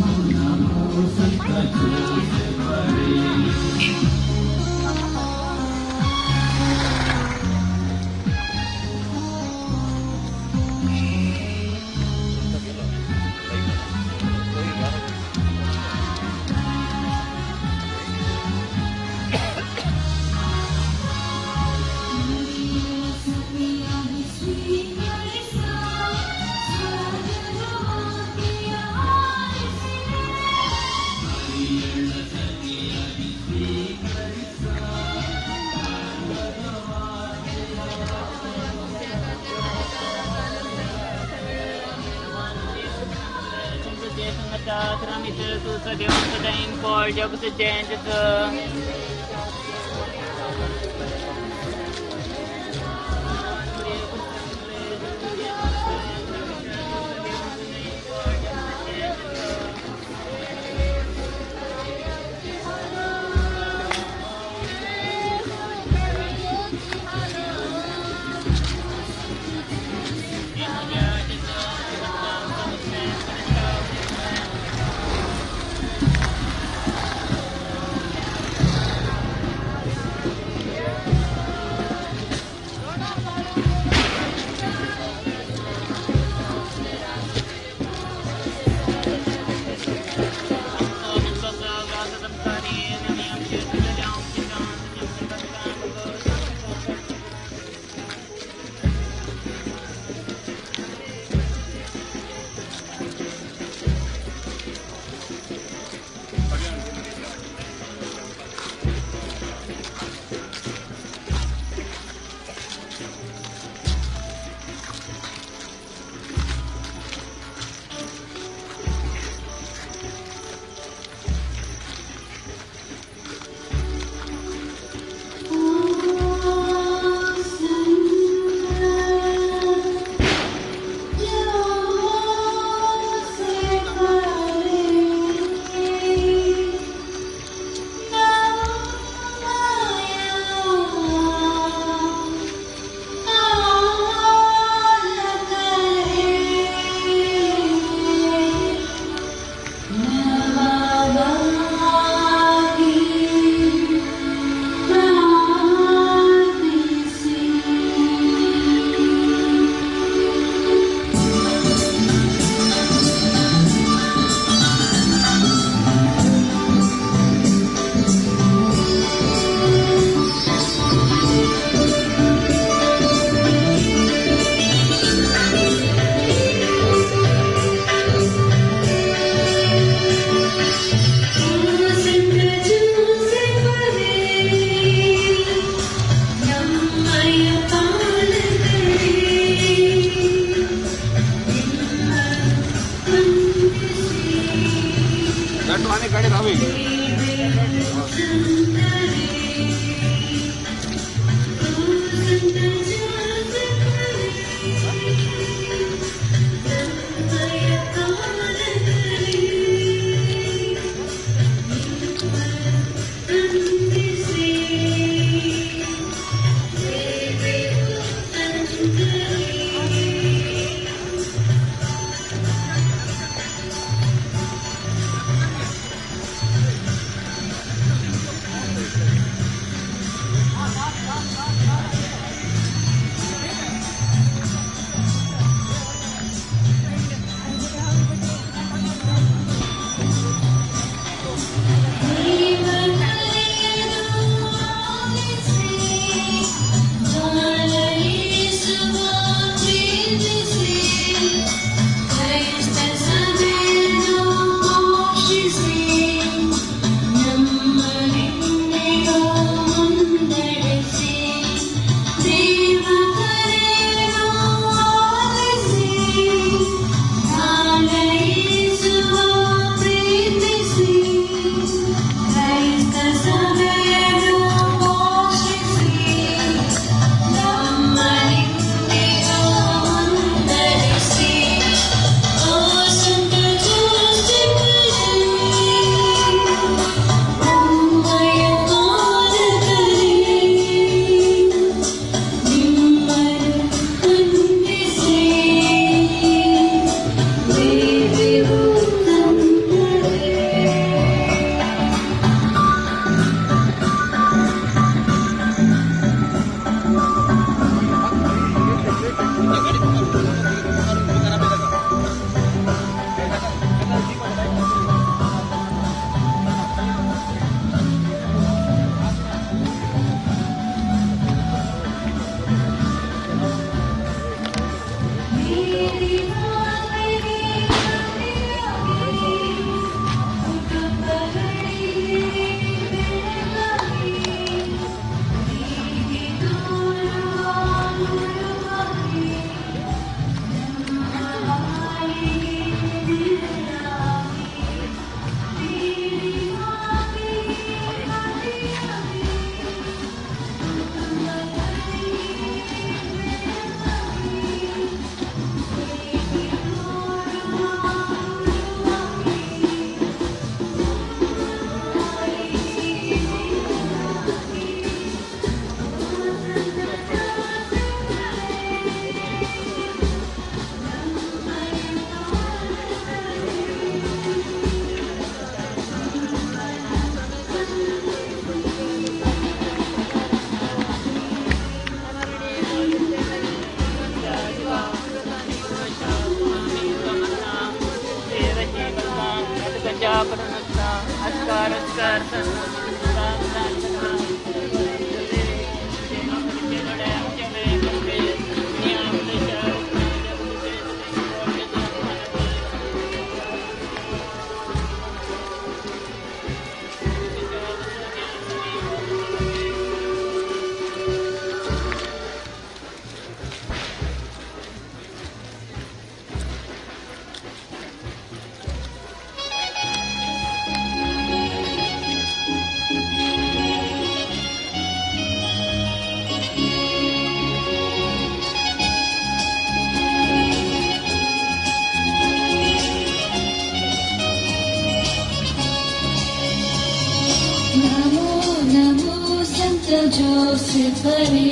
जोसेफ रे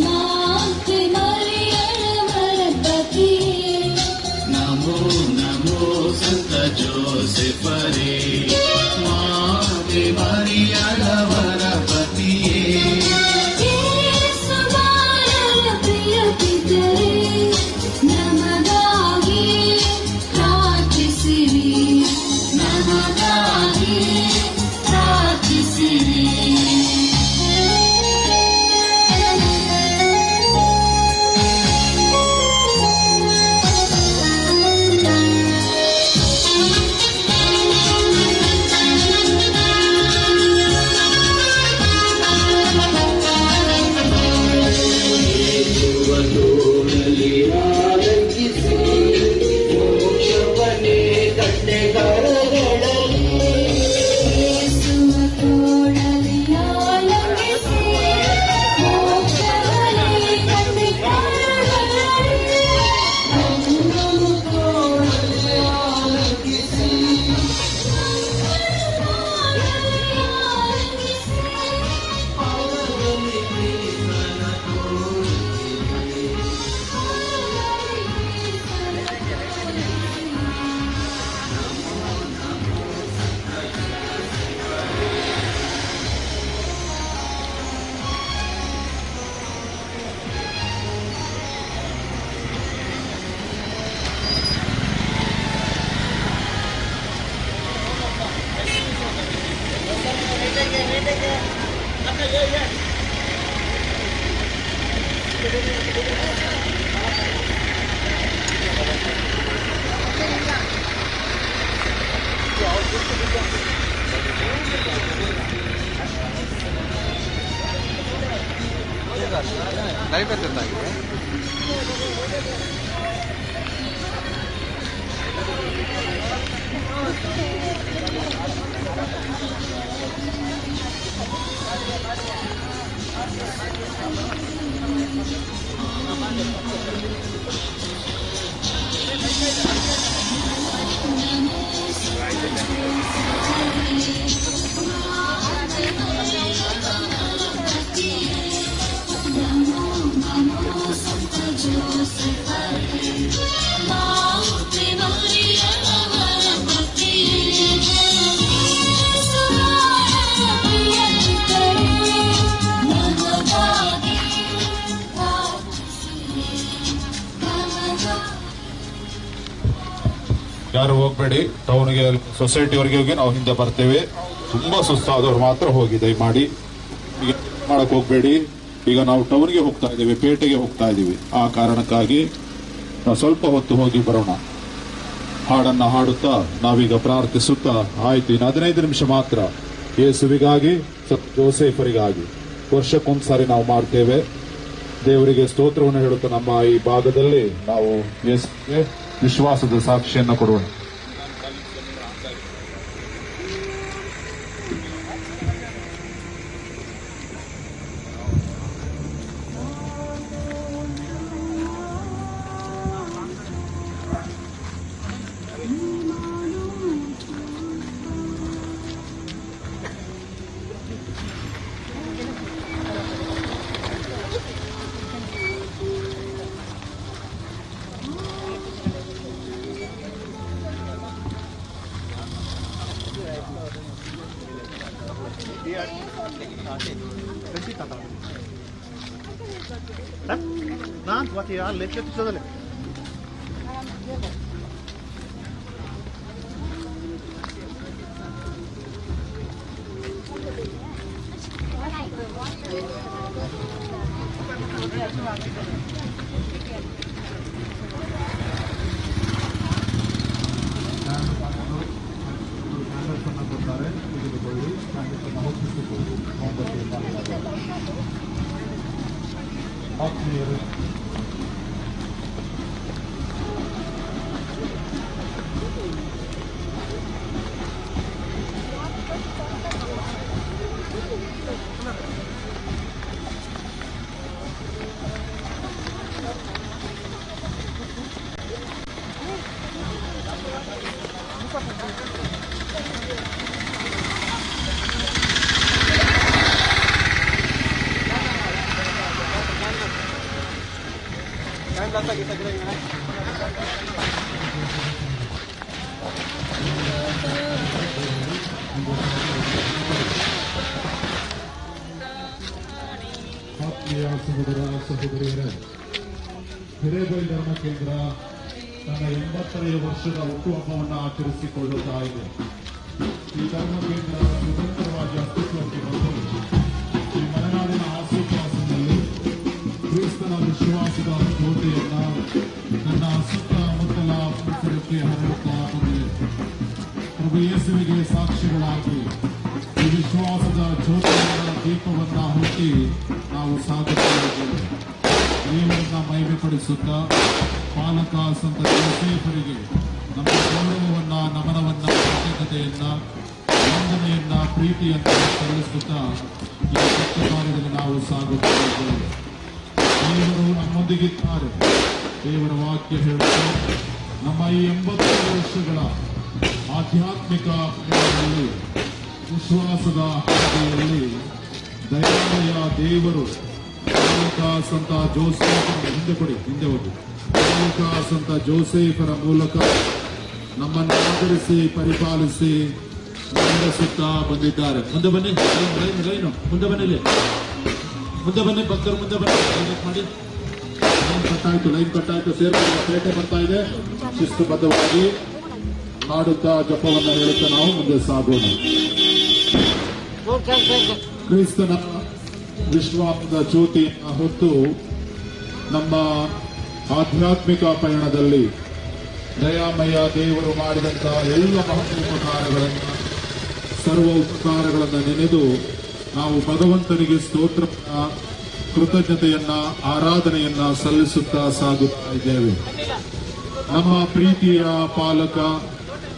माते मरियम बतिए नमो नमो संत जोसेफ रे माते मरियम बतिए यीशु बालक प्रिय पितरे नमಗಾಗಿ ಪ್ರಾರ್ಥಿಸಿರಿ ನಮಗಾಗಿ ಪ್ರಾರ್ಥಿಸಿರಿ ಯಾರು ಹೋಗ್ಬೇಡಿ, ಟೌನ್ಗೆ ಸೊಸೈಟಿವರೆಗೆ ಹೋಗಿ ನಾವು ಹಿಂದೆ ಬರ್ತೇವೆ. ತುಂಬಾ ಸುಸ್ತಾದವ್ರು ಮಾತ್ರ ಹೋಗಿ ದಯಮಾಡಿ ಈಗ ಮಾಡಕ್ ಹೋಗ್ಬೇಡಿ. ಈಗ ನಾವು ಟೌನ್ಗೆ ಹೋಗ್ತಾ ಇದ್ದೀವಿ, ಪೇಟೆಗೆ ಹೋಗ್ತಾ ಇದ್ದೀವಿ. ಆ ಕಾರಣಕ್ಕಾಗಿ ನಾವು ಸ್ವಲ್ಪ ಹೊತ್ತು ಹೋಗಿ ಬರೋಣ. ಹಾಡನ್ನ ಹಾಡುತ್ತಾ ನಾವೀಗ ಪ್ರಾರ್ಥಿಸುತ್ತಾ ಆಯ್ತು. ಇನ್ನು 15 ನಿಮಿಷ ಮಾತ್ರ ಯೇಸುವಿಗಾಗಿ, ಜೋಸೆಫರಿಗಾಗಿ ವರ್ಷಕ್ಕೊಂದ್ಸಾರಿ ನಾವು ಮಾಡ್ತೇವೆ. ದೇವರಿಗೆ ಸ್ತೋತ್ರವನ್ನು ಹೇಳುತ್ತಾ ನಮ್ಮ ಈ ಭಾಗದಲ್ಲಿ ನಾವು ಯೇಸುವಿಗೆ ವಿಶ್ವಾಸದ ಸಾಕ್ಷಿಯನ್ನು ಕೊಡೋಣ. ಆತ್ಮೀಯರು, ಆತ್ಮೀಯ ಸಹೋದರ ಸಹೋದರಿಯರೇ, ಹಿರೇಬೈಲ್ ಧರ್ಮ ಕೇಂದ್ರ ತನ್ನ 85ನೇ ವರ್ಷದ ಹುಟ್ಟುಹಬ್ಬವನ್ನು ಆಚರಿಸಿಕೊಳ್ಳುತ್ತಾ ಇದೆ. ಈ ಧರ್ಮ ಕೇಂದ್ರ ಸ್ವತಂತ್ರವಾಗಿ ಅಸ್ತಿತ್ವಕ್ಕೆ ಬಂದು ಈ ಮಲೆನಾಡಿನ ಆಸುಪಾಸಿನಲ್ಲಿ ಕ್ರಿಸ್ತನ ವಿಶ್ವಾಸದ ಜ್ಯೋತಿಯನ್ನ ನನ್ನ ಸುತ್ತಮುತ್ತಲ ಪರಿಸರಕ್ಕೆ ಹರಡುತ್ತಾ ಬಂದಿದೆ. ಪ್ರಭು ಯೇಸುವಿಗೆ ಸಾಕ್ಷಿಗಳಾಗಿ ಈ ವಿಶ್ವಾಸದ ಜ್ಯೋತಿಯ ದೀಪವನ್ನ ಹುಟ್ಟಿ ನಾವು ಸಾಗುತ್ತಾ ಇದ್ದೇವೆ. ದೇವರನ್ನ ಮಹಿಮೆಪಡಿಸುತ್ತಾ ಪಾಲಕ ಸಂತ ಯೋಸೇಫರಿಗೆ ನಮ್ಮ ಗೌರವವನ್ನ, ನಮನವನ್ನ, ಕೃತಜ್ಞತೆಯನ್ನ, ವಂದನೆಯನ್ನ, ಪ್ರೀತಿಯನ್ನ ಸಲ್ಲಿಸುತ್ತಾ ಈ ಸತ್ಯ ಕಾರ್ಯದಲ್ಲಿ ನಾವು ಸಾಗುತ್ತಾ ಇದ್ದೇವೆ. ದೇವರು ನಮ್ಮೊಂದಿಗಿದ್ದಾರೆ. ದೇವರ ವಾಕ್ಯ ಹೇಳುತ್ತೆ, ನಮ್ಮ ಈ 80 ವರ್ಷಗಳ ಆಧ್ಯಾತ್ಮಿಕ ಪ್ರಯಾಣದಲ್ಲಿ, ವಿಶ್ವಾಸದ ಹಾದಿಯಲ್ಲಿ ದಯಾಮಯ ದೇವರು ಸಂತ ಜೋಸೇಫರ ಹಿಂದೆ ಕೊಡಿ, ಹಿಂದೆ ಹೋಗಿ, ಸಂತ ಜೋಸೇಫರ ಮೂಲಕ ನಮ್ಮನ್ನು ಆಧರಿಸಿ ಪರಿಪಾಲಿಸಿ ನಡೆಸುತ್ತಾ ಬಂದಿದ್ದಾರೆ. ಮುಂದೆ ಬನ್ನಿ, ಲೈನು ಮುಂದೆ ಬನ್ನಿ, ಮುಂದೆ ಬನ್ನಿ, ಭಕ್ತರು ಮುಂದೆ ಬನ್ನಿ, ಮಾಡಿ. ಲೈನ್ ಕಟ್ಟಾಯ್ತು, ಸೇರ್ಪಡೆ ಪೇಟೆ ಬರ್ತಾ ಇದೆ. ಶಿಸ್ತುಬದ್ಧವಾಗಿ ಮಾಡುತ್ತಾ ಜಪವನ್ನು ಹೇಳುತ್ತಾ ನಾವು ಮುಂದೆ ಸಾಗೋಣ. ಕ್ರಿಸ್ತನ ವಿಶ್ವಾಸದ ಜ್ಯೋತಿಯನ್ನು ಹೊತ್ತು ನಮ್ಮ ಆಧ್ಯಾತ್ಮಿಕ ಪಯಣದಲ್ಲಿ ದಯಾಮಯ ದೇವರು ಮಾಡಿದಂತಹ ಎಲ್ಲ ಮಹೋಪಕಾರಗಳನ್ನು, ಸರ್ವ ಉಪಕಾರಗಳನ್ನು ನೆನೆದು ನಾವು ಭಗವಂತನಿಗೆ ಸ್ತೋತ್ರ, ಕೃತಜ್ಞತೆಯನ್ನ, ಆರಾಧನೆಯನ್ನ ಸಲ್ಲಿಸುತ್ತಾ ಸಾಗುತ್ತಾ ಇದ್ದೇವೆ. ನಮ್ಮ ಪ್ರೀತಿಯ ಪಾಲಕ,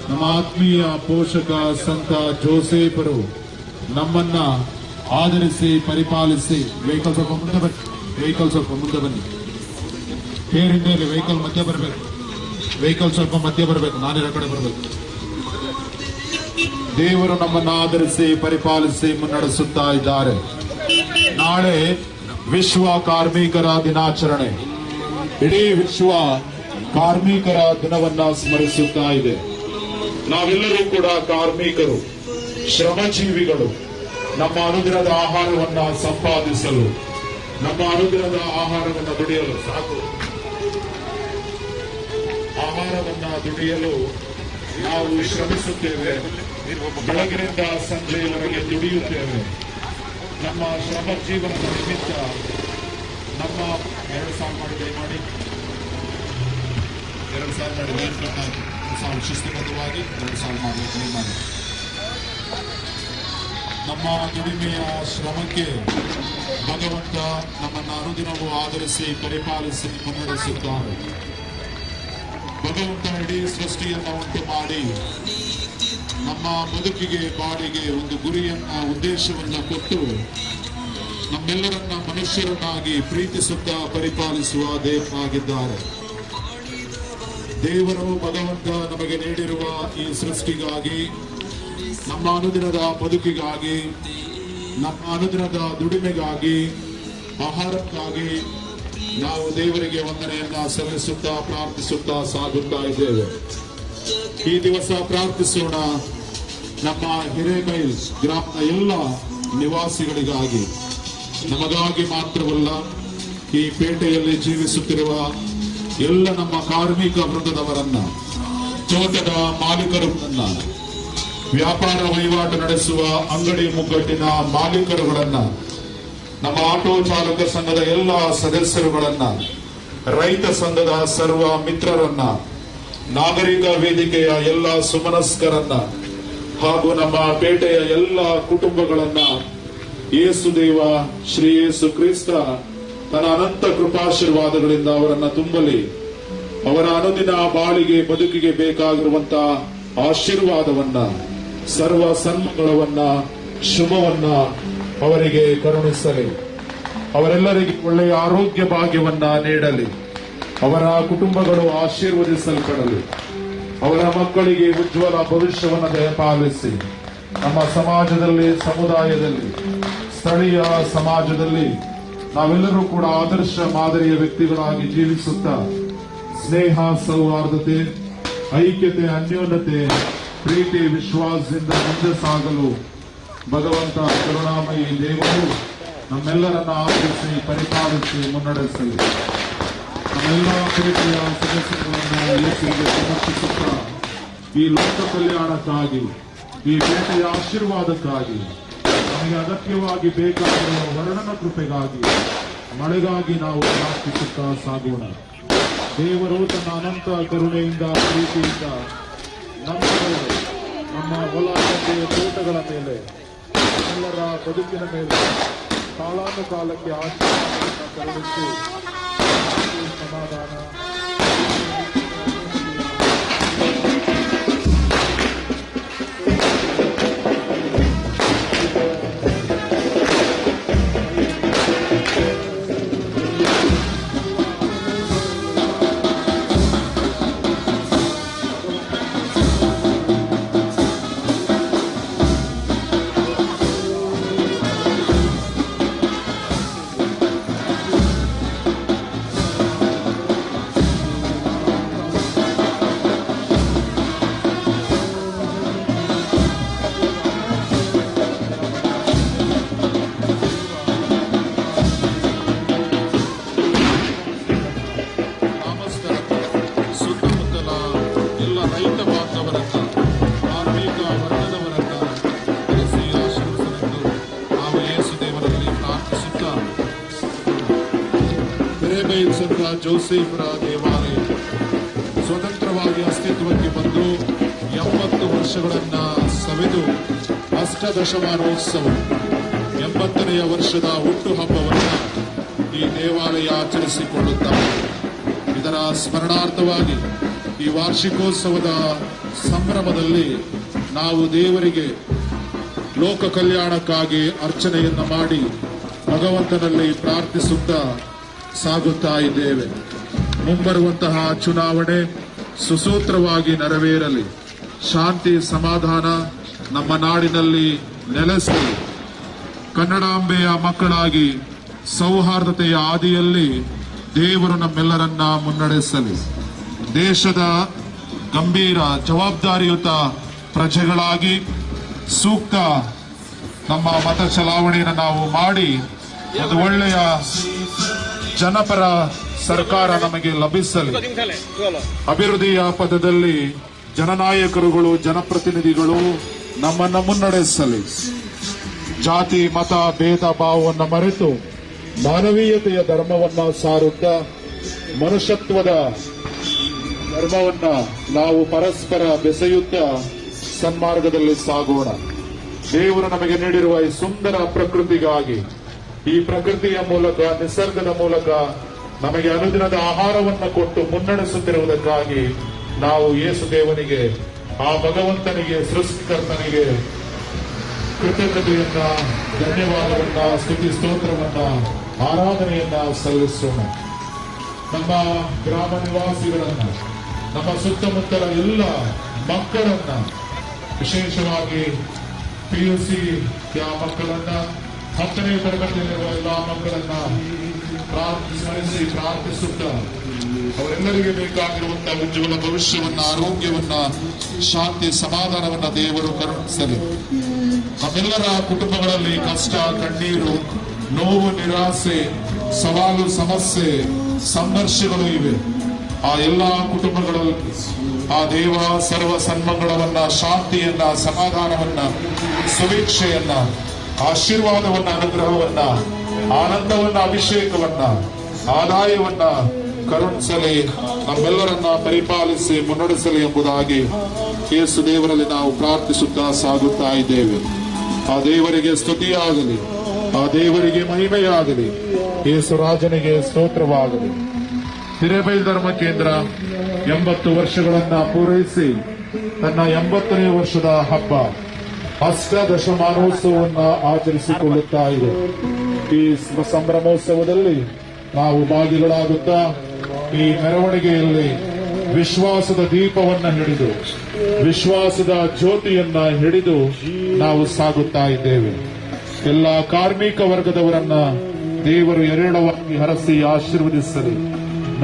ನಮ್ಮ ಆತ್ಮೀಯ ಪೋಷಕ ಸಂತ ಜೋಸೇಫರು ನಮ್ಮನ್ನ ಆಧರಿಸಿ ಪರಿಪಾಲಿಸಿ, ವೆಹಿಕಲ್ ಸ್ವಲ್ಪ ಮುಂದೆ ಬನ್ನಿ, ವೆಹಿಕಲ್ ಸ್ವಲ್ಪ ಮುಂದೆ ಬನ್ನಿ, ಹೇರಿಂದ ವೆಹಿಕಲ್ ಮಧ್ಯೆ ಬರಬೇಕು, ವೆಹಿಕಲ್ ಸ್ವಲ್ಪ ಮಧ್ಯೆ ಬರಬೇಕು, ನಾನೇ ಕಡೆ ಬರಬೇಕು. ದೇವರು ನಮ್ಮನ್ನು ಆಧರಿಸಿ ಪರಿಪಾಲಿಸಿ ಮುನ್ನಡೆಸುತ್ತಾ ಇದ್ದಾರೆ. ನಾಳೆ ವಿಶ್ವ ಕಾರ್ಮಿಕರ ದಿನಾಚರಣೆ. ಇಡೀ ವಿಶ್ವ ಕಾರ್ಮಿಕರ ದಿನವನ್ನ ಸ್ಮರಿಸುತ್ತಾ ಇದೆ. ನಾವೆಲ್ಲರೂ ಕೂಡ ಕಾರ್ಮಿಕರು, ಶ್ರಮಜೀವಿಗಳು. ನಮ್ಮ ಅನುದಿನದ ಆಹಾರವನ್ನ ಸಂಪಾದಿಸಲು, ನಮ್ಮ ಅನುದಿನದ ಆಹಾರವನ್ನ ದುಡಿಯಲು, ಸಾಕು ಆಹಾರವನ್ನ ದುಡಿಯಲು ನಾವು ಶ್ರಮಿಸುತ್ತೇವೆ. ಬೆಳಗಿನಿಂದ ಸಂಜೆಯವರೆಗೆ ದುಡಿಯುತ್ತೇವೆ. ನಮ್ಮ ಶ್ರಮ ಜೀವನದ ನಿಮಿತ್ತ ನಮ್ಮ 2 ಸಾಲ ಮಾಡಿ, ದಯಮಾಡಿ 2 ಸಾಲ ಮಾಡಿ, ಲೈನ್ ಕಟ್ಟಾಗಿ 2 ಸಾಲ ಶಿಸ್ತುಬದ್ಧವಾಗಿ 2 ಸಾಲ ಮಾಡಿ, ದಯಮಾಡಿ. ನಮ್ಮ ದುಡಿಮೆಯ ಶ್ರಮಕ್ಕೆ ಭಗವಂತ ನಮ್ಮನ್ನು ಅನುದಿನವೂ ಆಧರಿಸಿ ಪರಿಪಾಲಿಸಿ ಮುನ್ನಡೆಸುತ್ತಾರೆ. ಭಗವಂತ ಇಡೀ ಸೃಷ್ಟಿಯನ್ನ ಉಂಟು ಮಾಡಿ ನಮ್ಮ ಬದುಕಿಗೆ, ಬಾಡಿಗೆ ಒಂದು ಗುರಿಯನ್ನ, ಉದ್ದೇಶವನ್ನ ಕೊಟ್ಟು ನಮ್ಮೆಲ್ಲರನ್ನ ಮನುಷ್ಯರನ್ನಾಗಿ ಪ್ರೀತಿಸುತ್ತಾ ಪರಿಪಾಲಿಸುವ ದೇವರಾಗಿದ್ದಾರೆ. ದೇವರು ಭಗವಂತ ನಮಗೆ ನೀಡಿರುವ ಈ ಸೃಷ್ಟಿಗಾಗಿ, ನಮ್ಮ ಅನುದಿನದ ಬದುಕಿಗಾಗಿ, ನಮ್ಮ ಅನುದಿನದ ದುಡಿಮೆಗಾಗಿ, ಆಹಾರಕ್ಕಾಗಿ ನಾವು ದೇವರಿಗೆ ವಂದನೆಯನ್ನ ಸಲ್ಲಿಸುತ್ತಾ ಪ್ರಾರ್ಥಿಸುತ್ತಾ ಸಾಗುತ್ತಾ ಇದ್ದೇವೆ. ಈ ದಿವಸ ಪ್ರಾರ್ಥಿಸೋಣ ನಮ್ಮ ಹಿರೇಬೈಲ್ ಗ್ರಾಮದ ಎಲ್ಲ ನಿವಾಸಿಗಳಿಗಾಗಿ, ನಮಗಾಗಿ ಮಾತ್ರವಲ್ಲ, ಈ ಪೇಟೆಯಲ್ಲಿ ಜೀವಿಸುತ್ತಿರುವ ಎಲ್ಲ ನಮ್ಮ ಕಾರ್ಮಿಕ ವೃಂದದವರನ್ನ, ತೋಟದ ಮಾಲೀಕರನ್ನ, ವ್ಯಾಪಾರ ವಹಿವಾಟು ನಡೆಸುವ ಅಂಗಡಿ ಮುಗ್ಗಟ್ಟಿನ ಮಾಲೀಕರುಗಳನ್ನ, ನಮ್ಮ ಆಟೋ ಚಾಲಕ ಸಂಘದ ಎಲ್ಲ ಸದಸ್ಯರುಗಳನ್ನ, ರೈತ ಸಂಘದ ಸರ್ವ ಮಿತ್ರರನ್ನ, ನಾಗರಿಕ ವೇದಿಕೆಯ ಎಲ್ಲ ಸುಮನಸ್ಕರನ್ನ ಹಾಗೂ ನಮ್ಮ ಪೇಟೆಯ ಎಲ್ಲ ಕುಟುಂಬಗಳನ್ನ ಯೇಸು ದೇವ ಶ್ರೀ ಯೇಸು ಕ್ರಿಸ್ತ ತನ್ನ ಅನಂತ ಕೃಪಾಶೀರ್ವಾದಗಳಿಂದ ಅವರನ್ನ ತುಂಬಲಿ. ಅವರ ಅನುದಿನ ಬಾಳಿಗೆ ಬದುಕಿಗೆ ಬೇಕಾಗಿರುವಂತಹ ಆಶೀರ್ವಾದವನ್ನ, ಸರ್ವ ಸನ್ಮಂಗಳವನ್ನ, ಶುಭವನ್ನ ಅವರಿಗೆ ಕರುಣಿಸಲಿ. ಅವರೆಲ್ಲರಿಗೆ ಒಳ್ಳೆಯ ಆರೋಗ್ಯ ಭಾಗ್ಯವನ್ನ ನೀಡಲಿ. ಅವರ ಕುಟುಂಬಗಳು ಆಶೀರ್ವದಿಸಲ್ಪಡಲಿ. ಅವರ ಮಕ್ಕಳಿಗೆ ಉಜ್ವಲ ಭವಿಷ್ಯವನ್ನು ದಯಪಾಲಿಸಿ ನಮ್ಮ ಸಮಾಜದಲ್ಲಿ, ಸಮುದಾಯದಲ್ಲಿ, ಸ್ಥಳೀಯ ಸಮಾಜದಲ್ಲಿ ನಾವೆಲ್ಲರೂ ಕೂಡ ಆದರ್ಶ ಮಾದರಿಯ ವ್ಯಕ್ತಿಗಳಾಗಿ ಜೀವಿಸುತ್ತಾ ಸ್ನೇಹ, ಸೌಹಾರ್ದತೆ, ಐಕ್ಯತೆ, ಅನ್ಯೋನ್ಯತೆ, ಪ್ರೀತಿ, ವಿಶ್ವಾಸದಿಂದ ಮುಂದೆ ಸಾಗಲು ಭಗವಂತ ಕರುಣಾಮಯಿ ದೇವರು ನಮ್ಮೆಲ್ಲರನ್ನ ಆಧರಿಸಿ, ಪರಿಪಾಲಿಸಿ, ಮುನ್ನಡೆಸಲಿ. ನಮ್ಮೆಲ್ಲ ಪ್ರೀತಿಯ ಸದಸ್ಯರುಗಳನ್ನು ಯೇಸುವಿಗೆ ಸಮರ್ಪಿಸುತ್ತಾ ಈ ಲೋಕ ಕಲ್ಯಾಣಕ್ಕಾಗಿ, ಈ ಪೇಟೆಯ ಆಶೀರ್ವಾದಕ್ಕಾಗಿ, ನಮಗೆ ಅಗತ್ಯವಾಗಿ ಬೇಕಾಗಿರುವ ವರ್ಣನ ಕೃಪೆಗಾಗಿ, ಮಳೆಗಾಗಿ ನಾವು ಪ್ರಾರ್ಥಿಸುತ್ತಾ ಸಾಗೋಣ. ದೇವರು ತನ್ನ ಅನಂತ ಕರುಣೆಯಿಂದ, ಪ್ರೀತಿಯಿಂದ ನಮ್ಮ ಮೇಲೆ, ನಮ್ಮ ಹೊಲ ಗದ್ದೆ ತೋಟಗಳ ಮೇಲೆ, ಎಲ್ಲರ ಬದುಕಿನ ಮೇಲೆ ಕಾಲಾನುಕಾಲಕ್ಕೆ ಆಶೀರ್ವಾದವನ್ನು ಕರುಣಿಸಿ ಸಮಾಧಾನ ಜೋಸೆಫರ ದೇವಾಲಯ ಸ್ವತಂತ್ರವಾಗಿ ಅಸ್ತಿತ್ವಕ್ಕೆ ಬಂದು 80 ವರ್ಷಗಳನ್ನ ಸವೆದು ಅಷ್ಟದಶಮಾನೋತ್ಸವ 80ನೆಯ ವರ್ಷದ ಹುಟ್ಟುಹಬ್ಬವನ್ನು ಈ ದೇವಾಲಯ ಆಚರಿಸಿಕೊಳ್ಳುತ್ತಾರೆ. ಇದರ ಸ್ಮರಣಾರ್ಥವಾಗಿ ಈ ವಾರ್ಷಿಕೋತ್ಸವದ ಸಂಭ್ರಮದಲ್ಲಿ ನಾವು ದೇವರಿಗೆ ಲೋಕ ಕಲ್ಯಾಣಕ್ಕಾಗಿ ಅರ್ಚನೆಯನ್ನ ಮಾಡಿ ಭಗವಂತನಲ್ಲಿ ಪ್ರಾರ್ಥಿಸುತ್ತಾ ಸಾಗುತ್ತಾ ಇದ್ದೇವೆ. ಮುಂಬರುವಂತಹ ಚುನಾವಣೆ ಸುಸೂತ್ರವಾಗಿ ನೆರವೇರಲಿ. ಶಾಂತಿ, ಸಮಾಧಾನ ನಮ್ಮ ನಾಡಿನಲ್ಲಿ ನೆಲೆಸಲಿ. ಕನ್ನಡಾಂಬೆಯ ಮಕ್ಕಳಾಗಿ ಸೌಹಾರ್ದತೆಯ ಹಾದಿಯಲ್ಲಿ ದೇವರು ನಮ್ಮೆಲ್ಲರನ್ನ ಮುನ್ನಡೆಸಲಿ. ದೇಶದ ಗಂಭೀರ ಜವಾಬ್ದಾರಿಯುತ ಪ್ರಜೆಗಳಾಗಿ ಸೂಕ್ತ ನಮ್ಮ ಮತ ಚಲಾವಣೆಯನ್ನು ನಾವು ಮಾಡಿ ಒಂದು ಒಳ್ಳೆಯ ಜನಪರ ಸರ್ಕಾರ ನಮಗೆ ಲಭಿಸಲಿ. ಅಭಿವೃದ್ಧಿಯ ಪದದಲ್ಲಿ ಜನನಾಯಕರುಗಳು, ಜನಪ್ರತಿನಿಧಿಗಳು ನಮ್ಮನ್ನು ಮುನ್ನಡೆಸಲಿ. ಜಾತಿ, ಮತ, ಭೇದ ಭಾವವನ್ನು ಮರೆತು ಮಾನವೀಯತೆಯ ಧರ್ಮವನ್ನ ಸಾರುತ್ತಾ ಮನುಷ್ಯತ್ವದ ಧರ್ಮವನ್ನ ನಾವು ಪರಸ್ಪರ ಬೆಸೆಯುತ್ತಾ ಸನ್ಮಾರ್ಗದಲ್ಲಿ ಸಾಗೋಣ. ದೇವರು ನಮಗೆ ನೀಡಿರುವ ಈ ಸುಂದರ ಪ್ರಕೃತಿಗಾಗಿ, ಈ ಪ್ರಕೃತಿಯ ಮೂಲಕ, ನಿಸರ್ಗದ ಮೂಲಕ ನಮಗೆ ಅನುದಿನದ ಆಹಾರವನ್ನು ಕೊಟ್ಟು ಮುನ್ನಡೆಸುತ್ತಿರುವುದಕ್ಕಾಗಿ ನಾವು ಯೇಸು ದೇವನಿಗೆ, ಆ ಭಗವಂತನಿಗೆ, ಸೃಷ್ಟಿಕರ್ತನಿಗೆ ಕೃತಜ್ಞತೆಯನ್ನ, ಧನ್ಯವಾದವನ್ನ, ಸ್ತುತಿ ಸ್ತೋತ್ರವನ್ನ, ಆರಾಧನೆಯನ್ನ ಸಲ್ಲಿಸೋಣ. ನಮ್ಮ ಗ್ರಾಮ ನಿವಾಸಿಗಳನ್ನ, ನಮ್ಮ ಸುತ್ತಮುತ್ತಲ ಎಲ್ಲ ಮಕ್ಕಳನ್ನ, ವಿಶೇಷವಾಗಿ PUC ಮಕ್ಕಳನ್ನ, 10ನೇ ತರಗತಿಯಲ್ಲಿರುವ ಎಲ್ಲ ಮಕ್ಕಳನ್ನ ಸ್ಮರಿಸಿ ಪ್ರಾರ್ಥಿಸುತ್ತಾ ಅವರೆಲ್ಲರಿಗೆ ಬೇಕಾಗಿರುವಂತಹ ಉಜ್ವಲ ಭವಿಷ್ಯವನ್ನ, ಆರೋಗ್ಯವನ್ನ, ಶಾಂತಿ, ಸಮಾಧಾನವನ್ನ ದೇವರು ಕರುಣಿಸಲಿ. ನಮ್ಮೆಲ್ಲರ ಕುಟುಂಬಗಳಲ್ಲಿ ಕಷ್ಟ, ಕಣ್ಣೀರು, ನೋವು, ನಿರಾಸೆ, ಸವಾಲು, ಸಮಸ್ಯೆ, ಸಂಘರ್ಷಗಳು ಇವೆ. ಆ ಎಲ್ಲಾ ಕುಟುಂಬಗಳಲ್ಲಿ ಆ ದೇವ ಸರ್ವ ಸನ್ಮಂಗಳವನ್ನ, ಶಾಂತಿಯನ್ನ, ಸಮಾಧಾನವನ್ನ, ಸುಭಿಕ್ಷೆಯನ್ನ, ಆಶೀರ್ವಾದವನ್ನ, ಅನುಗ್ರಹವನ್ನ ಆನಂದವನ್ನ, ಅಭಿಷೇಕವನ್ನ, ಆದಾಯವನ್ನ ಕರುಣಿಸಲಿ, ನಮ್ಮೆಲ್ಲರನ್ನ ಪರಿಪಾಲಿಸಿ ಮುನ್ನಡೆಸಲಿ ಎಂಬುದಾಗಿ ಯೇಸು ದೇವರಲ್ಲಿ ನಾವು ಪ್ರಾರ್ಥಿಸುತ್ತಾ ಸಾಗುತ್ತಾ ಇದ್ದೇವೆ. ಆ ದೇವರಿಗೆ ಸ್ತುತಿಯಾಗಲಿ, ಆ ದೇವರಿಗೆ ಮಹಿಮೆಯಾಗಲಿ, ಯೇಸು ರಾಜನಿಗೆ ಸ್ತೋತ್ರವಾಗಲಿ. ಹಿರೇಬೈಲ್ ಧರ್ಮ ಕೇಂದ್ರ 80 ವರ್ಷಗಳನ್ನ ಪೂರೈಸಿ ತನ್ನ 80ನೇ ವರ್ಷದ ಹಬ್ಬ ಅಷ್ಟದಶಮಾನೋತ್ಸವವನ್ನ ಆಚರಿಸಿಕೊಳ್ಳುತ್ತಾ ಇದೆ. ಈ ಸಂಭ್ರಮೋತ್ಸವದಲ್ಲಿ ನಾವು ಭಾಗಿಗಳಾಗುತ್ತಾ ಈ ಮೆರವಣಿಗೆಯಲ್ಲಿ ವಿಶ್ವಾಸದ ದೀಪವನ್ನ ಹಿಡಿದು, ವಿಶ್ವಾಸದ ಜ್ಯೋತಿಯನ್ನ ಹಿಡಿದು ನಾವು ಸಾಗುತ್ತಾ ಇದ್ದೇವೆ. ಎಲ್ಲ ಕಾರ್ಮಿಕ ವರ್ಗದವರನ್ನ ದೇವರು ಎರಡವಾಗಿ ಹರಸಿ ಆಶೀರ್ವದಿಸಲಿ.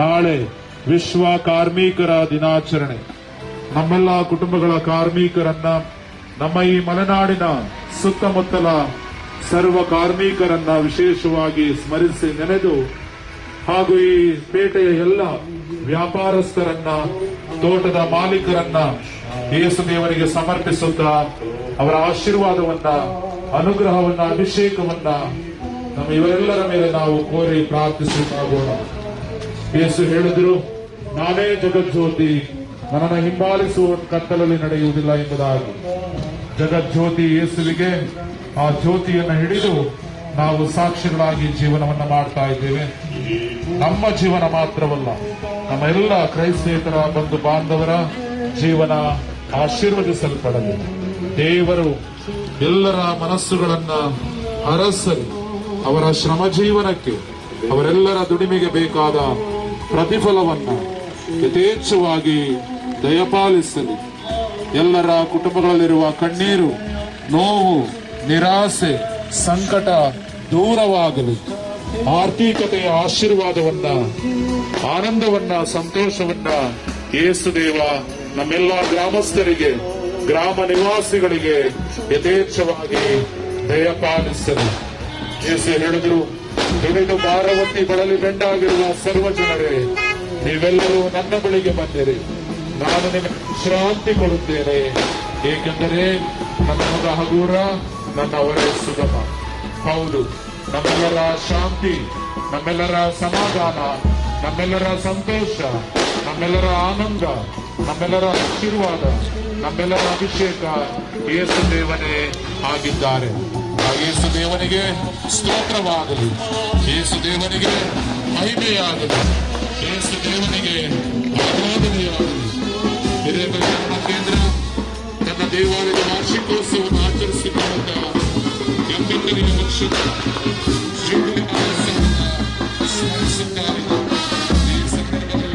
ನಾಳೆ ವಿಶ್ವ ಕಾರ್ಮಿಕರ ದಿನಾಚರಣೆ. ನಮ್ಮೆಲ್ಲ ಕುಟುಂಬಗಳ ಕಾರ್ಮಿಕರನ್ನ, ನಮ್ಮ ಈ ಮಲೆನಾಡಿನ ಸುತ್ತಮುತ್ತಲ ಸರ್ವ ಕಾರ್ಮಿಕರನ್ನ ವಿಶೇಷವಾಗಿ ಸ್ಮರಿಸಿ ನೆನೆದು, ಹಾಗೂ ಈ ಪೇಟೆಯ ಎಲ್ಲ ವ್ಯಾಪಾರಸ್ಥರನ್ನ, ತೋಟದ ಮಾಲೀಕರನ್ನ ಯೇಸು ದೇವರಿಗೆ ಸಮರ್ಪಿಸುತ್ತಾ ಅವರ ಆಶೀರ್ವಾದವನ್ನ, ಅನುಗ್ರಹವನ್ನ, ಅಭಿಷೇಕವನ್ನ ನಮ್ಮ ಇವರೆಲ್ಲರ ಮೇಲೆ ನಾವು ಕೋರಿ ಪ್ರಾರ್ಥಿಸುತ್ತಾಗೋಣ. ಯೇಸು ಹೇಳಿದ್ರು, ನಾನೇ ಜಗಜ್ಯೋತಿ, ನನ್ನನ್ನು ಹಿಂಬಾಲಿಸುವ ಕತ್ತಲಲ್ಲಿ ನಡೆಯುವುದಿಲ್ಲ ಎಂಬುದಾಗಿ. ಜಗಜ್ಯೋತಿ ಯೇಸುವಿಗೆ ಆ ಜ್ಯೋತಿಯನ್ನು ಹಿಡಿದು ನಾವು ಸಾಕ್ಷಿಗಳಾಗಿ ಜೀವನವನ್ನ ಮಾಡ್ತಾ ಇದ್ದೇವೆ. ನಮ್ಮ ಜೀವನ ಮಾತ್ರವಲ್ಲ, ನಮ್ಮ ಎಲ್ಲ ಕ್ರೈಸ್ತೇತರ ಬಂಧು ಬಾಂಧವರ ಜೀವನ ಆಶೀರ್ವದಿಸಲ್ಪಡಲಿ. ದೇವರು ಎಲ್ಲರ ಮನಸ್ಸುಗಳನ್ನ ಹರಸಲಿ. ಅವರ ಶ್ರಮ ಜೀವನಕ್ಕೆ, ಅವರೆಲ್ಲರ ದುಡಿಮೆಗೆ ಬೇಕಾದ ಪ್ರತಿಫಲವನ್ನ ಯಥೇಚ್ಛವಾಗಿ ದಯಪಾಲಿಸಲಿ. ಎಲ್ಲರ ಕುಟುಂಬಗಳಲ್ಲಿರುವ ಕಣ್ಣೀರು, ನೋವು, ನಿರಾಸೆ, ಸಂಕಟ ದೂರವಾಗಲಿ. ಆರ್ಥಿಕತೆಯ ಆಶೀರ್ವಾದವನ್ನ, ಆನಂದವನ್ನ, ಸಂತೋಷವನ್ನ ಯೇಸುದೇವ ನಮ್ಮೆಲ್ಲ ಗ್ರಾಮಸ್ಥರಿಗೆ, ಗ್ರಾಮ ನಿವಾಸಿಗಳಿಗೆ ಯಥೇಚ್ಛವಾಗಿ ದಯಪಾಲಿಸಲಿ. ಯೇಸು ಹೇಳಿದ್ರು, ದುಡಿದು ಭಾರವತಿ ಬಳಲಿ ಬೆಂಡಾಗಿರುವ ಸರ್ವ ಜನರೇ, ನೀವೆಲ್ಲರೂ ನನ್ನ ಬಳಿಗೆ ಬಂದಿರಿ, ನಾನು ನಿಮಗೆ ವಿಶ್ರಾಂತಿ ಕೊಡುತ್ತೇನೆ. ಏಕೆಂದರೆ ನನ್ನ ಮಗ ಹಗೂರ, ನನ್ನ ಹೊರೆ ಸುಗಮ. ಹೌದು, ನಮ್ಮೆಲ್ಲರ ಶಾಂತಿ, ನಮ್ಮೆಲ್ಲರ ಸಮಾಧಾನ, ನಮ್ಮೆಲ್ಲರ ಸಂತೋಷ, ನಮ್ಮೆಲ್ಲರ ಆನಂದ, ನಮ್ಮೆಲ್ಲರ ಆಶೀರ್ವಾದ, ನಮ್ಮೆಲ್ಲರ ಅಭಿಷೇಕ ಯೇಸು ದೇವನೇ ಆಗಿದ್ದಾರೆ. ಆ ಯೇಸು ದೇವನಿಗೆ ಸ್ತೋತ್ರವಾಗಲಿ, ಯೇಸು ದೇವನಿಗೆ ಮಹಿಮೆಯಾಗಲಿ, ಯೇಸು ದೇವನಿಗೆ ಆರಾಧನೆಯಾಗಲಿ. ಹಿರೇಬೈಲ್ ಧರ್ಮ ಕೇಂದ್ರ ತನ್ನ ದೇವಾಲಯದ ವಾರ್ಷಿಕೋತ್ಸವವನ್ನು ಆಚರಿಸಿಕೊಳ್ಳುತ್ತಾ 80ನೇ ವರ್ಷದ ಜೂಬಿಲಿ ಮಹೋತ್ಸವವನ್ನು ಸ್ಮರಿಸುತ್ತಾ ಇದೆ. ಈ ಸಂದರ್ಭದಲ್ಲಿ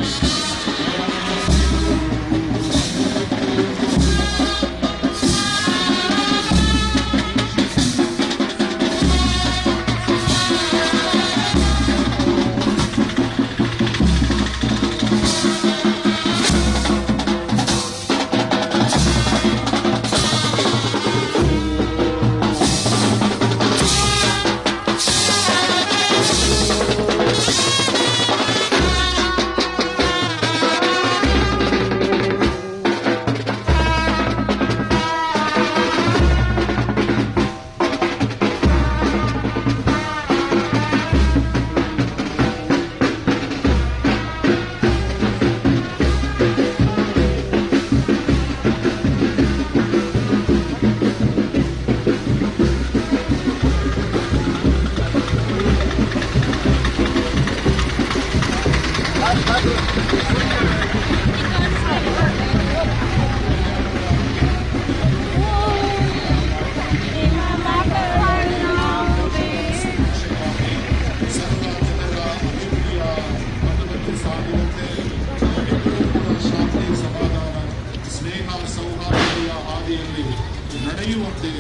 ನಡೆಯುವಂತೆ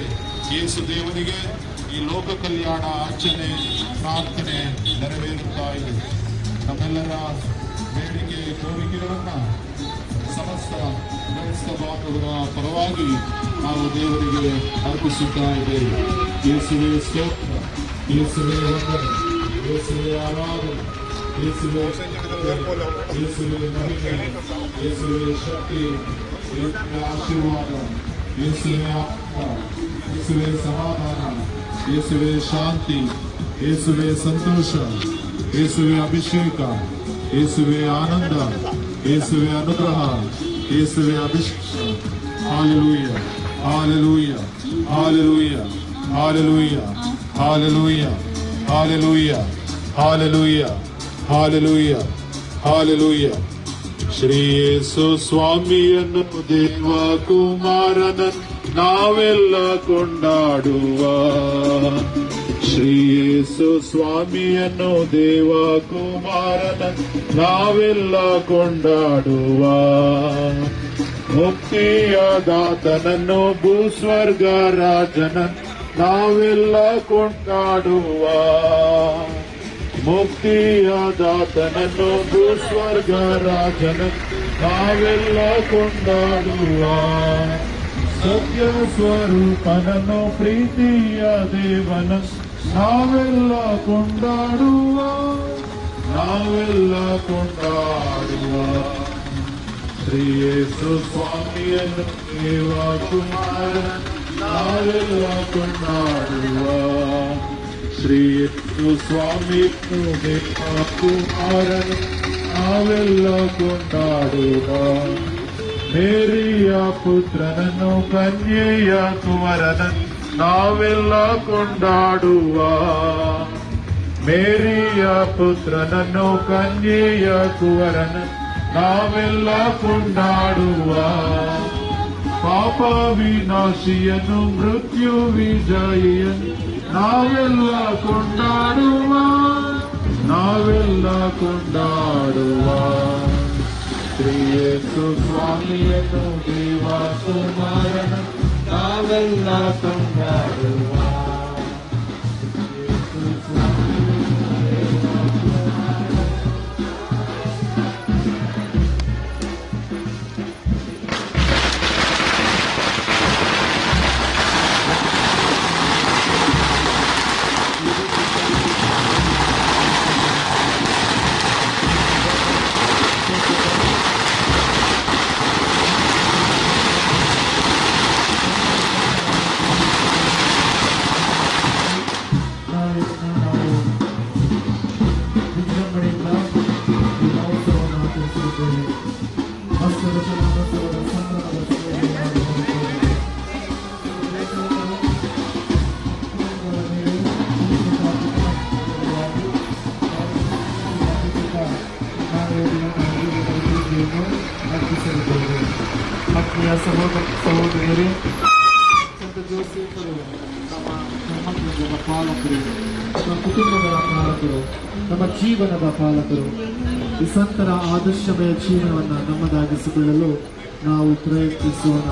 ಯೇಸು ದೇವನಿಗೆ ಈ ಲೋಕ ಕಲ್ಯಾಣ ಅರ್ಚನೆ, ಪ್ರಾರ್ಥನೆ ನೆರವೇರುತ್ತಾ ಇದೆ. ನಮ್ಮೆಲ್ಲರ ಬೇಡಿಕೆ ಕೋರಿಕೆಗಳನ್ನ ಸಮಸ್ತ ಕ್ರೈಸ್ತ ಬಾಂಧವರ ಪರವಾಗಿ ನಾವು ದೇವರಿಗೆ ಅರ್ಪಿಸುತ್ತಾ ಇದ್ದೇವೆ. ಯೇಸುವೆ ಸ್ತೋತ್ರ, ಯೇಸುವೆ ವಂದನೆ, ಯೇಸುವೆ ಆರಾಧನೆ, ಯೇಸುವೆ ಯೇಸುವೆ ಮಹಿಮೆ, ಯೇಸುವೆ ಶಕ್ತಿ, ಯೇಸುವೆ ಆಶೀರ್ವಾದ, ಯೇಸುವೆ ಆತ್ಮ, ಯೇಸುವೆ ಸಮಾಧಾನ, ಯೇಸುವೆ ಶಾಂತಿ, ಯೇಸುವೆ ಸಂತೋಷ, ಯೇಸುವೆ ಅಭಿಷೇಕ, ಯೇಸುವೆ ಆನಂದ, ಯೇಸುವೆ ಅನುಗ್ರಹ, ಯೇಸುವೆ ಅಭಿಷೇಕ. Hallelujah, hallelujah, hallelujah, hallelujah, hallelujah, hallelujah, hallelujah, hallelujah, hallelujah. Shri Yesu ಸ್ವಾಮಿಯನ್ನು ದೇವ ಕುಮಾರನ ನಾವೆಲ್ಲ ಕೊಂಡಾಡುವ. ಶ್ರೀ ಯೇಸು ಸ್ವಾಮಿಯನ್ನು ದೇವ ಕುಮಾರನ ನಾವೆಲ್ಲ ಕೊಂಡಾಡುವ. ಮುಕ್ತಿಯ ದಾತನನ್ನು ಭೂಸ್ವರ್ಗ ರಾಜನ ನಾವೆಲ್ಲ ಕೊಂಡಾಡುವ. ಮುಕ್ತಿಯ ದಾತನನ್ನು ಭೂಸ್ವರ್ಗ ರಾಜನ ನಾವೆಲ್ಲ ಕೊಂಡಾಡುವ. ಸತ್ಯ ಸ್ವರೂಪನನ್ನು ಪ್ರೀತಿಯ ದೇವನ ನಾವೆಲ್ಲ ಕೊಂಡಾಡುವ. ನಾವೆಲ್ಲ ಕೊಂಡಾಡುವ. ಶ್ರೀ ಯೇಸು ಸ್ವಾಮಿಯನ್ನು ದೇವ ಕುಮಾರ ನಾವೆಲ್ಲ ಕೊಂಡಾಡುವ. ಶ್ರೀ ಯೇಸು ಸ್ವಾಮಿಯನ್ನು ದೇವ ಕುಮಾರನು ನಾವೆಲ್ಲ ಕೊಂಡಾಡುವ. ಮೇರಿಯ ಪುತ್ರನನ್ನು ಕನ್ಯೆಯ ಕುವರನನ್ನು ನಾವೆಲ್ಲ ಕೊಂಡಾಡುವ. ಮೇರಿಯ ಪುತ್ರನನ್ನು ಕನ್ಯೆಯ ಕುವರನನ್ನು ನಾವೆಲ್ಲ ಕೊಂಡಾಡುವ. ಪಾಪ ವಿನಾಶಿಯನ್ನು ಮೃತ್ಯು ವಿಜಯಿಯನ್ನು ನಾವೆಲ್ಲ ಕೊಂಡಾಡುವ. ನಾವೆಲ್ಲ ಕೊಂಡಾಡುವ. ಶ್ರೀ ಯೇಸು ಸ್ವಾಮಿಯನ್ನು ದೇವ ಕುಮಾರನ ನಾವೆಲ್ಲ ಕೊಂಡಾಡುವ. ಆತ್ಮೀಯ ಸಹೋದರಿಯರೇ, ಸಂತ ಜೋಸೇಫರು ನಮ್ಮ ಧರ್ಮದ ಪಾಲಕರು, ನಮ್ಮ ಕುಟುಂಬಗಳ ಪಾಲಕರು, ನಮ್ಮ ಜೀವನದ ಪಾಲಕರು. ಈ ಸಂತರ ಆದರ್ಶಮಯ ಜೀವನವನ್ನು ನಮ್ಮದಾಗಿಸಿಕೊಳ್ಳಲು ನಾವು ಪ್ರಯತ್ನಿಸೋಣ.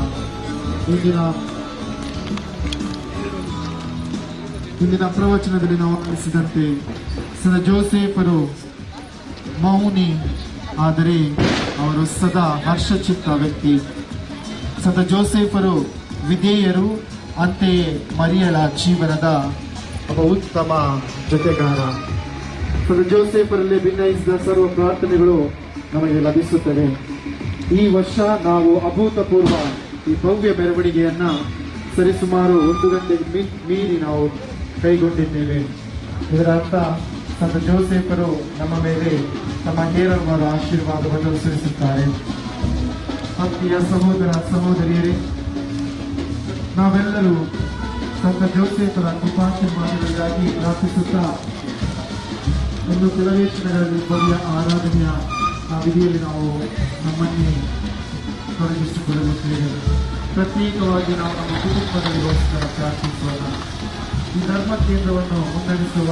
ಇಂದಿನ ಪ್ರವಚನದಲ್ಲಿ ನಾವು ಆಲಿಸಿದಂತೆ ಸಂತ ಜೋಸೇಫರು ಮೌನಿ, ಆದರೆ ಅವರು ಸದಾ ಹರ್ಷಚಿತ್ತ ವ್ಯಕ್ತಿ. ಸಂತ ಜೋಸೇಫರು ವಿಧೇಯರು, ಅಂತೆಯೇ ಮರಿಯಳ ಜೀವನದ ಒಬ್ಬ ಉತ್ತಮ ಜೊತೆಗಾರ. ಸಂತ ಜೋಸೇಫರಲ್ಲಿ ಭಿನ್ನಯಿಸಿದ ಸರ್ವ ಪ್ರಾರ್ಥನೆಗಳು ನಮಗೆ ಲಭಿಸುತ್ತವೆ. ಈ ವರ್ಷ ನಾವು ಅಭೂತಪೂರ್ವ ಈ ಭವ್ಯ ಮೆರವಣಿಗೆಯನ್ನ ಸರಿಸುಮಾರು 1 ಗಂಟೆಗೆ ಮೀರಿ ನಾವು ಕೈಗೊಂಡಿದ್ದೇವೆ. ಇದರ ಅರ್ಥ ಸಂತ ಜೋಸೇಫರು ನಮ್ಮ ಮೇಲೆ ತಮ್ಮ ಹೇರಳವಾದ ಆಶೀರ್ವಾದವನ್ನು ಸುರಿಸುತ್ತಾರೆ. ಆತ್ಮೀಯ ಸಹೋದರ ಸಹೋದರಿಯರೇ, ನಾವೆಲ್ಲರೂ ಸಂತ ಜೋಸೇಫರ ಕೃಪಾಶೀರ್ವಾದಗಳಿಗಾಗಿ ಪ್ರಾರ್ಥಿಸುತ್ತಾ ಒಂದು ಕೆಲವೇ ಕ್ಷಣಗಳಲ್ಲಿ ಭವ್ಯ ಆರಾಧನೆಯ ವಿಧಿಯಲ್ಲಿ ನಾವು ನಮ್ಮನ್ನೇ ತೊಡಗಿಸಿಕೊಳ್ಳುತ್ತೇವೆ. ಪ್ರತ್ಯೇಕವಾಗಿ ನಾವು ನಮ್ಮ ಕುಟುಂಬದಲ್ಲಿಗೋಸ್ಕರ ಪ್ರಾರ್ಥಿಸೋಣ. ಈ ಧರ್ಮ ಕೇಂದ್ರವನ್ನು ಮುನ್ನಡೆಸುವ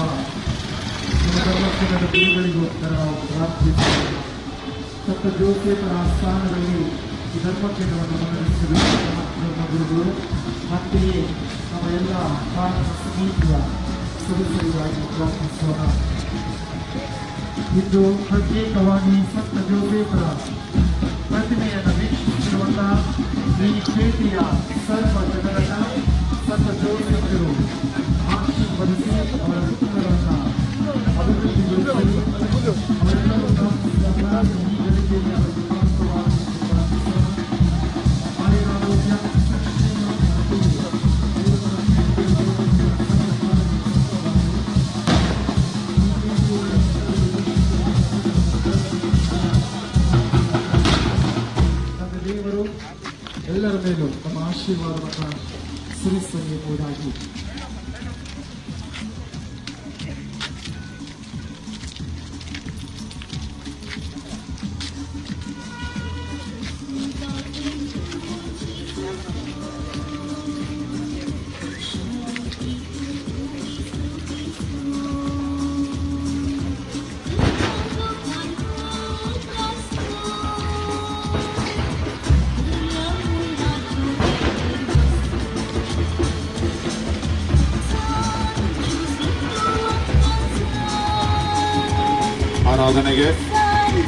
ಧರ್ಮಕೇಂದ್ರದ ಗುರುಗಳಿಗೋಸ್ಕರ ನಾವು ಪ್ರಾರ್ಥಿಸೋಣ. ಸಂತ ಜೋಸೇಫರ ಸ್ಥಾನದಲ್ಲಿ ಈ ಧರ್ಮ ಕೇಂದ್ರವನ್ನು ಮುನ್ನಡೆಸಲು ನಮ್ಮ ಗುರುಗಳು, ಅಂತೆಯೇ ನಮ್ಮ ಎಲ್ಲ ಪಾಲಕ ಸಮಿತಿಯ ಸದಸ್ಯರಿಗಾಗಿ ಪ್ರಾರ್ಥಿಸೋಣ. ಇಂದು ಪ್ರತ್ಯೇಕವಾಗಿ ಸಂತ ಜೋಸೇಫರ ಪ್ರತಿಮೆಯನ್ನು ವೀಕ್ಷಿಸಿರುವಂತಹ ಈ ಭೇಟಿಯ ಸರ್ವ ಜನರನ್ನ ಸಂತ ಜೋಸೇಫರು ಆಶೀರ್ವದಿಸಿ ಅವರ ವೃತ್ತಿಗಳನ್ನು ಅಭಿವೃದ್ಧಿಗೊಳಿಸಿ ಅವರೆಲ್ಲರೂ ಪ್ರಾರ್ಥಿಸಿದ ಈ ಗಳಿಗೆಯಲ್ಲಿ ಅವರಿಗೆ ಪ್ರಾರ್ಥಿಸುವ ಆಯುರಾರೋಗ್ಯ ಎಲ್ಲರ ಮೇಲೂ ನಮ್ಮ ಆಶೀರ್ವಾದವನ್ನು ಸುರಿಸಲಿ ಎಂಬುದಾಗಿ ಆರಾಧನೆಗೆ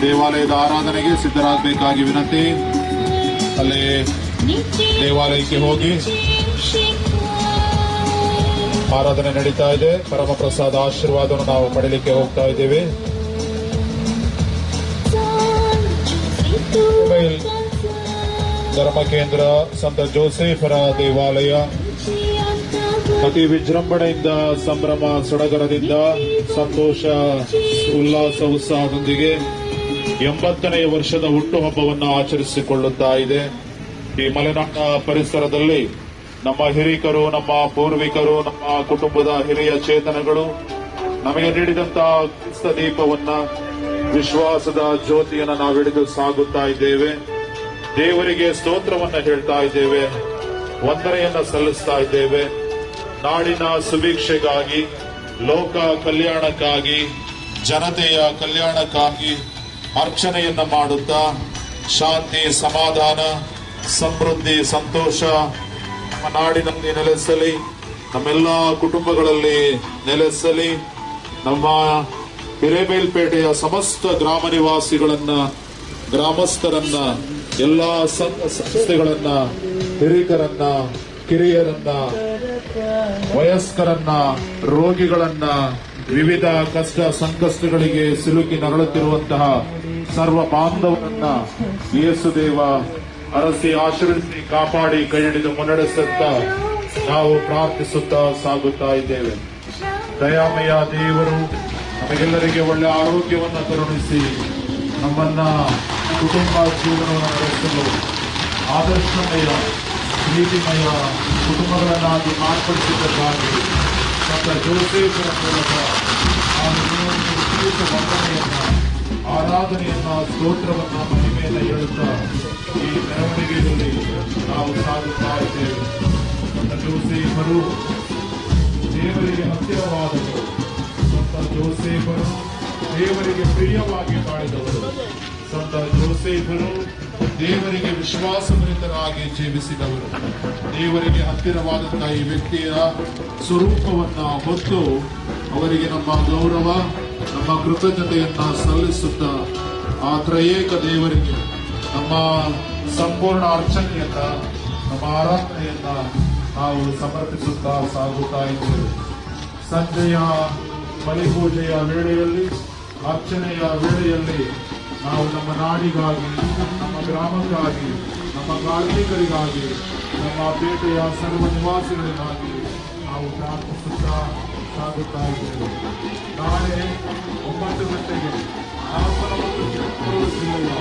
ದೇವಾಲಯದ ಆರಾಧನೆಗೆ ಸಿದ್ಧರಾಗಬೇಕಾಗಿ ವಿನಂತಿ. ಅಲ್ಲಿ ದೇವಾಲಯಕ್ಕೆ ಹೋಗಿ ಆರಾಧನೆ ನಡೀತಾ ಇದೆ. ಪರಮ ಪ್ರಸಾದ ಆಶೀರ್ವಾದವನ್ನು ನಾವು ಪಡೆಯಲಿಕ್ಕೆ ಹೋಗ್ತಾ ಇದ್ದೇವೆ. ಧರ್ಮ ಕೇಂದ್ರ ಸಂತ ಜೋಸೆಫರ ದೇವಾಲಯ ಅತಿ ವಿಜೃಂಭಣೆಯಿಂದ, ಸಂಭ್ರಮ ಸಡಗರದಿಂದ, ಸಂತೋಷ ಉಲ್ಲಾಸ ಉತ್ಸಾಹದೊಂದಿಗೆ 80ನೇ ವರ್ಷದ ಹುಟ್ಟುಹಬ್ಬವನ್ನು ಆಚರಿಸಿಕೊಳ್ಳುತ್ತಾ ಇದೆ. ಈ ಮಲೆನಾಡ ಪರಿಸರದಲ್ಲಿ ನಮ್ಮ ಹಿರಿಕರು, ನಮ್ಮ ಪೂರ್ವಿಕರು, ನಮ್ಮ ಕುಟುಂಬದ ಹಿರಿಯ ಚೇತನಗಳು ನಮಗೆ ನೀಡಿದಂತಹ ಕ್ರಿಸ್ತ ದೀಪವನ್ನ, ವಿಶ್ವಾಸದ ಜ್ಯೋತಿಯನ್ನು ನಾವು ಹಿಡಿದು ಸಾಗುತ್ತಾ ಇದ್ದೇವೆ. ದೇವರಿಗೆ ಸ್ತೋತ್ರವನ್ನ ಹೇಳ್ತಾ ಇದ್ದೇವೆ, ವಂದನೆಯನ್ನ ಸಲ್ಲಿಸ್ತಾ ಇದ್ದೇವೆ. ನಾಡಿನ ಸುಭಿಕ್ಷೆಗಾಗಿ, ಲೋಕ ಕಲ್ಯಾಣಕ್ಕಾಗಿ, ಜನತೆಯ ಕಲ್ಯಾಣಕ್ಕಾಗಿ ಅರ್ಚನೆಯನ್ನ ಮಾಡುತ್ತಾ ಶಾಂತಿ, ಸಮಾಧಾನ, ಸಮೃದ್ಧಿ, ಸಂತೋಷ ನಮ್ಮ ನಾಡಿನಲ್ಲಿ ನೆಲೆಸಲಿ, ನಮ್ಮೆಲ್ಲ ಕುಟುಂಬಗಳಲ್ಲಿ ನೆಲೆಸಲಿ. ನಮ್ಮ ಹಿರೇಬೇಲ್ಪೇಟೆಯ ಸಮಸ್ತ ಗ್ರಾಮ ನಿವಾಸಿಗಳನ್ನ, ಗ್ರಾಮಸ್ಥರನ್ನ, ಎಲ್ಲಾ ಸಂಸ್ಥೆಗಳನ್ನ, ಹಿರಿಕರನ್ನ, ಕಿರಿಯರನ್ನ, ವಯಸ್ಕರನ್ನ, ರೋಗಿಗಳನ್ನ, ವಿವಿಧ ಕಷ್ಟ ಸಂಕಷ್ಟಗಳಿಗೆ ಸಿಲುಕಿ ನರಳುತ್ತಿರುವಂತಹ ಸರ್ವ ಬಾಂಧವರನ್ನ ಯೇಸುದೇವ ಅರಸಿ ಆಶೀರ್ವದಿಸಿ ಕಾಪಾಡಿ ಕೈ ಹಿಡಿದು ಮುನ್ನಡೆಸುತ್ತ ನಾವು ಪ್ರಾರ್ಥಿಸುತ್ತಾ ಸಾಗುತ್ತಾ ಇದ್ದೇವೆ. ದಯಾಮಯ ದೇವರು ನಮಗೆಲ್ಲರಿಗೆ ಒಳ್ಳೆ ಆರೋಗ್ಯವನ್ನು ಕರುಣಿಸಿ ನಮ್ಮನ್ನ ಕುಟುಂಬ ಜೀವನವನ್ನು ನಡೆಸಲು ಆದರ್ಶಮಯ, ಪ್ರೀತಿಮಯ ಕುಟುಂಬಗಳನ್ನಾಗಿ ಮಾರ್ಪಡಿಸಿದ್ದಕ್ಕಾಗಿ ಸಂತ ಜೋಸೆಫರ ಮೂಲಕ ವಂದನೆಯನ್ನ, ಆರಾಧನೆಯನ್ನ, ಸ್ತೋತ್ರವನ್ನ, ಮಹಿಮೆಯನ್ನ ಹೇಳುತ್ತಾ ಈ ಮೆರವಣಿಗೆಯಲ್ಲಿ ನಾವು ಸಾಗುತ್ತಾ ಇದ್ದೇವೆ. ಸಂತ ಜೋಸೆಫರು ದೇವರಿಗೆ ಹತ್ತಿರವಾದವರು, ಸಂತ ಜೋಸೆಫರು ದೇವರಿಗೆ ಪ್ರಿಯವಾಗಿ ಬಾಳಿದವರು, ಸಂತ ಜೋಸೆಫರು ದೇವರಿಗೆ ವಿಶ್ವಾಸಭರಿತರಾಗಿ ಜೀವಿಸಿದವರು. ದೇವರಿಗೆ ಹತ್ತಿರವಾದಂತಹ ಈ ವ್ಯಕ್ತಿಯ ಸ್ವರೂಪವನ್ನ ಹೊತ್ತು ಅವರಿಗೆ ನಮ್ಮ ಗೌರವ, ನಮ್ಮ ಕೃತಜ್ಞತೆಯನ್ನ ಸಲ್ಲಿಸುತ್ತಾ ಆ ತ್ರಯೇಕ ದೇವರಿಗೆ ನಮ್ಮ ಸಂಪೂರ್ಣ ಅರ್ಚನೆಯನ್ನ, ನಮ್ಮ ಆರಾಧನೆಯನ್ನ ನಾವು ಸಮರ್ಪಿಸುತ್ತಾ ಸಾಗುತ್ತಾ ಇದ್ದೇವೆ. ಸಂಜೆಯ ಬಲಿಪೂಜೆಯ ವೇಳೆಯಲ್ಲಿ, ಅರ್ಚನೆಯ ವೇಳೆಯಲ್ಲಿ ನಾವು ನಮ್ಮ ನಾಡಿಗಾಗಿ, ನಮ್ಮ ಗ್ರಾಮಕ್ಕಾಗಿ, ನಮ್ಮ ಕಾರ್ಮಿಕರಿಗಾಗಿ, ನಮ್ಮ ಪೇಟೆಯ ಸರ್ವ ನಿವಾಸಿಗಳಿಗಾಗಿ ನಾವು ಪ್ರಾರ್ಥಿಸುತ್ತಾ ಸಾಗುತ್ತಾ ಇದ್ದೇವೆ. ನಾಳೆ 9 ಗಂಟೆಗೆ ಹಾಸನ ಮತ್ತು ಚಿಕ್ಕಮಗಳೂರು ಜಿಲ್ಲೆಯ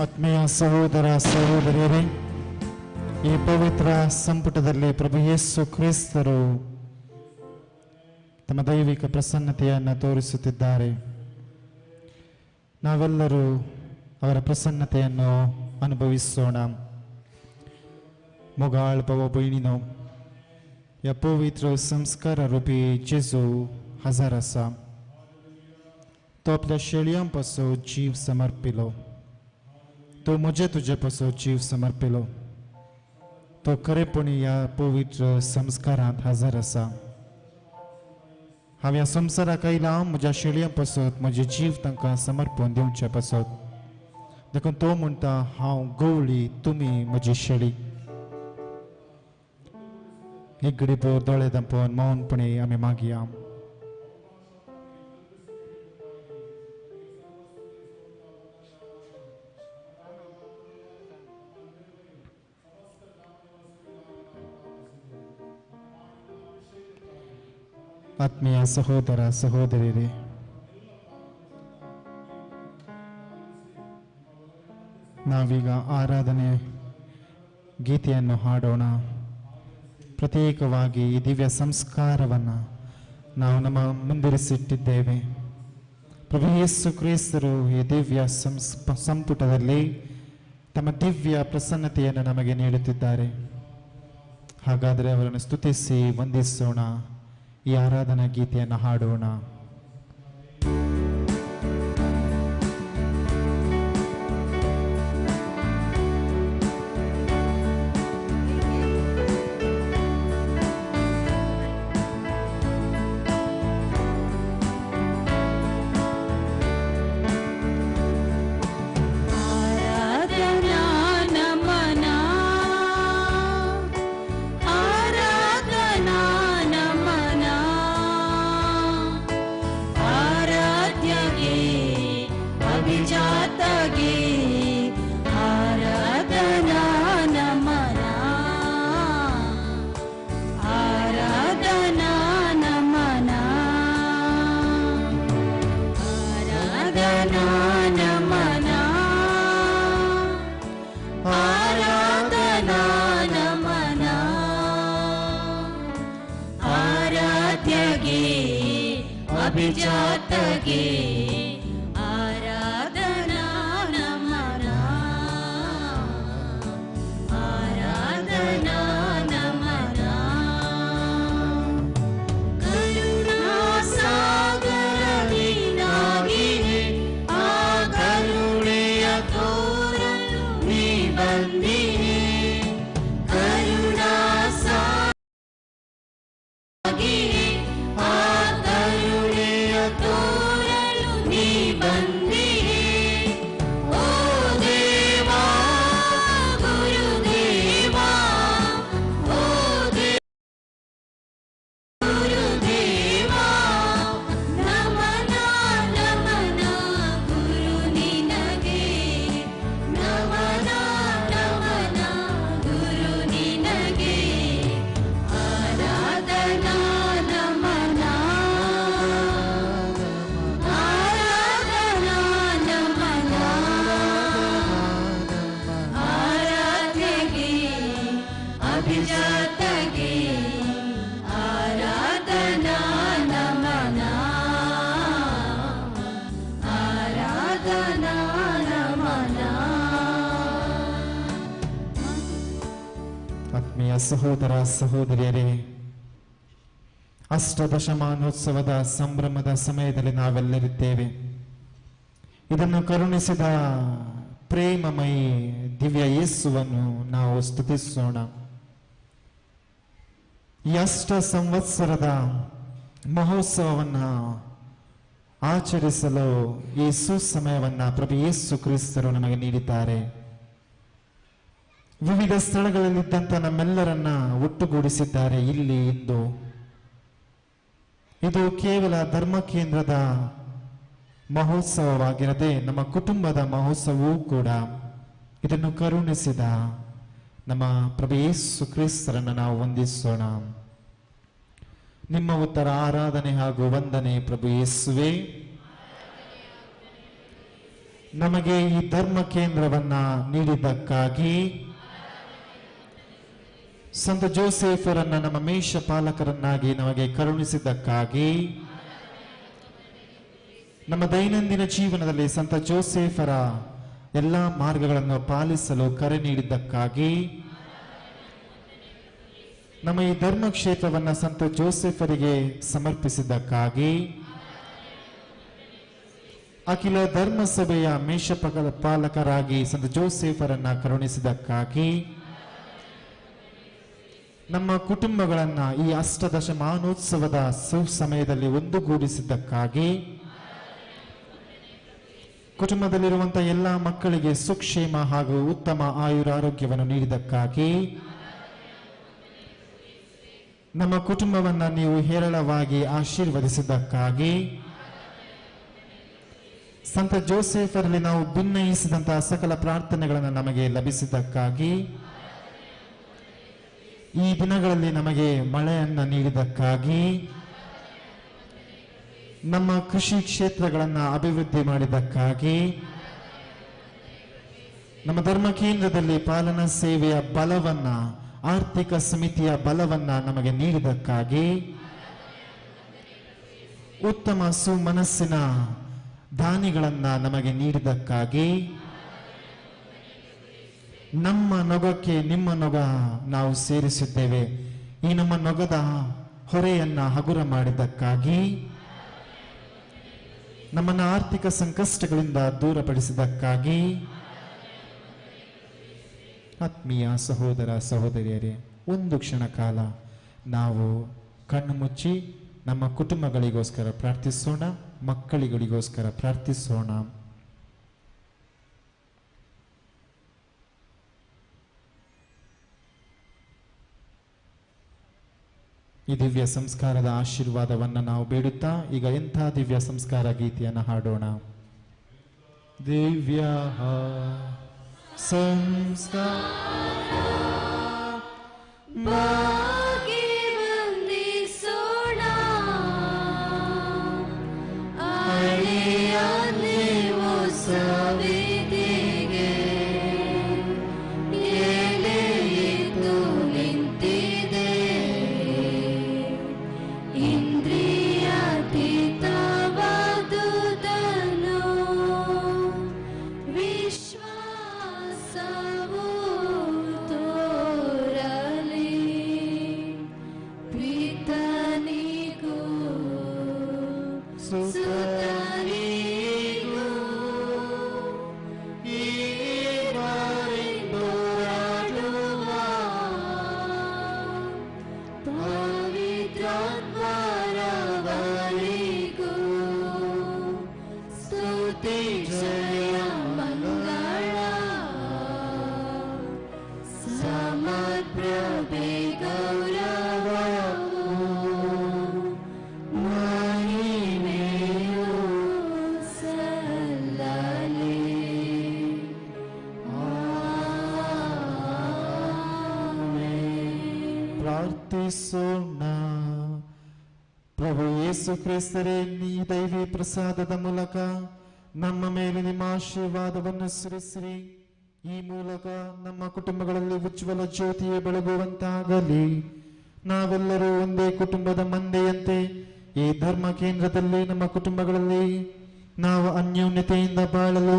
ಆತ್ಮೀಯ ಸಹೋದರ ಸಹೋದರಿಯರೇ, ಈ ಪವಿತ್ರ ಸಂಪುಟದಲ್ಲಿ ಪ್ರಭು ಯೇಸು ಕ್ರಿಸ್ತರು ತಮ್ಮ ದೈವಿಕ ಪ್ರಸನ್ನತೆಯನ್ನು ತೋರಿಸುತ್ತಿದ್ದಾರೆ. ನಾವೆಲ್ಲರೂ ಅವರ ಪ್ರಸನ್ನತೆಯನ್ನು ಅನುಭವಿಸೋಣ. Mogal Pavo Boinino, ya povitro samskara rupi Jesu Hazarasa, to आपल्या शेळयांपासून जीव समर्पिलो, तो मुझे तुझे पासून जीव समर्पिलो, तो खरेपणी या पवित्र संस्कारांत हजर आसा. हांव ह्या संवसाराक आयला म्हज्या शेळयांपासून म्हजे जीव तांकां समर्पण दिवचे पासून. देखून तो म्हणटा, हांव गवळी, तुमी म्हजी शेळी. एक घडी पळोवन दोळे धांपोवन मौनपणी आमी मागया. ಆತ್ಮೀಯ ಸಹೋದರ ಸಹೋದರಿಯರೇ, ನಾವೀಗ ಆರಾಧನೆ ಗೀತೆಯನ್ನು ಹಾಡೋಣ. ಪ್ರತ್ಯೇಕವಾಗಿ ಈ ದಿವ್ಯ ಸಂಸ್ಕಾರವನ್ನು ನಾವು ನಮ್ಮ ಮುಂದಿರಿಸಿಟ್ಟಿದ್ದೇವೆ. ಪ್ರಭು ಯೇಸು ಕ್ರಿಸ್ತರು ಈ ದಿವ್ಯ ಸಂಪುಟದಲ್ಲಿ ತಮ್ಮ ದಿವ್ಯ ಪ್ರಸನ್ನತೆಯನ್ನು ನಮಗೆ ನೀಡುತ್ತಿದ್ದಾರೆ. ಹಾಗಾದರೆ ಅವರನ್ನು ಸ್ತುತಿಸಿ ವಂದಿಸೋಣ. ಈ ಆರಾಧನಾ ಗೀತೆಯನ್ನು ಹಾಡೋಣ. ಅಭಿಜಾತಗೆ ಆರಾಧನಾ ನಮನ ಆರಾಧನಾ ನಮನ ಕರುಣಾಸಾಗರವಿನಾಗಿಯೇ ಆ ಕರುಣೆಯ ತೋರಲು ನೀ ಬಂದಿಯೇ ಕರುಣಾಸಾಗಿಯೇ ಸಹೋದರ ಸಹೋದರಿಯರೇ, ಅಷ್ಟದಶಮಾನೋತ್ಸವದ ಸಂಭ್ರಮದ ಸಮಯದಲ್ಲಿ ನಾವೆಲ್ಲರಿದ್ದೇವೆ. ಇದನ್ನು ಕರುಣಿಸಿದ ಪ್ರೇಮಮಯಿ ದಿವ್ಯ ಯೇಸುವನ್ನು ನಾವು ಸ್ತುತಿಸೋಣ. ಈ ಅಷ್ಟ ಸಂವತ್ಸರದ ಮಹೋತ್ಸವವನ್ನು ಆಚರಿಸಲು ಈ ಸುಸಮಯವನ್ನು ಪ್ರಭು ಯೇಸು ಕ್ರಿಸ್ತರು ನಮಗೆ ನೀಡಿದ್ದಾರೆ. ವಿವಿಧ ಸ್ಥಳಗಳಲ್ಲಿದ್ದಂಥ ನಮ್ಮೆಲ್ಲರನ್ನ ಒಟ್ಟುಗೂಡಿಸಿದ್ದಾರೆ ಇಲ್ಲಿ ಇಂದು. ಇದು ಕೇವಲ ಧರ್ಮ ಕೇಂದ್ರದ ಮಹೋತ್ಸವವಾಗಿರದೆ ನಮ್ಮ ಕುಟುಂಬದ ಮಹೋತ್ಸವವೂ ಕೂಡ. ಇದನ್ನು ಕರುಣಿಸಿದ ನಮ್ಮ ಪ್ರಭು ಯೇಸು ಕ್ರಿಸ್ತರನ್ನು ನಾವು ವಂದಿಸೋಣ. ನಿಮ್ಮ ಉತ್ತರ ಆರಾಧನೆ ಹಾಗೂ ವಂದನೆ ಪ್ರಭು ಯೇಸುವೇ. ನಮಗೆ ಈ ಧರ್ಮ ಕೇಂದ್ರವನ್ನ ನೀಡಿದ್ದಕ್ಕಾಗಿ, ಸಂತ ಜೋಸೆಫರನ್ನ ನಮ್ಮ ಮೇಷಪಾಲಕರನ್ನಾಗಿ ನಮಗೆ ಕರುಣಿಸಿದ್ದಕ್ಕಾಗಿ, ನಮ್ಮ ದೈನಂದಿನ ಜೀವನದಲ್ಲಿ ಸಂತ ಜೋಸೆಫರ ಎಲ್ಲ ಮಾರ್ಗಗಳನ್ನು ಪಾಲಿಸಲು ಕರೆ ನೀಡಿದ್ದಕ್ಕಾಗಿ, ನಮ್ಮ ಈ ಧರ್ಮ ಕ್ಷೇತ್ರವನ್ನ ಸಂತ ಜೋಸೆಫರಿಗೆ ಸಮರ್ಪಿಸಿದ್ದಕ್ಕಾಗಿ, ಅಖಿಲ ಧರ್ಮ ಸಭೆಯ ಮೇಷಪಾಲಕರಾಗಿ ಸಂತ ಜೋಸೆಫರನ್ನ ಕರುಣಿಸಿದ್ದಕ್ಕಾಗಿ, ನಮ್ಮ ಕುಟುಂಬಗಳನ್ನ ಈ ಅಷ್ಟದಶಮಾನೋತ್ಸವದ ಸುಸಮಯದಲ್ಲಿ ಒಂದುಗೂಡಿಸಿದ್ದಕ್ಕಾಗಿ, ಕುಟುಂಬದಲ್ಲಿರುವಂತಹ ಎಲ್ಲ ಮಕ್ಕಳಿಗೆ ಸುಕ್ಷೇಮ ಹಾಗೂ ಉತ್ತಮ ಆಯುರಾರೋಗ್ಯವನ್ನು ನೀಡಿದ್ದಕ್ಕಾಗಿ, ನಮ್ಮ ಕುಟುಂಬವನ್ನ ನೀವು ಹೇರಳವಾಗಿ ಆಶೀರ್ವದಿಸಿದ್ದಕ್ಕಾಗಿ, ಸಂತ ಜೋಸೆಫರಲ್ಲಿ ನಾವು ಭಿನ್ನಯಿಸಿದಂತಹ ಸಕಲ ಪ್ರಾರ್ಥನೆಗಳನ್ನು ನಮಗೆ ಲಭಿಸಿದ್ದಕ್ಕಾಗಿ, ಈ ದಿನಗಳಲ್ಲಿ ನಮಗೆ ಮಳೆಯನ್ನ ನೀಡಿದ್ದಕ್ಕಾಗಿ, ನಮ್ಮ ಕೃಷಿ ಕ್ಷೇತ್ರಗಳನ್ನು ಅಭಿವೃದ್ಧಿ ಮಾಡಿದ್ದಕ್ಕಾಗಿ, ನಮ್ಮ ಧರ್ಮ ಕೇಂದ್ರದಲ್ಲಿ ಪಾಲನಾ ಸೇವೆಯ ಬಲವನ್ನ, ಆರ್ಥಿಕ ಸಮಿತಿಯ ಬಲವನ್ನ ನಮಗೆ ನೀಡಿದ್ದಕ್ಕಾಗಿ, ಉತ್ತಮ ಸುಮನಸ್ಸಿನ ದಾನಿಗಳನ್ನ ನಮಗೆ ನೀಡಿದ್ದಕ್ಕಾಗಿ, ನಮ್ಮ ನೊಗಕ್ಕೆ ನಿಮ್ಮ ನೊಗ ನಾವು ಸೇರಿಸಿದ್ದೇವೆ, ಈ ನಮ್ಮ ನೊಗದ ಹೊರೆಯನ್ನ ಹಗುರ ಮಾಡಿದ್ದಕ್ಕಾಗಿ, ನಮ್ಮನ್ನ ಆರ್ಥಿಕ ಸಂಕಷ್ಟಗಳಿಂದ ದೂರಪಡಿಸಿದ್ದಕ್ಕಾಗಿ, ಆತ್ಮೀಯ ಸಹೋದರ ಸಹೋದರಿಯರೇ, ಒಂದು ಕ್ಷಣ ಕಾಲ ನಾವು ಕಣ್ಣು ಮುಚ್ಚಿ ನಮ್ಮ ಕುಟುಂಬಗಳಿಗೋಸ್ಕರ ಪ್ರಾರ್ಥಿಸೋಣ, ಮಕ್ಕಳಿಗಳಿಗೋಸ್ಕರ ಪ್ರಾರ್ಥಿಸೋಣ. ಈ ದಿವ್ಯ ಸಂಸ್ಕಾರದ ಆಶೀರ್ವಾದವನ್ನು ನಾವು ಬೇಡುತ್ತಾ ಈಗ ಎಂಥ ದಿವ್ಯ ಸಂಸ್ಕಾರ ಗೀತೆಯನ್ನು ಹಾಡೋಣ. ದಿವ್ಯ ಸಂಸ್ಕಾರ ಪ್ರಾರ್ಥಿಸೋಣ. ಪ್ರಭು ಯೇಸು ಕ್ರಿಸ್ತರೇ, ಈ ದೈವಿ ಪ್ರಸಾದದ ಮೂಲಕ ನಮ್ಮ ಮೇಲೆ ನಿಮ್ಮ ಆಶೀರ್ವಾದವನ್ನು ಸುರಿಸಿರಿ. ಈ ಮೂಲಕ ನಮ್ಮ ಕುಟುಂಬಗಳಲ್ಲಿ ಉಜ್ವಲ ಜ್ಯೋತಿಯೇ ಬೆಳಗುವಂತಾಗಲಿ. ನಾವೆಲ್ಲರೂ ಒಂದೇ ಕುಟುಂಬದ ಮಂದೆಯಂತೆ ಈ ಧರ್ಮ ಕೇಂದ್ರದಲ್ಲಿ ನಮ್ಮ ಕುಟುಂಬಗಳಲ್ಲಿ ನಾವು ಅನ್ಯೋನ್ಯತೆಯಿಂದ ಬಾಳಲು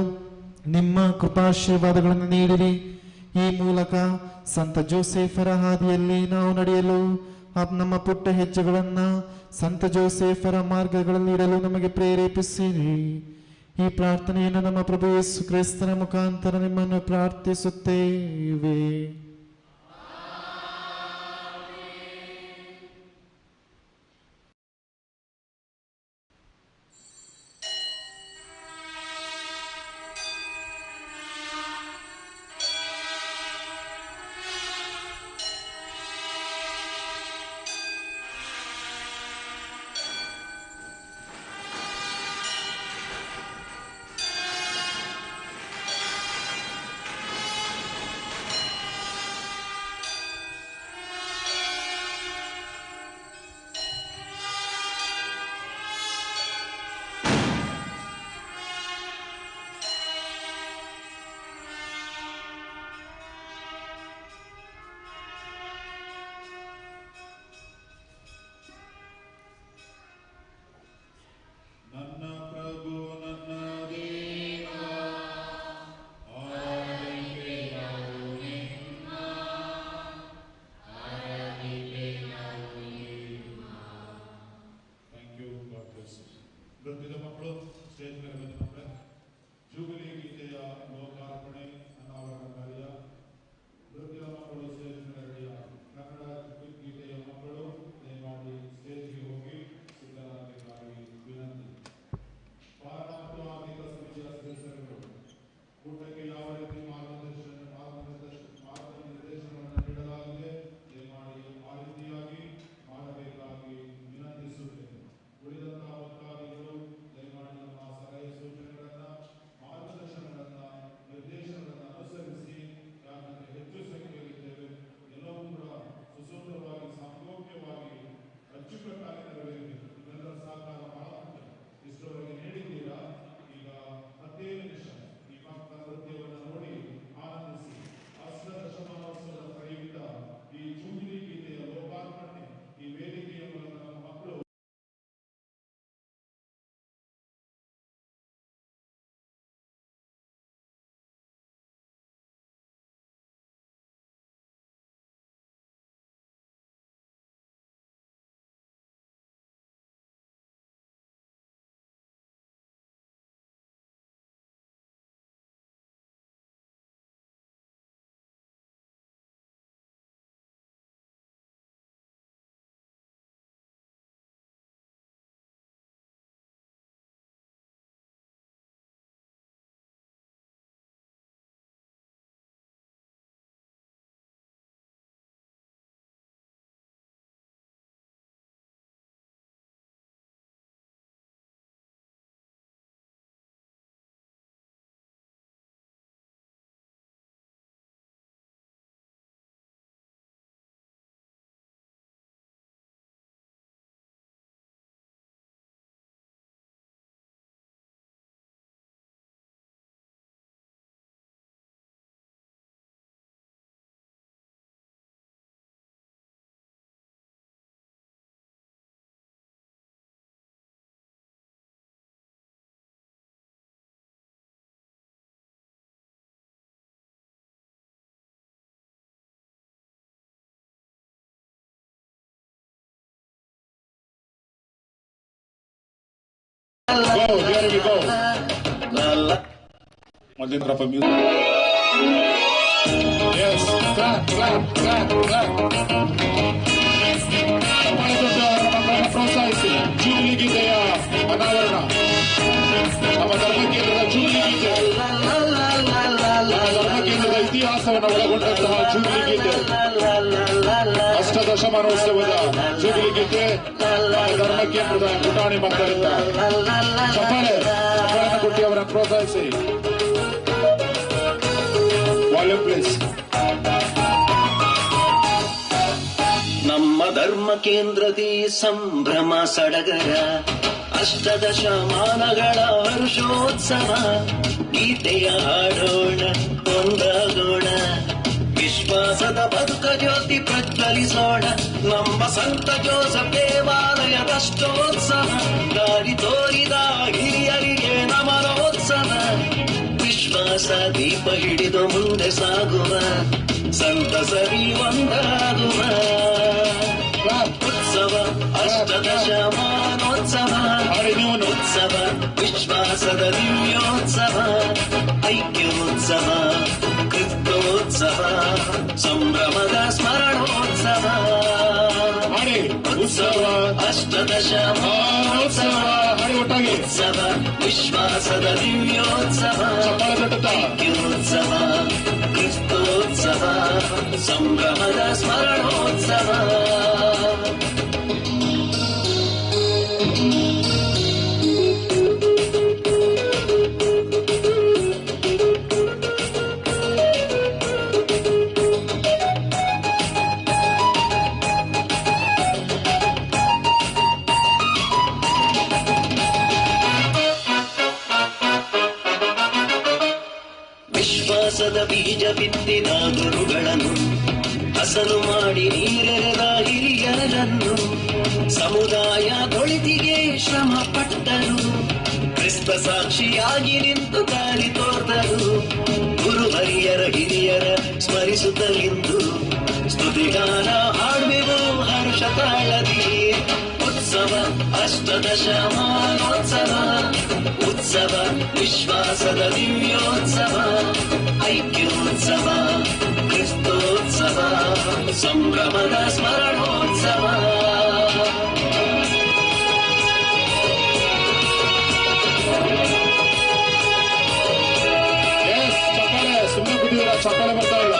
ನಿಮ್ಮ ಕೃಪಾಶೀರ್ವಾದಗಳನ್ನು ನೀಡಿರಿ. ಈ ಮೂಲಕ ಸಂತ ಜೋಸೆಫರ ಹಾದಿಯಲ್ಲಿ ನಾವು ನಡೆಯಲು ನಮ್ಮ ಪುಟ್ಟ ಹೆಜ್ಜೆಗಳನ್ನು ಸಂತ ಜೋಸೆಫರ ಮಾರ್ಗಗಳಲ್ಲಿ ಇಡಲು ನಮಗೆ ಪ್ರೇರೇಪಿಸಿರಿ. ಈ ಪ್ರಾರ್ಥನೆಯನ್ನು ನಮ್ಮ ಪ್ರಭು ಯೇಸು ಕ್ರಿಸ್ತನ ಮುಖಾಂತರ ನಿಮ್ಮನ್ನು ಪ್ರಾರ್ಥಿಸುತ್ತೇವೆ. ನೃತ್ಯದ ಮಕ್ಕಳು ಸ್ಟೇಜ್ ಮೇಲೆ ಬಂದಿದ್ದಾರೆ. ಜೂಬಿಲಿ ಗೀತೆಯ ಲೋಕಾರ್ಪಣೆ ಅನಾವರಣ ಕಾರ್ಯ. ನೃತ್ಯದ ಮಕ್ಕಳು ಸ್ಟೇಜ್ ಮೇಲೆ ರೆಡಿಯ. ಕನ್ನಡ ಗೀತೆಯ ಮಕ್ಕಳು ದಯಮಾಡಿ ಸ್ಟೇಜ್ಗೆ ಹೋಗಿ ಸಿದ್ಧರಾಗಬೇಕಾಗಿ ವಿನಂತಿ. ಪಾಲನಾ ಮತ್ತು ಆರ್ಥಿಕ ಸಮಿತಿಯ ಸದಸ್ಯರುಗಳು ಕೂಟಕ್ಕೆ ಯಾವ ರೀತಿ ಮಾರ್ಗನಿರ್ದೇಶನವನ್ನು ನೀಡಲಾಗಿದೆ ದಯಮಾಡಿ ಆ ರೀತಿಯಾಗಿ ಮಾಡಬೇಕಾಗಿ ವಿನಂತಿಸುತ್ತೇನೆ. ಉಳಿದಂತಹ ಭಕ್ತಾದಿಗಳು ದಯಮಾಡಿ ನಮ್ಮ ಸಲಹೆ ಸೂಚನೆಗಳನ್ನು ಮಾರ್ಗದರ್ಶನಗಳನ್ನು ನಿರ್ದೇಶನಗಳನ್ನು ಅನುಸರಿಸಿ, ಯಾಕಂದರೆ ಹೆಚ್ಚು ಸಂಖ್ಯೆಯಲ್ಲಿದ್ದೇವೆ, ಎಲ್ಲವೂ ಕೂಡ ಸುಸೂತ್ರವಾಗಿ ಸಾಮೂಹಿಕವಾಗಿ ಅಚ್ಚುಕಟ್ಟಾಗಿ ನೆರವೇರಬೇಕು. ಇವೆಲ್ಲರ ಸಹಕಾರ ಬಹಳ ಮುಖ್ಯ. ಇಷ್ಟರವರೆಗೆ ನೀಡಿದ್ದೀರಾ. ಈಗ 10 ನಿಮಿಷ ಈ ಭಕ್ತ ನೃತ್ಯವನ್ನು ನೋಡಿ ಆನಂದಿಸಿ. ಅಷ್ಟದಶಮಾನೋತ್ಸವದ ಪ್ರಯುಕ್ತ ಈ ಜೂಬಿಲಿ ಗೀತೆಯ ಲೋಕಾರ್ಪಣೆ ಈ ವೇದಿಕೆಯ ಮೂಲಕ ನಮ್ಮ ಮಕ್ಕಳು Go, here we go. Malindra for music. Yes, clap, clap, clap, clap. ಪ್ರೋತ್ಸಾಹಿಸಿ. ಜೂಬಿಲಿ ಗೀತೆಯ ಅನಾವರಣ. ನಮ್ಮ ಧರ್ಮಕೇಂದ್ರದ ಜೂಬಿಲಿ ಗೀತೆ, ಧರ್ಮಕೇಂದ್ರದ ಇತಿಹಾಸವನ್ನು ಒಳಗೊಂಡಂತಹ ಜೂಬಿಲಿ ಗೀತೆ, ಅಷ್ಟದಶಮಾನೋತ್ಸವದ ಜೂಬಿಲಿ ಗೀತೆ ಧರ್ಮಕೇಂದ್ರದ ಪುಟಾಣಿ ಮಕ್ಕಳಿಂದ ಚಪ್ಪಾಳೆಯನ್ನು ಕೊಟ್ಟು ಅವರನ್ನು ಪ್ರೋತ್ಸಾಹಿಸಿ. Volume please. ನಮ್ಮ ಧರ್ಮ ಕೇಂದ್ರದಿ ಸಂಭ್ರಮ ಸಡಗರ, ಅಷ್ಟದಶಮಾನಗಳ ಹರ್ಷೋತ್ಸವ. ಗೀತೆಯ ಹಾಡೋಣ, ಒಂದಾಗೋಣ, ವಿಶ್ವಾಸದ ಬದುಕ ಜ್ಯೋತಿ ಪ್ರಜ್ವಲಿಸೋಣ. ನಮ್ಮ ಸಂತ ಜೋಸಫ್ ದೇವಾಲಯ ರಾಷ್ಟ್ರೋತ್ಸವ, ದಾರಿ ತೋರಿದ ಹಿರಿಯರಿಗೆ ನಮನೋತ್ಸವ. ವಿಶ್ವಾಸ ದೀಪ ಹಿಡಿದು ಮುಂದೆ ಸಾಗುವ, ಸಂತಸರಿ ಒಂದಾಗುವ ಉತ್ಸವ. ಅಷ್ಟದಶಮಾನೋತ್ಸವ ಉತ್ಸವ, ವಿಶ್ವಾಸದ ದಿವ್ಯೋತ್ಸವ, ಐಕ್ಯೋತ್ಸವ, ಕ್ರಿಸ್ತೋತ್ಸವ, ಸಂಭ್ರಮದ ಸ್ಮರಣೋತ್ಸವ. ಉತ್ಸವ ಅಷ್ಟದಶಮಾನೋತ್ಸವ ಉತ್ಸವ, ವಿಶ್ವಾಸದ ದಿವ್ಯೋತ್ಸವ, ಐಕ್ಯೋತ್ಸವ, ಕ್ರಿಸ್ತೋತ್ಸವ, ಸಂಭ್ರಮದ ಸ್ಮರಣೋತ್ಸವ. ವಿಶ್ವಾಸದ ಬೀಜ ಬಿತ್ತಿದ ಗುರುಗಳನ್ನು, ಹಸನು ಮಾಡಿ ನೀರೆರೆದ ಹಿರಿಯರನ್ನು, ಸಮುದಾಯದೊಳಿತಿಗೆ ಶ್ರಮ ಪಟ್ಟರು, ಕ್ರಿಸ್ತ ಸಾಕ್ಷಿಯಾಗಿ ನಿಂತು ದಾರಿ ತೋರ್ದರು. ಗುರು ಹರಿಯರ ಹಿರಿಯರ ಸ್ಮರಿಸುತ್ತಲಿಂದು ಸ್ತುತಿಗಾನ ಹಾಡುವೆವು ಹರ್ಷ ತಾಳದಿ. ಉತ್ಸವ ಉತ್ಸವ ಅಷ್ಟದಶಮಾನೋತ್ಸವ ಉತ್ಸವ ವಿಶ್ವಾಸದ ದಿವ್ಯೋತ್ಸವ ಐಕ್ಯೋತ್ಸವ ಕ್ರಿಸ್ತೋತ್ಸವ ಸಂಭ್ರಮದ ಸ್ಮರಣೋತ್ಸವ ಸುಮ್ಮನೆ ಬಿಟ್ಟಿದ್ದೀರ ಚಪ್ಪಾಳೆ ಬರ್ತಾ ಇಲ್ಲ.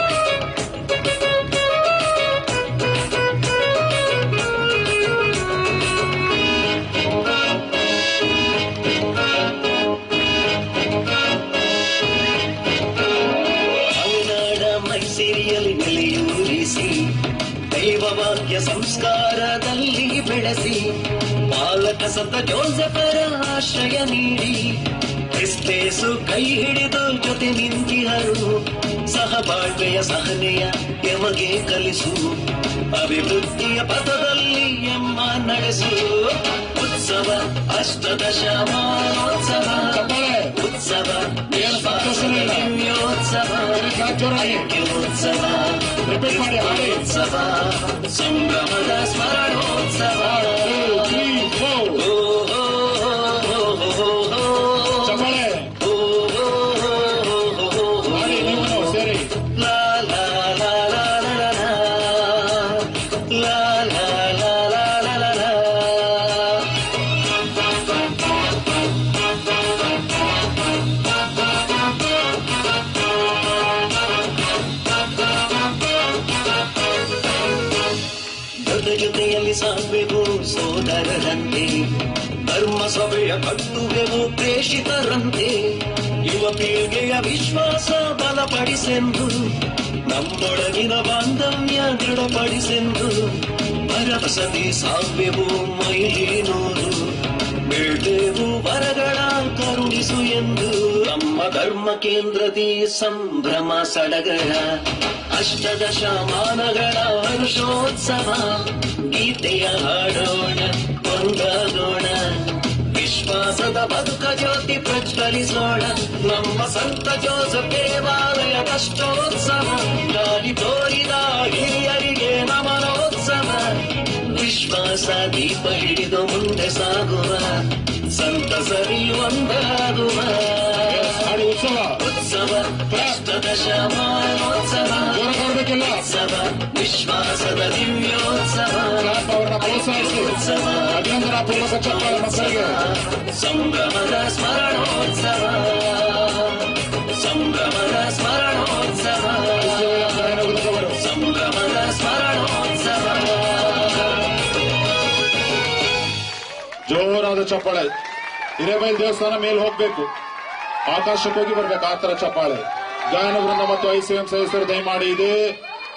ಮೈಸೇರಿಯಲ್ಲಿ ನೆಲೆಯೂರಿಸಿ ದೈವವಾಕ್ಯ ಸಂಸ್ಕಾರದಲ್ಲಿ ಬೆಳೆಸಿ ಬಾಲಕ ಸಂತ ಜೋಸೆಫರ ಆಶ್ರಯ ನೀಡಿ ಕ್ರಿಸ್ತೇಸು ಕೈ ಹಿಡಿದು ಜೊತೆ ನಿಂತಿಹರು ಸಹಬಾಳ್ವೆಯ ಸಹನೆಯ ಎಮಗೆ ಕಲಿಸು ಅಭಿವೃದ್ಧಿಯ ಪಥದಲ್ಲಿ ಎಮ್ಮ ನಡೆಸು ಉತ್ಸವ ಅಷ್ಟದಶಮಾನೋತ್ಸವ ಉತ್ಸವ ದಿವ್ಯೋತ್ಸವ ಐಕ್ಯೋತ್ಸವ ಉತ್ಸವ ಸಂಭ್ರಮದ ಸ್ಮರಣೋತ್ಸವ ಜೊತೆಯಲ್ಲಿ ಸಾಗುವೆವು ಸೋದರರಂತೆ ಧರ್ಮ ಸಭೆಯ ಕಟ್ಟುವೆವು ಪ್ರೇಷಿತರಂತೆ ಯುವ ಪೀಳಿಗೆಯ ವಿಶ್ವಾಸ ಬಲಪಡಿಸೆಂದು ನಮ್ಮೊಳಗಿನ ಬಾಂಧವ್ಯ ದೃಢಪಡಿಸೆಂದು ಭರವಸತಿ ಸಾಗುವೆವು ಮೈಲಿನೂರು ಬೇಟೆವು ವರಗಳ ಕರುಣಿಸು ಎಂದು ನಮ್ಮ ಧರ್ಮ ಕೇಂದ್ರದಿ ಸಂಭ್ರಮ ಸಡಗರ ಅಷ್ಟದಶಮಾನಗಳ ಹರ್ಷೋತ್ಸವ ಗೀತೆಯ ಹಾಡೋಣ ಕೊಂಡಾಡೋಣ ವಿಶ್ವಾಸದ ಬದುಕ ಜ್ಯೋತಿ ಪ್ರಜ್ವಲಿಸೋಣ ನಮ್ಮ ಸಂತ ಜೋಸೆಫ್ ದೇವಾಲಯದಷ್ಟೋತ್ಸವ ದಾರಿ ತೋರಿದ ಹಿರಿಯರಿಗೆ ನಮನೋತ್ಸವ ವಿಶ್ವಾಸ ದೀಪ ಹಿಡಿದು ಮುಂದೆ ಸಾಗುವ ಸಂತಸರಿ ಒಂದಾಗುವ ಉತ್ಸವ ಅಷ್ಟದಶಮಾನೋತ್ಸವ ಉತ್ಸವ ವಿಶ್ವಾಸದ ದಿವ್ಯೋತ್ಸವ ಉತ್ಸವ ಸಂಭ್ರಮದ ಸ್ಮರಣೋತ್ಸವ ಸಂಭ್ರಮದ ಸ್ಮರಣೋತ್ಸವ ಸಂಭ್ರಮದ ಸ್ಮರಣೋತ್ಸವ ಜೋರಾದ ಚಪ್ಪಾಳೆ. ಹಿರೇಬೈಲ್ ದೇವಸ್ಥಾನ ಮೇಲೆ ಹೋಗ್ಬೇಕು, ಆಕಾಶಕ್ಕೆ ಹೋಗಿ ಬರ್ಬೇಕು, ಆ ತರ ಚಪ್ಪಾಳೆ. ಗಾಯನ ವೃಂದ ಮತ್ತು ಐಸಿಎಂ ಸದಸ್ಯರು ದಯಮಾಡಿ ಇದೇ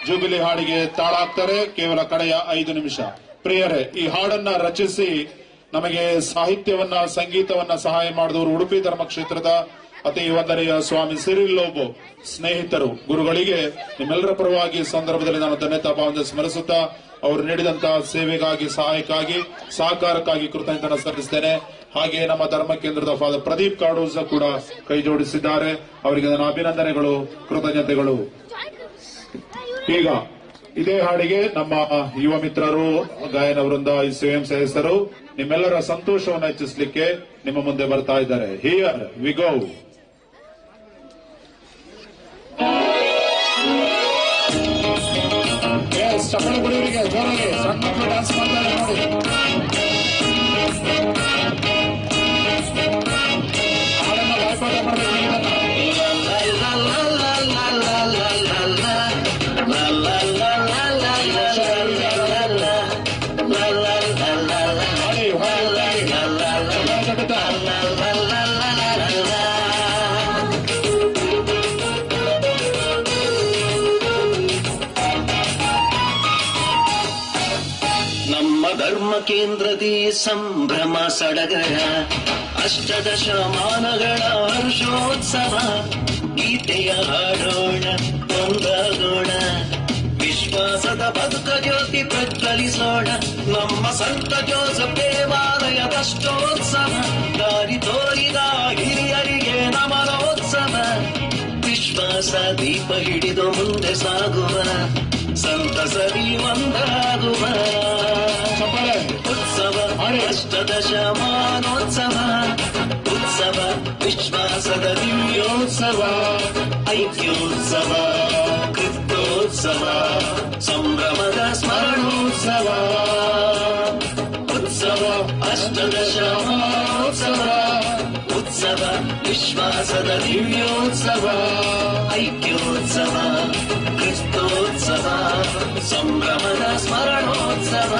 ಜೂಬಿಲಿ ಹಾಡಿಗೆ ತಾಳ ಹಾಕ್ತಾರೆ. ಕೇವಲ ಕಡೆಯ 5 ನಿಮಿಷ. ಪ್ರಿಯರೇ, ಈ ಹಾಡನ್ನ ರಚಿಸಿ ನಮಗೆ ಸಾಹಿತ್ಯವನ್ನ ಸಂಗೀತವನ್ನ ಸಹಾಯ ಮಾಡಿದವರು ಉಡುಪಿ ಧರ್ಮಕ್ಷೇತ್ರದ ಅತಿ ವಂದನೆಯ ಸ್ವಾಮಿ ಸಿರಿಲ್ ಲೋಬೋ ಸ್ನೇಹಿತರು ಗುರುಗಳಿಗೆ ನಿಮ್ಮೆಲ್ಲರ ಪರವಾಗಿ ಸಂದರ್ಭದಲ್ಲಿ ನಾನು ಧನ್ಯತಾ ಭಾವನೆ ಸ್ಮರಿಸುತ್ತಾ ಅವರು ನೀಡಿದಂತಹ ಸೇವೆಗಾಗಿ ಸಹಾಯಕ್ಕಾಗಿ ಸಹಕಾರಕ್ಕಾಗಿ ಕೃತಜ್ಞತೆ ಸಲ್ಲಿಸುತ್ತೇನೆ. ಹಾಗೆ ನಮ್ಮ ಧರ್ಮ ಕೇಂದ್ರದ ಫಾದರ್ ಪ್ರದೀಪ್ ಕಾಡೋಜ ಕೂಡ ಕೈ ಜೋಡಿಸಿದ್ದಾರೆ. ಅವರಿಗೆ ನನ್ನ ಅಭಿನಂದನೆಗಳು, ಕೃತಜ್ಞತೆಗಳು. ಈಗ ಇದೇ ಹಾಡಿಗೆ ನಮ್ಮ ಯುವ ಮಿತ್ರರು, ಗಾಯನ ವೃಂದ, ಸ್ವಯಂ ಸದಸ್ಯರು ನಿಮ್ಮೆಲ್ಲರ ಸಂತೋಷವನ್ನು ಹೆಚ್ಚಿಸಲಿಕ್ಕೆ ನಿಮ್ಮ ಮುಂದೆ ಬರ್ತಾ ಇದ್ದಾರೆ. Here we go. ಚಪ್ಪಳ ಗುಡಿಯವರಿಗೆ ಜೋರಾಗಿ ಸಣ್ಣ ಮಕ್ಕಳು ಡ್ಯಾನ್ಸ್ ಮಾಡ್ತಾರೆ ನೋಡಿ. ಹಾಡನ್ನ ಬಾಯ್ಪಾಠ ಮಾಡಬೇಕು. ಧರ್ಮ ಕೇಂದ್ರದಿ ಸಂಭ್ರಮ ಸಡಗರ ಅಷ್ಟದಶಮಾನಗಳ ಹರ್ಷೋತ್ಸವ ಗೀತೆಯ ಹಾಡೋಣ ಒಂದಾಗೋಣ ವಿಶ್ವಾಸದ ಬದುಕ ಜ್ಯೋತಿ ಪ್ರಜ್ವಲಿಸೋಣ ನಮ್ಮ ಸಂತ ಜೋಸೆಫ್ ದೇವಾಲಯದಷ್ಟೋತ್ಸವ ದಾರಿ ತೋರಿದ ಹಿರಿಯರಿಗೆ ನಮನೋತ್ಸವ ವಿಶ್ವಾಸ ದೀಪ ಹಿಡಿದು ಮುಂದೆ ಸಾಗುವ ಸಂತಸದಿ ಒಂದಾಗುವ ಉತ್ಸವ ಅಷ್ಟದಶಮಾನೋತ್ಸವ ಉತ್ಸವ ವಿಶ್ವಾಸದ ದಿವ್ಯೋತ್ಸವ ಐಕ್ಯೋತ್ಸವ ಕ್ರಿಸ್ತೋತ್ಸವ ಸಂಭ್ರಮದ ಸ್ಮರಣೋತ್ಸವ ಉತ್ಸವ ಅಷ್ಟದಶಮಾನೋತ್ಸವ ಉತ್ಸವ ವಿಶ್ವಾಸದ ದಿವ್ಯೋತ್ಸವ ಐಕ್ಯೋತ್ಸವ ಕ್ರಿಸ್ತೋತ್ಸವ ಸಂಭ್ರಮದ ಸ್ಮರಣೋತ್ಸವ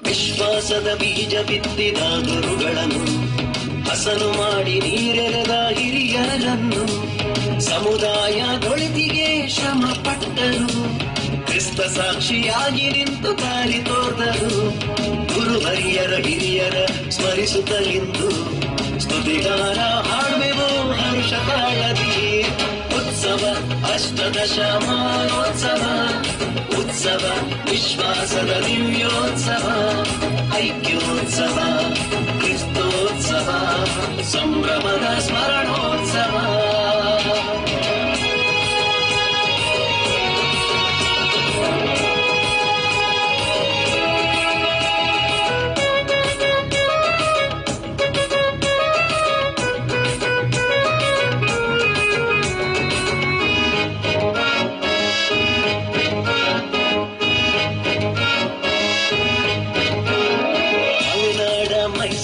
ವಿಶ್ವಾಸದ ಬೀಜ ಬಿತ್ತಿದ ಗುರುಗಳನ್ನು ಹಸನು ಮಾಡಿ ನೀರೆರೆದ ಹಿರಿಯರನ್ನು ಸಮುದಾಯದೊಳಿತಿಗೆ ಶ್ರಮ ಪಟ್ಟರು ಕ್ರಿಸ್ತ ಸಾಕ್ಷಿಯಾಗಿ ನಿಂತು ದಾರಿ ತೋರ್ದರು ಗುರುವರಿಯರ ಹಿರಿಯರ ಸ್ಮರಿಸುತ್ತಲಿಂದು ಸ್ತುತಿಗಾನ ಹಾಡುವೆವು ಹರ್ಷ ತಾಳದಿ ಉತ್ಸವ ಅಷ್ಟದಶಮಾನೋತ್ಸವ ಉತ್ಸವ ವಿಶ್ವಾಸದ ದಿವ್ಯೋತ್ಸವ ಐಕ್ಯೋತ್ಸವ ಕ್ರಿಸ್ತೋತ್ಸವ ಸಂಭ್ರಮದ ಸ್ಮರಣೋತ್ಸವ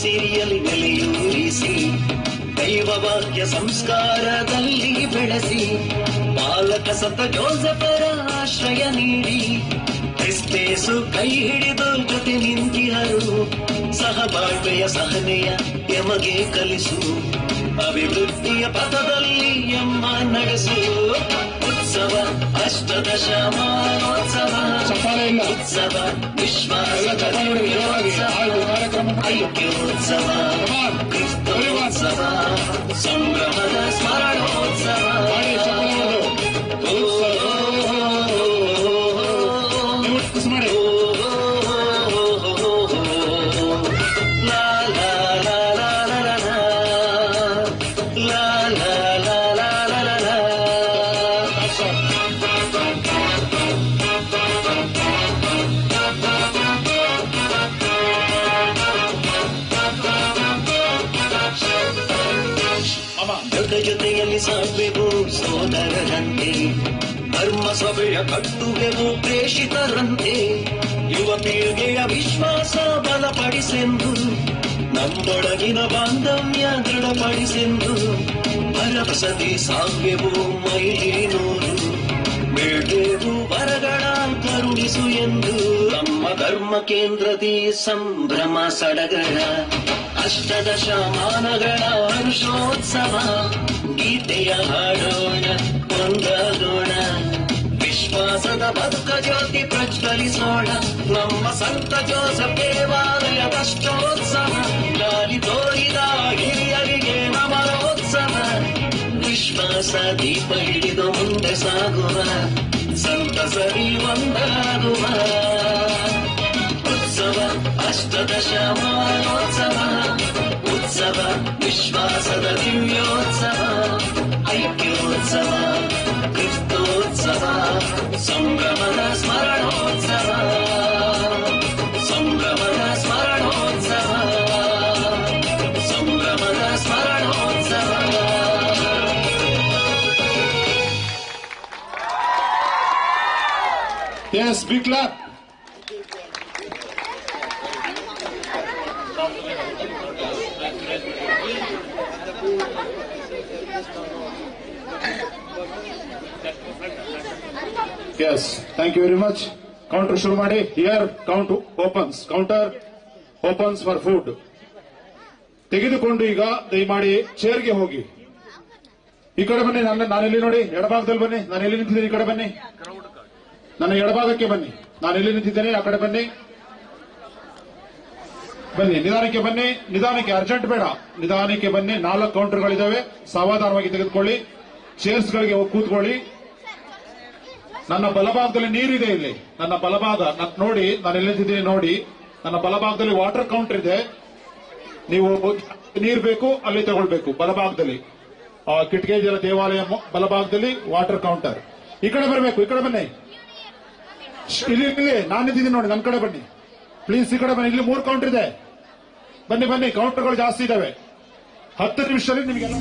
ಸಿರಿಯಲಿ ನೆಲೆಯೂರಿಸಿ ದೈವವಾಕ್ಯ ಸಂಸ್ಕಾರದಲ್ಲಿ ಬೆಳೆಸಿ ಬಾಲಕ ಸಂತ ಜೋಸೆಫರ ಆಶ್ರಯ ನೀಡಿ ಕ್ರಿಸ್ತೇಸು ಕೈ ಹಿಡಿದು ಜೊತೆ ನಿಂತಿಹರು ಸಹಬಾಳ್ವೆಯ ಸಹನೆಯ ಎಮಗೆ ಕಲಿಸು ಅಭಿವೃದ್ಧಿಯ ಪಥದಲ್ಲಿ ಎಮ್ಮ ನಡೆಸು ಉತ್ಸವ ಅಷ್ಟದಶಮಾನೋತ್ಸವ ಉತ್ಸವ ವಿಶ್ವಾಸದ ಐಕ್ಯೋತ್ಸವ ಕ್ರಿಸ್ತೋತ್ಸವ ಸಂಭ್ರಮದ ಸ್ಮರಣೋತ್ಸವ ಜೊತೆಯಲ್ಲಿ ಸಾಗುವೆವು ಸೋದರರಂತೆ ಧರ್ಮ ಸಭೆಯ ಕಟ್ಟುವೆವು ಪ್ರೇಷಿತರಂತೆ ಯುವ ಪೀಳಿಗೆಯ ವಿಶ್ವಾಸ ಬಲಪಡಿಸೆಂದು ನಮ್ಮೊಳಗಿನ ಬಾಂಧವ್ಯ ದೃಢಪಡಿಸೆಂದು ಭರವಸದಿ ಸಾಗುವೆವು ಮೈಲಿನೂರು ಬೇಡೇವು ವರಗಳ ಕರುಣಿಸು ಎಂದು ನಮ್ಮ ಧರ್ಮ ಕೇಂದ್ರದಿ ಸಂಭ್ರಮ ಸಡಗರ ಅಷ್ಟದಶಮಾನಗಳ ಹರ್ಷೋತ್ಸವ ಗೀತೆಯ ಹಾಡೋಣ ಒಂದಾಗೋಣ ವಿಶ್ವಾಸದ ಬದುಕ ಜ್ಯೋತಿ ಪ್ರಜ್ವಲಿಸೋಣ ನಮ್ಮ ಸಂತ ಜೋಸೆಫ್ ದೇವಾಲಯದಷ್ಟೋತ್ಸವ ಗಾಲಿ ತೋರಿದ ಹಿರಿಯರಿಗೆ ನಮನೋತ್ಸವ ವಿಶ್ವಾಸ ದೀಪ ಹಿಡಿದು ಮುಂದೆ ಸಾಗುವ ಸಂತಸರಿ ಒಂದಾಗುವ ಉತ್ಸವ ಅಷ್ಟದಶಮಾನೋತ್ಸವ ಉತ್ಸವ ವಿಶ್ವಾಸದ ದಿವ್ಯೋತ್ಸವ ಐಕ್ಯೋತ್ಸವ ಕ್ರಿಸ್ತೋತ್ಸವ ಸಂಭ್ರಮದ ಸ್ಮರಣೋತ್ಸವ ಸಂಭ್ರಮದ ಸ್ಮರಣೋತ್ಸವ ಸಂಭ್ರಮದ ಸ್ಮರಣೋತ್ಸವ Yes, big clap. Yes, thank you very much. Counter ಶುರು ಮಾಡಿ. Here count opens. Counter opens for food. ತೆಗೆದುಕೊಂಡು ಈಗ ದಯಮಾಡಿ ಚೇರ್ಗೆ ಹೋಗಿ. ಈ ಕಡೆ ಬನ್ನಿ, ನಾನೆಲ್ಲಿ ನೋಡಿ, ಎಡಭಾಗದಲ್ಲಿ ಬನ್ನಿ. ನಾನು ಎಲ್ಲಿ ನಿಂತಿದ್ದೀನಿ, ಈ ಕಡೆ ಬನ್ನಿ. ನನ್ನ ಎಡಭಾಗಕ್ಕೆ ಬನ್ನಿ. ನಾನು ಎಲ್ಲಿ ನಿಂತಿದ್ದೇನೆ ಆ ಕಡೆ ಬನ್ನಿ. ಬನ್ನಿ, ನಿಧಾನಕ್ಕೆ ಬನ್ನಿ, ನಿಧಾನಕ್ಕೆ, ಅರ್ಜೆಂಟ್ ಬೇಡ, ನಿಧಾನಕ್ಕೆ ಬನ್ನಿ. 4 ಕೌಂಟರ್ಗಳಿದ್ದಾವೆ, ಸಾವಧಾನವಾಗಿ ತೆಗೆದುಕೊಳ್ಳಿ. ಚೇರ್ಸ್ಗಳಿಗೆ ಹೋಗಿ ಕೂತ್ಕೊಳ್ಳಿ. ನನ್ನ ಬಲಭಾಗದಲ್ಲಿ ನೀರಿದೆ. ಇಲ್ಲಿ ನನ್ನ ಬಲಭಾಗ ನೋಡಿ, ನಾನು ಎಲ್ಲಿದ್ದೀನಿ ನೋಡಿ. ನನ್ನ ಬಲಭಾಗದಲ್ಲಿ ವಾಟರ್ ಕೌಂಟರ್ ಇದೆ. ನೀವು ನೀರು ಬೇಕು ಅಲ್ಲಿ ತಗೊಳ್ಬೇಕು. ಬಲಭಾಗದಲ್ಲಿ ಕಿಟಕೇಜಲ ದೇವಾಲಯ ಬಲಭಾಗದಲ್ಲಿ ವಾಟರ್ ಕೌಂಟರ್. ಈ ಕಡೆ ಬರಬೇಕು, ಈ ಕಡೆ ಬನ್ನಿ. ಇಲ್ಲಿ ನಾನಿದ್ದೀನಿ ನೋಡಿ, ನನ್ನ ಕಡೆ ಬನ್ನಿ ಪ್ಲೀಸ್. ಈ ಕಡೆ ಬನ್ನಿ, ಇಲ್ಲಿ 3 ಕೌಂಟರ್ ಇದೆ. ಬನ್ನಿ ಬನ್ನಿ, ಕೌಂಟರ್ಗಳು ಜಾಸ್ತಿ ಇದಾವೆ. 10 ನಿಮಿಷದಲ್ಲಿ ನಿಮಗೆಲ್ಲ